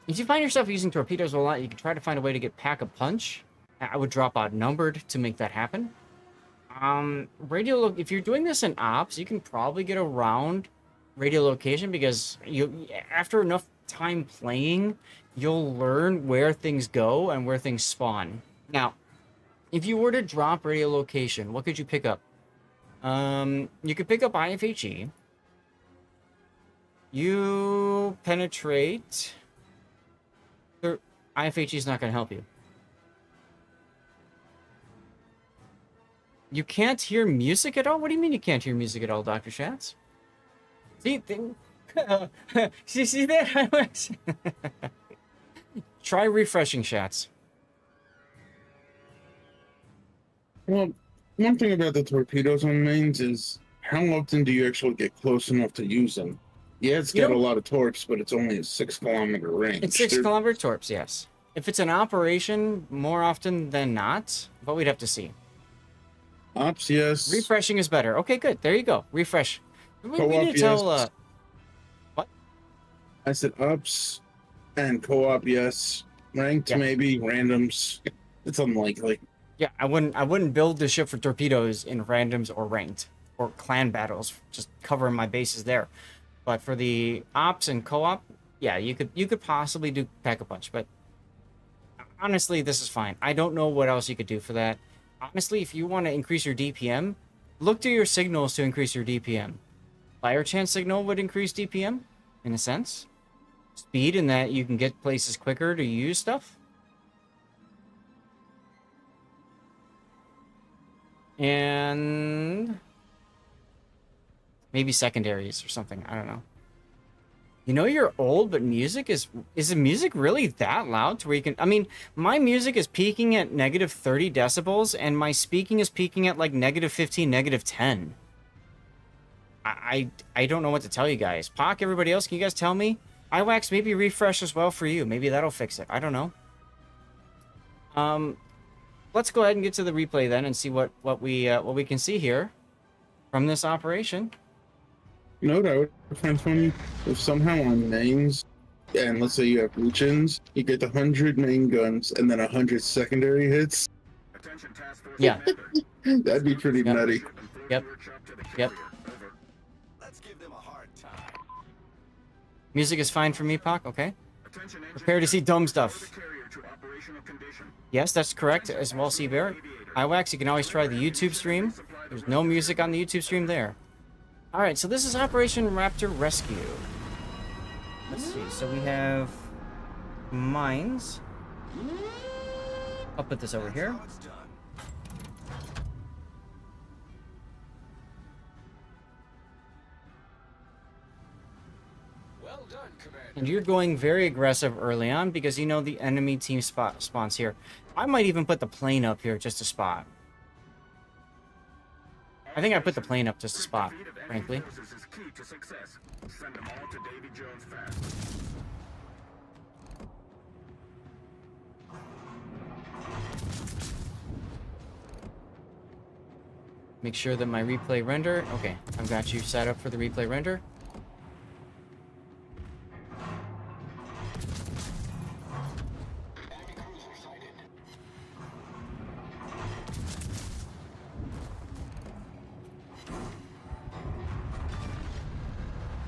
If you find yourself using torpedoes a lot, you can try to find a way to get pack-a-punch. I would drop outnumbered to make that happen. If you're doing this in ops, you can probably get around radio location because after enough time playing, you'll learn where things go and where things spawn. Now, if you were to drop radio location, what could you pick up? You could pick up IFHE. You penetrate. IFHE is not going to help you. You can't hear music at all? What do you mean you can't hear music at all, Dr. Schatz? See, see that? Try refreshing, Schatz. Well, one thing about the torpedoes on mains is how often do you actually get close enough to use them? Yeah, it's got a lot of torps, but it's only a 6-kilometer range. It's 6-kilometer torps, yes. If it's an operation, more often than not, but we'd have to see. Ops, yes. Refreshing is better. Okay, good. There you go. Refresh. We need to yes. tell, what? I said ups and co-op, yes. Ranked, maybe. Randoms. It's unlikely. Yeah, I wouldn't build the ship for torpedoes in randoms or ranked or clan battles. Just covering my bases there. But for the ops and co-op, yeah, you could possibly do pack-a-punch, but honestly, this is fine. I don't know what else you could do for that. Honestly, if you want to increase your DPM, look to your signals to increase your DPM. Fire chance signal would increase DPM, in a sense. Speed in that you can get places quicker to use stuff. And maybe secondaries or something. I don't know. You know you're old, but music is the music really that loud to where you can... I mean, my music is peaking at negative 30 decibels, and my speaking is peaking at like negative 15, negative 10. I don't know what to tell you guys. Pock, everybody else, can you guys tell me? iWax, maybe refresh as well for you. Maybe that'll fix it. I don't know. Let's go ahead and get to the replay then and see what we can see here from this operation. You know what I would find funny? If somehow on mains, and let's say you have Luchins, you get 100 main guns and then 100 secondary hits. Yeah. That'd be pretty nutty. Yep. Yep. Let's give them a hard time. Music is fine for me, Pock. Okay. Prepare to see dumb stuff. Yes, that's correct as well, Seabear. iWax, you can always try the YouTube stream. There's no music on the YouTube stream there. Alright, so this is Operation Raptor Rescue. Let's see, so we have mines. I'll put this over here. Well done, Commander. And you're going very aggressive early on because you know the enemy team spawns here. I might even put the plane up here just to spot. I think I put the plane up just to spot, frankly. Make sure that my replay render... Okay, I've got you set up for the replay render.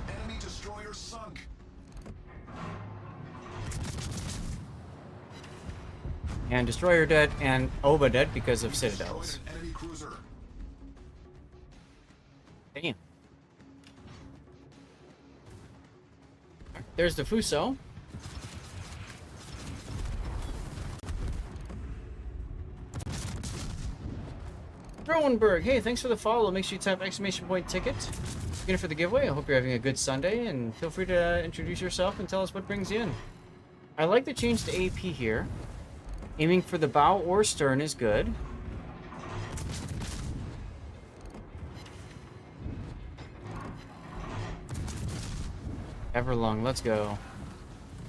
Enemy destroyer sunk. And Destroyer dead, and Oba dead because of Citadels. Destroyed an enemy cruiser. Damn. There's the Fuso. Rowenberg, hey, thanks for the follow. Make sure you type exclamation point ticket. Looking for the giveaway. I hope you're having a good Sunday, and feel free to introduce yourself and tell us what brings you in. I like the change to AP here. Aiming for the bow or stern is good. Everlong, let's go.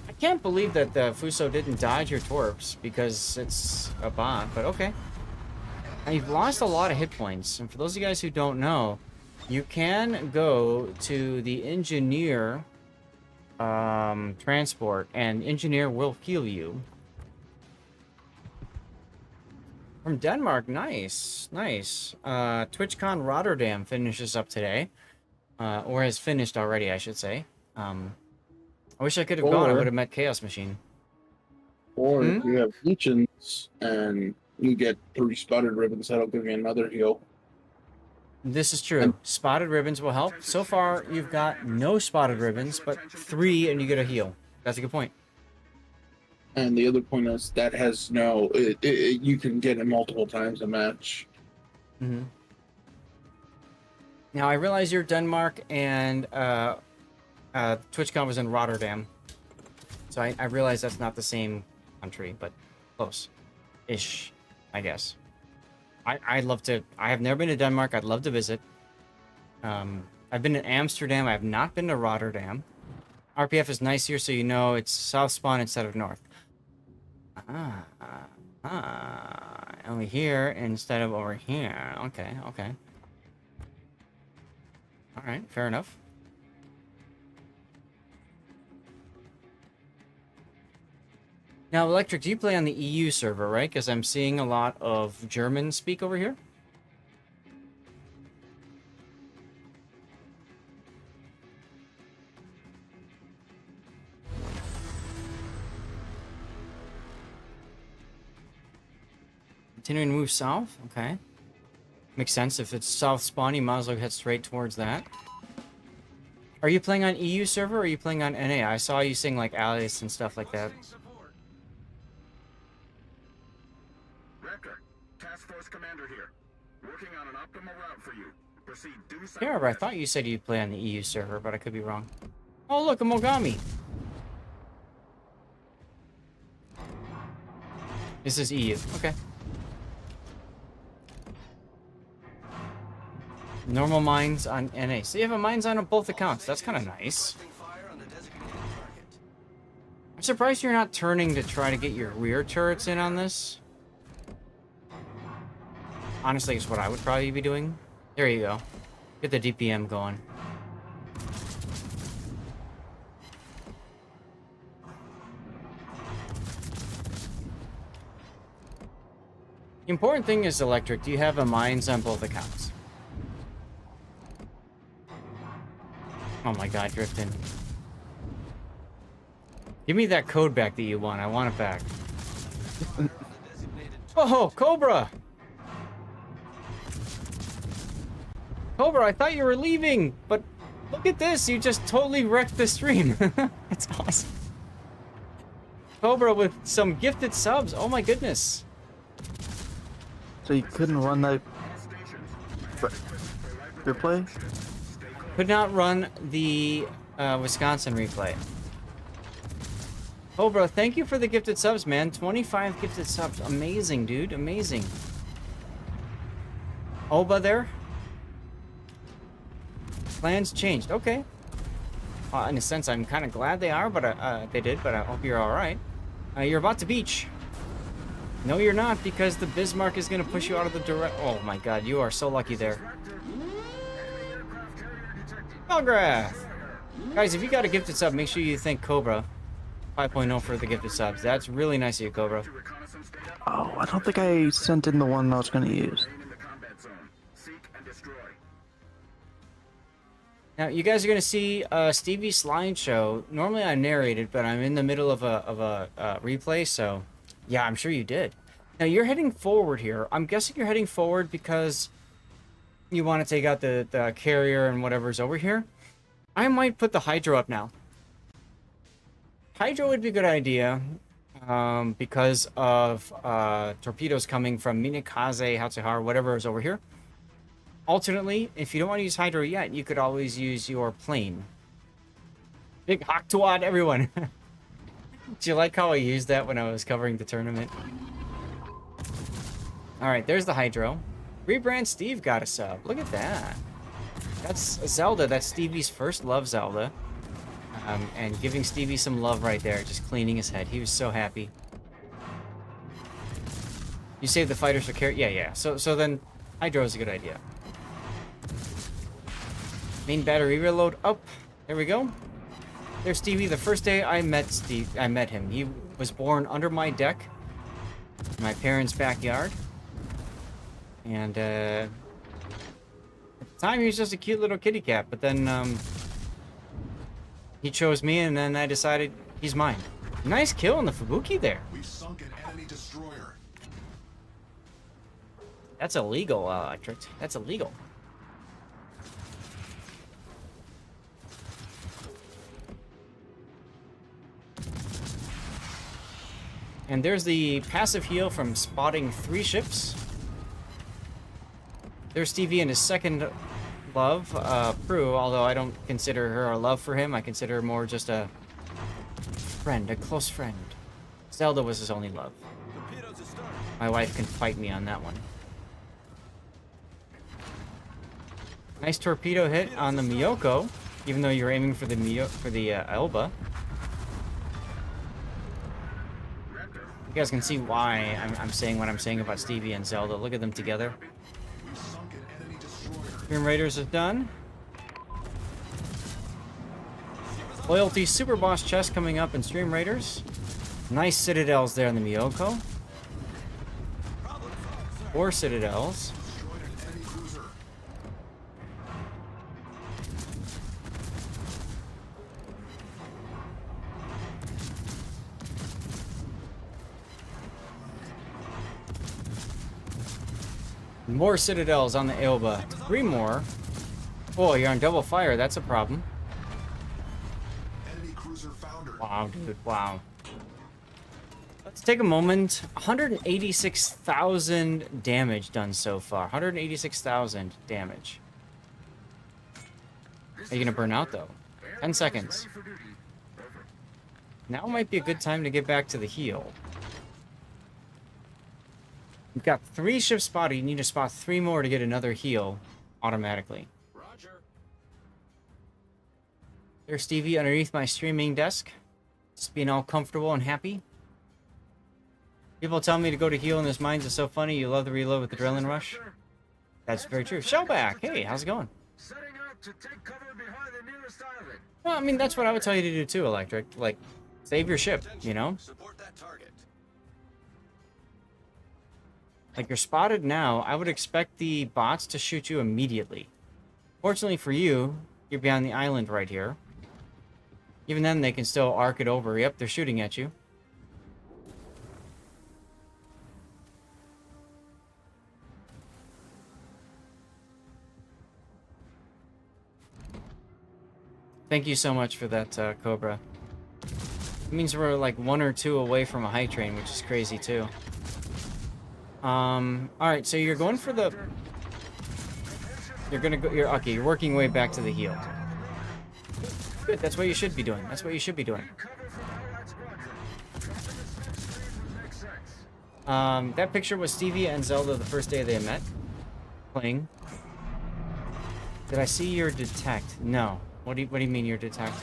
I can't believe that the Fuso didn't dodge your torps because it's a bot, but okay. Now, you've lost a lot of hit points, and for those of you guys who don't know, you can go to the engineer transport, and engineer will heal you. From Denmark, nice, nice. TwitchCon Rotterdam finishes up today, or has finished already, I should say. I wish I could have gone. I would have met Chaos Machine. Or if you have Luchins and you get 3 spotted ribbons, that'll give you another heal. This is true. Spotted ribbons will help. So far, you've got no spotted ribbons, but 3 and you get a heal. That's a good point. And the other point is that has no... you can get it multiple times a match. Mm-hmm. Now, I realize you're Denmark, and TwitchCon was in Rotterdam. So I realize that's not the same country, but close-ish, I guess. I'd love to... I have never been to Denmark. I'd love to visit. I've been to Amsterdam. I have not been to Rotterdam. RPF is nice here, so you know it's south spawn instead of north. Over here instead of over here. Okay, okay. Alright, fair enough. Now, Electric, do you play on the EU server, right? Because I'm seeing a lot of German speak over here. Continuing to move south. Okay. Makes sense. If it's south spawn, you might as well head straight towards that. Are you playing on EU server or are you playing on NA? I saw you sing like Alice and stuff like that. Raptor, Task Force Commander here. Working on an optimal route for you. Proceed due south. Yeah, but I thought you said you'd play on the EU server, but I could be wrong. Oh, look, a Mogami. This is EU. Okay. Normal mines on NA. So you have a mines on both accounts. That's kind of nice. I'm surprised you're not turning to try to get your rear turrets in on this. Honestly, it's what I would probably be doing. There you go. Get the DPM going. The important thing is electric. Do you have a mines on both accounts? Oh my god, drifting. Give me that code back that you want. I want it back. Oh, Cobra! Cobra, I thought you were leaving, but look at this. You just totally wrecked the stream. It's awesome. Cobra with some gifted subs. Oh my goodness. So you couldn't run that replay? Could not run the Wisconsin replay. Cobra, thank you for the gifted subs, man. 25 gifted subs. Amazing, dude. Amazing. Oba there? Plans changed. Okay. In a sense, I'm kind of glad they are, but they did. But I hope you're all right. You're about to beach. No, you're not, because the Bismarck is going to push you out of the direct. Oh my God, you are so lucky there. Belgrath! Guys, if you got a gifted sub, make sure you thank Cobra 5.0 for the gifted subs. That's really nice of you, Cobra. Oh, I don't think I sent in the one I was going to use. Now, you guys are going to see Stevie's slideshow. Normally I narrate it, but I'm in the middle of a replay, so yeah, I'm sure you did. Now, you're heading forward here. I'm guessing you're heading forward because you want to take out the carrier and whatever's over here. I might put the Hydro up now. Hydro would be a good idea because of torpedoes coming from Minakaze, Hatsahara, whatever is over here. Alternately, if you don't want to use Hydro yet, you could always use your plane. Big Haktwad, everyone! Do you like how I used that when I was covering the tournament? Alright, there's the Hydro. Rebrand Steve got a sub. Look at that. That's Zelda. That's Stevie's first love Zelda. And giving Stevie some love right there. Just cleaning his head. He was so happy. You saved the fighters for carry? Yeah. So then Hydro is a good idea. Main battery reload up. There we go. There's Stevie. The first day I met him. He was born under my deck, in my parents' backyard. And at the time he was just a cute little kitty cat, but then he chose me, and then I decided he's mine. Nice kill on the Fubuki there. We sunk an enemy destroyer. That's illegal, Electric. That's illegal. And there's the passive heal from spotting 3 ships. There's Stevie and his second love, Prue, although I don't consider her a love for him. I consider her more just a friend, a close friend. Zelda was his only love. My wife can fight me on that one. Nice torpedo hit on the Miyoko, even though you're aiming for the Elba. You guys can see why I'm saying what I'm saying about Stevie and Zelda. Look at them together. Stream Raiders is done. Loyalty Super Boss chest coming up in Stream Raiders. Nice Citadels there in the Miyoko. 4 Citadels. More citadels on the Elba. 3 more. Oh, you're on double fire. That's a problem. Enemy cruiser foundered. Wow, dude. Wow. Let's take a moment. 186,000 damage done so far. 186,000 damage. Are you gonna burn out though? 10 seconds. Now might be a good time to get back to the heal. You've got 3 ships spotted. You need to spot 3 more to get another heal automatically. Roger. There's Stevie underneath my streaming desk. Just being all comfortable and happy. People tell me to go to heal in this mines is so funny. You love the reload with the adrenaline rush. That's very true. Shellback, hey, how's it going? Setting out to take cover behind the nearest island. Well, I mean, that's what I would tell you to do too, Electric. Like, save your ship, you know? Support that target. Like, you're spotted now. I would expect the bots to shoot you immediately. Fortunately for you, you're behind the island right here. Even then, they can still arc it over. Yep, they're shooting at you. Thank you so much for that, Cobra. It means we're like 1 or 2 away from a high train, which is crazy too. Alright, so you're going for the... You're gonna go... Okay, you're working your way back to the heal. Good, that's what you should be doing. That's what you should be doing. That picture was Stevie and Zelda the first day they met. Playing. Did I see your detect? No. What do you mean your detect?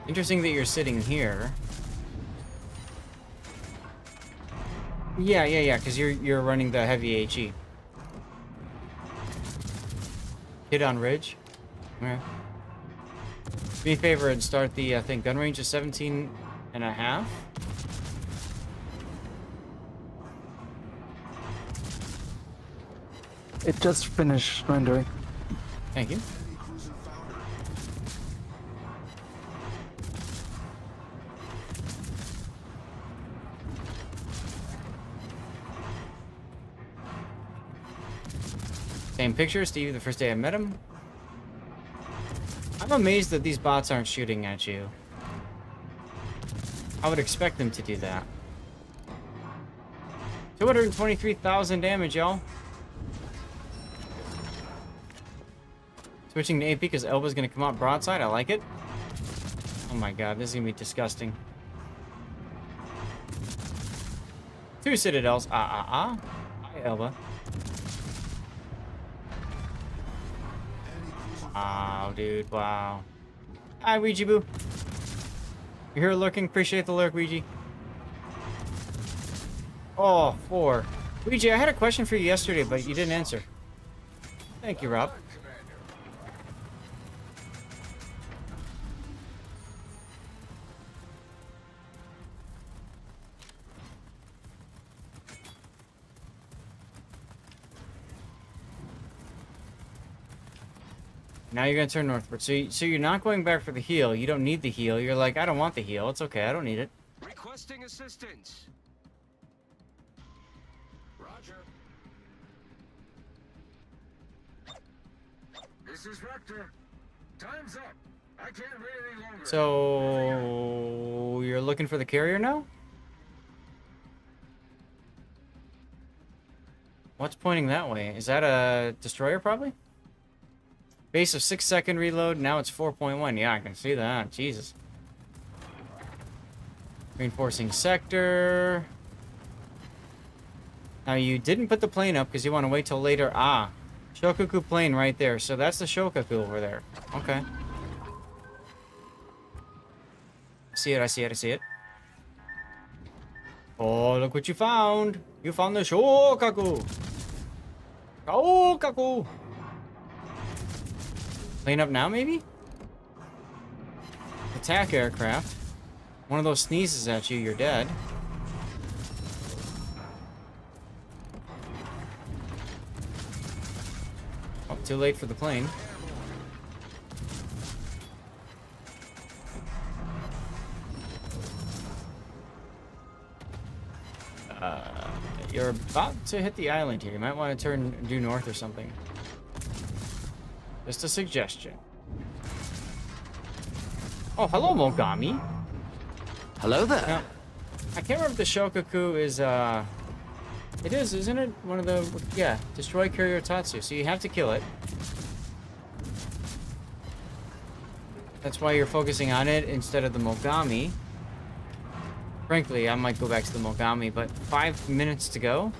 Interesting that you're sitting here. Yeah, because you're running the heavy HE. Hit on ridge. Okay. Do me a favor and start the I think gun range is 17 and a half. It just finished rendering. Thank you. Enemy cruiser foundered. Same picture, Steve, the first day I met him. I'm amazed that these bots aren't shooting at you. I would expect them to do that. 223,000 damage, y'all. Switching to AP because Elba's gonna come out broadside. I like it. Oh my god, this is gonna be disgusting. 2 citadels. Hi, Elba. Wow, dude, wow. Hi, Ouija Boo. You're here lurking. Appreciate the lurk, Ouija. Oh, 4. Ouija, I had a question for you yesterday, but you didn't answer. Thank you, Rob. Now you're gonna turn northward. So you're not going back for the heal. You don't need the heal. You're like, I don't want the heal. It's okay. I don't need it. Requesting assistance. Roger. This is Rector. Time's up. I can't wait any longer. So you're looking for the carrier now? What's pointing that way? Is that a destroyer probably? Base of 6-second reload. Now it's 4.1. Yeah, I can see that. Jesus. Reinforcing sector. Now you didn't put the plane up because you want to wait till later. Ah, Shokaku plane right there. So that's the Shokaku over there. Okay. See it, I see it, I see it. Oh, look what you found. You found the Shokaku. Shokaku. Plane up now, maybe? Attack aircraft. One of those sneezes at you, you're dead. Oh, too late for the plane. You're about to hit the island here. You might want to turn due north or something. Just a suggestion. Oh, hello, Mogami. Hello there. Now, I can't remember if the Shokaku is, it is, isn't it? One of the, yeah, destroy Kiryu Tatsu. So you have to kill it. That's why you're focusing on it instead of the Mogami. Frankly, I might go back to the Mogami, but 5 minutes to go.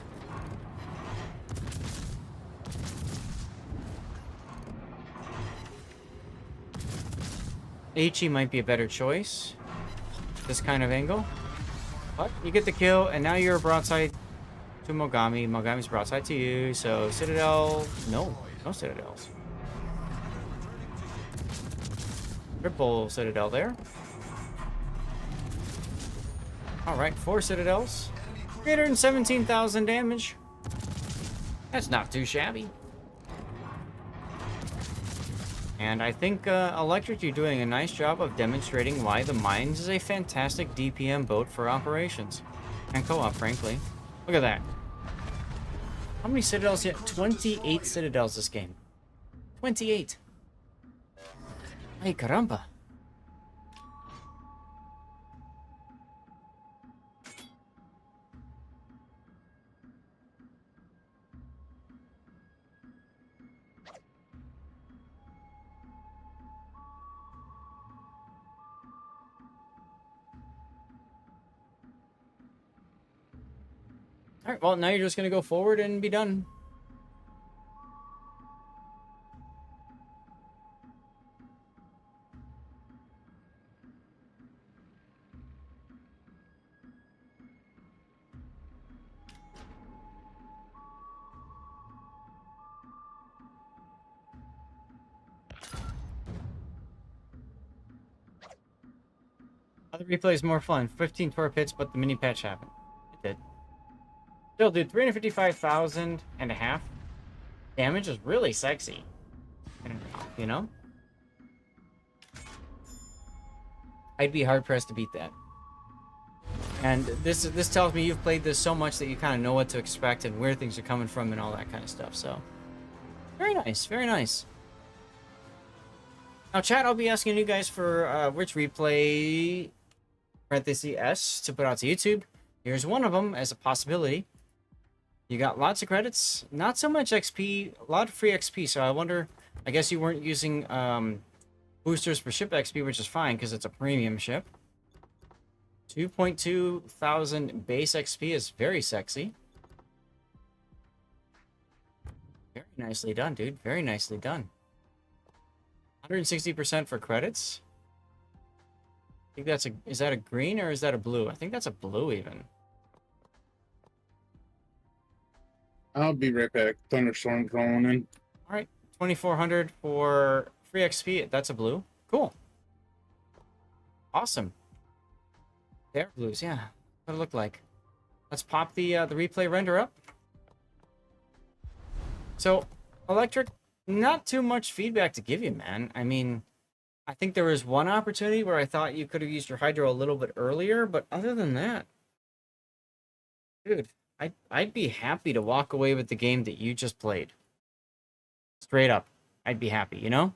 Ichi might be a better choice. This kind of angle. But you get the kill, and now you're broadside to Mogami. Mogami's broadside to you, so Citadel... No Citadels. Triple Citadel there. Alright, 4 Citadels. 317,000 damage. That's not too shabby. And I think, Electric, you're doing a nice job of demonstrating why the Mines is a fantastic DPM boat for operations. And co-op, frankly. Look at that. How many Citadels yet? 28 Citadels this game. 28. Ay, caramba. Alright, well, now you're just gonna go forward and be done. Other replay is more fun. 15 torp hits, but the mini patch happened. It did. Still, dude, 355,000 and a half damage is really sexy. You know? I'd be hard pressed to beat that. And this tells me you've played this so much that you kind of know what to expect and where things are coming from and all that kind of stuff. So, very nice, very nice. Now, chat, I'll be asking you guys for which replay parenthesis S to put out to YouTube. Here's one of them as a possibility. You got lots of credits, not so much XP, a lot of free XP. So I wonder, I guess you weren't using boosters for ship XP, which is fine because it's a premium ship. 2.2 thousand base XP is very sexy. Very nicely done, dude. Very nicely done. 160% for credits. I think that's a, is that a green or is that a blue? I think that's a blue even. I'll be right back. Thunderstorm's rolling in. All right, 2,400 for free XP. That's a blue. Cool. Awesome. They're blues, yeah. What it look like. Let's pop the replay render up. So, Electric, not too much feedback to give you, man. I mean, I think there was one opportunity where I thought you could have used your Hydro a little bit earlier, but other than that, dude, I'd be happy to walk away with the game that you just played. Straight up. I'd be happy, you know?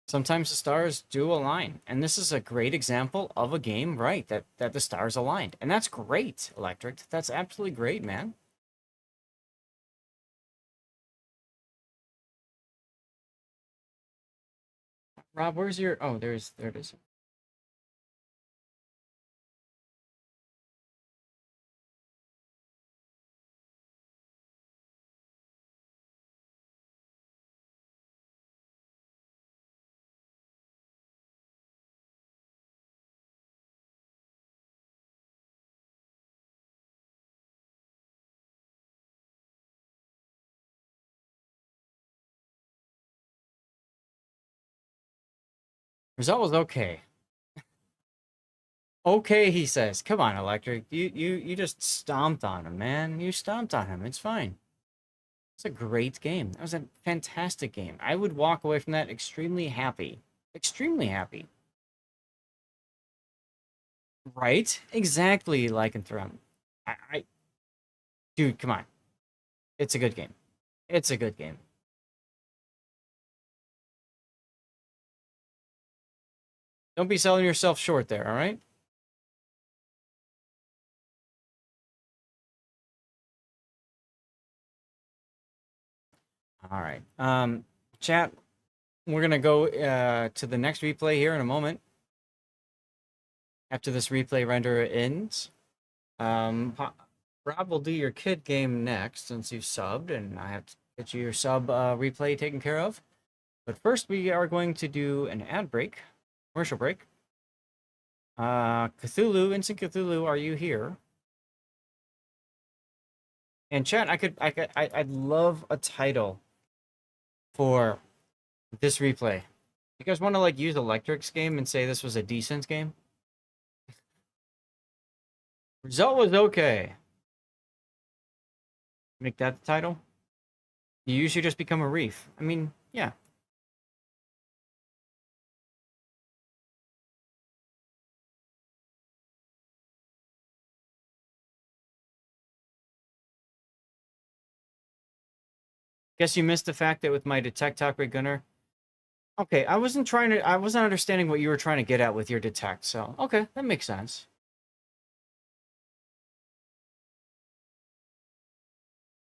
Sometimes the stars do align, and this is a great example of a game, right, that the stars aligned. And that's great, Electric. That's absolutely great, man. Rob, where's your... Oh, there it is. Result was okay. Okay, he says. Come on, Electric. You just stomped on him, man. You stomped on him. It's fine. It's a great game. That was a fantastic game. I would walk away from that extremely happy. Extremely happy. Right? Exactly, Lycanthropy. Dude, come on. It's a good game. It's a good game. Don't be selling yourself short there, all right? All right. Chat, we're going to go to the next replay here in a moment. After this replay render ends. Rob will do your kid game next since you've subbed, and I have to get you your sub replay taken care of. But first, we are going to do an ad break, commercial break. Cthulhu, Instant Cthulhu, are you here? And chat, I'd love a title for this replay. You guys want to like use Electric's game and say this was a decent game? Result was okay. Make that the title? You should just become a reef. I mean, yeah. Guess you missed the fact that with my detect talk rate gunner. Okay, I wasn't understanding what you were trying to get at with your detect, so okay, that makes sense.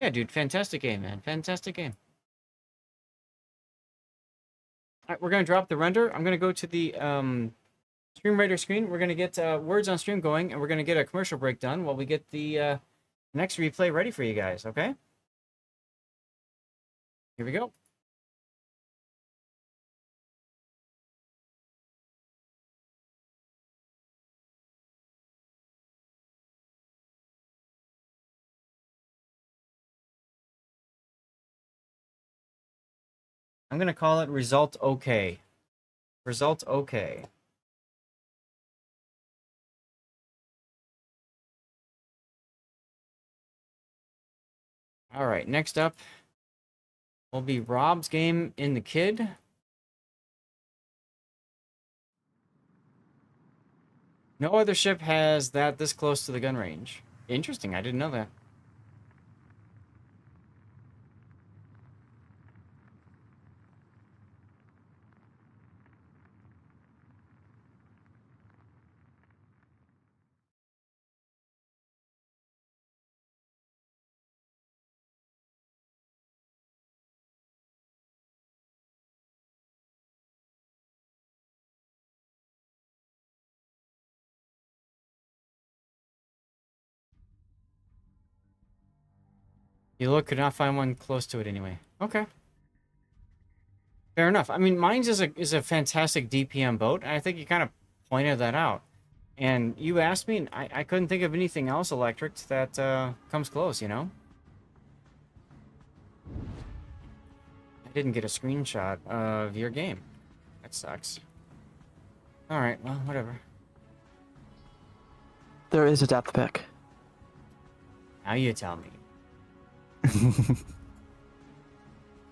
Yeah, dude, fantastic game, man. Fantastic game. All right, we're gonna drop the render. I'm gonna go to the stream writer screen. We're gonna get words on stream going, and we're gonna get a commercial break done while we get the next replay ready for you guys. Okay. Here we go. I'm gonna call it result okay. Result okay. All right, next up will be Rob's game in the kid. No other ship has that this close to the gun range. Interesting, I didn't know that. You could not find one close to it anyway. Okay. Fair enough. I mean, Mines is a fantastic DPM boat, and I think you kind of pointed that out. And you asked me, and I couldn't think of anything else electric that comes close, you know? I didn't get a screenshot of your game. That sucks. Alright, well, whatever. There is a depth pick. Now you tell me.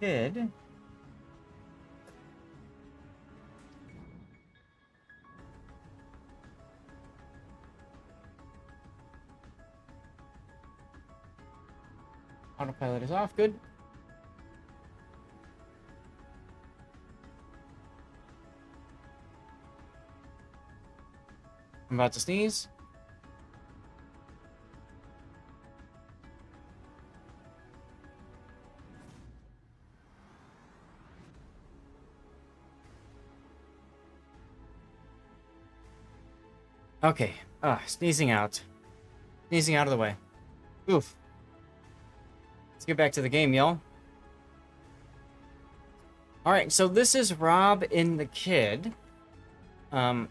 Kid. Autopilot is off. Good. I'm about to sneeze. Okay. Sneezing out. Sneezing out of the way. Oof. Let's get back to the game, y'all. Alright, so this is Rob in the Kid. I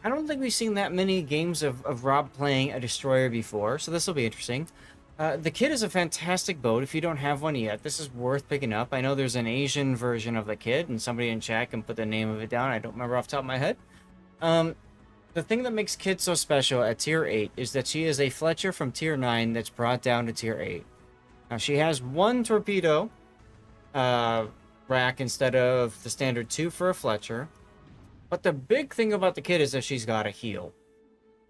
don't think we've seen that many games of Rob playing a destroyer before, so this will be interesting. The Kid is a fantastic boat. If you don't have one yet, this is worth picking up. I know there's an Asian version of the Kid, and somebody in chat can put the name of it down. I don't remember off the top of my head. The thing that makes Kid so special at tier 8 is that she is a Fletcher from tier 9 that's brought down to tier 8. Now, she has one torpedo rack instead of the standard 2 for a Fletcher. But the big thing about the Kid is that she's got a heal,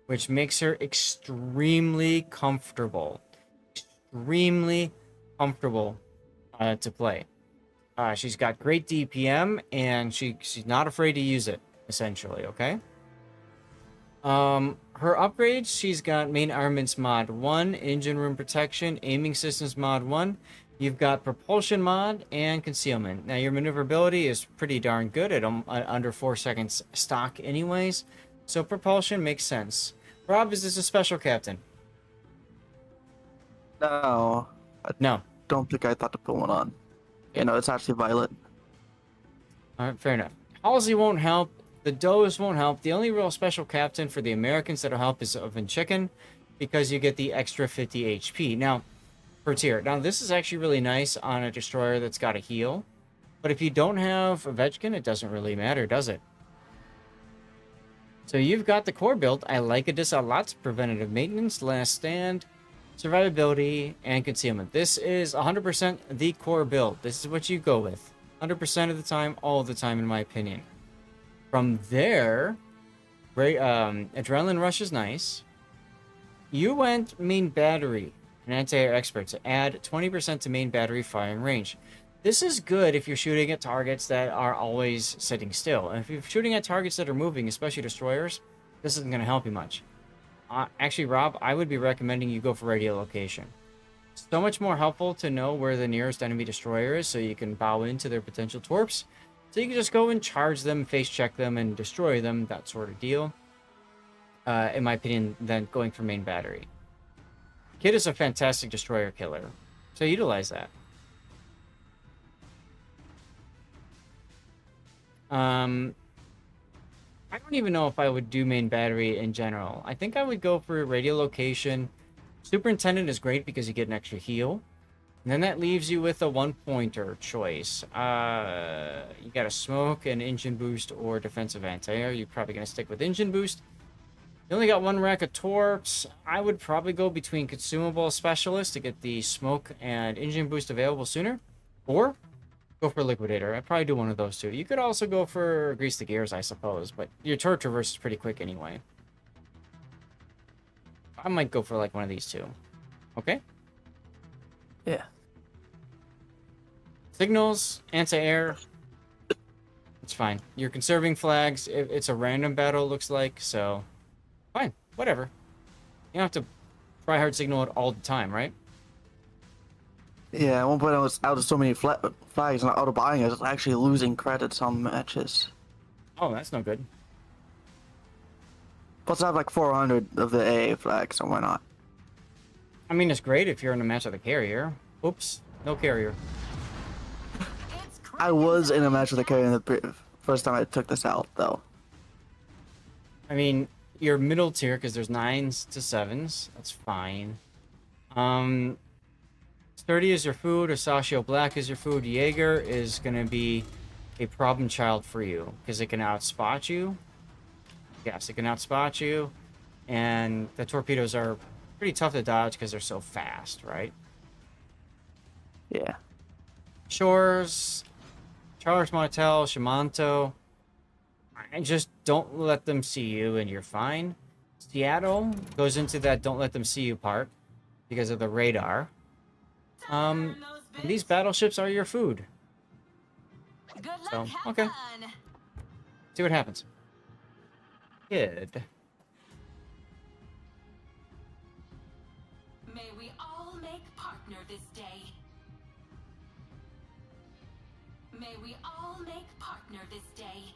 which makes her extremely comfortable. Extremely comfortable to play. She's got great DPM, and she's not afraid to use it, essentially, okay? Her upgrades, she's got main armaments mod 1, engine room protection, aiming systems mod 1. You've got propulsion mod and concealment. Now, your maneuverability is pretty darn good at under 4 seconds stock anyways. So propulsion makes sense. Rob, is this a special captain? No, I No. don't think I thought to put one on. You know, it's actually Violet. Alright, fair enough. Halsey won't help. The Does won't help. The only real special captain for the Americans that'll help is Oven Chicken, because you get the extra 50 HP. Now, per tier. Now, this is actually really nice on a destroyer that's got a heal. But if you don't have a Vetchkin, it doesn't really matter, does it? So you've got the core build. I like it a lot. Preventative maintenance, last stand, survivability, and concealment. This is 100% the core build. This is what you go with. 100% of the time, all the time, in my opinion. From there, Adrenaline Rush is nice. You went main battery and anti-air expert to add 20% to main battery firing range. This is good if you're shooting at targets that are always sitting still. And if you're shooting at targets that are moving, especially destroyers, this isn't going to help you much. Actually, Rob, I would be recommending you go for radiolocation. So much more helpful to know where the nearest enemy destroyer is so you can bow into their potential torps. So you can just go and charge them, face check them, and destroy them, that sort of deal. In my opinion, than going for main battery. Kid is a fantastic destroyer killer, so utilize that. I don't even know if I would do main battery in general. I think I would go for radiolocation. Superintendent is great because you get an extra heal. And then that leaves you with a one-pointer choice. You got a smoke, an engine boost, or defensive anti-air. You're probably going to stick with engine boost. You only got one rack of torps. I would probably go between consumable specialist to get the smoke and engine boost available sooner. Or go for liquidator. I'd probably do one of those two. You could also go for grease the gears, I suppose. But your turret traverse is pretty quick anyway. I might go for like one of these two. Okay? Yeah. Signals, anti-air. It's fine. You're conserving flags. It's a random battle, it looks like, so fine. Whatever. You don't have to try hard signal it all the time, right? Yeah, at one point I was out of so many flags and out of buying, I was actually losing credits on matches. Oh, that's no good. Plus I have like 400 of the AA flags, so why not? I mean, it's great if you're in a match with a carrier. Oops, no carrier. I was in a match with a carrier the first time I took this out, though. I mean, you're middle tier because there's 9s to 7s. That's fine. Sturdy is your food. Asashio Black is your food. Jaeger is going to be a problem child for you because it can outspot you. Yes, it can outspot you. And the torpedoes are pretty tough to dodge because they're so fast, right? Yeah. Shores, Charles Martel, Shimanto. And just don't let them see you and you're fine. Seattle goes into that don't let them see you part because of the radar. These battleships are your food. So, okay. See what happens. Kid. May we all make partner this day. May we all make partner this day.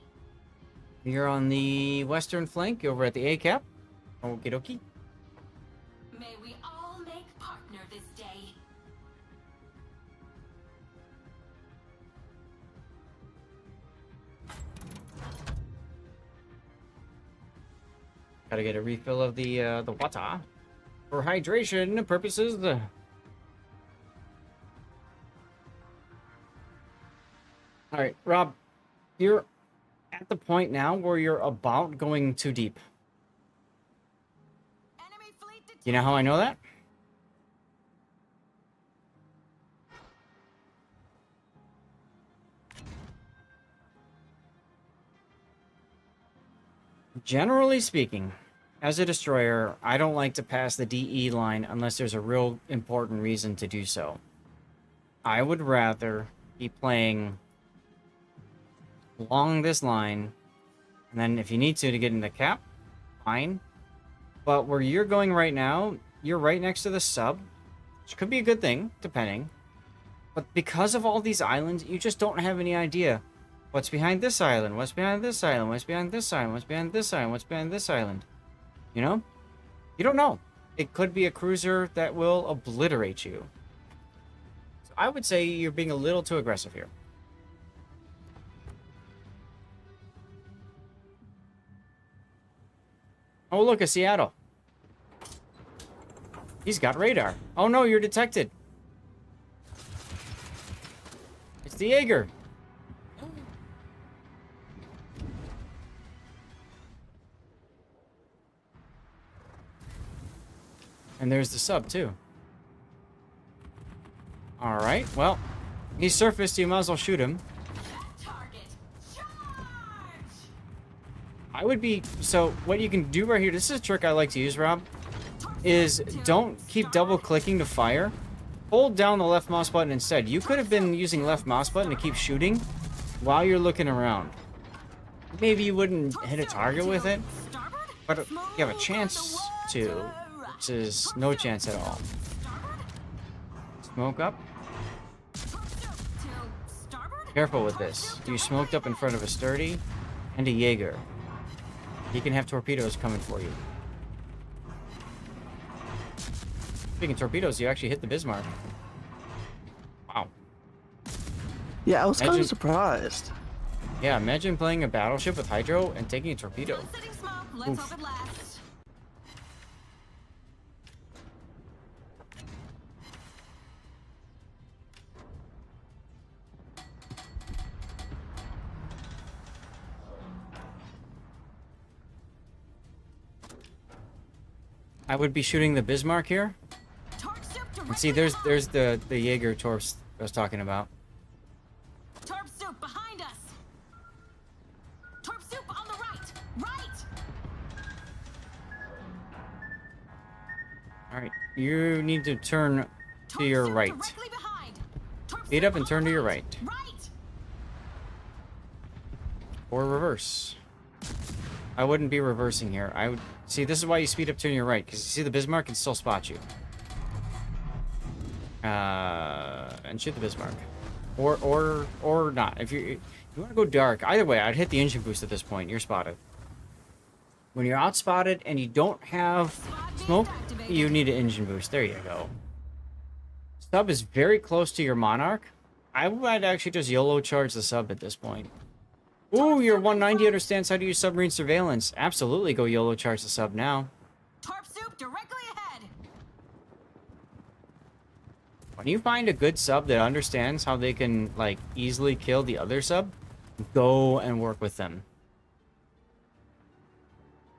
You're on the western flank over at the A cap. Okie dokie. May we all make partner this day. Gotta get a refill of the water for hydration purposes. All right, Rob, you're at the point now where you're about going too deep. Enemy fleet detected. You know how I know that? Generally speaking, as a destroyer, I don't like to pass the DE line unless there's a real important reason to do so. I would rather be playing along this line, and then if you need to get into cap, fine. But where you're going right now, you're right next to the sub, which could be a good thing, depending. But because of all these islands, you just don't have any idea. What's behind this island? What's behind this island? What's behind this island? What's behind this island? What's behind this island? You know? You don't know. It could be a cruiser that will obliterate you. So I would say you're being a little too aggressive here. Oh, look, a Seattle. He's got radar. Oh no, you're detected. It's the Jaeger. And there's the sub, too. Alright, well, he's surfaced, you might as well shoot him. Target. Charge. I would be... So, what you can do right here, this is a trick I like to use, Rob, is don't keep double-clicking to fire. Hold down the left mouse button instead. You could have been using left mouse button to keep shooting while you're looking around. Maybe you wouldn't hit a target with it, but you have a chance to, which is no chance at all. Smoke up. Careful with this. You smoked up in front of a sturdy and a Jaeger. You can have torpedoes coming for you. Speaking of torpedoes, you actually hit the Bismarck. Wow. Yeah, I was kind Imagine- of surprised. Yeah, imagine playing a battleship with Hydro and taking a torpedo. Setting smoke. Let's Oof. hope it lasts. I would be shooting the Bismarck here. Torch soup And see, directly there's behind. the Jaeger torps I was talking about. Torp soup behind us. Torp soup on the right. Right. Alright, you need to turn to Torp your soup right. directly behind. Torp Speed soup up and on turn the to your right. Right. Or reverse. I wouldn't be reversing here. I would... See, this is why you speed up to your right, because you see the Bismarck can still spot you. And shoot the Bismarck. Or not. If you want to go dark, either way, I'd hit the engine boost at this point. You're spotted. When you're out spotted and you don't have smoke, you need an engine boost. There you go. Sub is very close to your Monarch. I would actually just YOLO charge the sub at this point. Ooh, your 190 understands how to use submarine surveillance. Absolutely go YOLO charge the sub now. Torp soup directly ahead. When you find a good sub that understands how they can, like, easily kill the other sub, go and work with them.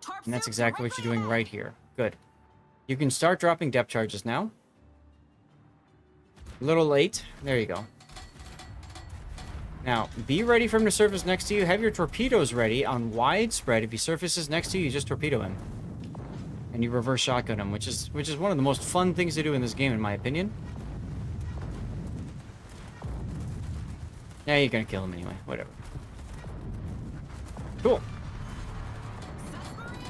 Torp And that's soup exactly what you're directly doing ahead. right here. Good. You can start dropping depth charges now. A little late. There you go. Now, be ready for him to surface next to you. Have your torpedoes ready on widespread. If he surfaces next to you, you just torpedo him. And you reverse shotgun him, which is one of the most fun things to do in this game, in my opinion. Yeah, you're gonna kill him anyway. Whatever. Cool. Submarine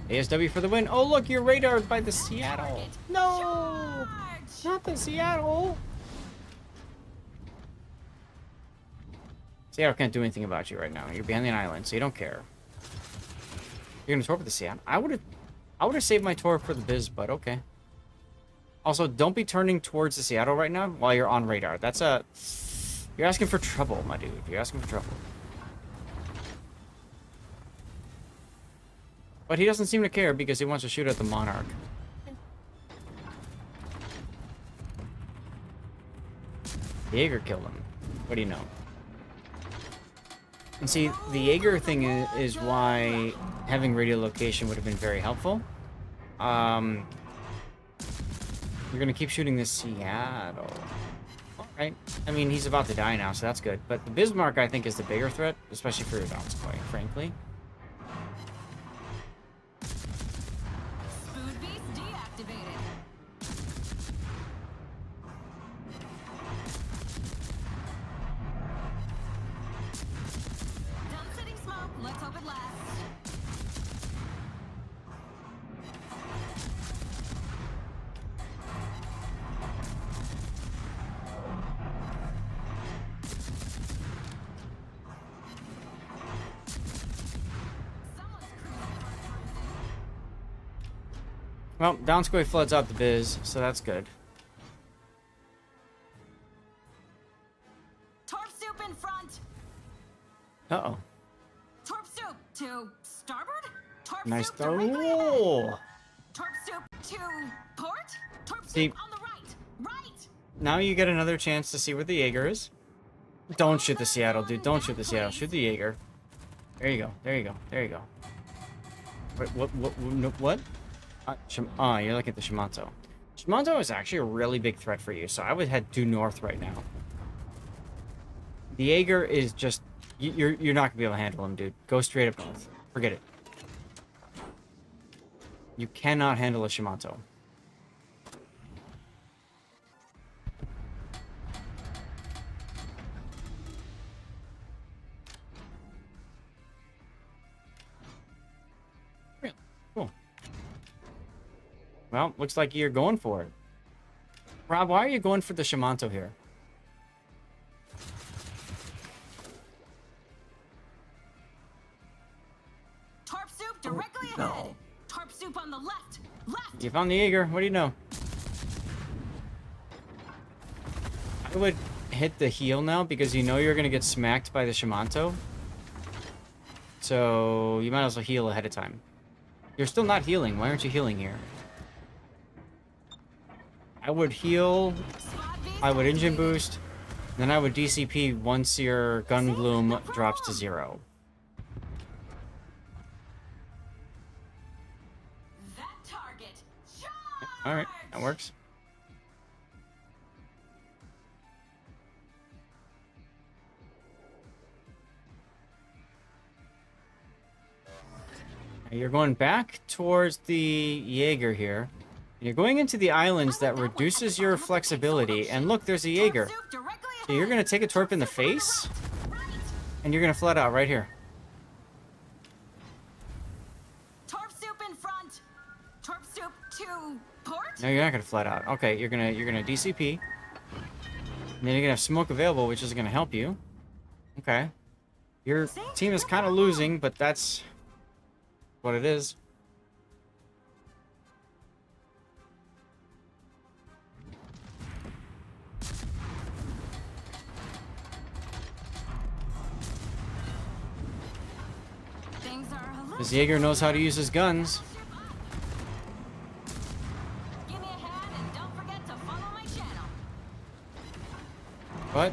dead. ASW for the win. Oh, look, you're radared by the Seattle. Target. No! Charge. Not the Seattle. Seattle can't do anything about you right now. You're behind the island, so you don't care. You're gonna torp the Seattle. I would have saved my torp for the Biz, but okay. Also, don't be turning towards the Seattle right now while you're on radar. That's a... You're asking for trouble, my dude. You're asking for trouble. But he doesn't seem to care because he wants to shoot at the Monarch. Jaeger killed him. What do you know? And see, the Jaeger thing is why having radiolocation would have been very helpful. You're gonna keep shooting this Seattle. Alright. I mean, he's about to die now, so that's good. But the Bismarck, I think, is the bigger threat, especially for your Donskoy, frankly. Food beast deactivated. Done sitting smoke. Let's hope it lasts. Someone's Well, Donskoy floods out the Biz, so that's good. Torp soup in front. Uh-oh. Torp soup to starboard. Torp Nice soup throw. directly ahead. Ooh. Torp soup to port. Torp See- soup on the right. Right. Now you get another chance to see where the Jaeger is. Don't shoot the Seattle, dude. Don't shoot the Seattle. Shoot the Jaeger. There you go. There you go. There you go. Wait, what? You're looking at the Shimanto. Shimanto is actually a really big threat for you, so I would head due north right now. The Jaeger is just... You're not going to be able to handle him, dude. Go straight up north. Forget it. You cannot handle a Shimanto. Really? Cool. Well, looks like you're going for it. Rob, why are you going for the Shimanto here? Torp soup directly no. ahead. Torp soup on the left. Left. You found the Jaeger. What do you know? I would hit the heal now because you know you're going to get smacked by the Shimanto. So you might as well heal ahead of time. You're still not healing. Why aren't you healing here? I would heal. Spot beast I would engine activated. boost. Then I would DCP once your gun bloom drops to 0. That target. Alright, that works. Now you're going back towards the Jaeger here. And you're going into the islands that reduces your flexibility. And look, there's a Jaeger. So you're going to take a torp in the face, and you're going to flood out right here. Torp soup in front. Torp soup to port. No, you're not going to flood out. Okay, you're gonna DCP. And then you're going to have smoke available, which is going to help you. Okay. Your team is kind of losing, but that's what it is. Things are a little. This Jaeger knows how to use his guns. Give me a hand and don't forget to follow my channel. But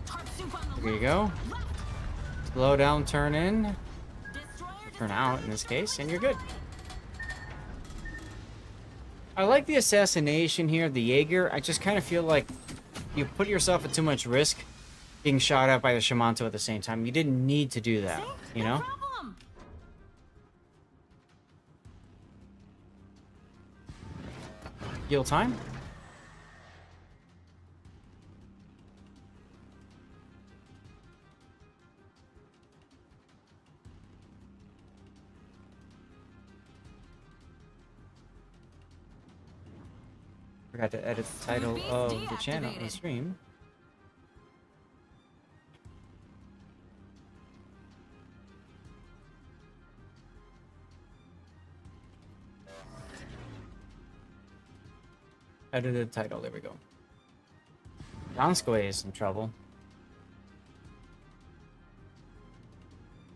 Torp soup on the here you left. go. Left. Slow down, turn in, Destroyer turn out in this case, and you're good. I like the assassination here, the Jaeger. I just kind of feel like you put yourself at too much risk being shot at by the Shimanto at the same time. You didn't need to do that, you know? No problem. Heal time. Forgot to edit the title Beast of the channel and deactivated. stream. Edited title, there we go. Donskoy is in trouble.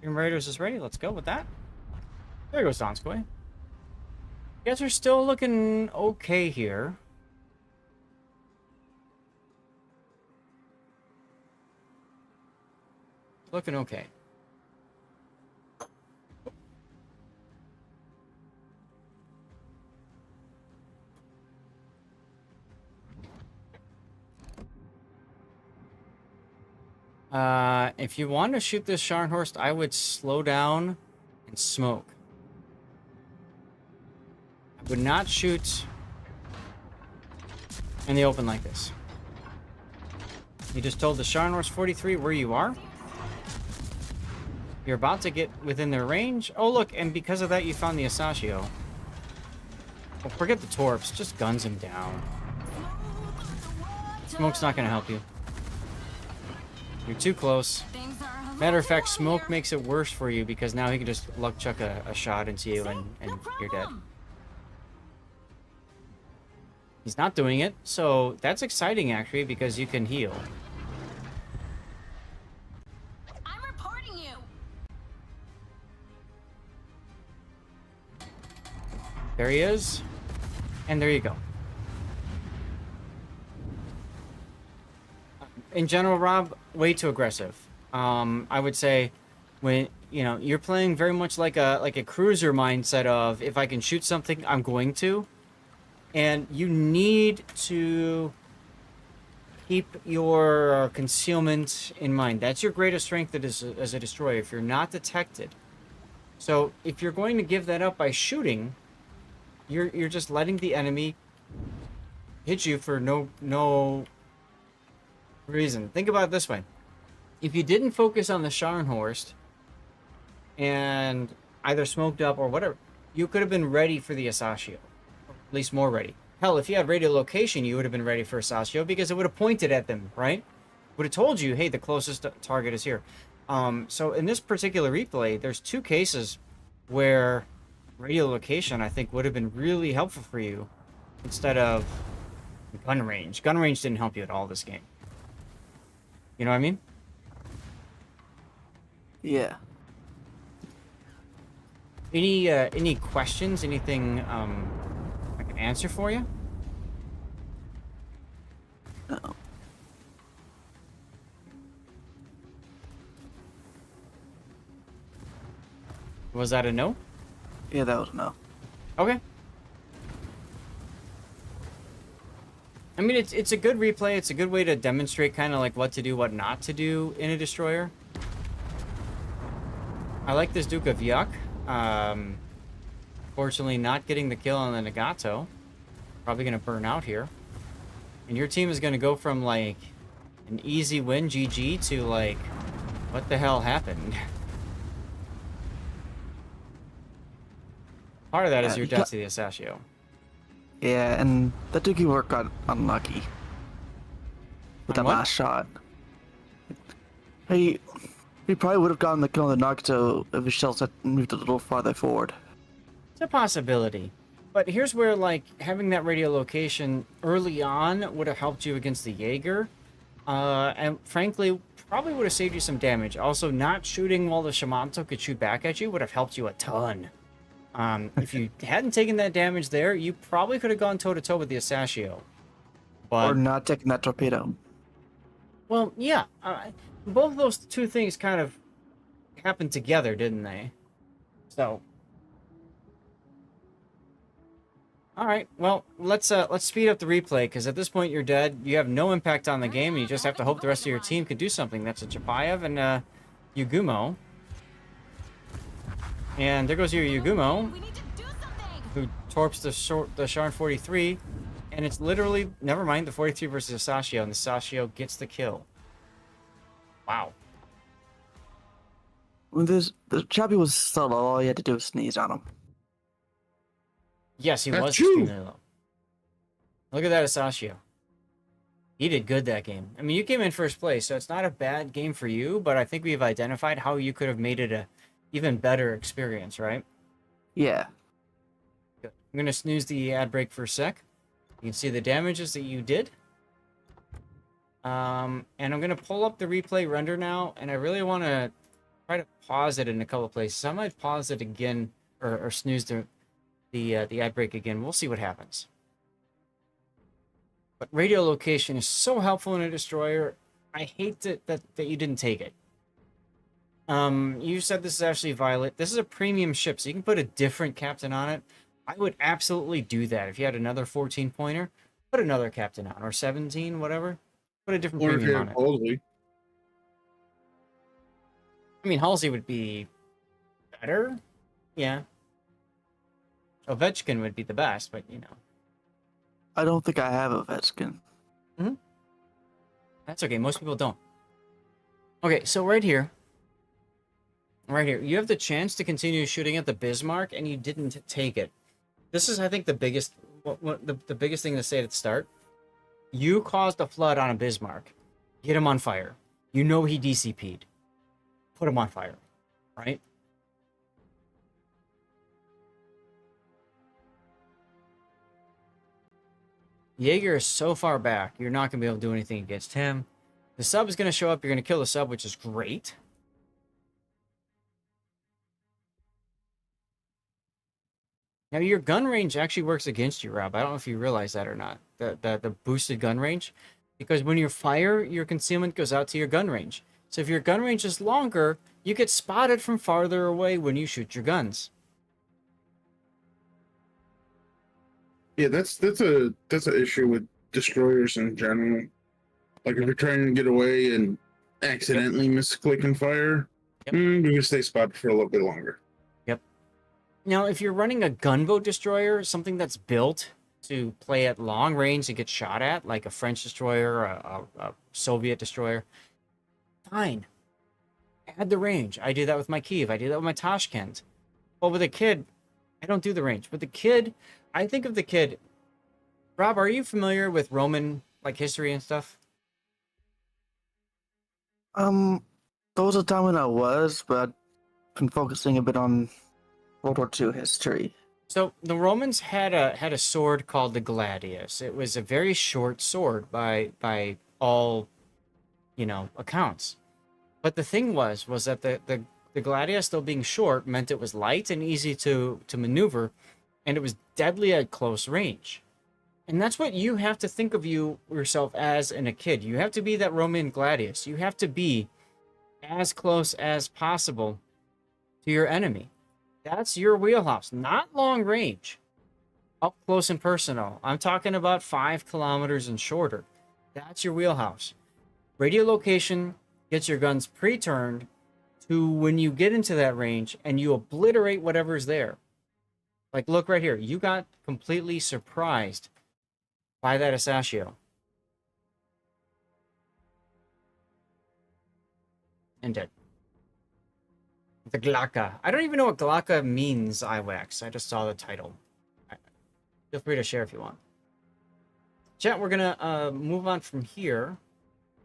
Tomb Raiders is ready, let's go with that. There goes Donskoy. You guys are still looking okay here. looking okay. If you want to shoot this Scharnhorst, I would slow down and smoke. I would not shoot in the open like this. You just told the Scharnhorst 43 where you are. You're about to get within their range. Oh, look, and because of that, you found the Asashio. Well, forget the Torps, just guns him down. Smoke's not going to help you. You're too close. Things are a Matter of little fact, smoke here. makes it worse for you because now he can just luck chuck a shot into you and No you're dead. problem. He's not doing it, so that's exciting actually because you can heal. I'm reporting you. There he is. And there you go. In general, Rob, way too aggressive. I would say when you're playing very much like a cruiser mindset of if I can shoot something, I'm going to. And you need to keep your concealment in mind. That's your greatest strength as a destroyer, if you're not detected. So if you're going to give that up by shooting, you're just letting the enemy hit you for no reason. Think about it this way. If you didn't focus on the Scharnhorst and either smoked up or whatever, you could have been ready for the Asashio. At least more ready. Hell, if you had radio location, you would have been ready for Asashio because it would have pointed at them, right? Would have told you, hey, the closest target is here. So in this particular replay, there's two cases where radio location, I think, would have been really helpful for you instead of gun range. Gun range didn't help you at all this game. You know what I mean? Yeah. Any questions? Anything I can answer for you? No. Was that a no? Yeah, that was no. Okay. I mean, it's a good replay. It's a good way to demonstrate kind of like what to do, what not to do in a destroyer. I like this Duke of Yuck. Fortunately, not getting the kill on the Nagato. Probably going to burn out here. And your team is going to go from, like, an easy win, GG, to, like, what the hell happened? Part of that is your death to the Asashio. Yeah, and the Dookie work got unlucky with On that what? last shot. He probably would have gotten the kill on the Nagato if his shells had moved a little farther forward. It's a possibility. But here's where, like, having that radio location early on would have helped you against the Jaeger. And frankly, probably would have saved you some damage. Also, not shooting while the Shimanto could shoot back at you would have helped you a ton. If you hadn't taken that damage there, you probably could have gone toe-to-toe with the Asashio. But, Or not taking that torpedo. well, yeah. Both of those two things kind of happened together, didn't they? So... All right, well, let's speed up the replay, because at this point you're dead. You have no impact on the game, and you just have to hope the rest of your team can do something. That's a Chapayev and Yugumo. And there goes your Yugumo, We need to do something. who torps the Sharn 43, and it's literally, never mind, the 43 versus Asashio, and the Asashio gets the kill. Wow. When the Chappie was so low, all you had to do was sneeze on him. Yes, he That's was true. extremely low. Look at that Asashio. He did good that game. I mean, you came in first place, so it's not a bad game for you, but I think we've identified how you could have made it a even better experience, right? Yeah. Good. I'm going to snooze the ad break for a sec. You can see the damages that you did. And I'm going to pull up the replay render now, and I really want to try to pause it in a couple of places. I might pause it again, or snooze the ad break again. We'll see what happens. But radio location is so helpful in a destroyer. I hate that you didn't take it. You said this is actually Violet. This is a premium ship, so you can put a different captain on it. I would absolutely do that. If you had another 14 pointer, put another captain on, or 17, whatever. Put a different Or if you premium have on it. Halsey. I mean, Halsey would be better. Yeah. Ovechkin would be the best, but you know. I don't think I have a Vetskin. That's okay. Most people don't. Okay, so right here. Right here. You have the chance to continue shooting at the Bismarck, and you didn't take it. This is, I think, the biggest the biggest thing to say at the start. You caused a flood on a Bismarck. Get him on fire. You know he DCP'd. Put him on fire. Right? Jaeger is so far back, you're not going to be able to do anything against him. The sub is going to show up. You're going to kill the sub, which is great. Now, your gun range actually works against you, Rob. I don't know if you realize that or not. The boosted gun range. Because when you fire, your concealment goes out to your gun range. So if your gun range is longer, you get spotted from farther away when you shoot your guns. Yeah, that's an issue with destroyers in general. Like if you're trying to get away and accidentally misclick and fire, Yep. you're gonna stay spotted for a little bit longer. Yep. Now, if you're running a gunboat destroyer, something that's built to play at long range and get shot at, like a French destroyer, a Soviet destroyer, fine. Add the range. I do that with my Kiev. I do that with my Tashkent. But with a kid, I don't do the range. With the kid, I think of the kid. Rob, are you familiar with Roman like history and stuff? Those are time when I was, but I've been focusing a bit on World War II history. So the Romans had a sword called the gladius. It was a very short sword by all, accounts. But the thing was that the gladius, though being short, meant it was light and easy to maneuver, and it was deadly at close range. And that's what you have to think of yourself as in a kid. You have to be that Roman gladius. You have to be as close as possible to your enemy. That's your wheelhouse, not long range. Up close and personal. I'm talking about 5 kilometers and shorter. That's your wheelhouse. Radio location gets your guns pre-turned to when you get into that range and you obliterate whatever's there. Like, look right here. You got completely surprised by that Asashio. And dead. The Glaka. I don't even know what Glaka means, IWAX. I just saw the title. Feel free to share if you want. Chat, we're gonna move on from here.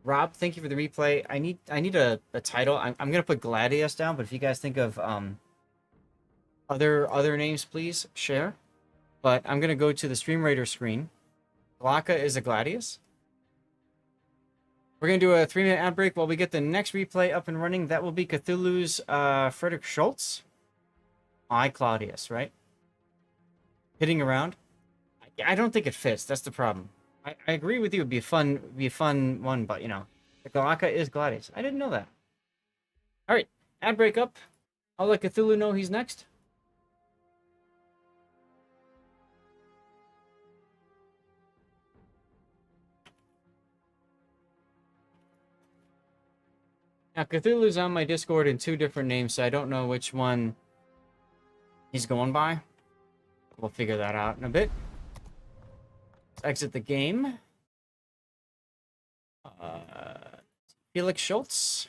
Rob, thank you for the replay. I need a title. I'm gonna put Gladius down, but if you guys think of other names, please share. But I'm gonna go to the Stream Raider screen. Glaka is a Gladius. We're going to do a 3-minute ad break while we get the next replay up and running. That will be Cthulhu's Frederick Schultz. I, Claudius, right? Hitting around. I don't think it fits. That's the problem. I agree with you. It'd be a fun one, but, the Glaka is Gladius. I didn't know that. All right. Ad break up. I'll let Cthulhu know he's next. Now, Cthulhu's on my Discord in 2 different names, so I don't know which one he's going by. We'll figure that out in a bit. Let's exit the game. Felix Schultz.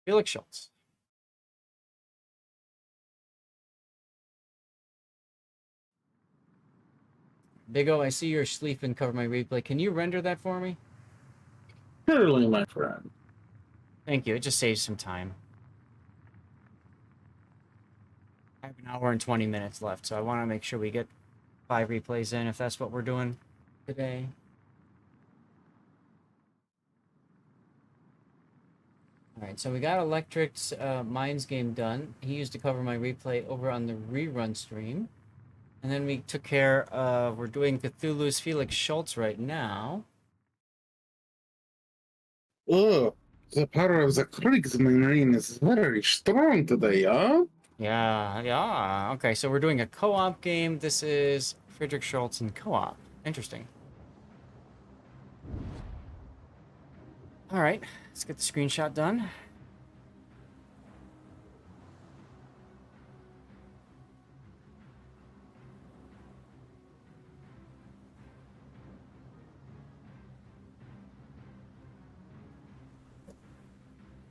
Felix Schultz. Big O, I see you're sleeping. Cover my replay. Can you render that for me? Surely, my friend. Thank you. It just saves some time. I have an hour and 20 minutes left, so I want to make sure we get 5 replays in if that's what we're doing today. Alright, so we got Electric's Minds game done. He used to cover my replay over on the rerun stream. And then we took care of, we're doing Cthulhu's Felix Schultz right now. Ugh. The power of the Kriegsmarine is very strong today, huh? Yeah, yeah. Okay, so we're doing a co-op game. This is Friedrich Schultz in co-op. Interesting. All right, let's get the screenshot done.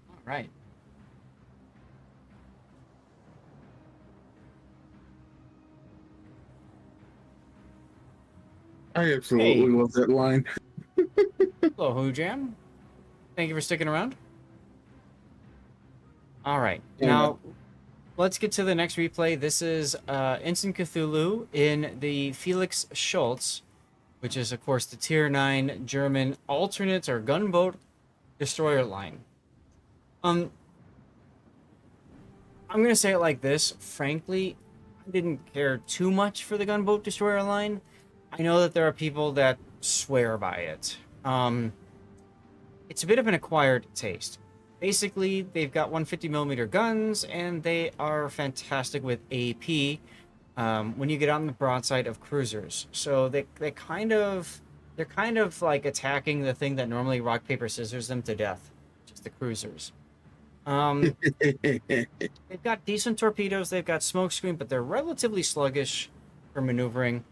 All right. I absolutely Hey. love that line. Hello, Who Jam. Thank you for sticking around. All right, Yeah. now let's get to the next replay. This is Instant Cthulhu in the Felix Schultz, which is, of course, the Tier 9 German alternate or gunboat destroyer line. I'm going to say it like this. Frankly, I didn't care too much for the gunboat destroyer line. I know that there are people that swear by it. It's a bit of an acquired taste. Basically, they've got 150mm guns, and they are fantastic with AP when you get on the broadside of cruisers. So they're kind of like attacking the thing that normally rock paper scissors them to death, just the cruisers. They've got decent torpedoes, they've got smokescreen, but they're relatively sluggish for maneuvering.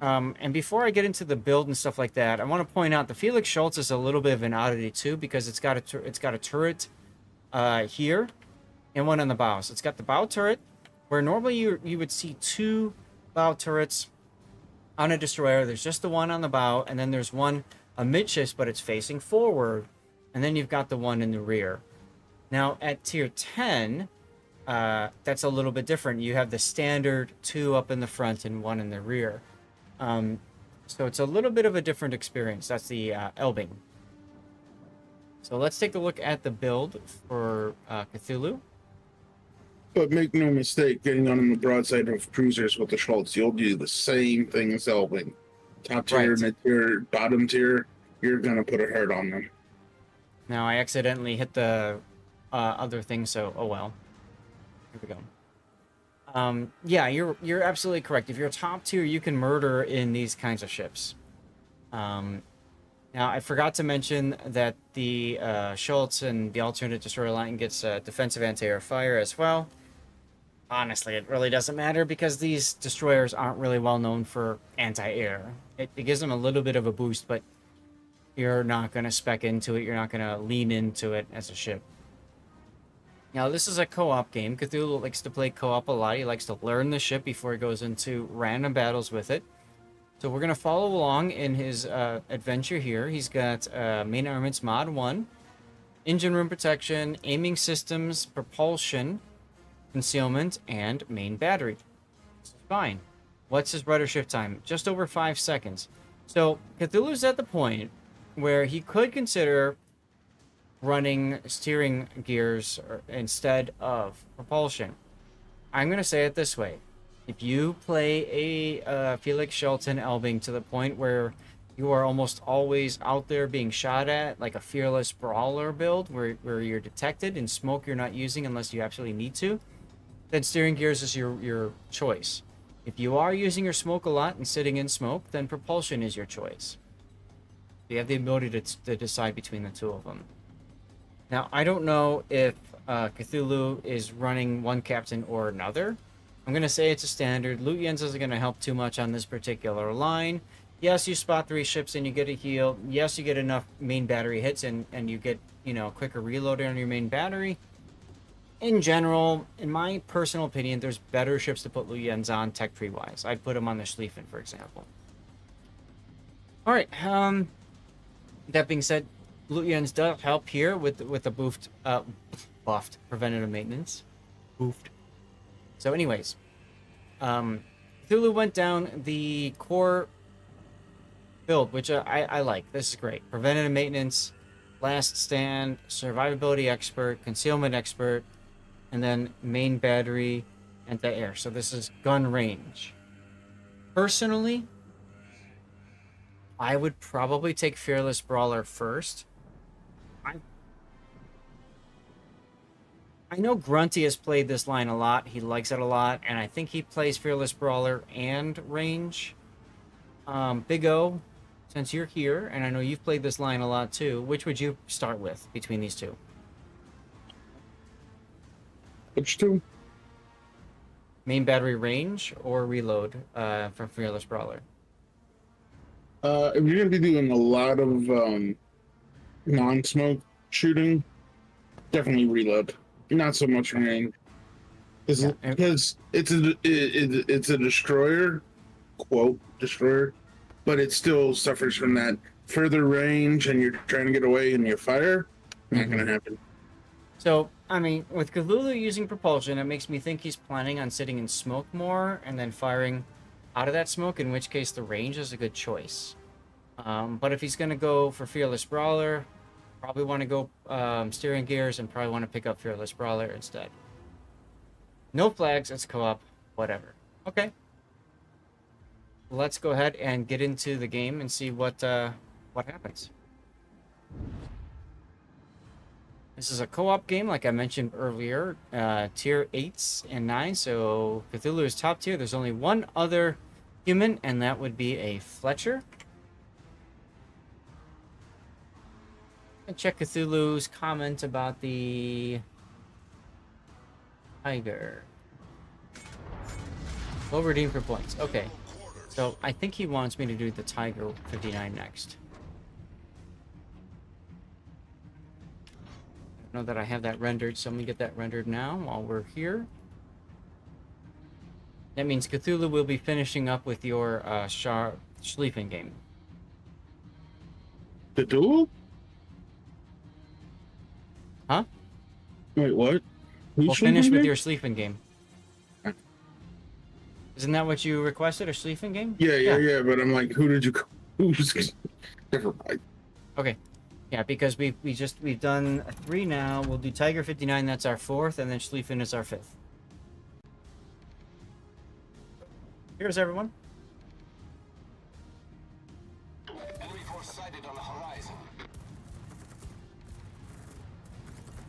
And before I get into the build and stuff like that, I want to point out the Felix Schultz is a little bit of an oddity too, because it's got a turret here and one on the bow. So it's got the bow turret, where normally you would see two bow turrets on a destroyer. There's just the one on the bow, and then there's one amidships, but it's facing forward, and then you've got the one in the rear. Now at tier 10, that's a little bit different. You have the standard two up in the front and one in the rear. So it's a little bit of a different experience. That's the Elbing. So let's take a look at the build for Cthulhu. But make no mistake, getting on the broadside of cruisers with the Schultz, you'll do the same thing as Elbing. Top tier, Right. mid tier, bottom tier, you're gonna put a hurt on them. Now I accidentally hit the other thing, so oh well. Here we go. Yeah, you're absolutely correct. If you're top tier, you can murder in these kinds of ships. Now, I forgot to mention that the Schultz and the alternate destroyer line gets defensive anti-air fire as well. Honestly, it really doesn't matter because these destroyers aren't really well known for anti-air. It gives them a little bit of a boost, but you're not going to spec into it. You're not going to lean into it as a ship. Now, this is a co-op game. Cthulhu likes to play co-op a lot. He likes to learn the ship before he goes into random battles with it. So we're going to follow along in his adventure here. He's got main armaments mod 1, engine room protection, aiming systems, propulsion, concealment, and main battery. This is fine. What's his rudder shift time? Just over 5 seconds. So Cthulhu's at the point where he could consider running steering gears instead of propulsion. I'm going to say it this way. If you play a Felix Schultz and Elbing to the point where you are almost always out there being shot at, like a fearless brawler build where you're detected and smoke you're not using unless you absolutely need to, then steering gears is your choice. If you are using your smoke a lot and sitting in smoke, then propulsion is your choice. You have the ability to decide between the two of them. Now, I don't know if Cthulhu is running one captain or another. I'm going to say it's a standard. Loot Jens isn't going to help too much on this particular line. Yes, you spot 3 ships and you get a heal. Yes, you get enough main battery hits and you get, quicker reloading on your main battery. In general, in my personal opinion, there's better ships to put Loot Jens on tech tree-wise. I'd put him on the Schlieffen, for example. All right. That being said, Loot Jens does help here with the buffed preventative maintenance. Boofed. So anyways, Cthulhu went down the core build, which I like. This is great. Preventative maintenance, last stand, survivability expert, concealment expert, and then main battery, anti-air. So this is gun range. Personally, I would probably take Fearless Brawler first. I know Grunty has played this line a lot. He likes it a lot, and I think he plays Fearless Brawler and Range. Big O, since you're here, and I know you've played this line a lot too, which would you start with between these two? Which two? Main battery range or reload for Fearless Brawler? If you're gonna be doing a lot of non-smoke shooting, definitely reload. Not so much range, because it's a destroyer, quote destroyer, but it still suffers from that further range, and you're trying to get away and you fire. Not gonna happen. So, I mean, with Cthulhu using propulsion, it makes me think he's planning on sitting in smoke more and then firing out of that smoke, in which case the range is a good choice. But if he's going to go for Fearless Brawler, probably want to go steering gears and probably want to pick up Fearless Brawler instead. No flags, it's co-op, whatever. Okay. Let's go ahead and get into the game and see what happens. This is a co-op game, like I mentioned earlier, tier 8s and 9s, so Cthulhu is top tier. There's only one other human, and that would be a Fletcher. And check Cthulhu's comment about the Tiger. Will redeem for points. Okay, so I think he wants me to do the Tiger 59 next. I know that I have that rendered, so I'm gonna get that rendered now while we're here. That means Cthulhu will be finishing up with your Schlieffen game. The duel? Huh? Wait, what? We'll finish with game? your Schlieffen game. Isn't that what you requested, a Schlieffen game? Yeah. But I'm like, who did you? Who's? Never mind. Okay. Yeah, because we've done 3 now. We'll do Tiger 59. That's our 4th, and then Schlieffen is our 5th. Here's everyone. Enemy force sighted on the horizon.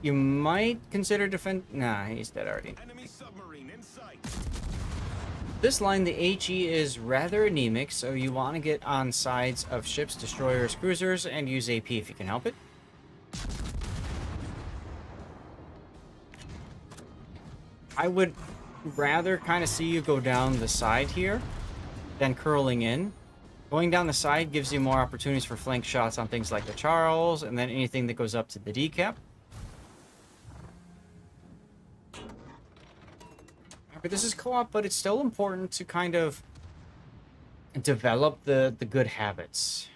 You might consider defend. Nah, he's dead already. Enemy submarine in sight. This line, the HE is rather anemic, so you want to get on sides of ships, destroyers, cruisers, and use AP if you can help it. I would rather kind of see you go down the side here than curling in. Going down the side gives you more opportunities for flank shots on things like the Charles, and then anything that goes up to the decap. But this is co-op, but it's still important to kind of develop the good habits.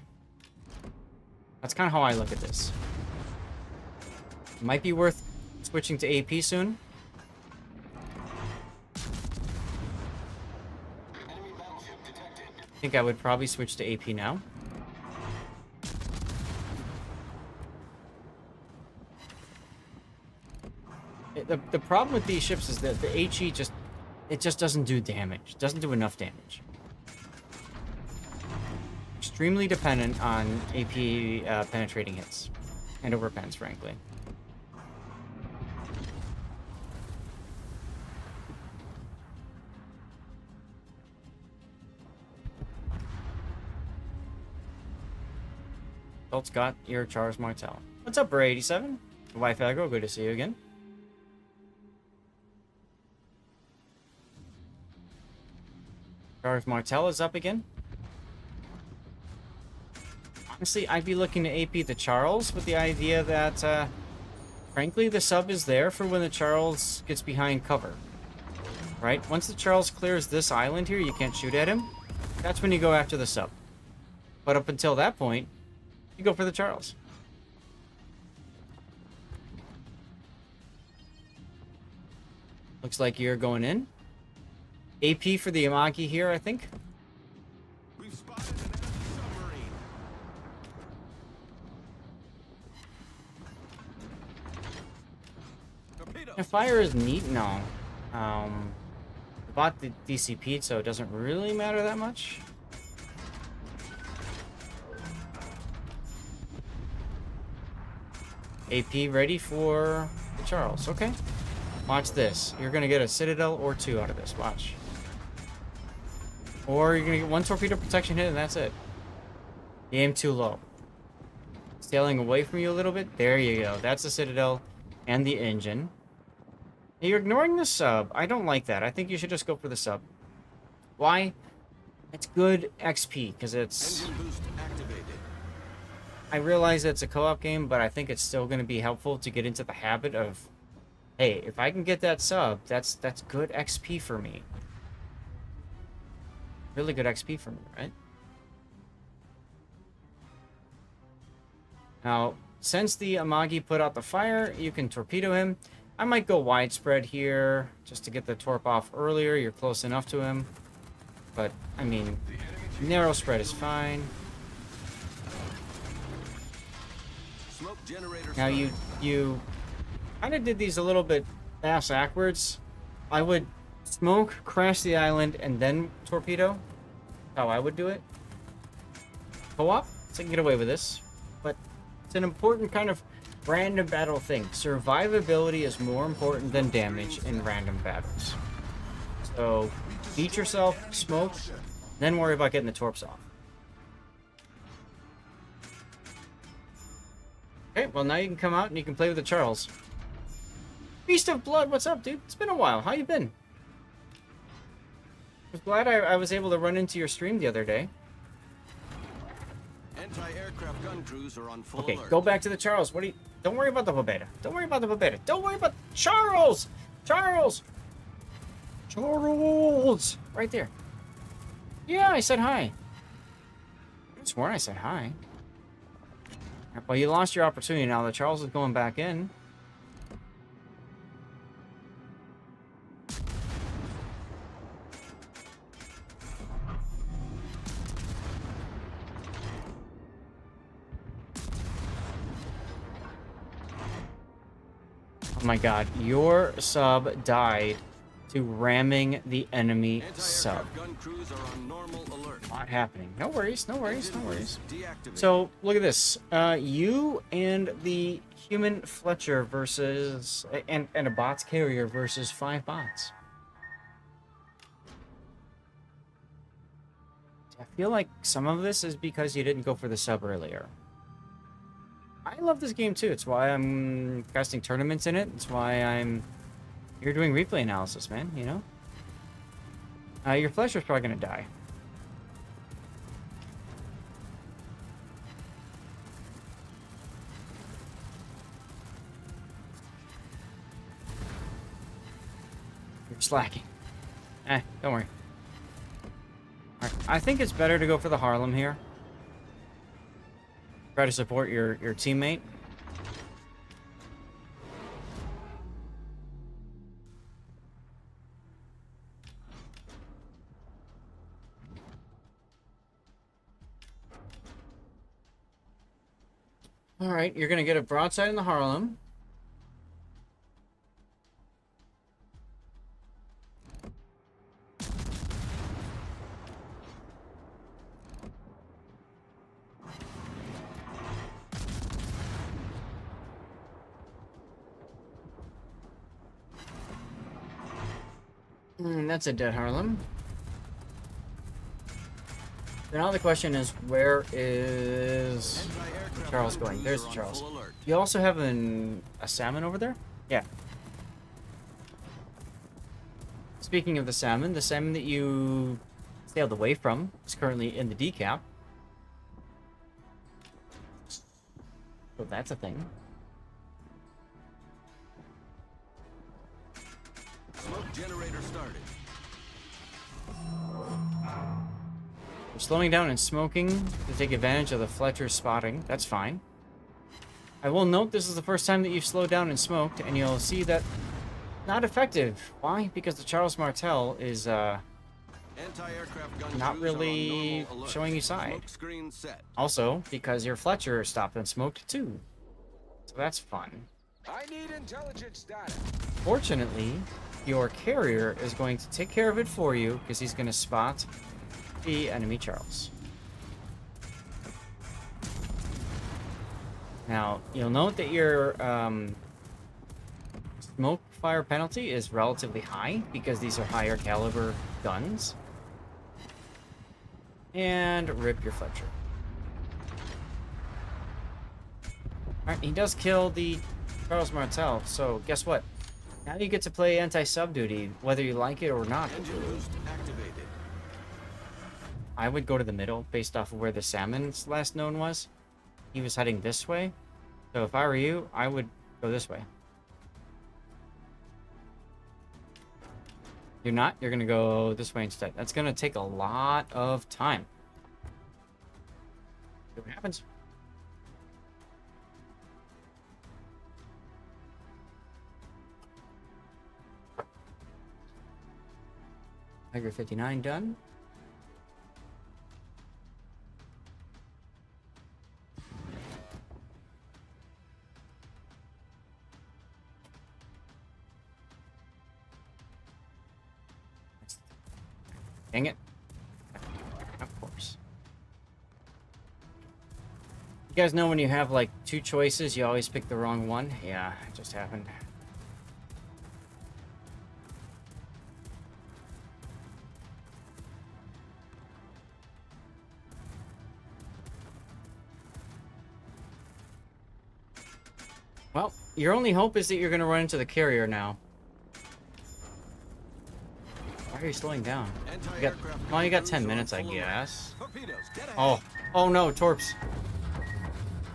That's kind of how I look at this. Might be worth switching to AP soon. Enemy battleship detected. I think I would probably switch to AP now. The problem with these ships is that the HE just doesn't do damage. It doesn't do enough damage. Extremely dependent on AP penetrating hits. And overpens, frankly. Adult Scott, you're Charles Martel. What's up, Bray87? Wi-Fi Agro, good to see you again. Charles Martel is up again. Honestly, I'd be looking to AP the Charles with the idea that, frankly, the sub is there for when the Charles gets behind cover. Right? Once the Charles clears this island here, you can't shoot at him. That's when you go after the sub. But up until that point, you go for the Charles. Looks like you're going in. AP for the Yamagi here, I think. We've spotted an enemy submarine. Torpedo. If fire is neat, no. bought the DCP, so it doesn't really matter that much. AP ready for the Charles. Okay. Watch this. You're going to get a Citadel or 2 out of this. Watch. Or you're going to get 1 torpedo protection hit and that's it. You aim too low. Sailing away from you a little bit. There you go. That's the Citadel and the engine. You're ignoring the sub. I don't like that. I think you should just go for the sub. Why? It's good XP because it's... Engine boost activated. I realize it's a co-op game, but I think it's still going to be helpful to get into the habit of, hey, if I can get that sub, that's good XP for me. Really good XP for me, right? Now, since the Amagi put out the fire, you can torpedo him. I might go widespread here, just to get the torp off earlier. You're close enough to him. But, I mean, narrow spread is fine. Smoke generator Now, you kind of did these a little bit ass-backwards. I would smoke, crash the island, and then torpedo. How I would do it. Co-op, so I can get away with this. But it's an important kind of random battle thing. Survivability is more important than damage in random battles. So, beat yourself, smoke, then worry about getting the torps off. Okay, well now you can come out and you can play with the Charles. Beast of Blood, what's up, dude? It's been a while. How you been? I was glad I was able to run into your stream the other day. Anti-aircraft gun crews are on full Okay, alert. go back to the Charles. What do you... Don't worry about the Babetta. Don't worry about the Babetta. Don't worry about... Charles! Charles! Charles! Right there. Yeah, I said hi. I sworn I said hi. Well, you lost your opportunity now. The Charles is going back in. Oh my god, your sub died to ramming the enemy sub. Anti-aircraft gun crews are on normal alert. Not happening. No worries, no worries, no Engine worries. boost deactivated. So, look at this. You and the human Fletcher versus... And a bots carrier versus 5 bots. I feel like some of this is because you didn't go for the sub earlier. I love this game too. It's why I'm casting tournaments in it. It's why I'm here doing replay analysis, man, you know? Your Fletcher's probably gonna die. You're slacking. Don't worry. Alright, I think it's better to go for the Harlem here. Try to support your teammate. Alright, you're gonna get a broadside in the Harlem. That's a dead Harlem. So now the question is, where is Anti-aircraft Charles gun going? crews There's are on Charles. full alert. You also have a salmon over there? Yeah. Speaking of the salmon that you sailed away from is currently in the decap. So that's a thing. Smoke generator started. You're slowing down and smoking to take advantage of the Fletcher spotting. That's fine. I will note this is the first time that you've slowed down and smoked, and you'll see that not effective. Why? Because the Charles Martel is Anti-aircraft gun not crews are on really normal alert. showing you side. Smoke screen set. Also because your Fletcher stopped and smoked too. So that's fun. I need intelligence data. Fortunately, your carrier is going to take care of it for you because he's going to spot the enemy Charles. Now, you'll note that your smoke fire penalty is relatively high because these are higher caliber guns. And rip your Fletcher. Alright, he does kill the Charles Martel, so guess what? Now you get to play anti-sub duty, whether you like it or not. Engine boost activated. I would go to the middle based off of where the Salmon's last known was. He was heading this way. So if I were you, I would go this way. You're not? You're going to go this way instead. That's going to take a lot of time. See what happens. Tiger 59 done. Dang it. Of course. You guys know when you have like two choices, you always pick the wrong one? Yeah, it just happened. Well, your only hope is that you're going to run into the carrier now. Why are you slowing down? You got 10 minutes, I guess. Torpedoes, get ahead. Oh, oh no, Torps.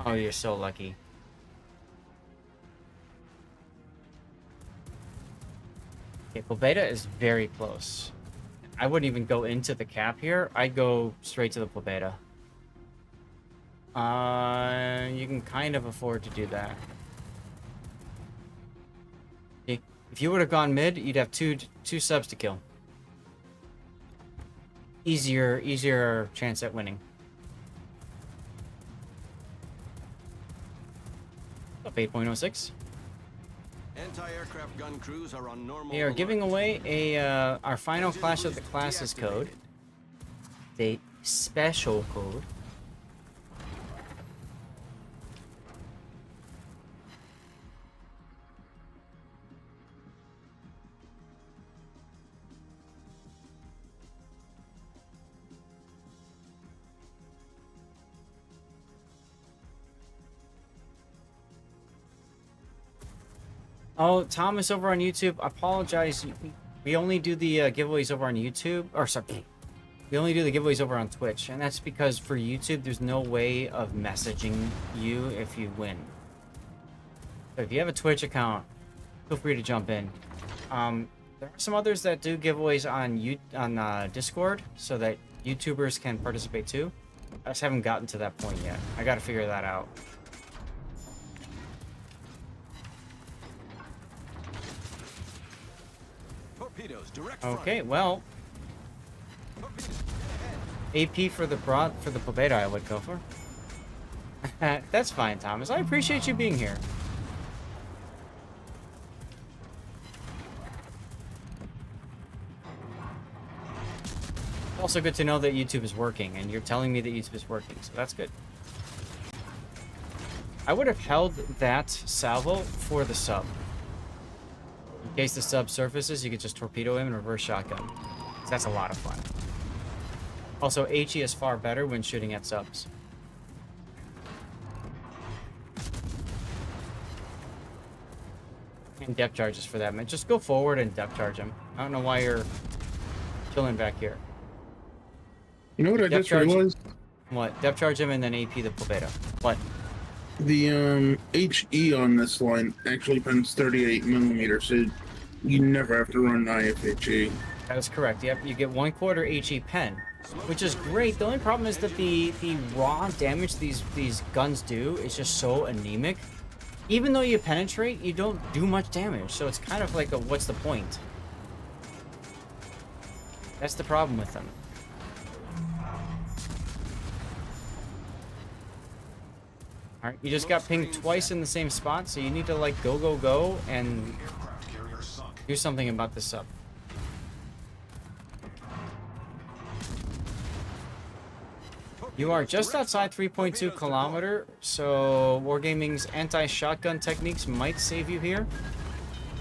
Oh, you're so lucky. Okay, Pobeda is very close. I wouldn't even go into the cap here. I'd go straight to the Pobeda. You can kind of afford to do that. See, if you would have gone mid, you'd have two subs to kill. Easier chance at winning. Up 8.06. Anti-aircraft gun crews are on normal. We are alert. giving away a our final Engine Clash of the boost Classes code. deactivated. The special code. Oh, Thomas over on YouTube. I apologize. We only do the giveaways over on YouTube. Or sorry, we only do the giveaways over on Twitch, and that's because for YouTube, there's no way of messaging you if you win. So if you have a Twitch account, feel free to jump in. There are some others that do giveaways on Discord, so that YouTubers can participate too. I just haven't gotten to that point yet. I got to figure that out. Torpedoes, direct front. Okay, well, Torpedoes, AP for the Pobeda I would go for. That's fine, Thomas. I appreciate you being here. Also good to know that YouTube is working, and you're telling me that YouTube is working, so that's good. I would have held that salvo for the sub. In case the sub surfaces, you could just torpedo him and reverse shotgun. So that's a lot of fun. Also, HE is far better when shooting at subs. And depth charges for that, man. Just go forward and depth charge him. I don't know why you're chilling back here. You know what I Depth just charge. realized? What? Depth charge him and then AP the Pobeda. What? The HE on this line actually pens 38 millimeters, so you never have to run IFHE. That is correct. Yep, you get 1/4 HE pen, which is great. The only problem is that the raw damage these guns do is just so anemic. Even though you penetrate, you don't do much damage. So it's kind of like a what's the point? That's the problem with them. Alright, you just got pinged twice in the same spot, so you need to like go, and Aircraft carrier sunk. Do something about this sub. You are just outside 3.2 kilometer, so Wargaming's anti-shotgun techniques might save you here.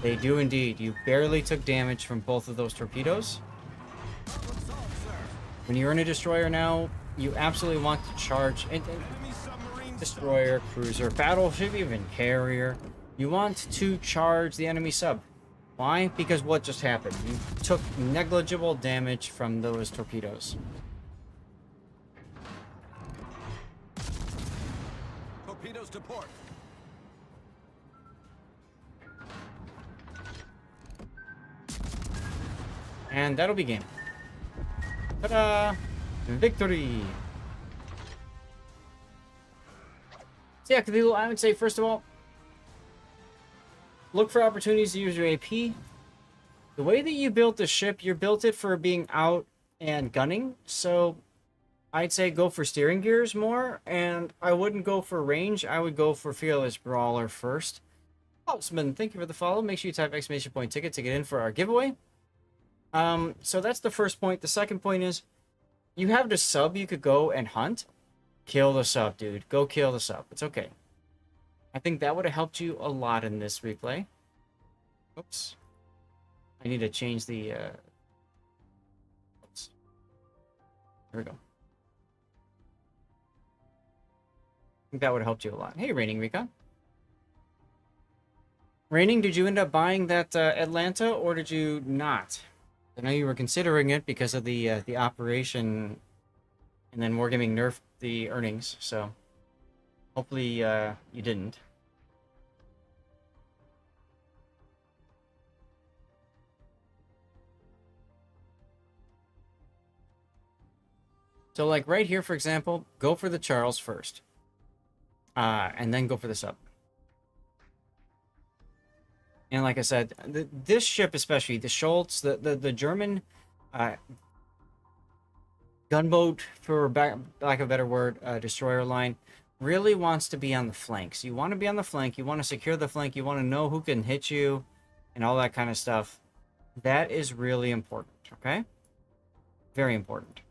They do indeed. You barely took damage from both of those torpedoes. When you're in a destroyer now, you absolutely want to charge destroyer, cruiser, battleship, even carrier. You want to charge the enemy sub. Why? Because what just happened? You took negligible damage from those torpedoes. Torpedoes to port. And that'll be game. Ta-da! Victory! So yeah, Cthulhu, I would say, first of all, look for opportunities to use your AP. The way that you built the ship, you built it for being out and gunning, so I'd say go for steering gears more, and I wouldn't go for range. I would go for Fearless Brawler first. Houseman, thank you for the follow. Make sure you type exclamation point ticket to get in for our giveaway. So that's the first point. The second point is, you have the sub you could go and hunt. Kill the sub, dude. Go kill the sub. It's okay. I think that would have helped you a lot in this replay. Oops. I need to change the... Oops. There we go. I think that would have helped you a lot. Hey, Raining Recon. Raining, did you end up buying that Atlanta, or did you not? I know you were considering it because of the operation, and then Wargaming nerfed the earnings, so hopefully you didn't. So like right here, for example, go for the Charles first, and then go for the sub. And like I said, this ship especially, the Schultz, the German gunboat, for lack of a better word, destroyer line, really wants to be on the flanks. You want to be on the flank. You want to secure the flank. You want to know who can hit you and all that kind of stuff. That is really important, okay? Very important.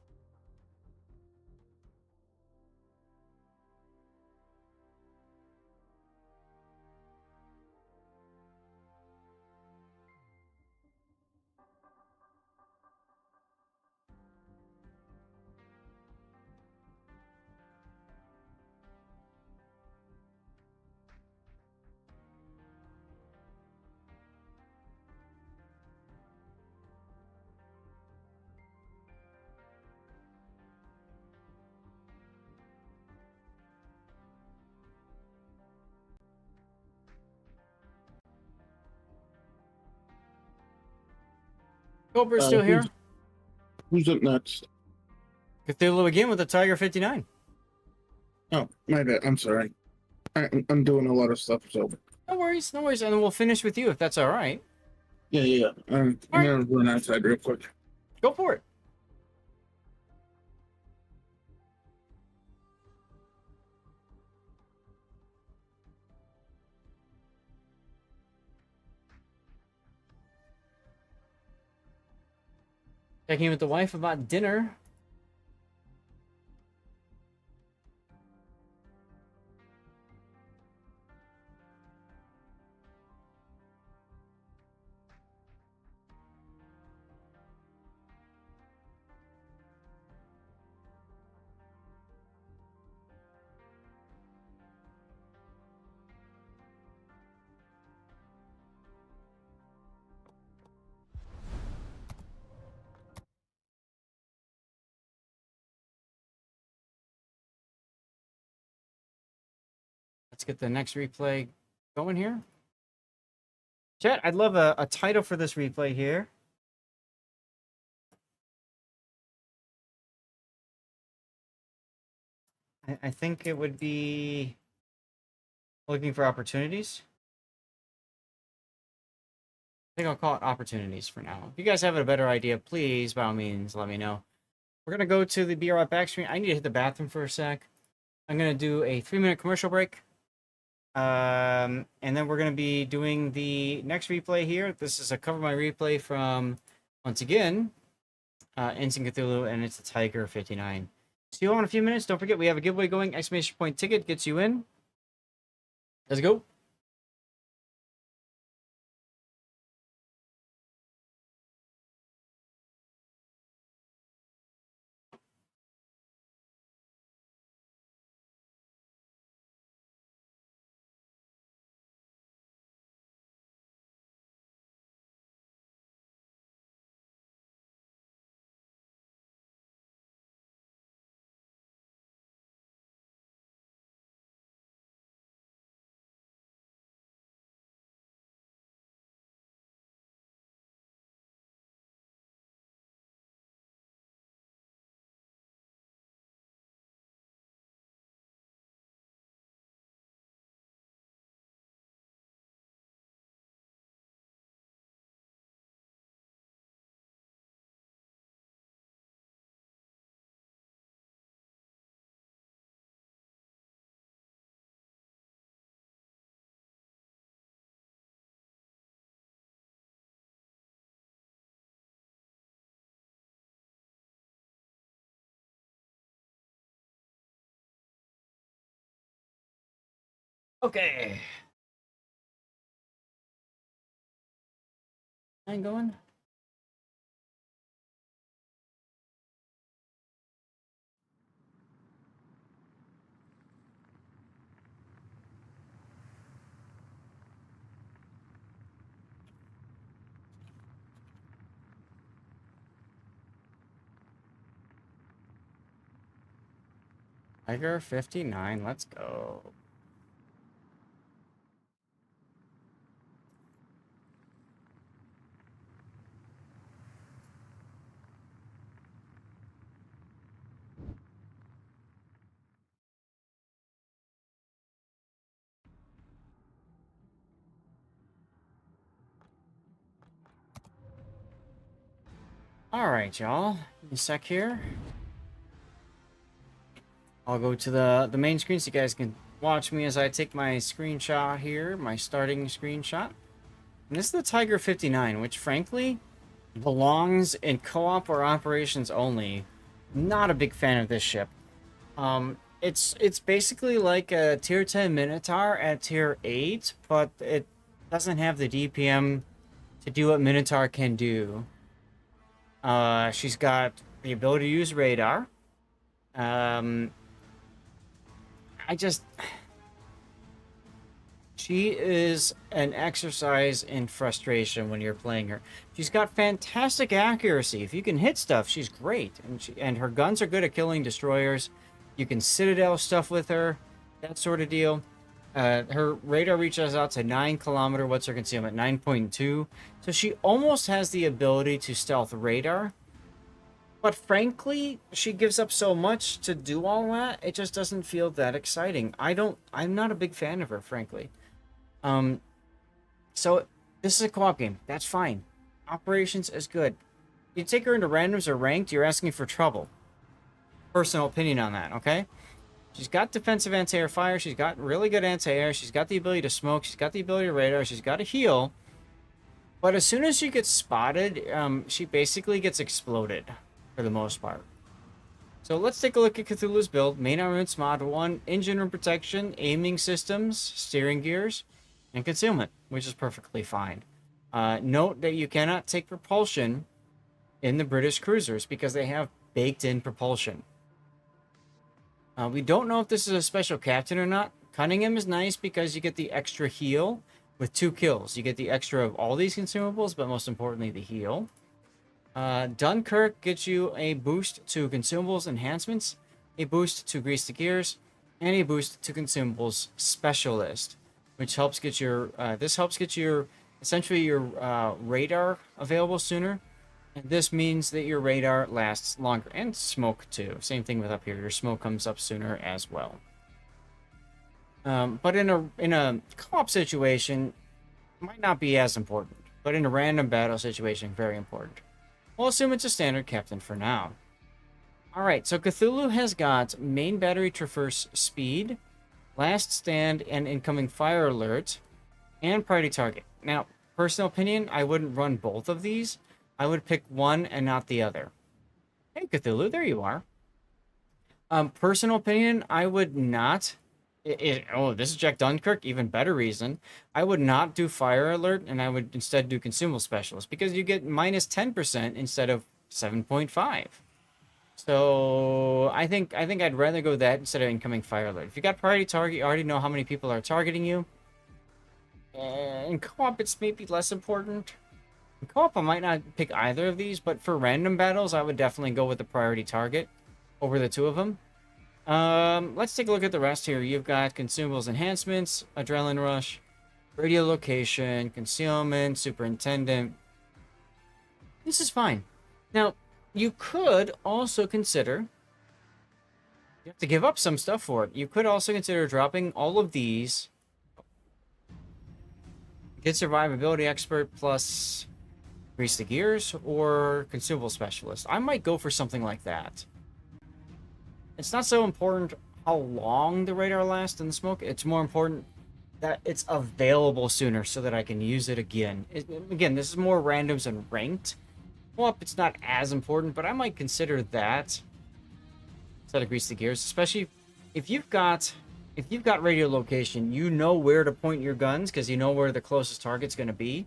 Cobra's still here. Who's up next? Cthulhu again with the Tiger 59. Oh, my bad. I'm sorry. I'm doing a lot of stuff, so. No worries, no worries. And then we'll finish with you if that's all right. Yeah. I'm gonna run outside real quick. Go for it. Checking with the wife about dinner. Let's get the next replay going here. Chat, I'd love a title for this replay here. I think it would be looking for opportunities. I think I'll call it opportunities for now. If you guys have a better idea, please, by all means, let me know. We're going to go to the BR back screen. I need to hit the bathroom for a sec. I'm going to do a 3-minute commercial break. And then we're going to be doing the next replay here. This is a cover my replay from, once again, Instant Cthulhu, and it's the Tiger 59. See you all in a few minutes. Don't forget, we have a giveaway going. Exclamation point ticket gets you in. Let's go. Okay. I'm going. Tiger 59, let's go. All right, y'all. Give me a sec here. I'll go to the main screen so you guys can watch me as I take my screenshot here, my starting screenshot. And this is the Tiger 59, which frankly belongs in co-op or operations only. Not a big fan of this ship. It's basically like a tier 10 Minotaur at tier 8, but it doesn't have the DPM to do what Minotaur can do. She's got the ability to use radar. She is an exercise in frustration when you're playing her. She's got fantastic accuracy. If you can hit stuff, she's great. And her guns are good at killing destroyers. You can citadel stuff with her, that sort of deal. Her radar reaches out to 9 kilometer. What's her concealment? 9.2. So she almost has the ability to stealth radar. But frankly, she gives up so much to do all that, it just doesn't feel that exciting. I'm not a big fan of her, frankly. So this is a co-op game. That's fine. Operations is good. You take her into randoms or ranked, you're asking for trouble. Personal opinion on that, okay? She's got defensive anti-air fire. She's got really good anti-air. She's got the ability to smoke. She's got the ability to radar. She's got a heal. But as soon as she gets spotted, she basically gets exploded for the most part. So let's take a look at Cthulhu's build. Main armaments mod 1, engine room protection, aiming systems, steering gears, and concealment, which is perfectly fine. Note that you cannot take propulsion in the British cruisers because they have baked-in propulsion. We don't know if this is a special captain or not. Cunningham is nice because you get the extra heal with 2 kills. You get the extra of all these consumables, but most importantly, the heal. Dunkirk gets you a boost to consumables enhancements, a boost to grease the gears, and a boost to consumables specialist, which helps get your essentially your radar available sooner. And this means that your radar lasts longer, and smoke too. Same thing with up here. Your smoke comes up sooner as well. But in a co-op situation, might not be as important. But in a random battle situation, very important. We'll assume it's a standard captain for now. Alright, so Cthulhu has got main battery traverse speed, last stand and incoming fire alert, and priority target. Now, personal opinion, I wouldn't run both of these. I would pick one and not the other. Hey, Cthulhu, there you are. Personal opinion, I would not. Oh, this is Jack Dunkirk. Even better reason. I would not do fire alert, and I would instead do consumable specialist because you get minus 10% instead of 7.5. So I think I'd rather go that instead of incoming fire alert. If you got priority target, you already know how many people are targeting you. In co-op, it's maybe less important. In co-op, I might not pick either of these, but for random battles, I would definitely go with the priority target over the two of them. Let's take a look at the rest here. You've got consumables enhancements, adrenaline rush, radio location, concealment, superintendent. This is fine. Now, you could also consider, you have to give up some stuff for it. You could also consider dropping all of these. Get survivability expert plus grease the gears or consumable specialist. I might go for something like that. It's not so important how long the radar lasts in the smoke. It's more important that it's available sooner so that I can use it again. Again, this is more randoms and ranked. Well, it's not as important, but I might consider that instead of grease the gears, especially if you've got radio location, you know where to point your guns because you know where the closest target's going to be.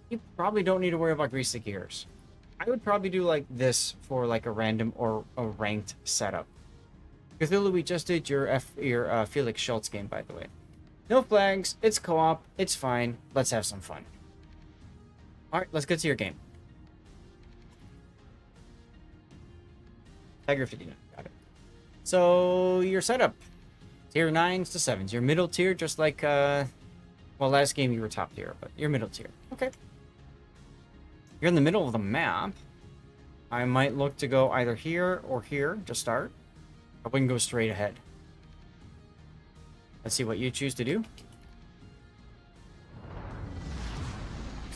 You probably don't need to worry about grease the gears. I would probably do like this for like a random or a ranked setup. Cthulhu, we just did your Felix Schultz game, by the way. No flags, it's co-op, it's fine. Let's have some fun. Alright, let's get to your game. Tiger 59, got it. So, your setup. Tier 9s to 7s. Your middle tier, just like, well, last game you were top tier, but you're middle tier. Okay. You're in the middle of the map. I might look to go either here or here to start. I wouldn't go straight ahead. Let's see what you choose to do.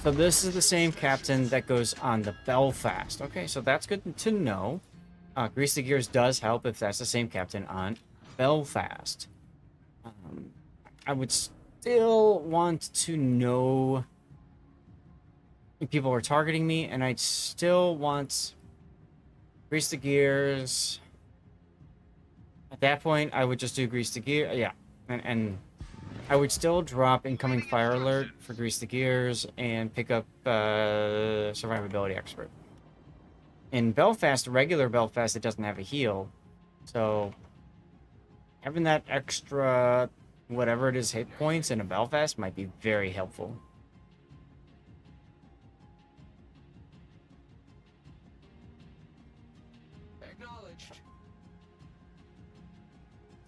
So this is the same captain that goes on the Belfast. Okay, so that's good to know. Grease the Gears does help if that's the same captain on Belfast. I would still want to know if people are targeting me, and I'd still want Grease the Gears. At that point, I would just do Grease the Gear. Yeah, and I would still drop incoming fire alert for Grease the Gears and pick up survivability expert. In Belfast, regular Belfast, it doesn't have a heal, so having that extra whatever it is hit points in a Belfast might be very helpful. Acknowledged.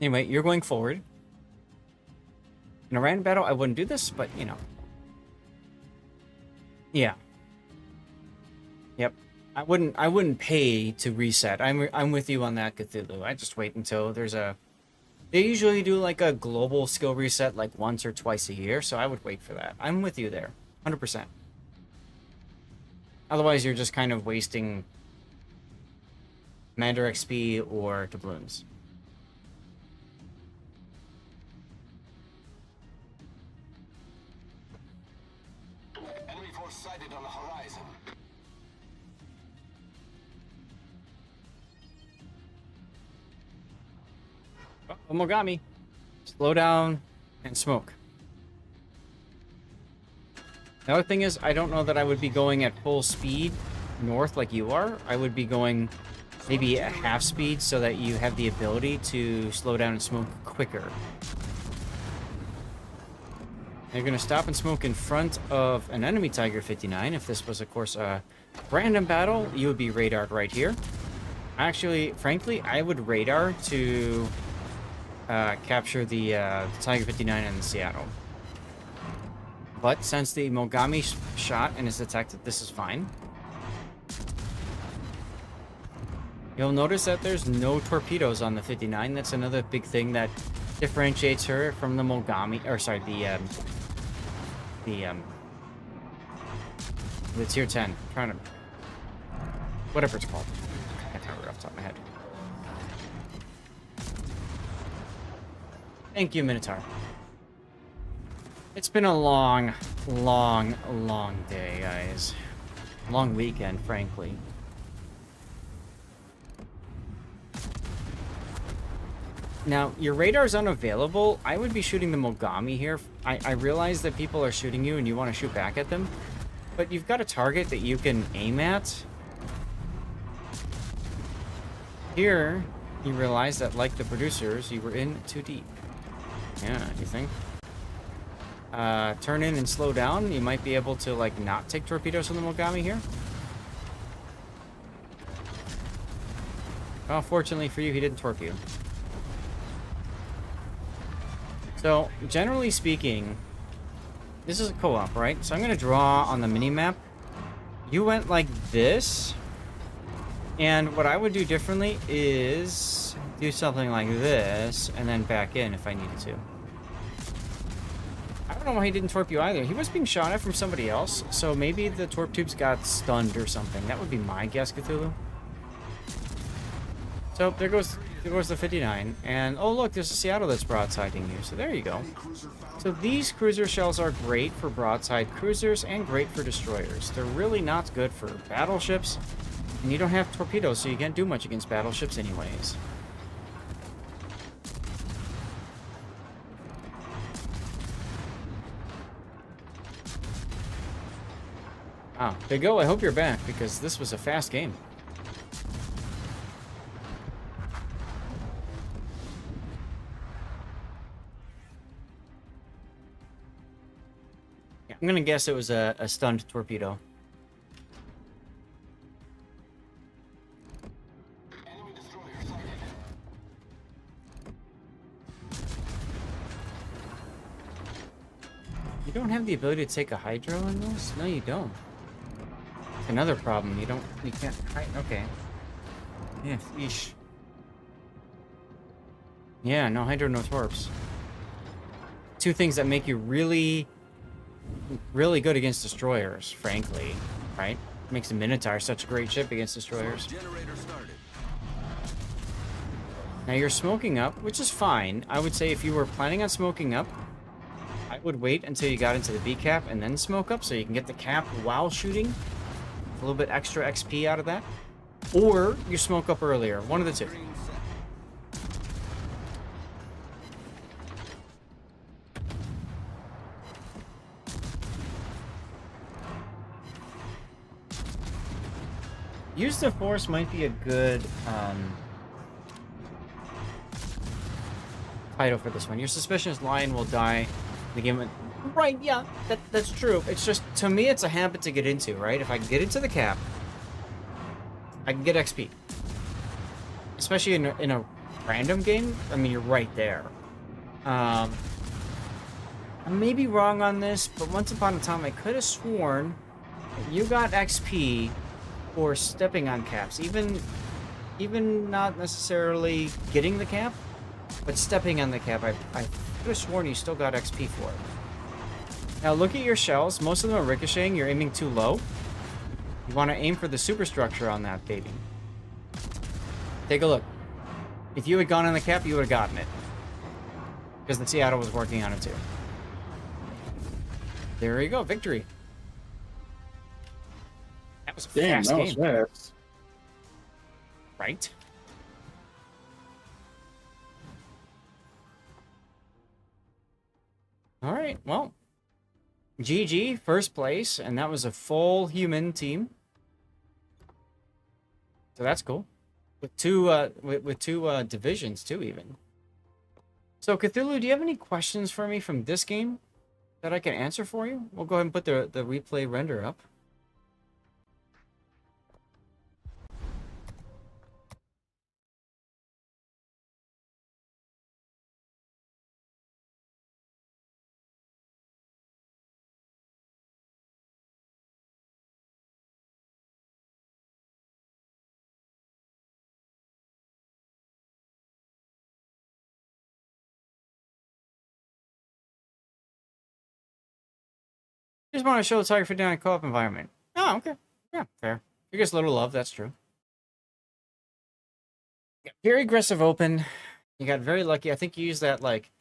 Anyway, you're going forward. In a random battle, I wouldn't do this, but you know. Yeah. Yep. I wouldn't pay to reset. I'm with you on that, Cthulhu. I just wait until there's a. They usually do like a global skill reset like once or twice a year, so I would wait for that. I'm with you there, 100%. Otherwise, you're just kind of wasting Commander XP or doubloons. Enemy force sighted on the horizon. Omogami, slow down and smoke. The other thing is, I don't know that I would be going at full speed north like you are. I would be going maybe at half speed so that you have the ability to slow down and smoke quicker. You're going to stop and smoke in front of an enemy Tiger 59. If this was, of course, a random battle, you would be radared right here. Actually, frankly, I would radar to capture the Tiger 59 in Seattle. But since the Mogami shot and is detected, this is fine. You'll notice that there's no torpedoes on the 59. That's another big thing that differentiates her from the Mogami, or sorry, the tier 10. I'm trying to, whatever it's called. I can't remember off the top of my head. Thank you, Minotaur. It's been a long, long, long day, guys. Long weekend, frankly. Now, your radar's unavailable. I would be shooting the Mogami here. I realize that people are shooting you and you want to shoot back at them. But you've got a target that you can aim at. Here, you realize that, like the producers, you were in too deep. Yeah, you think? Turn in and slow down. You might be able to, like, not take torpedoes from the Mogami here. Well, fortunately for you, he didn't torp you. So, generally speaking, this is a co-op, right? So I'm going to draw on the mini-map. You went like this. And what I would do differently is do something like this and then back in if I needed to. I don't know why he didn't torp you either. He was being shot at from somebody else, so maybe the torp tubes got stunned or something. That would be my guess, Cthulhu. So there goes the 59, and oh look, there's a Seattle that's broadsiding you. So there you go. So these cruiser shells are great for broadside cruisers and great for destroyers. They're really not good for battleships, and you don't have torpedoes, so you can't do much against battleships anyways. Ah, Big O, I hope you're back, because this was a fast game. Yeah, I'm gonna guess it was a stunned torpedo. You don't have the ability to take a hydro in this? No, you don't. Another problem. You can't. Okay. Yeah. Yeesh. Yeah. No hydro, no torps. Two things that make you really, really good against destroyers. Frankly, right? Makes the Minotaur such a great ship against destroyers. Generator started. Now you're smoking up, which is fine. I would say if you were planning on smoking up, I would wait until you got into the B cap and then smoke up so you can get the cap while shooting. A little bit extra XP out of that. Or you smoke up earlier. One of the two. Green set. Use the force might be a good title for this one. Your suspicious lion will die. The game. Right, yeah, that's true. It's just, to me, it's a habit to get into, right? If I can get into the cap, I can get XP. Especially in a random game. I mean, you're right there. I may be wrong on this, but once upon a time, I could have sworn that you got XP for stepping on caps. Even not necessarily getting the cap, but stepping on the cap. I could have sworn you still got XP for it. Now look at your shells. Most of them are ricocheting. You're aiming too low. You want to aim for the superstructure on that baby. Take a look. If you had gone on the cap, you would have gotten it. Because the Seattle was working on it too. There you go. Victory. That was a fast game. Fast. Right? Alright, well. GG, first place, and that was a full human team. So that's cool. With two divisions too, even. So Cthulhu, do you have any questions for me from this game that I can answer for you? We'll go ahead and put the replay render up. Just want to show the target for down a co-op environment. Oh, okay. Yeah, fair. You guys a little love, that's true. Very aggressive open. You got very lucky. I think you used that, like,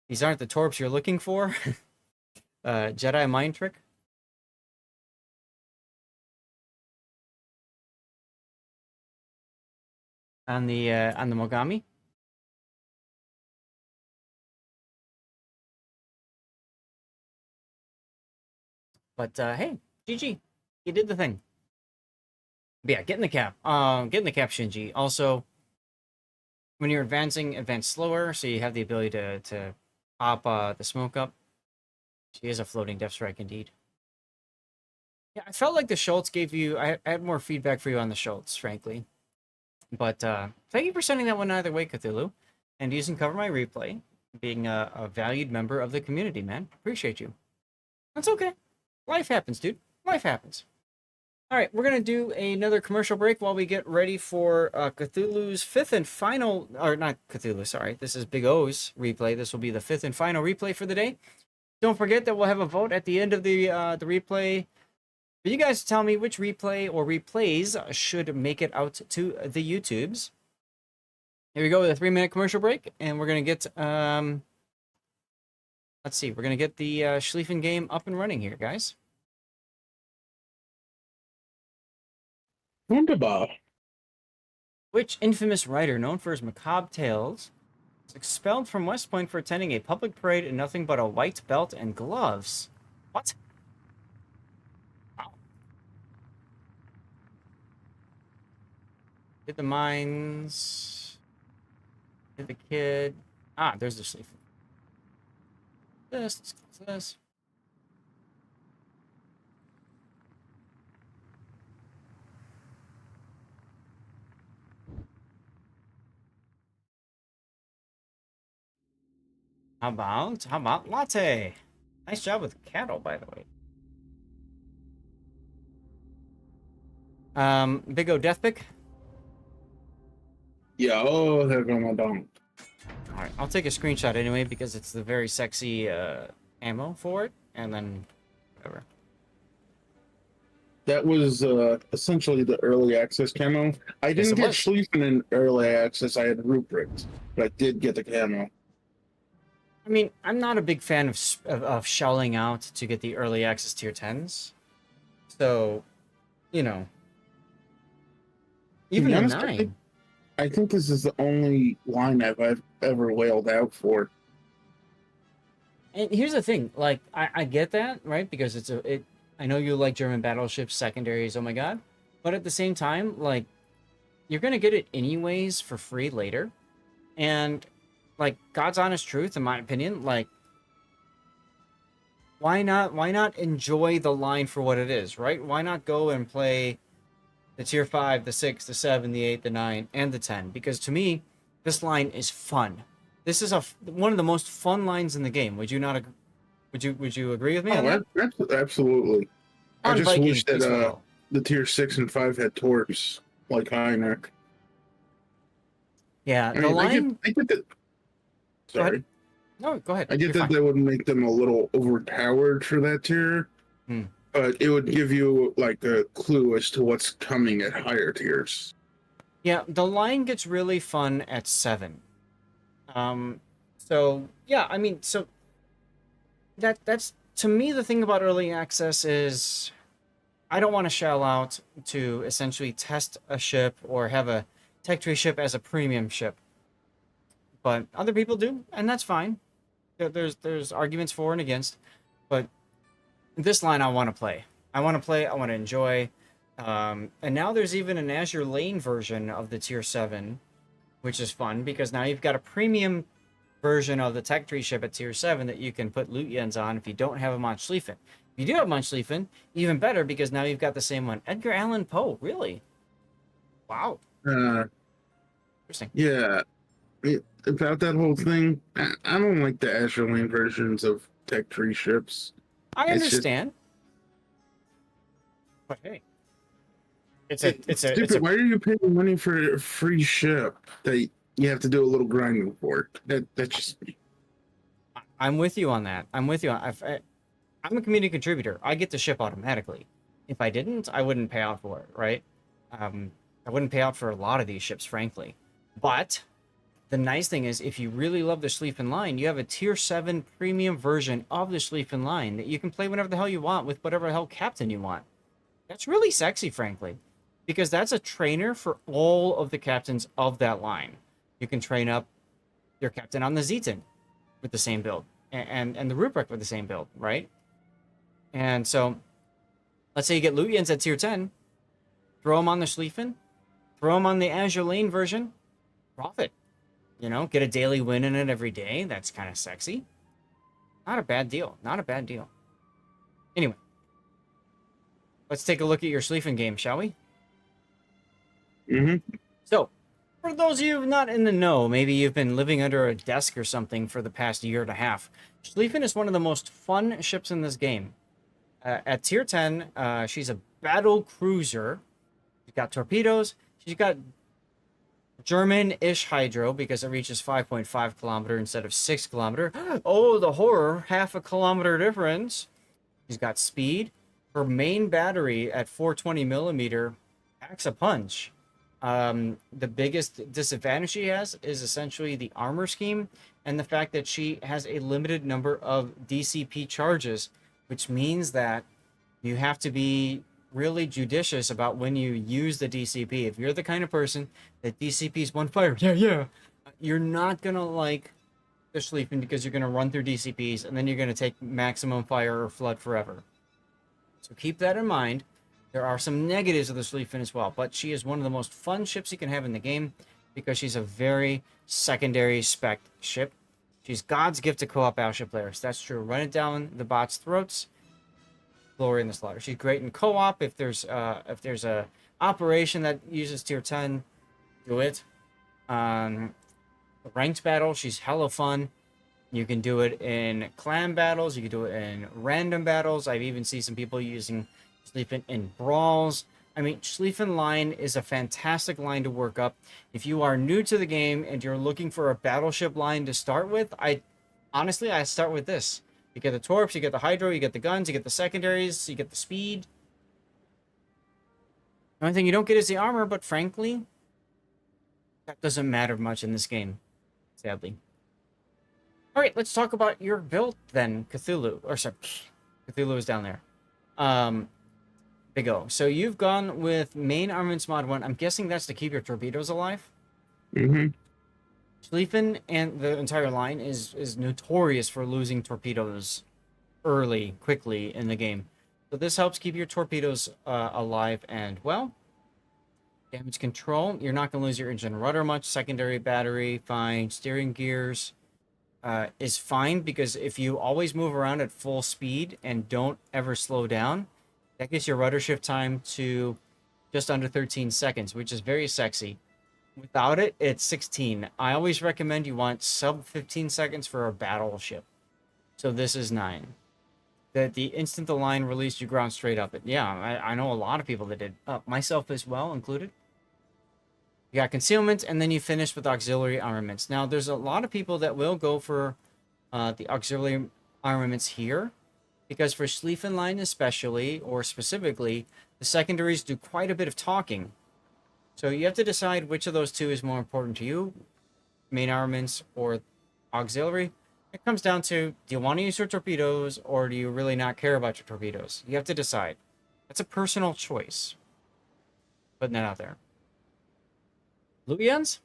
These aren't the torps you're looking for. Jedi mind trick. On the Mogami. But hey, GG. You did the thing. But yeah, get in the cap. Get in the cap, Shinji. Also, when you're advancing, advance slower, so you have the ability to pop the smoke up. She is a floating Death Strike indeed. Yeah, I felt like the Schultz gave you... I had more feedback for you on the Schultz, frankly. But thank you for sending that one either way, Cthulhu. And using Cover My Replay. Being a valued member of the community, man. Appreciate you. That's okay. Life happens, dude. Life happens. All right, we're going to do another commercial break while we get ready for Cthulhu's fifth and final... Or not Cthulhu, sorry. This is Big O's replay. This will be the fifth and final replay for the day. Don't forget that we'll have a vote at the end of the replay. For you guys to tell me which replay or replays should make it out to the YouTubes. Here we go with a 3-minute commercial break, and we're going to get... let's see, we're going to get the Schlieffen game up and running here, guys. Wunderbar. Which infamous writer, known for his macabre tales, was expelled from West Point for attending a public parade in nothing but a white belt and gloves? What? Wow. Hit the mines. Hit the kid. Ah, there's the Schlieffen. Let's close this. How about latte? Nice job with cattle, by the way. Big O death pick. Yeah, oh, there go my dong. All right, I'll take a screenshot anyway because it's the very sexy ammo for it, and then whatever. That was essentially the early access camo. I Yes, didn't it get was. Schlieffen in early access. I had rubrics, but I did get the camo. I mean, I'm not a big fan of shelling out to get the early access tier 10s. So, you know, even be a honest, 9. I think this is the only line I've ever wailed out for. And here's the thing, like, I get that, right? Because I know you like German battleships, secondaries, oh my god. But at the same time, like, you're gonna get it anyways for free later. And, like, God's honest truth, in my opinion, like, why not enjoy the line for what it is, right? Why not go and play the tier 5, the 6, the 7, the 8, the 9, and the 10? Because to me, this line is fun. This is one of the most fun lines in the game. Would you not? Would you agree with me on that? Absolutely. I On just Viking, wish that peaceful world. the tier 6 and 5 had torps like Heineck. Yeah, I the mean, line. I get that. Go ahead. Sorry. No, go ahead. I get You're that fine. that would make them a little overpowered for that tier, but it would give you like a clue as to what's coming at higher tiers. Yeah, the line gets really fun at 7. So yeah, I mean, so that's to me the thing about early access is I don't want to shell out to essentially test a ship or have a tech tree ship as a premium ship, but other people do, and that's fine. There's arguments for and against, but this line I want to play. I want to enjoy. And now there's even an Azure Lane version of the tier 7, which is fun because now you've got a premium version of the tech tree ship at tier 7 that you can put loot yens on if you don't have them on Schlieffen. If you do have them on Schlieffen, even better because now you've got the same one. Edgar Allan Poe, really? Wow. Interesting. Yeah. About that whole thing, I don't like the Azure Lane versions of tech tree ships. I It's just- understand. But hey. It's stupid. a Why are you paying money for a free ship that you have to do a little grinding for? That's just I'm with you on that. I'm with you on I'm a community contributor. I get the ship automatically. If I didn't, I wouldn't pay out for it, right? I wouldn't pay out for a lot of these ships, frankly. But the nice thing is, if you really love the Schlieffen line, you have a tier 7 premium version of the Schlieffen line that you can play whenever the hell you want with whatever the hell captain you want. That's really sexy, frankly, because that's a trainer for all of the captains of that line. You can train up your captain on the Zeton with the same build, and the Ruprecht with the same build, right? And so, let's say you get Lutyens at tier 10, throw them on the Schlieffen, throw them on the Azure Lane version, profit. You know, get a daily win in it every day. That's kind of sexy. Not a bad deal. Not a bad deal. Anyway, let's take a look at your Schlieffen game, shall we? Mm-hmm. So, for those of you not in the know, maybe you've been living under a desk or something for the past year and a half, Schlieffen is one of the most fun ships in this game. At tier 10, she's a battle cruiser. She's got torpedoes. She's got German-ish hydro because it reaches 5.5 kilometer instead of 6 kilometer. Oh, the horror, half a kilometer difference. She's got speed. Her main battery at 420 millimeter packs a punch. The biggest disadvantage she has is essentially the armor scheme and the fact that she has a limited number of DCP charges, which means that you have to be really judicious about when you use the DCP. If you're the kind of person that DCP's one fire, you're not gonna like the Schlieffen because you're gonna run through DCPs and then you're gonna take maximum fire or flood forever. So keep that in mind. There are some negatives of the Schlieffen as well, but she is one of the most fun ships you can have in the game because she's a very secondary spec ship. She's God's gift to co-op battleship players. That's true. Run it down the bots' throats. Glory in the slaughter. She's great in co-op. If there's a operation that uses tier 10, do it. Ranked battle, she's hella fun. You can do it in clan battles. You can do it in random battles. I've even seen some people using Schlieffen in brawls. I mean, Schlieffen line is a fantastic line to work up. If you are new to the game and you're looking for a battleship line to start with, I start with this. You get the torps, you get the hydro, you get the guns, you get the secondaries, you get the speed. The only thing you don't get is the armor, but frankly, that doesn't matter much in this game, sadly. All right, let's talk about your build then, Cthulhu. Or sorry, Cthulhu is down there. Big O. So you've gone with main armaments mod 1. I'm guessing that's to keep your torpedoes alive? Mm-hmm. Schlieffen and the entire line is notorious for losing torpedoes quickly in the game. So this helps keep your torpedoes alive and well. Damage control. You're not going to lose your engine rudder much. Secondary battery, fine. Steering gears is fine because if you always move around at full speed and don't ever slow down, that gets your rudder shift time to just under 13 seconds, which is very sexy. Without it, it's 16. I always recommend you want sub 15 seconds for a battleship. So this is 9. The instant the line released, you ground straight up. I know a lot of people that did. Myself as well included. You got concealment, and then you finish with auxiliary armaments. Now, there's a lot of people that will go for the auxiliary armaments here, because for Schlieffen line especially, or specifically, the secondaries do quite a bit of talking. So you have to decide which of those two is more important to you, main armaments or auxiliary. It comes down to, do you want to use your torpedoes, or do you really not care about your torpedoes? You have to decide. That's a personal choice. Putting that out there. Lutyens?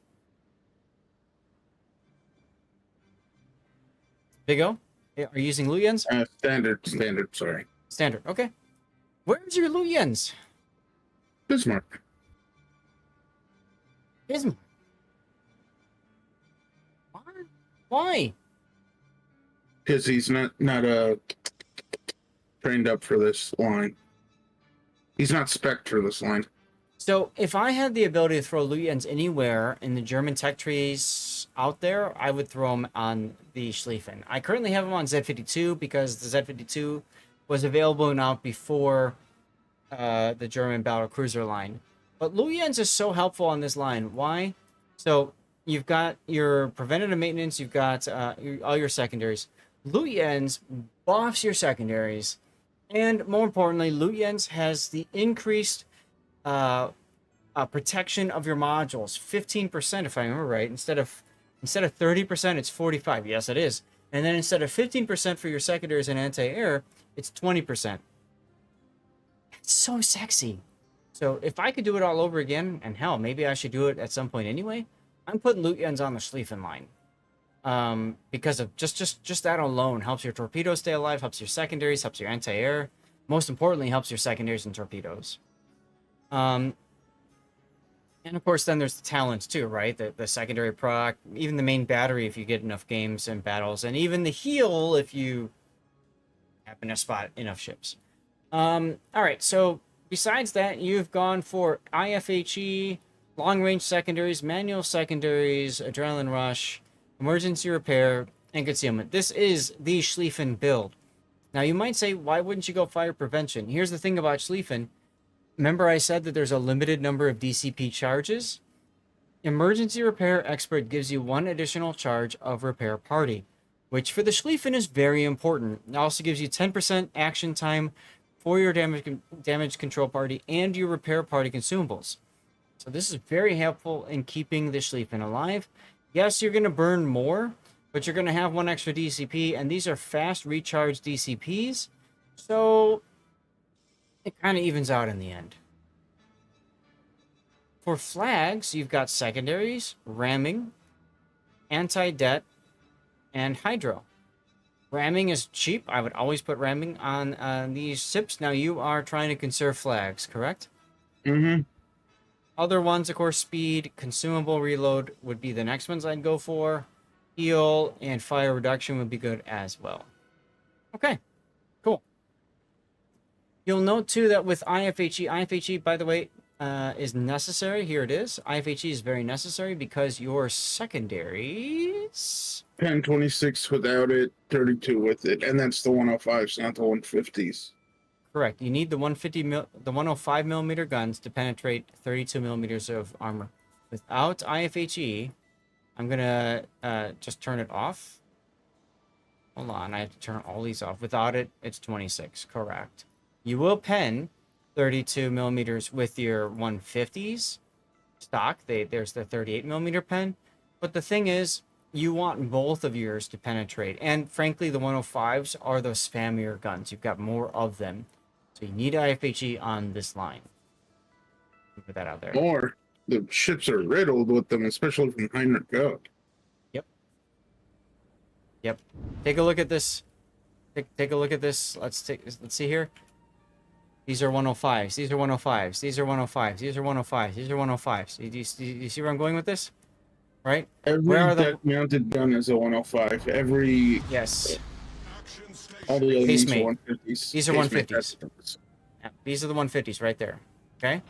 Big O? Are you using Lutyens? Standard, sorry. Standard, okay. Where's your Lutyens? Bismarck. Bismarck. Why? Because he's not trained up for this line. He's not spec'd for this line. So if I had the ability to throw Lutyens anywhere in the German tech trees out there, I would throw them on the Schlieffen. I currently have them on Z52 because the Z52 was available and out before the German battle cruiser line. But Lutyens is so helpful on this line. Why? So you've got your preventative maintenance, you've got all your secondaries. Lutyens buffs your secondaries, and more importantly, Lutyens has the increased protection of your modules, 15% if I remember right, instead of Instead of 30%, it's 45. Yes, it is. And then instead of 15% for your secondaries and anti-air, it's 20%. It's so sexy. So if I could do it all over again, and hell, maybe I should do it at some point anyway, I'm putting Lutyens on the Schlieffen line. Because of just that alone helps your torpedoes stay alive, helps your secondaries, helps your anti-air. Most importantly, helps your secondaries and torpedoes. And of course, then there's the talents too, right? The secondary proc, even the main battery if you get enough games and battles, and even the heal if you happen to spot enough ships. All right, so besides that, you've gone for IFHE, long-range secondaries, manual secondaries, adrenaline rush, emergency repair, and concealment. This is the Schlieffen build. Now, you might say, why wouldn't you go fire prevention? Here's the thing about Schlieffen. Remember I said that there's a limited number of DCP charges? Emergency Repair Expert gives you 1 additional charge of Repair Party, which for the Schlieffen is very important. It also gives you 10% action time for your damage control party and your Repair Party consumables. So this is very helpful in keeping the Schlieffen alive. Yes, you're going to burn more, but you're going to have 1 extra DCP, and these are fast recharge DCPs. So it kind of evens out in the end. For flags, you've got secondaries, ramming, anti-det, and hydro. Ramming is cheap. I would always put ramming on these ships. Now, you are trying to conserve flags, correct? Mm-hmm. Other ones, of course, speed, consumable reload would be the next ones I'd go for. Heal and fire reduction would be good as well. Okay, cool. You'll note, too, that with IFHE, by the way, is necessary. Here it is. IFHE is very necessary because your secondaries... 1026 without it, 32 with it, and that's the 105s, not the 150s. Correct. You need the 105 millimeter guns to penetrate 32 millimeters of armor. Without IFHE, I'm gonna just turn it off. Hold on, I have to turn all these off. Without it, it's 26. Correct. You will pen 32 millimeters with your 150s stock. There's the 38 millimeter pen, but the thing is, you want both of yours to penetrate. And frankly, the 105s are those spammier guns. You've got more of them. So you need IFHE on this line. Put that out there. More. The ships are riddled with them, especially from Heinrich Gott. Yep. Take a look at this. Take a look at this. Let's see here. These are 105s. These are 105s. These are 105s. These are 105s. These are 105s. Do you see where I'm going with this? Right? Every deck-mounted gun is a 105. Every Yes. all the other Case ones are mate. 150s. These are Case mate 150s. guns. Yeah, these are the 150s right there. Okay?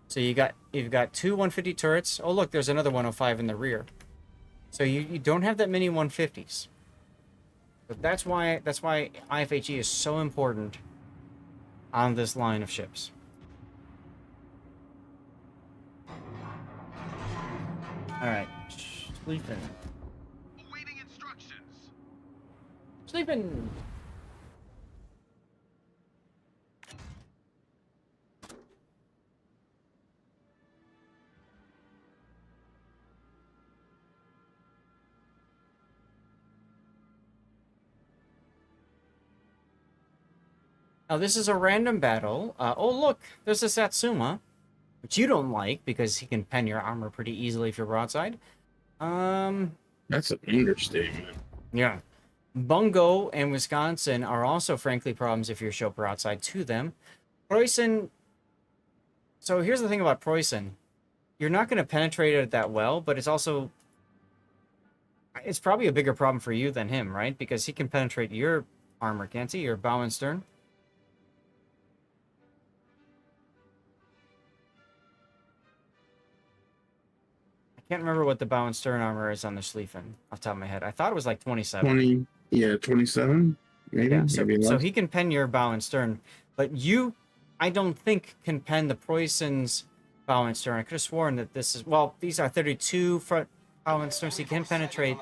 So you've got 2 150 turrets. Oh look, there's another 105 in the rear. So you don't have that many 150s. But that's why IFHE is so important on this line of ships. All right, Schlieffen. Awaiting instructions. Schlieffen. Now this is a random battle. Oh look, there's a Satsuma, which you don't like because he can pen your armor pretty easily if you're broadside. That's an understatement. Yeah. Bungo and Wisconsin are also frankly problems if you're show broadside to them. Preußen. So here's the thing about Preußen. You're not going to penetrate it that well, but it's also... It's probably a bigger problem for you than him, right? Because he can penetrate your armor, can't he? Your bow and stern. Can't remember what the bow and stern armor is on the Schlieffen off the top of my head. I thought it was like 27. 20, yeah, 27, maybe. Yeah, maybe so less. he can pen your bow and stern, but you, I don't think, can pen the Preußen's bow and stern. I could have sworn that this is, well, these are 32 front bow and stern, so you can penetrate,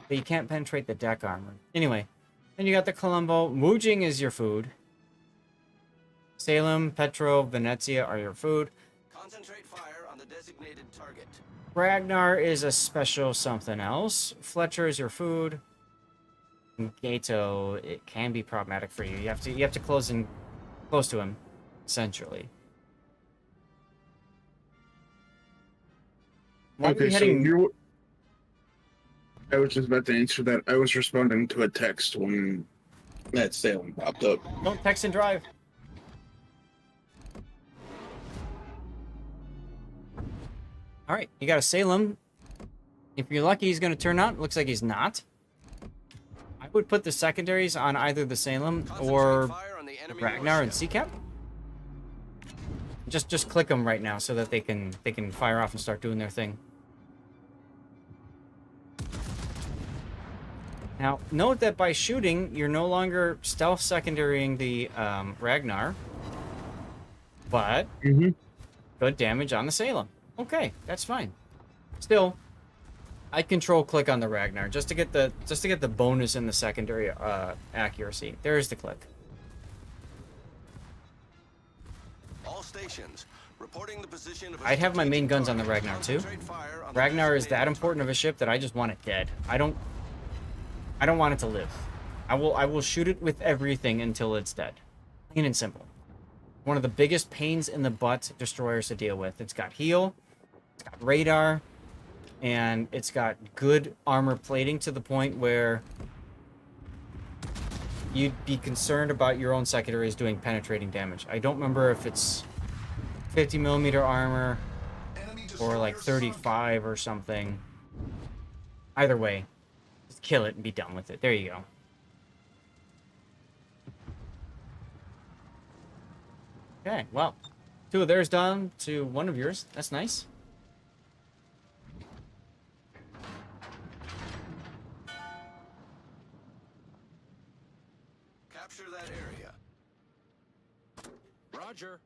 but you can't penetrate the deck armor. Anyway, then you got the Colombo. Mujing is your food. Salem, Petro, Venezia are your food. Concentrate fire on the the designated target. Ragnar is a special something else. Fletcher is your food. And Gato, it can be problematic for you. You have to close to him, essentially. Why are we Okay, so heading? you're. I was just about to answer that. I was responding to a text when that Salem popped up. Don't text and drive. All right, you got a Salem. If you're lucky, he's going to turn out. Looks like he's not. I would put the secondaries on either the Salem or Fire on the enemy Ragnar and warship. Seacap. Just click them right now so that they can fire off and start doing their thing. Now, note that by shooting, you're no longer stealth secondarying the Ragnar, but good damage on the Salem. Okay, that's fine. Still, I control click on the Ragnar just to get the bonus in the secondary accuracy. There's the click. All stations reporting the position of a I'd have my main strategic guns on the target. Ragnar too. Concentrate fire on the Ragnar is that designated important of a ship that I just want it dead. I don't want it to live. I will shoot it with everything until it's dead. Plain and simple. One of the biggest pains in the butt destroyers to deal with. It's got heal, it's got radar, and it's got good armor plating to the point where you'd be concerned about your own secondaries doing penetrating damage. I don't remember if it's 50mm armor or like 35 or something. Either way, just kill it and be done with it. There you go. Okay, well, 2 of theirs done to 1 of yours. That's nice. Capture that area. Roger.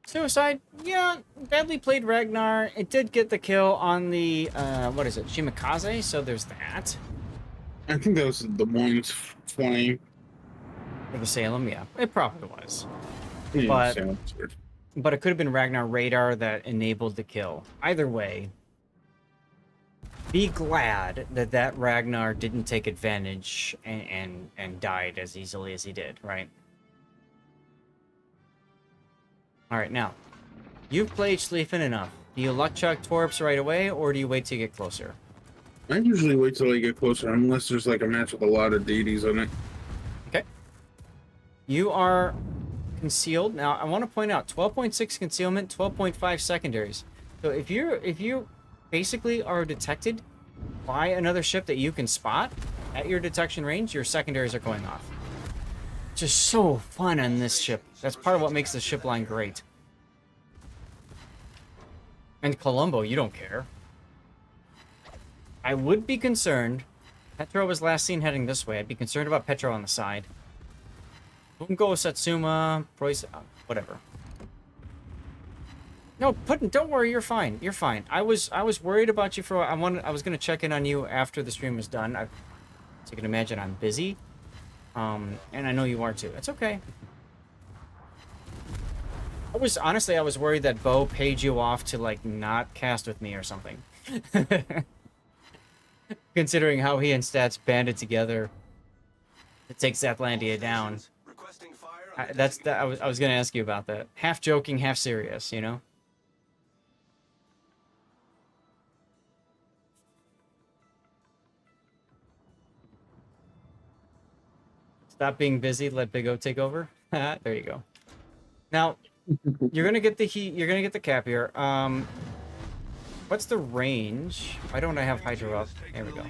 Suicide, yeah, badly played Ragnar. It did get the kill on the, what is it, Shimakaze, so there's that. I think that was the ones flying. For the Salem, yeah, it probably was. Yeah, But- Salem's weird. But it could have been Ragnar radar that enabled the kill. Either way, be glad that that Ragnar didn't take advantage and died as easily as he did, right? Alright, now, you've played Schlieffen enough. Do you luck chuck Torps right away, or do you wait till you get closer? I usually wait till I get closer, unless there's like a match with a lot of deities on it. Okay. You are concealed. Now, I want to point out 12.6 concealment, 12.5 secondaries. So if you basically are detected by another ship that you can spot at your detection range, your secondaries are going off. Just so fun on this ship. That's part of what makes the ship line great. And Colombo, you don't care. I would be concerned. Petro was last seen heading this way. I'd be concerned about Petro on the side. Bungo, Satsuma, Preuss, whatever. No, don't worry, you're fine. You're fine. I was worried about you for I was gonna check in on you after the stream was done. So you can imagine I'm busy. And I know you are too. It's okay. I was worried that Bo paid you off to like not cast with me or something. Considering how he and Stats banded together to take Zaplandia down. Requesting fire I was gonna ask you about that. Half joking, half serious, you know? Stop being busy, let Big O take over. There you go. Now, you're gonna get the heat, you're gonna get the cap here. What's the range? Why don't I have Hydro up? There we go.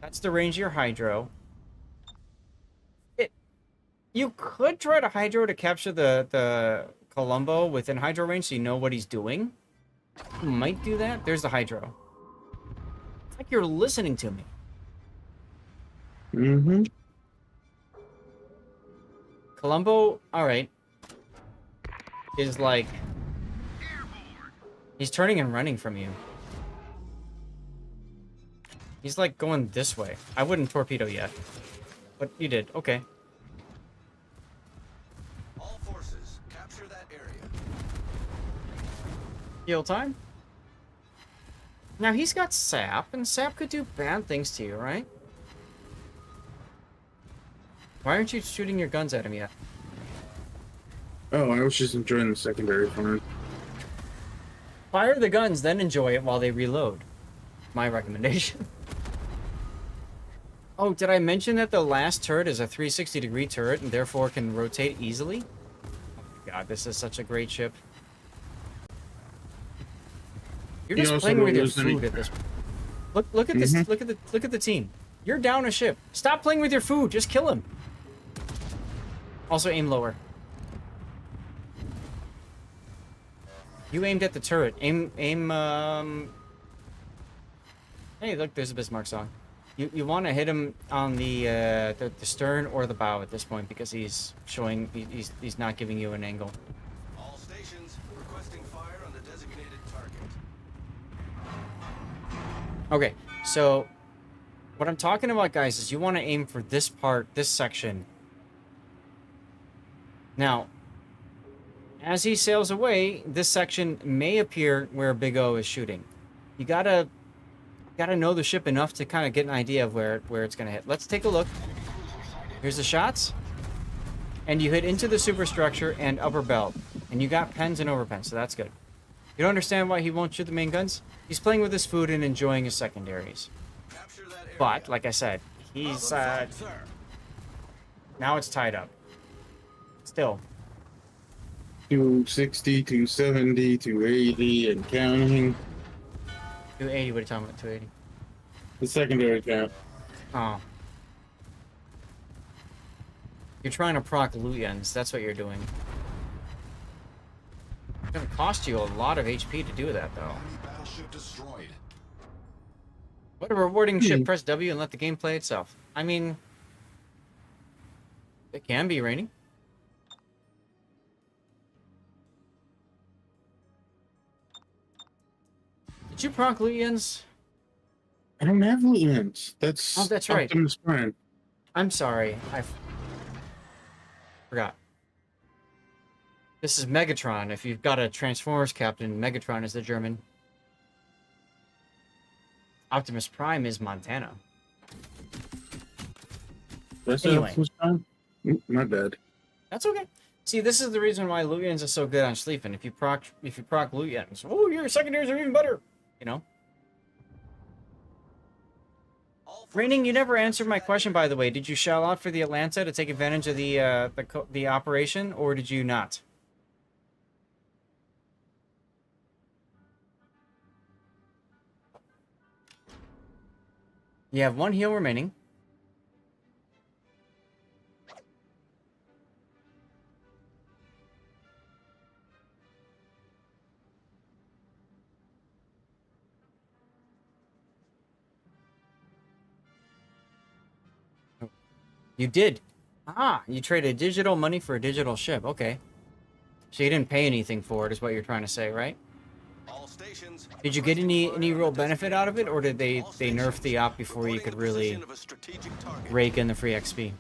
That's the range of your Hydro. You could try to Hydro to capture the Colombo within Hydro range so you know what he's doing. You might do that. There's the Hydro. It's like you're listening to me. Mm-hmm. Colombo, alright, is like... He's turning and running from you. He's like going this way. I wouldn't torpedo yet. But you did. Okay. all forces Heal time. Now he's got sap, and sap could do bad things to you, right? Why aren't you shooting your guns at him yet? Oh, I was just enjoying the secondary fire. Fire the guns, then enjoy it while they reload. My recommendation. Oh, did I mention that the last turret is a 360-degree turret and therefore can rotate easily? Oh my god, this is such a great ship. You're You just also playing don't with your lose any- food at this point. Look at this. Look at the team. You're down a ship. Stop playing with your food. Just kill him. Also aim lower. You aimed at the turret. Aim. Hey, look, there's a Bismarck song. You want to hit him on the stern or the bow at this point because he's showing he's not giving you an angle. All stations requesting fire on the designated target. Okay, so what I'm talking about, guys, is you want to aim for this part, this section. Now, as he sails away, this section may appear where Big O is shooting. You gotta know the ship enough to kind of get an idea of where it's gonna hit. Let's take a look. Here's the shots, and you hit into the superstructure and upper belt, and you got pens and overpens, so that's good. You don't understand why he won't shoot the main guns? He's playing with his food and enjoying his secondaries. Capture that area. But like I said, he's Sir. now it's tied up. Still, 260, 270, 280, and counting. 280. What are you talking about? 280. The secondary count. Oh. You're trying to proc Luyens. That's what you're doing. It's gonna cost you a lot of HP to do that, though. Enemy battleship destroyed. What a rewarding ship. Press W and let the game play itself. I mean, it can be raining. Did you proc Luyens? I don't have Lutens. That's Oh, that's right. Optimus Prime. I'm sorry. I forgot. This is Megatron. If you've got a Transformers captain, Megatron is the German. Optimus Prime is Montana. That's Anyway. Optimus Prime? My bad. That's okay. See, this is the reason why Luyens is so good on sleeping. If you proc Luyens, oh, your secondaries are even better. You know. Raining, you never answered my question, by the way. Did you shell out for the Atlanta to take advantage of the operation, or did you not? You have one heal remaining. You did. Ah, you traded digital money for a digital ship. Okay. So you didn't pay anything for it, is what you're trying to say, right? All stations. Did you get any real benefit out of it, or did they nerf the op before you could really Of a strategic target. rake in the free XP?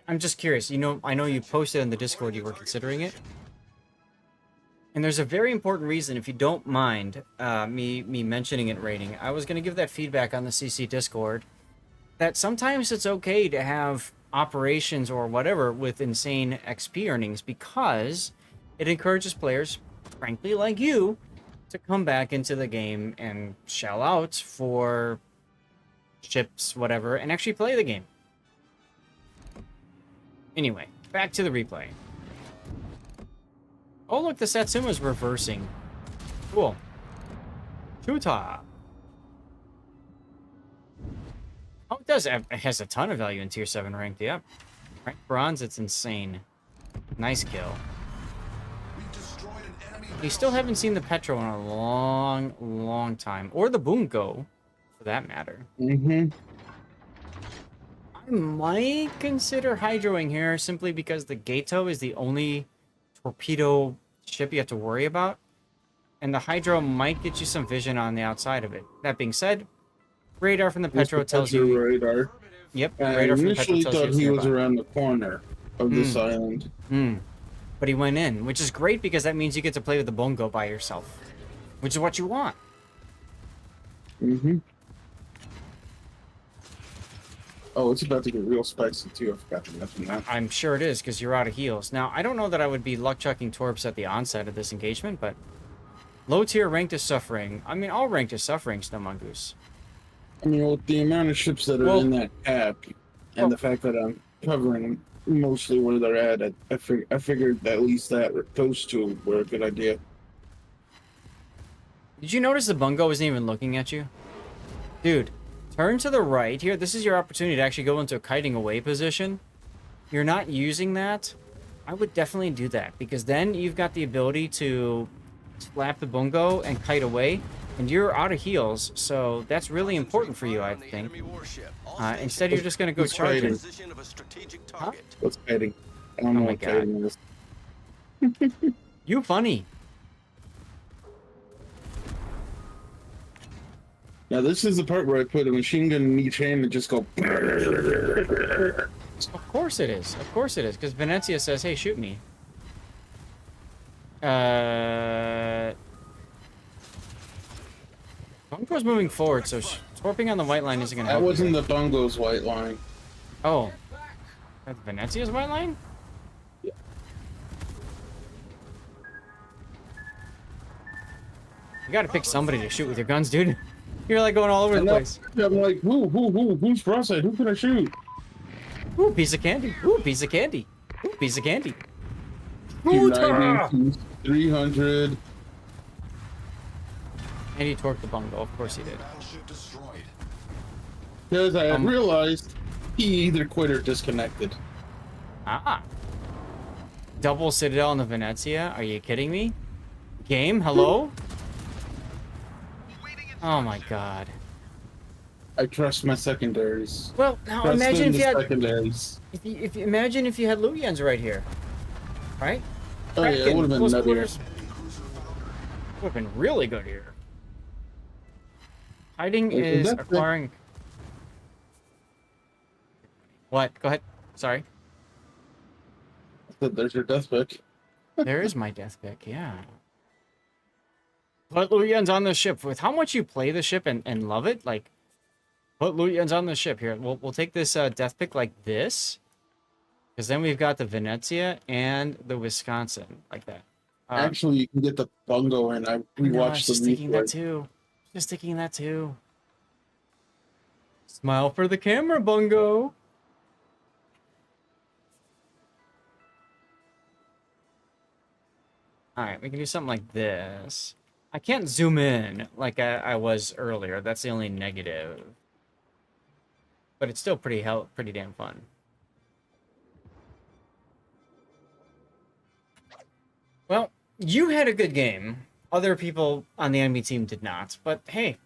I'm just curious. You know, I know you posted in the Discord you were considering it. And there's a very important reason, if you don't mind me mentioning it, rating. I was going to give that feedback on the CC Discord, that sometimes it's okay to have operations or whatever with insane XP earnings, because it encourages players, frankly, like you, to come back into the game and shell out for ships, whatever, and actually play the game. Anyway, back to the replay. Oh, look, the Satsuma's reversing. Cool. Chuta. Oh, it does. It has a ton of value in Tier 7 ranked, yep. Ranked Bronze, it's insane. Nice kill. We've destroyed an enemy You still haven't seen the Petro in a long, long time. Or the Bungo, for that matter. Mm-hmm. I might consider hydroing here, simply because the Gato is the only torpedo ship you have to worry about, and the hydro might get you some vision on the outside of it. That being said, radar from the Petro tells you. Radar. Yep, I radar from the Petro initially tells you thought it's he was nearby. around the corner of this island. but he went in, which is great because that means you get to play with the bongo by yourself, which is what you want. Mm-hmm. Oh, it's about to get real spicy too. I forgot to mention that. I'm sure it is because you're out of heals. Now, I don't know that I would be luck chucking torps at the onset of this engagement, but low tier ranked is suffering. I mean, all ranked is suffering, Snow Mongoose. I mean, with the amount of ships that are Well- in that cap, and the fact that I'm covering mostly where they're at, I figured at least that those two were a good idea. Did you notice the bungo isn't even looking at you? Dude, turn to the right here. This is your opportunity to actually go into a kiting away position. You're not using that. I would definitely do that because then you've got the ability to slap the bungo and kite away, and you're out of heals, so that's really important for you, I think. Instead, you're just going to go charging. Position of a strategic target. What's kiting? I don't know my what God. kiting is. You funny. Now this is the part where I put a machine gun in each hand and just go. Of course it is. Of course it is, because Venezia says, hey, shoot me. Bungo's moving forward, so torping on the white line isn't going to That help. wasn't the Bungo's white line. Oh. That's Venezia's white line? Yeah. You gotta pick somebody to shoot with your guns, dude. You're like going all over the place. I'm like, who's cross-eyed? Who can I shoot? Ooh, piece of candy. Ooh, piece of candy. Ooh, piece of candy. Ooh, 290, 300. and he torqued the bungo. Of course he did. Battleship destroyed. Because I had realized he either quit or disconnected. Ah. Double Citadel in the Venezia? Are you kidding me? Game? Hello? Oh my god. I trust my secondaries. Well, now Trust imagine in if the you had secondaries. if you imagine if you had Luyens right here. Right? Oh yeah, it Kraken, would have been close nuttier. quarters. Would have been really good here. Hiding is that's it. acquiring. What? Go ahead. Sorry. There's your death pick. There is my death pick, yeah. Put Luyens on the ship. With how much you play the ship and love it, like, put Luyens on the ship here. We'll take this death pick like this. Because then we've got the Venezia and the Wisconsin, like that. Actually, you can get the Bungo, and I No, I was rewatched just the thinking that replay. too. Just thinking that too. Smile for the camera, Bungo. Alright, we can do something like this. I can't zoom in like I was earlier. That's the only negative. But it's still pretty damn fun. Well, you had a good game. Other people on the enemy team did not. But hey,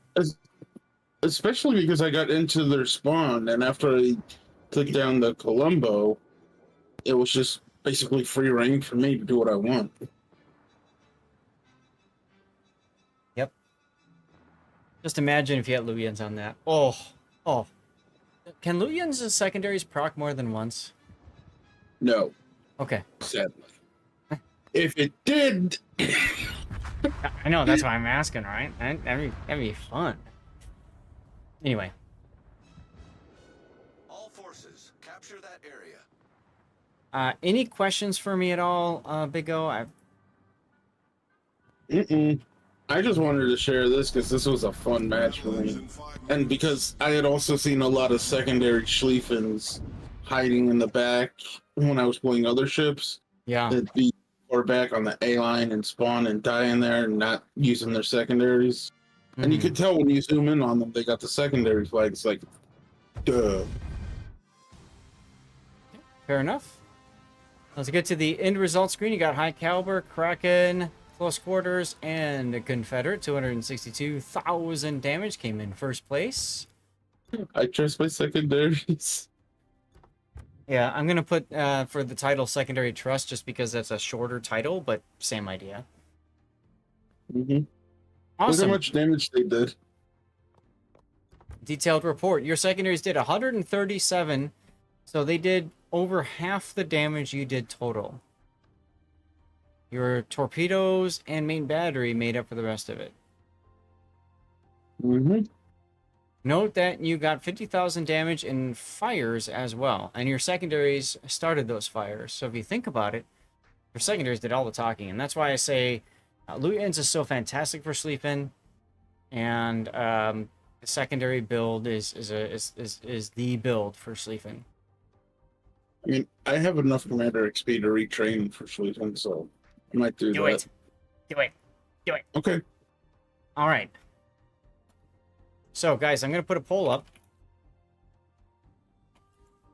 Especially because I got into their spawn, and after I took down the Colombo, it was just basically free reign for me to do what I want. yep. Just imagine if you had Luyens on that. Oh. Can Luyens' secondaries proc more than once? No, Okay. sadly. If it did, I know, that's why I'm asking, right? That'd be fun. Anyway. All forces, capture that area. Any questions for me at all, Big O? I just wanted to share this because this was a fun match for me. And because I had also seen a lot of secondary Schlieffens hiding in the back when I was playing other ships. Yeah. That'd be or back on the A line and spawn and die in there and not using their secondaries. And you Mhm. could tell when you zoom in on them, they got the secondary flags. Like, duh. Fair enough. Let's get to the end result screen. You got High Caliber, Kraken, Close Quarters, and a Confederate. 262,000 damage. Came in first place. I trust my secondaries. Yeah, I'm going to put for the title Secondary Trust just because that's a shorter title, but same idea. Mm-hmm. Look Awesome. how much damage they did. Detailed report. Your secondaries did 137, so they did over half the damage you did total. Your torpedoes and main battery made up for the rest of it. Mm-hmm. Note that you got 50,000 damage in fires as well, and your secondaries started those fires. So if you think about it, your secondaries did all the talking, and that's why I say loot ends is so fantastic for sleeping, and the secondary build is the build for sleeping. I mean, I have enough commander XP to retrain for sleeping, so I might do Do that. it. Do it. Do it. Okay. All right. So, guys, I'm going to put a poll up.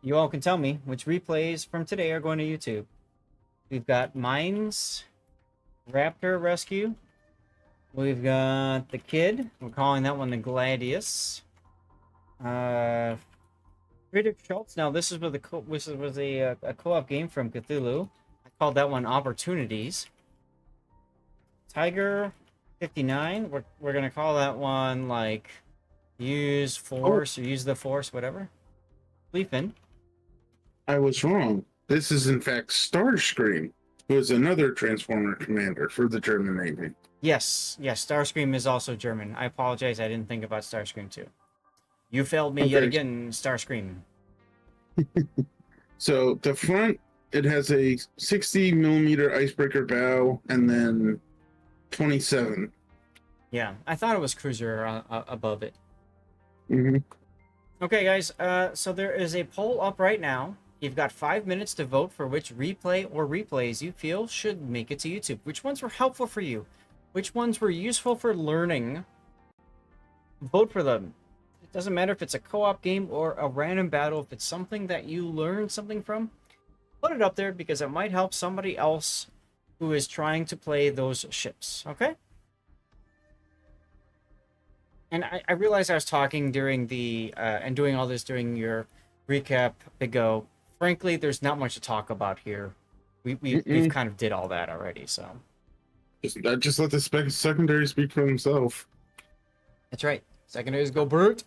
You all can tell me which replays from today are going to YouTube. We've got Mines, Raptor Rescue. We've got The Kid. We're calling that one the Gladius. Friedrich Schultz. Now, this is with a co-op game from Cthulhu. I called that one Opportunities. Tiger 59. We're going to call that one, like, Use Force or Use the Force, whatever. Sleeping. I was wrong. This is, in fact, Starscream, who is another Transformer commander for the German Navy. Yes, Starscream is also German. I apologize, I didn't think about Starscream too. You failed me yet again, Starscream. So the front, it has a 60 millimeter icebreaker bow, and then 27. Yeah, I thought it was cruiser above it. Mm-hmm. Okay, guys, so there is a poll up right now. You've got 5 minutes to vote for which replay or replays you feel should make it to YouTube. Which ones were helpful for you? Which ones were useful for learning? Vote for them. It doesn't matter if it's a co-op game or a random battle. If it's something that you learned something from, put it up there because it might help somebody else who is trying to play those ships. Okay? And I realized I was talking during the and doing all this during your recap, Big O. Frankly, there's not much to talk about here. We've kind of did all that already, so. Just let the secondary speak for themselves. That's right. Secondaries go brute.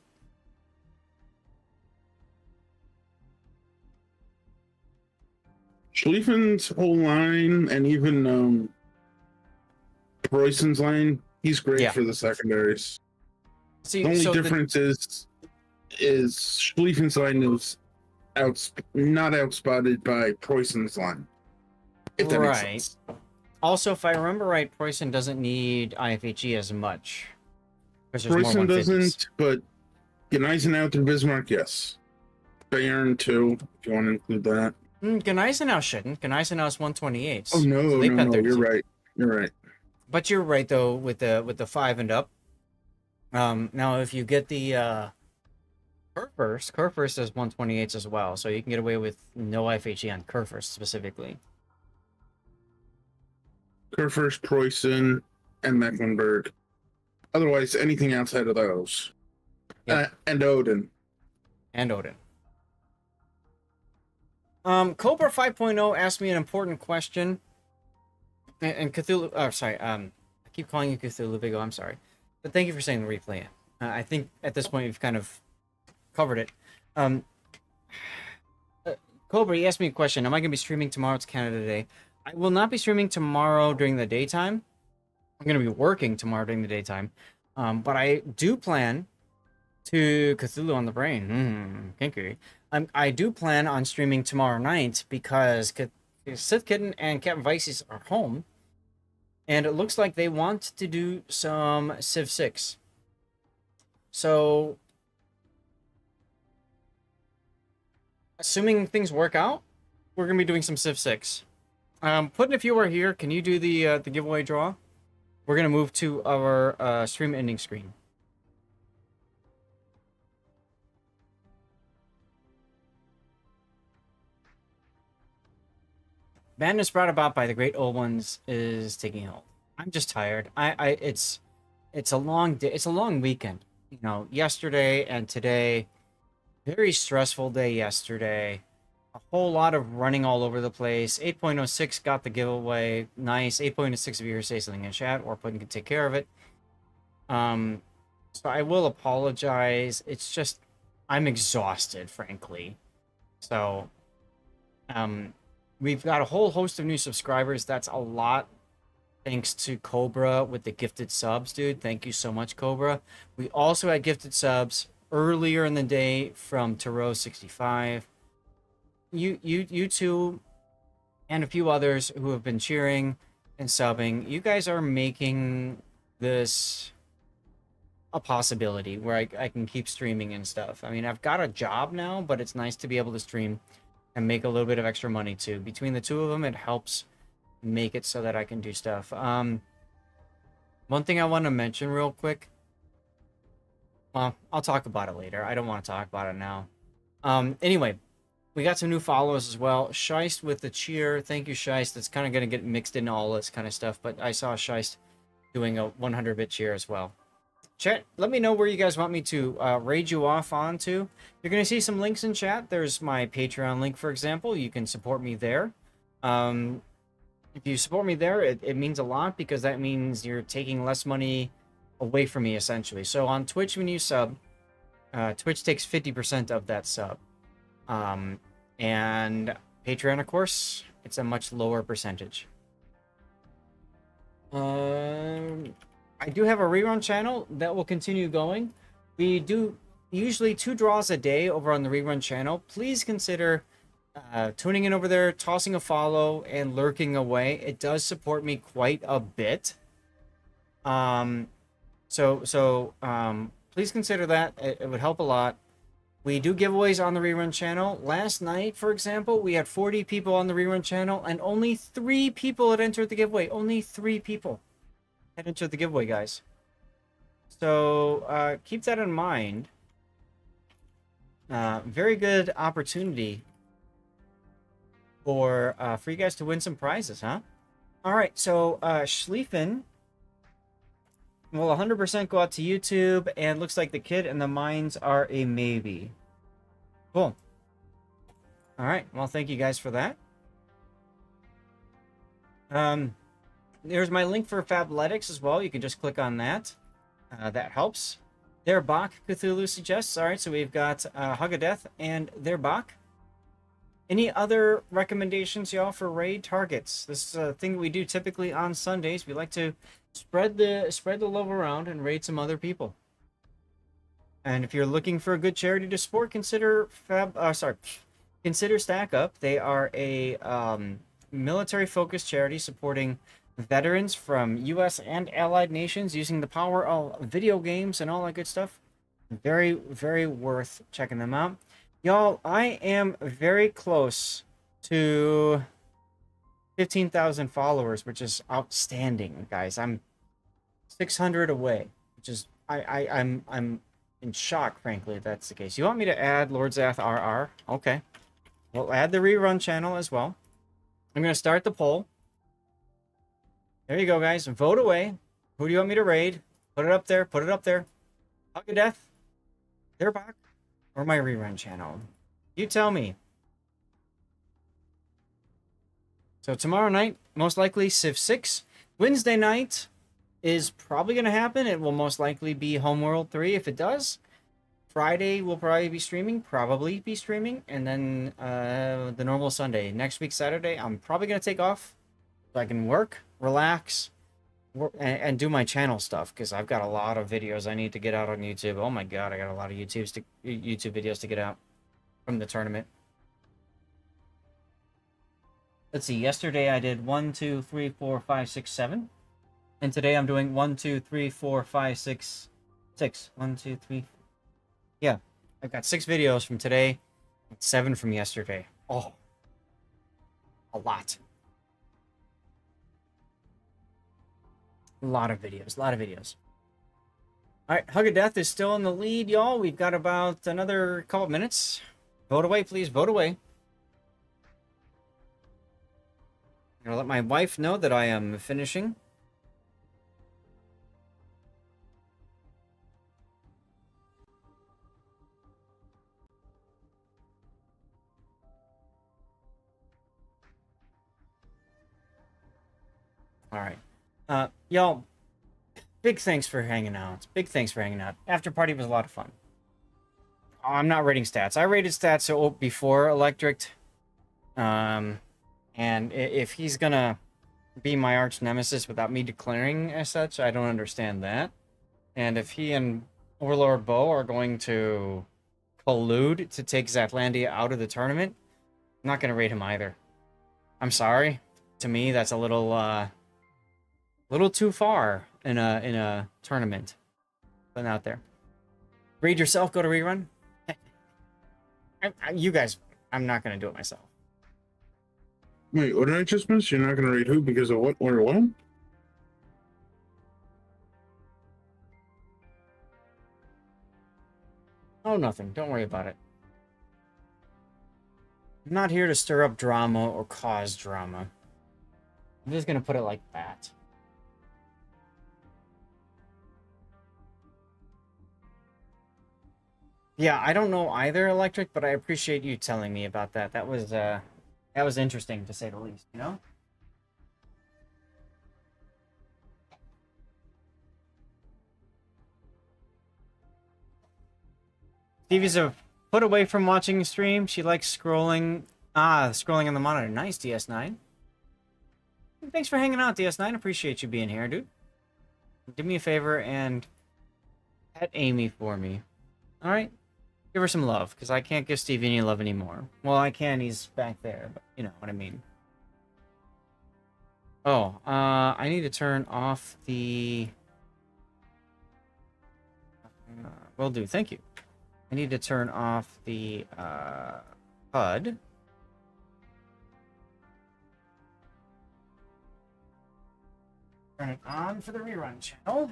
Schlieffen's whole line, and even Preußen's line, he's great for the secondaries. See, The only difference is Schlieffen's line is not outspotted by Preußen's line. If that makes sense. Also, if I remember right, Preußen doesn't need IFHE as much. Preußen doesn't, but Gneisenau through Bismarck, yes. Bayern too, if you want to include that. Gneisenau shouldn't. Gneisenau's 128. Oh no, so no, you're right. You're right. But you're right though with the 5 and up. Now if you get the Kurfürst does 128s as well, so you can get away with no IFHE on Kurfürst specifically. Kurfürst, Preußen, and Mecklenburg. Otherwise, anything outside of those. Yep. And Odin. And Odin. Cobra 5.0 asked me an important question. And Cthulhu... Oh, sorry. I keep calling you Cthulhu Big O. I'm sorry. But thank you for saying the replay. I think at this point we've kind of covered it. Cobra, he asked me a question. Am I going to be streaming tomorrow? It's Canada Day. I will not be streaming tomorrow during the daytime. I'm going to be working tomorrow during the daytime. But I do plan to Cthulhu on the Brain. Kinky. I do plan on streaming tomorrow night because Sith Kitten and Captain Vices are home. And it looks like they want to do some Civ 6. So, assuming things work out, we're going to be doing some Civ 6. Putin, if you are here, can you do the giveaway draw? We're going to move to our stream ending screen. Madness brought about by the great old ones is taking hold. I'm just tired. It's a long day. It's a long weekend. You know, yesterday and today, very stressful day yesterday. A whole lot of running all over the place. 8.06 got the giveaway. Nice. 8.06 if you say something in chat, or Putin can take care of it. So I will apologize. It's just I'm exhausted, frankly. So, we've got a whole host of new subscribers. That's a lot Thanks to Cobra with the gifted subs, dude. Thank you so much, Cobra. We also had gifted subs earlier in the day from Taro65. You two and a few others who have been cheering and subbing. You guys are making this a possibility where I can keep streaming and stuff. I mean, I've got a job now, but it's nice to be able to stream and make a little bit of extra money too. Between the two of them, it helps make it so that I can do stuff. One thing I want to mention real quick. Well, I'll talk about it later. I don't want to talk about it now. Anyway, we got some new followers as well. Scheist with the cheer. Thank you, Scheist. It's kind of going to get mixed into all this kind of stuff, but I saw Scheist doing a 100-bit cheer as well. Chat, let me know where you guys want me to raid you off onto. You're going to see some links in chat. There's my Patreon link, for example. You can support me there. If you support me there, it means a lot because that means you're taking less money away from me, essentially. So on Twitch, when you sub, Twitch takes 50% of that sub. And Patreon, of course, it's a much lower percentage. I do have a rerun channel that will continue going. We do usually 2 draws a day over on the rerun channel. Please consider tuning in over there, tossing a follow, and lurking away. It does support me quite a bit. So please consider that. It would help a lot. We do giveaways on the rerun channel. Last night, for example, we had 40 people on the rerun channel, and only 3 people had entered the giveaway. Only 3 people had entered the giveaway, guys. So keep that in mind. Very good opportunity for you guys to win some prizes, huh? All right, so Schlieffen will 100% go out to YouTube, and looks like the kid and the mines are a maybe. Cool. All right, well, thank you guys for that. There's my link for Fabletics as well. You can just click on that. That helps. Their Bach, Cthulhu suggests. All right, so we've got Hug of Death and their Bach. Any other recommendations, y'all, for raid targets? This is a thing that we do typically on Sundays. We like to spread the love around and raid some other people. And if you're looking for a good charity to support, consider Stack Up. They are a military-focused charity supporting veterans from U.S. and allied nations using the power of video games and all that good stuff. Very, very worth checking them out. Y'all, I am very close to 15,000 followers, which is outstanding, guys. I'm 600 away, which is I'm in shock, frankly, if that's the case. You want me to add Lord Zath RR? Okay. We'll add the rerun channel as well. I'm going to start the poll. There you go, guys. Vote away. Who do you want me to raid? Put it up there. Put it up there. Hug of Death. They're back. Or my rerun channel. You tell me. So tomorrow night, most likely Civ 6. Wednesday night is probably going to happen. It will most likely be Homeworld 3 if it does. Friday will probably be streaming. And then the normal Sunday. Next week, Saturday, I'm probably going to take off so I can work, relax, and do my channel stuff, because I've got a lot of videos I need to get out on YouTube. Oh my god, I got a lot of YouTube videos to get out from the tournament. Let's see, yesterday I did 1, 2, 3, 4, 5, 6, 7. And today I'm doing 1, 2, 3, 4, 5, 6, 6. 1, 2, 3. Yeah, I've got 6 videos from today, 7 from yesterday. Oh, a lot. A lot of videos. All right, Hug of Death is still in the lead, y'all. We've got about another couple minutes. Vote away, please. Vote away. I'm gonna let my wife know that I am finishing. All right. Y'all, big thanks for hanging out. After party was a lot of fun. Oh, I'm not rating stats. I rated stats before Electric. And if he's gonna be my arch nemesis without me declaring as such. I don't understand that. And if he and Overlord Bo are going to collude to take Zatlandia out of the tournament, I'm not going to raid him either. I'm sorry. To me, that's a little too far in a tournament. Putting out there. Read yourself. Go to rerun. You guys, I'm not going to do it myself. Wait, what did I just miss? You're not going to read who because of what or what? Oh, nothing. Don't worry about it. I'm not here to stir up drama or cause drama. I'm just going to put it like that. Yeah, I don't know either, Electric, but I appreciate you telling me about that. That was interesting, to say the least, you know? Stevie's a put away from watching stream. She likes scrolling. Scrolling on the monitor. Nice, DS9. Thanks for hanging out, DS9. Appreciate you being here, dude. Do me a favor and pet Amy for me. All right? Give her some love, because I can't give Stevie any love anymore. Well, I can. He's back there, but you know what I mean. Oh, I need to turn off the... will do. Thank you. I need to turn off the HUD. Turn it on for the rerun channel.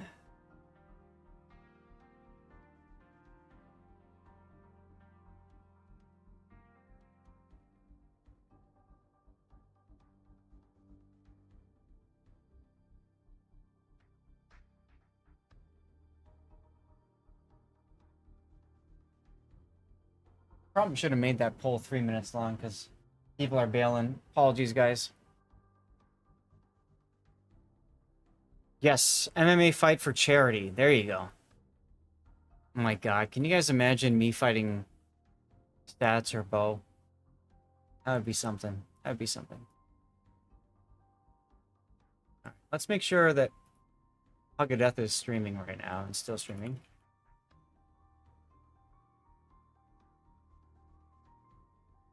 Probably should have made that poll 3 minutes long because people are bailing. Apologies, guys. Yes, MMA fight for charity. There you go. Oh my god, can you guys imagine me fighting Stats or Bo? That would be something. That would be something. All right, let's make sure that Hug of Death is streaming right now and still streaming.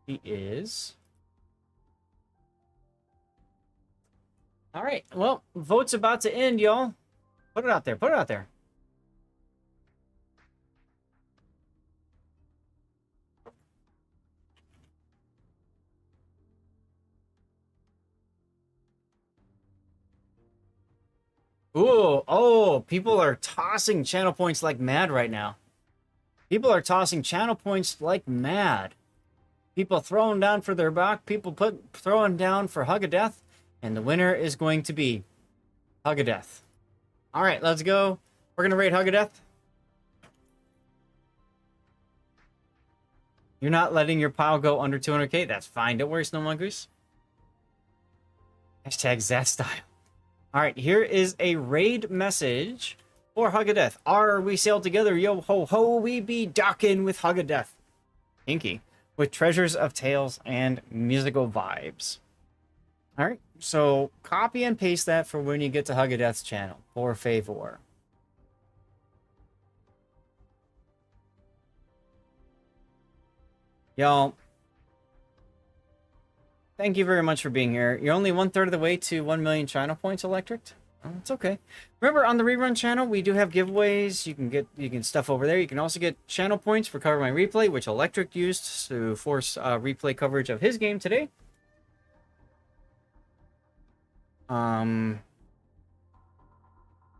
He is. All right. Well, vote's about to end, y'all. Put it out there. Put it out there. Ooh, oh, people are tossing channel points like mad right now. People are tossing channel points like mad. People throwing down for their back. People throwing down for Hug of Death. And the winner is going to be Hug of Death. All right, let's go. We're going to rate Hug of Death. You're not letting your pile go under 200k? That's fine. Don't worry, Snow Mongoose. Hashtag Zat style. All right, here is a raid message for Hug of Death. Are we sail together? Yo ho ho, we be docking with Hug of Death. Inky. With treasures of tales and musical vibes. All right, so copy and paste that for when you get to Hug of Death's channel, por favor. Y'all, thank you very much for being here. You're only 1/3 of the way to 1 million channel points, Electric. Oh, it's okay. Remember, on the rerun channel, we do have giveaways. You can stuff over there. You can also get channel points for Cover My Replay, which Electric used to force replay coverage of his game today. I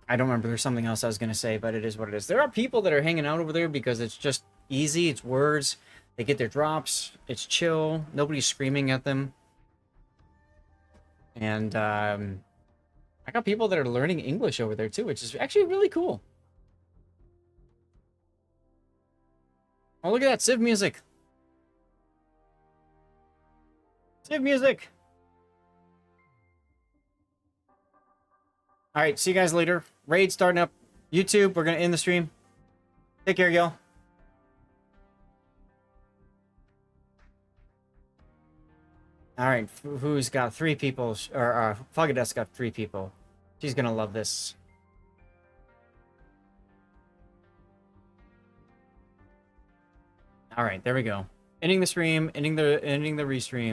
don't remember. There's something else I was going to say, but it is what it is. There are people that are hanging out over there because it's just easy. It's words. They get their drops. It's chill. Nobody's screaming at them. And I got people that are learning English over there too, which is actually really cool. Oh, look at that Civ music. Civ music. All right, see you guys later. Raid starting up. YouTube, we're going to end the stream. Take care, y'all. All right, who's got 3 people? Or Fugadet's got 3 people. She's gonna love this. All right, there we go. Ending the stream, ending the restream.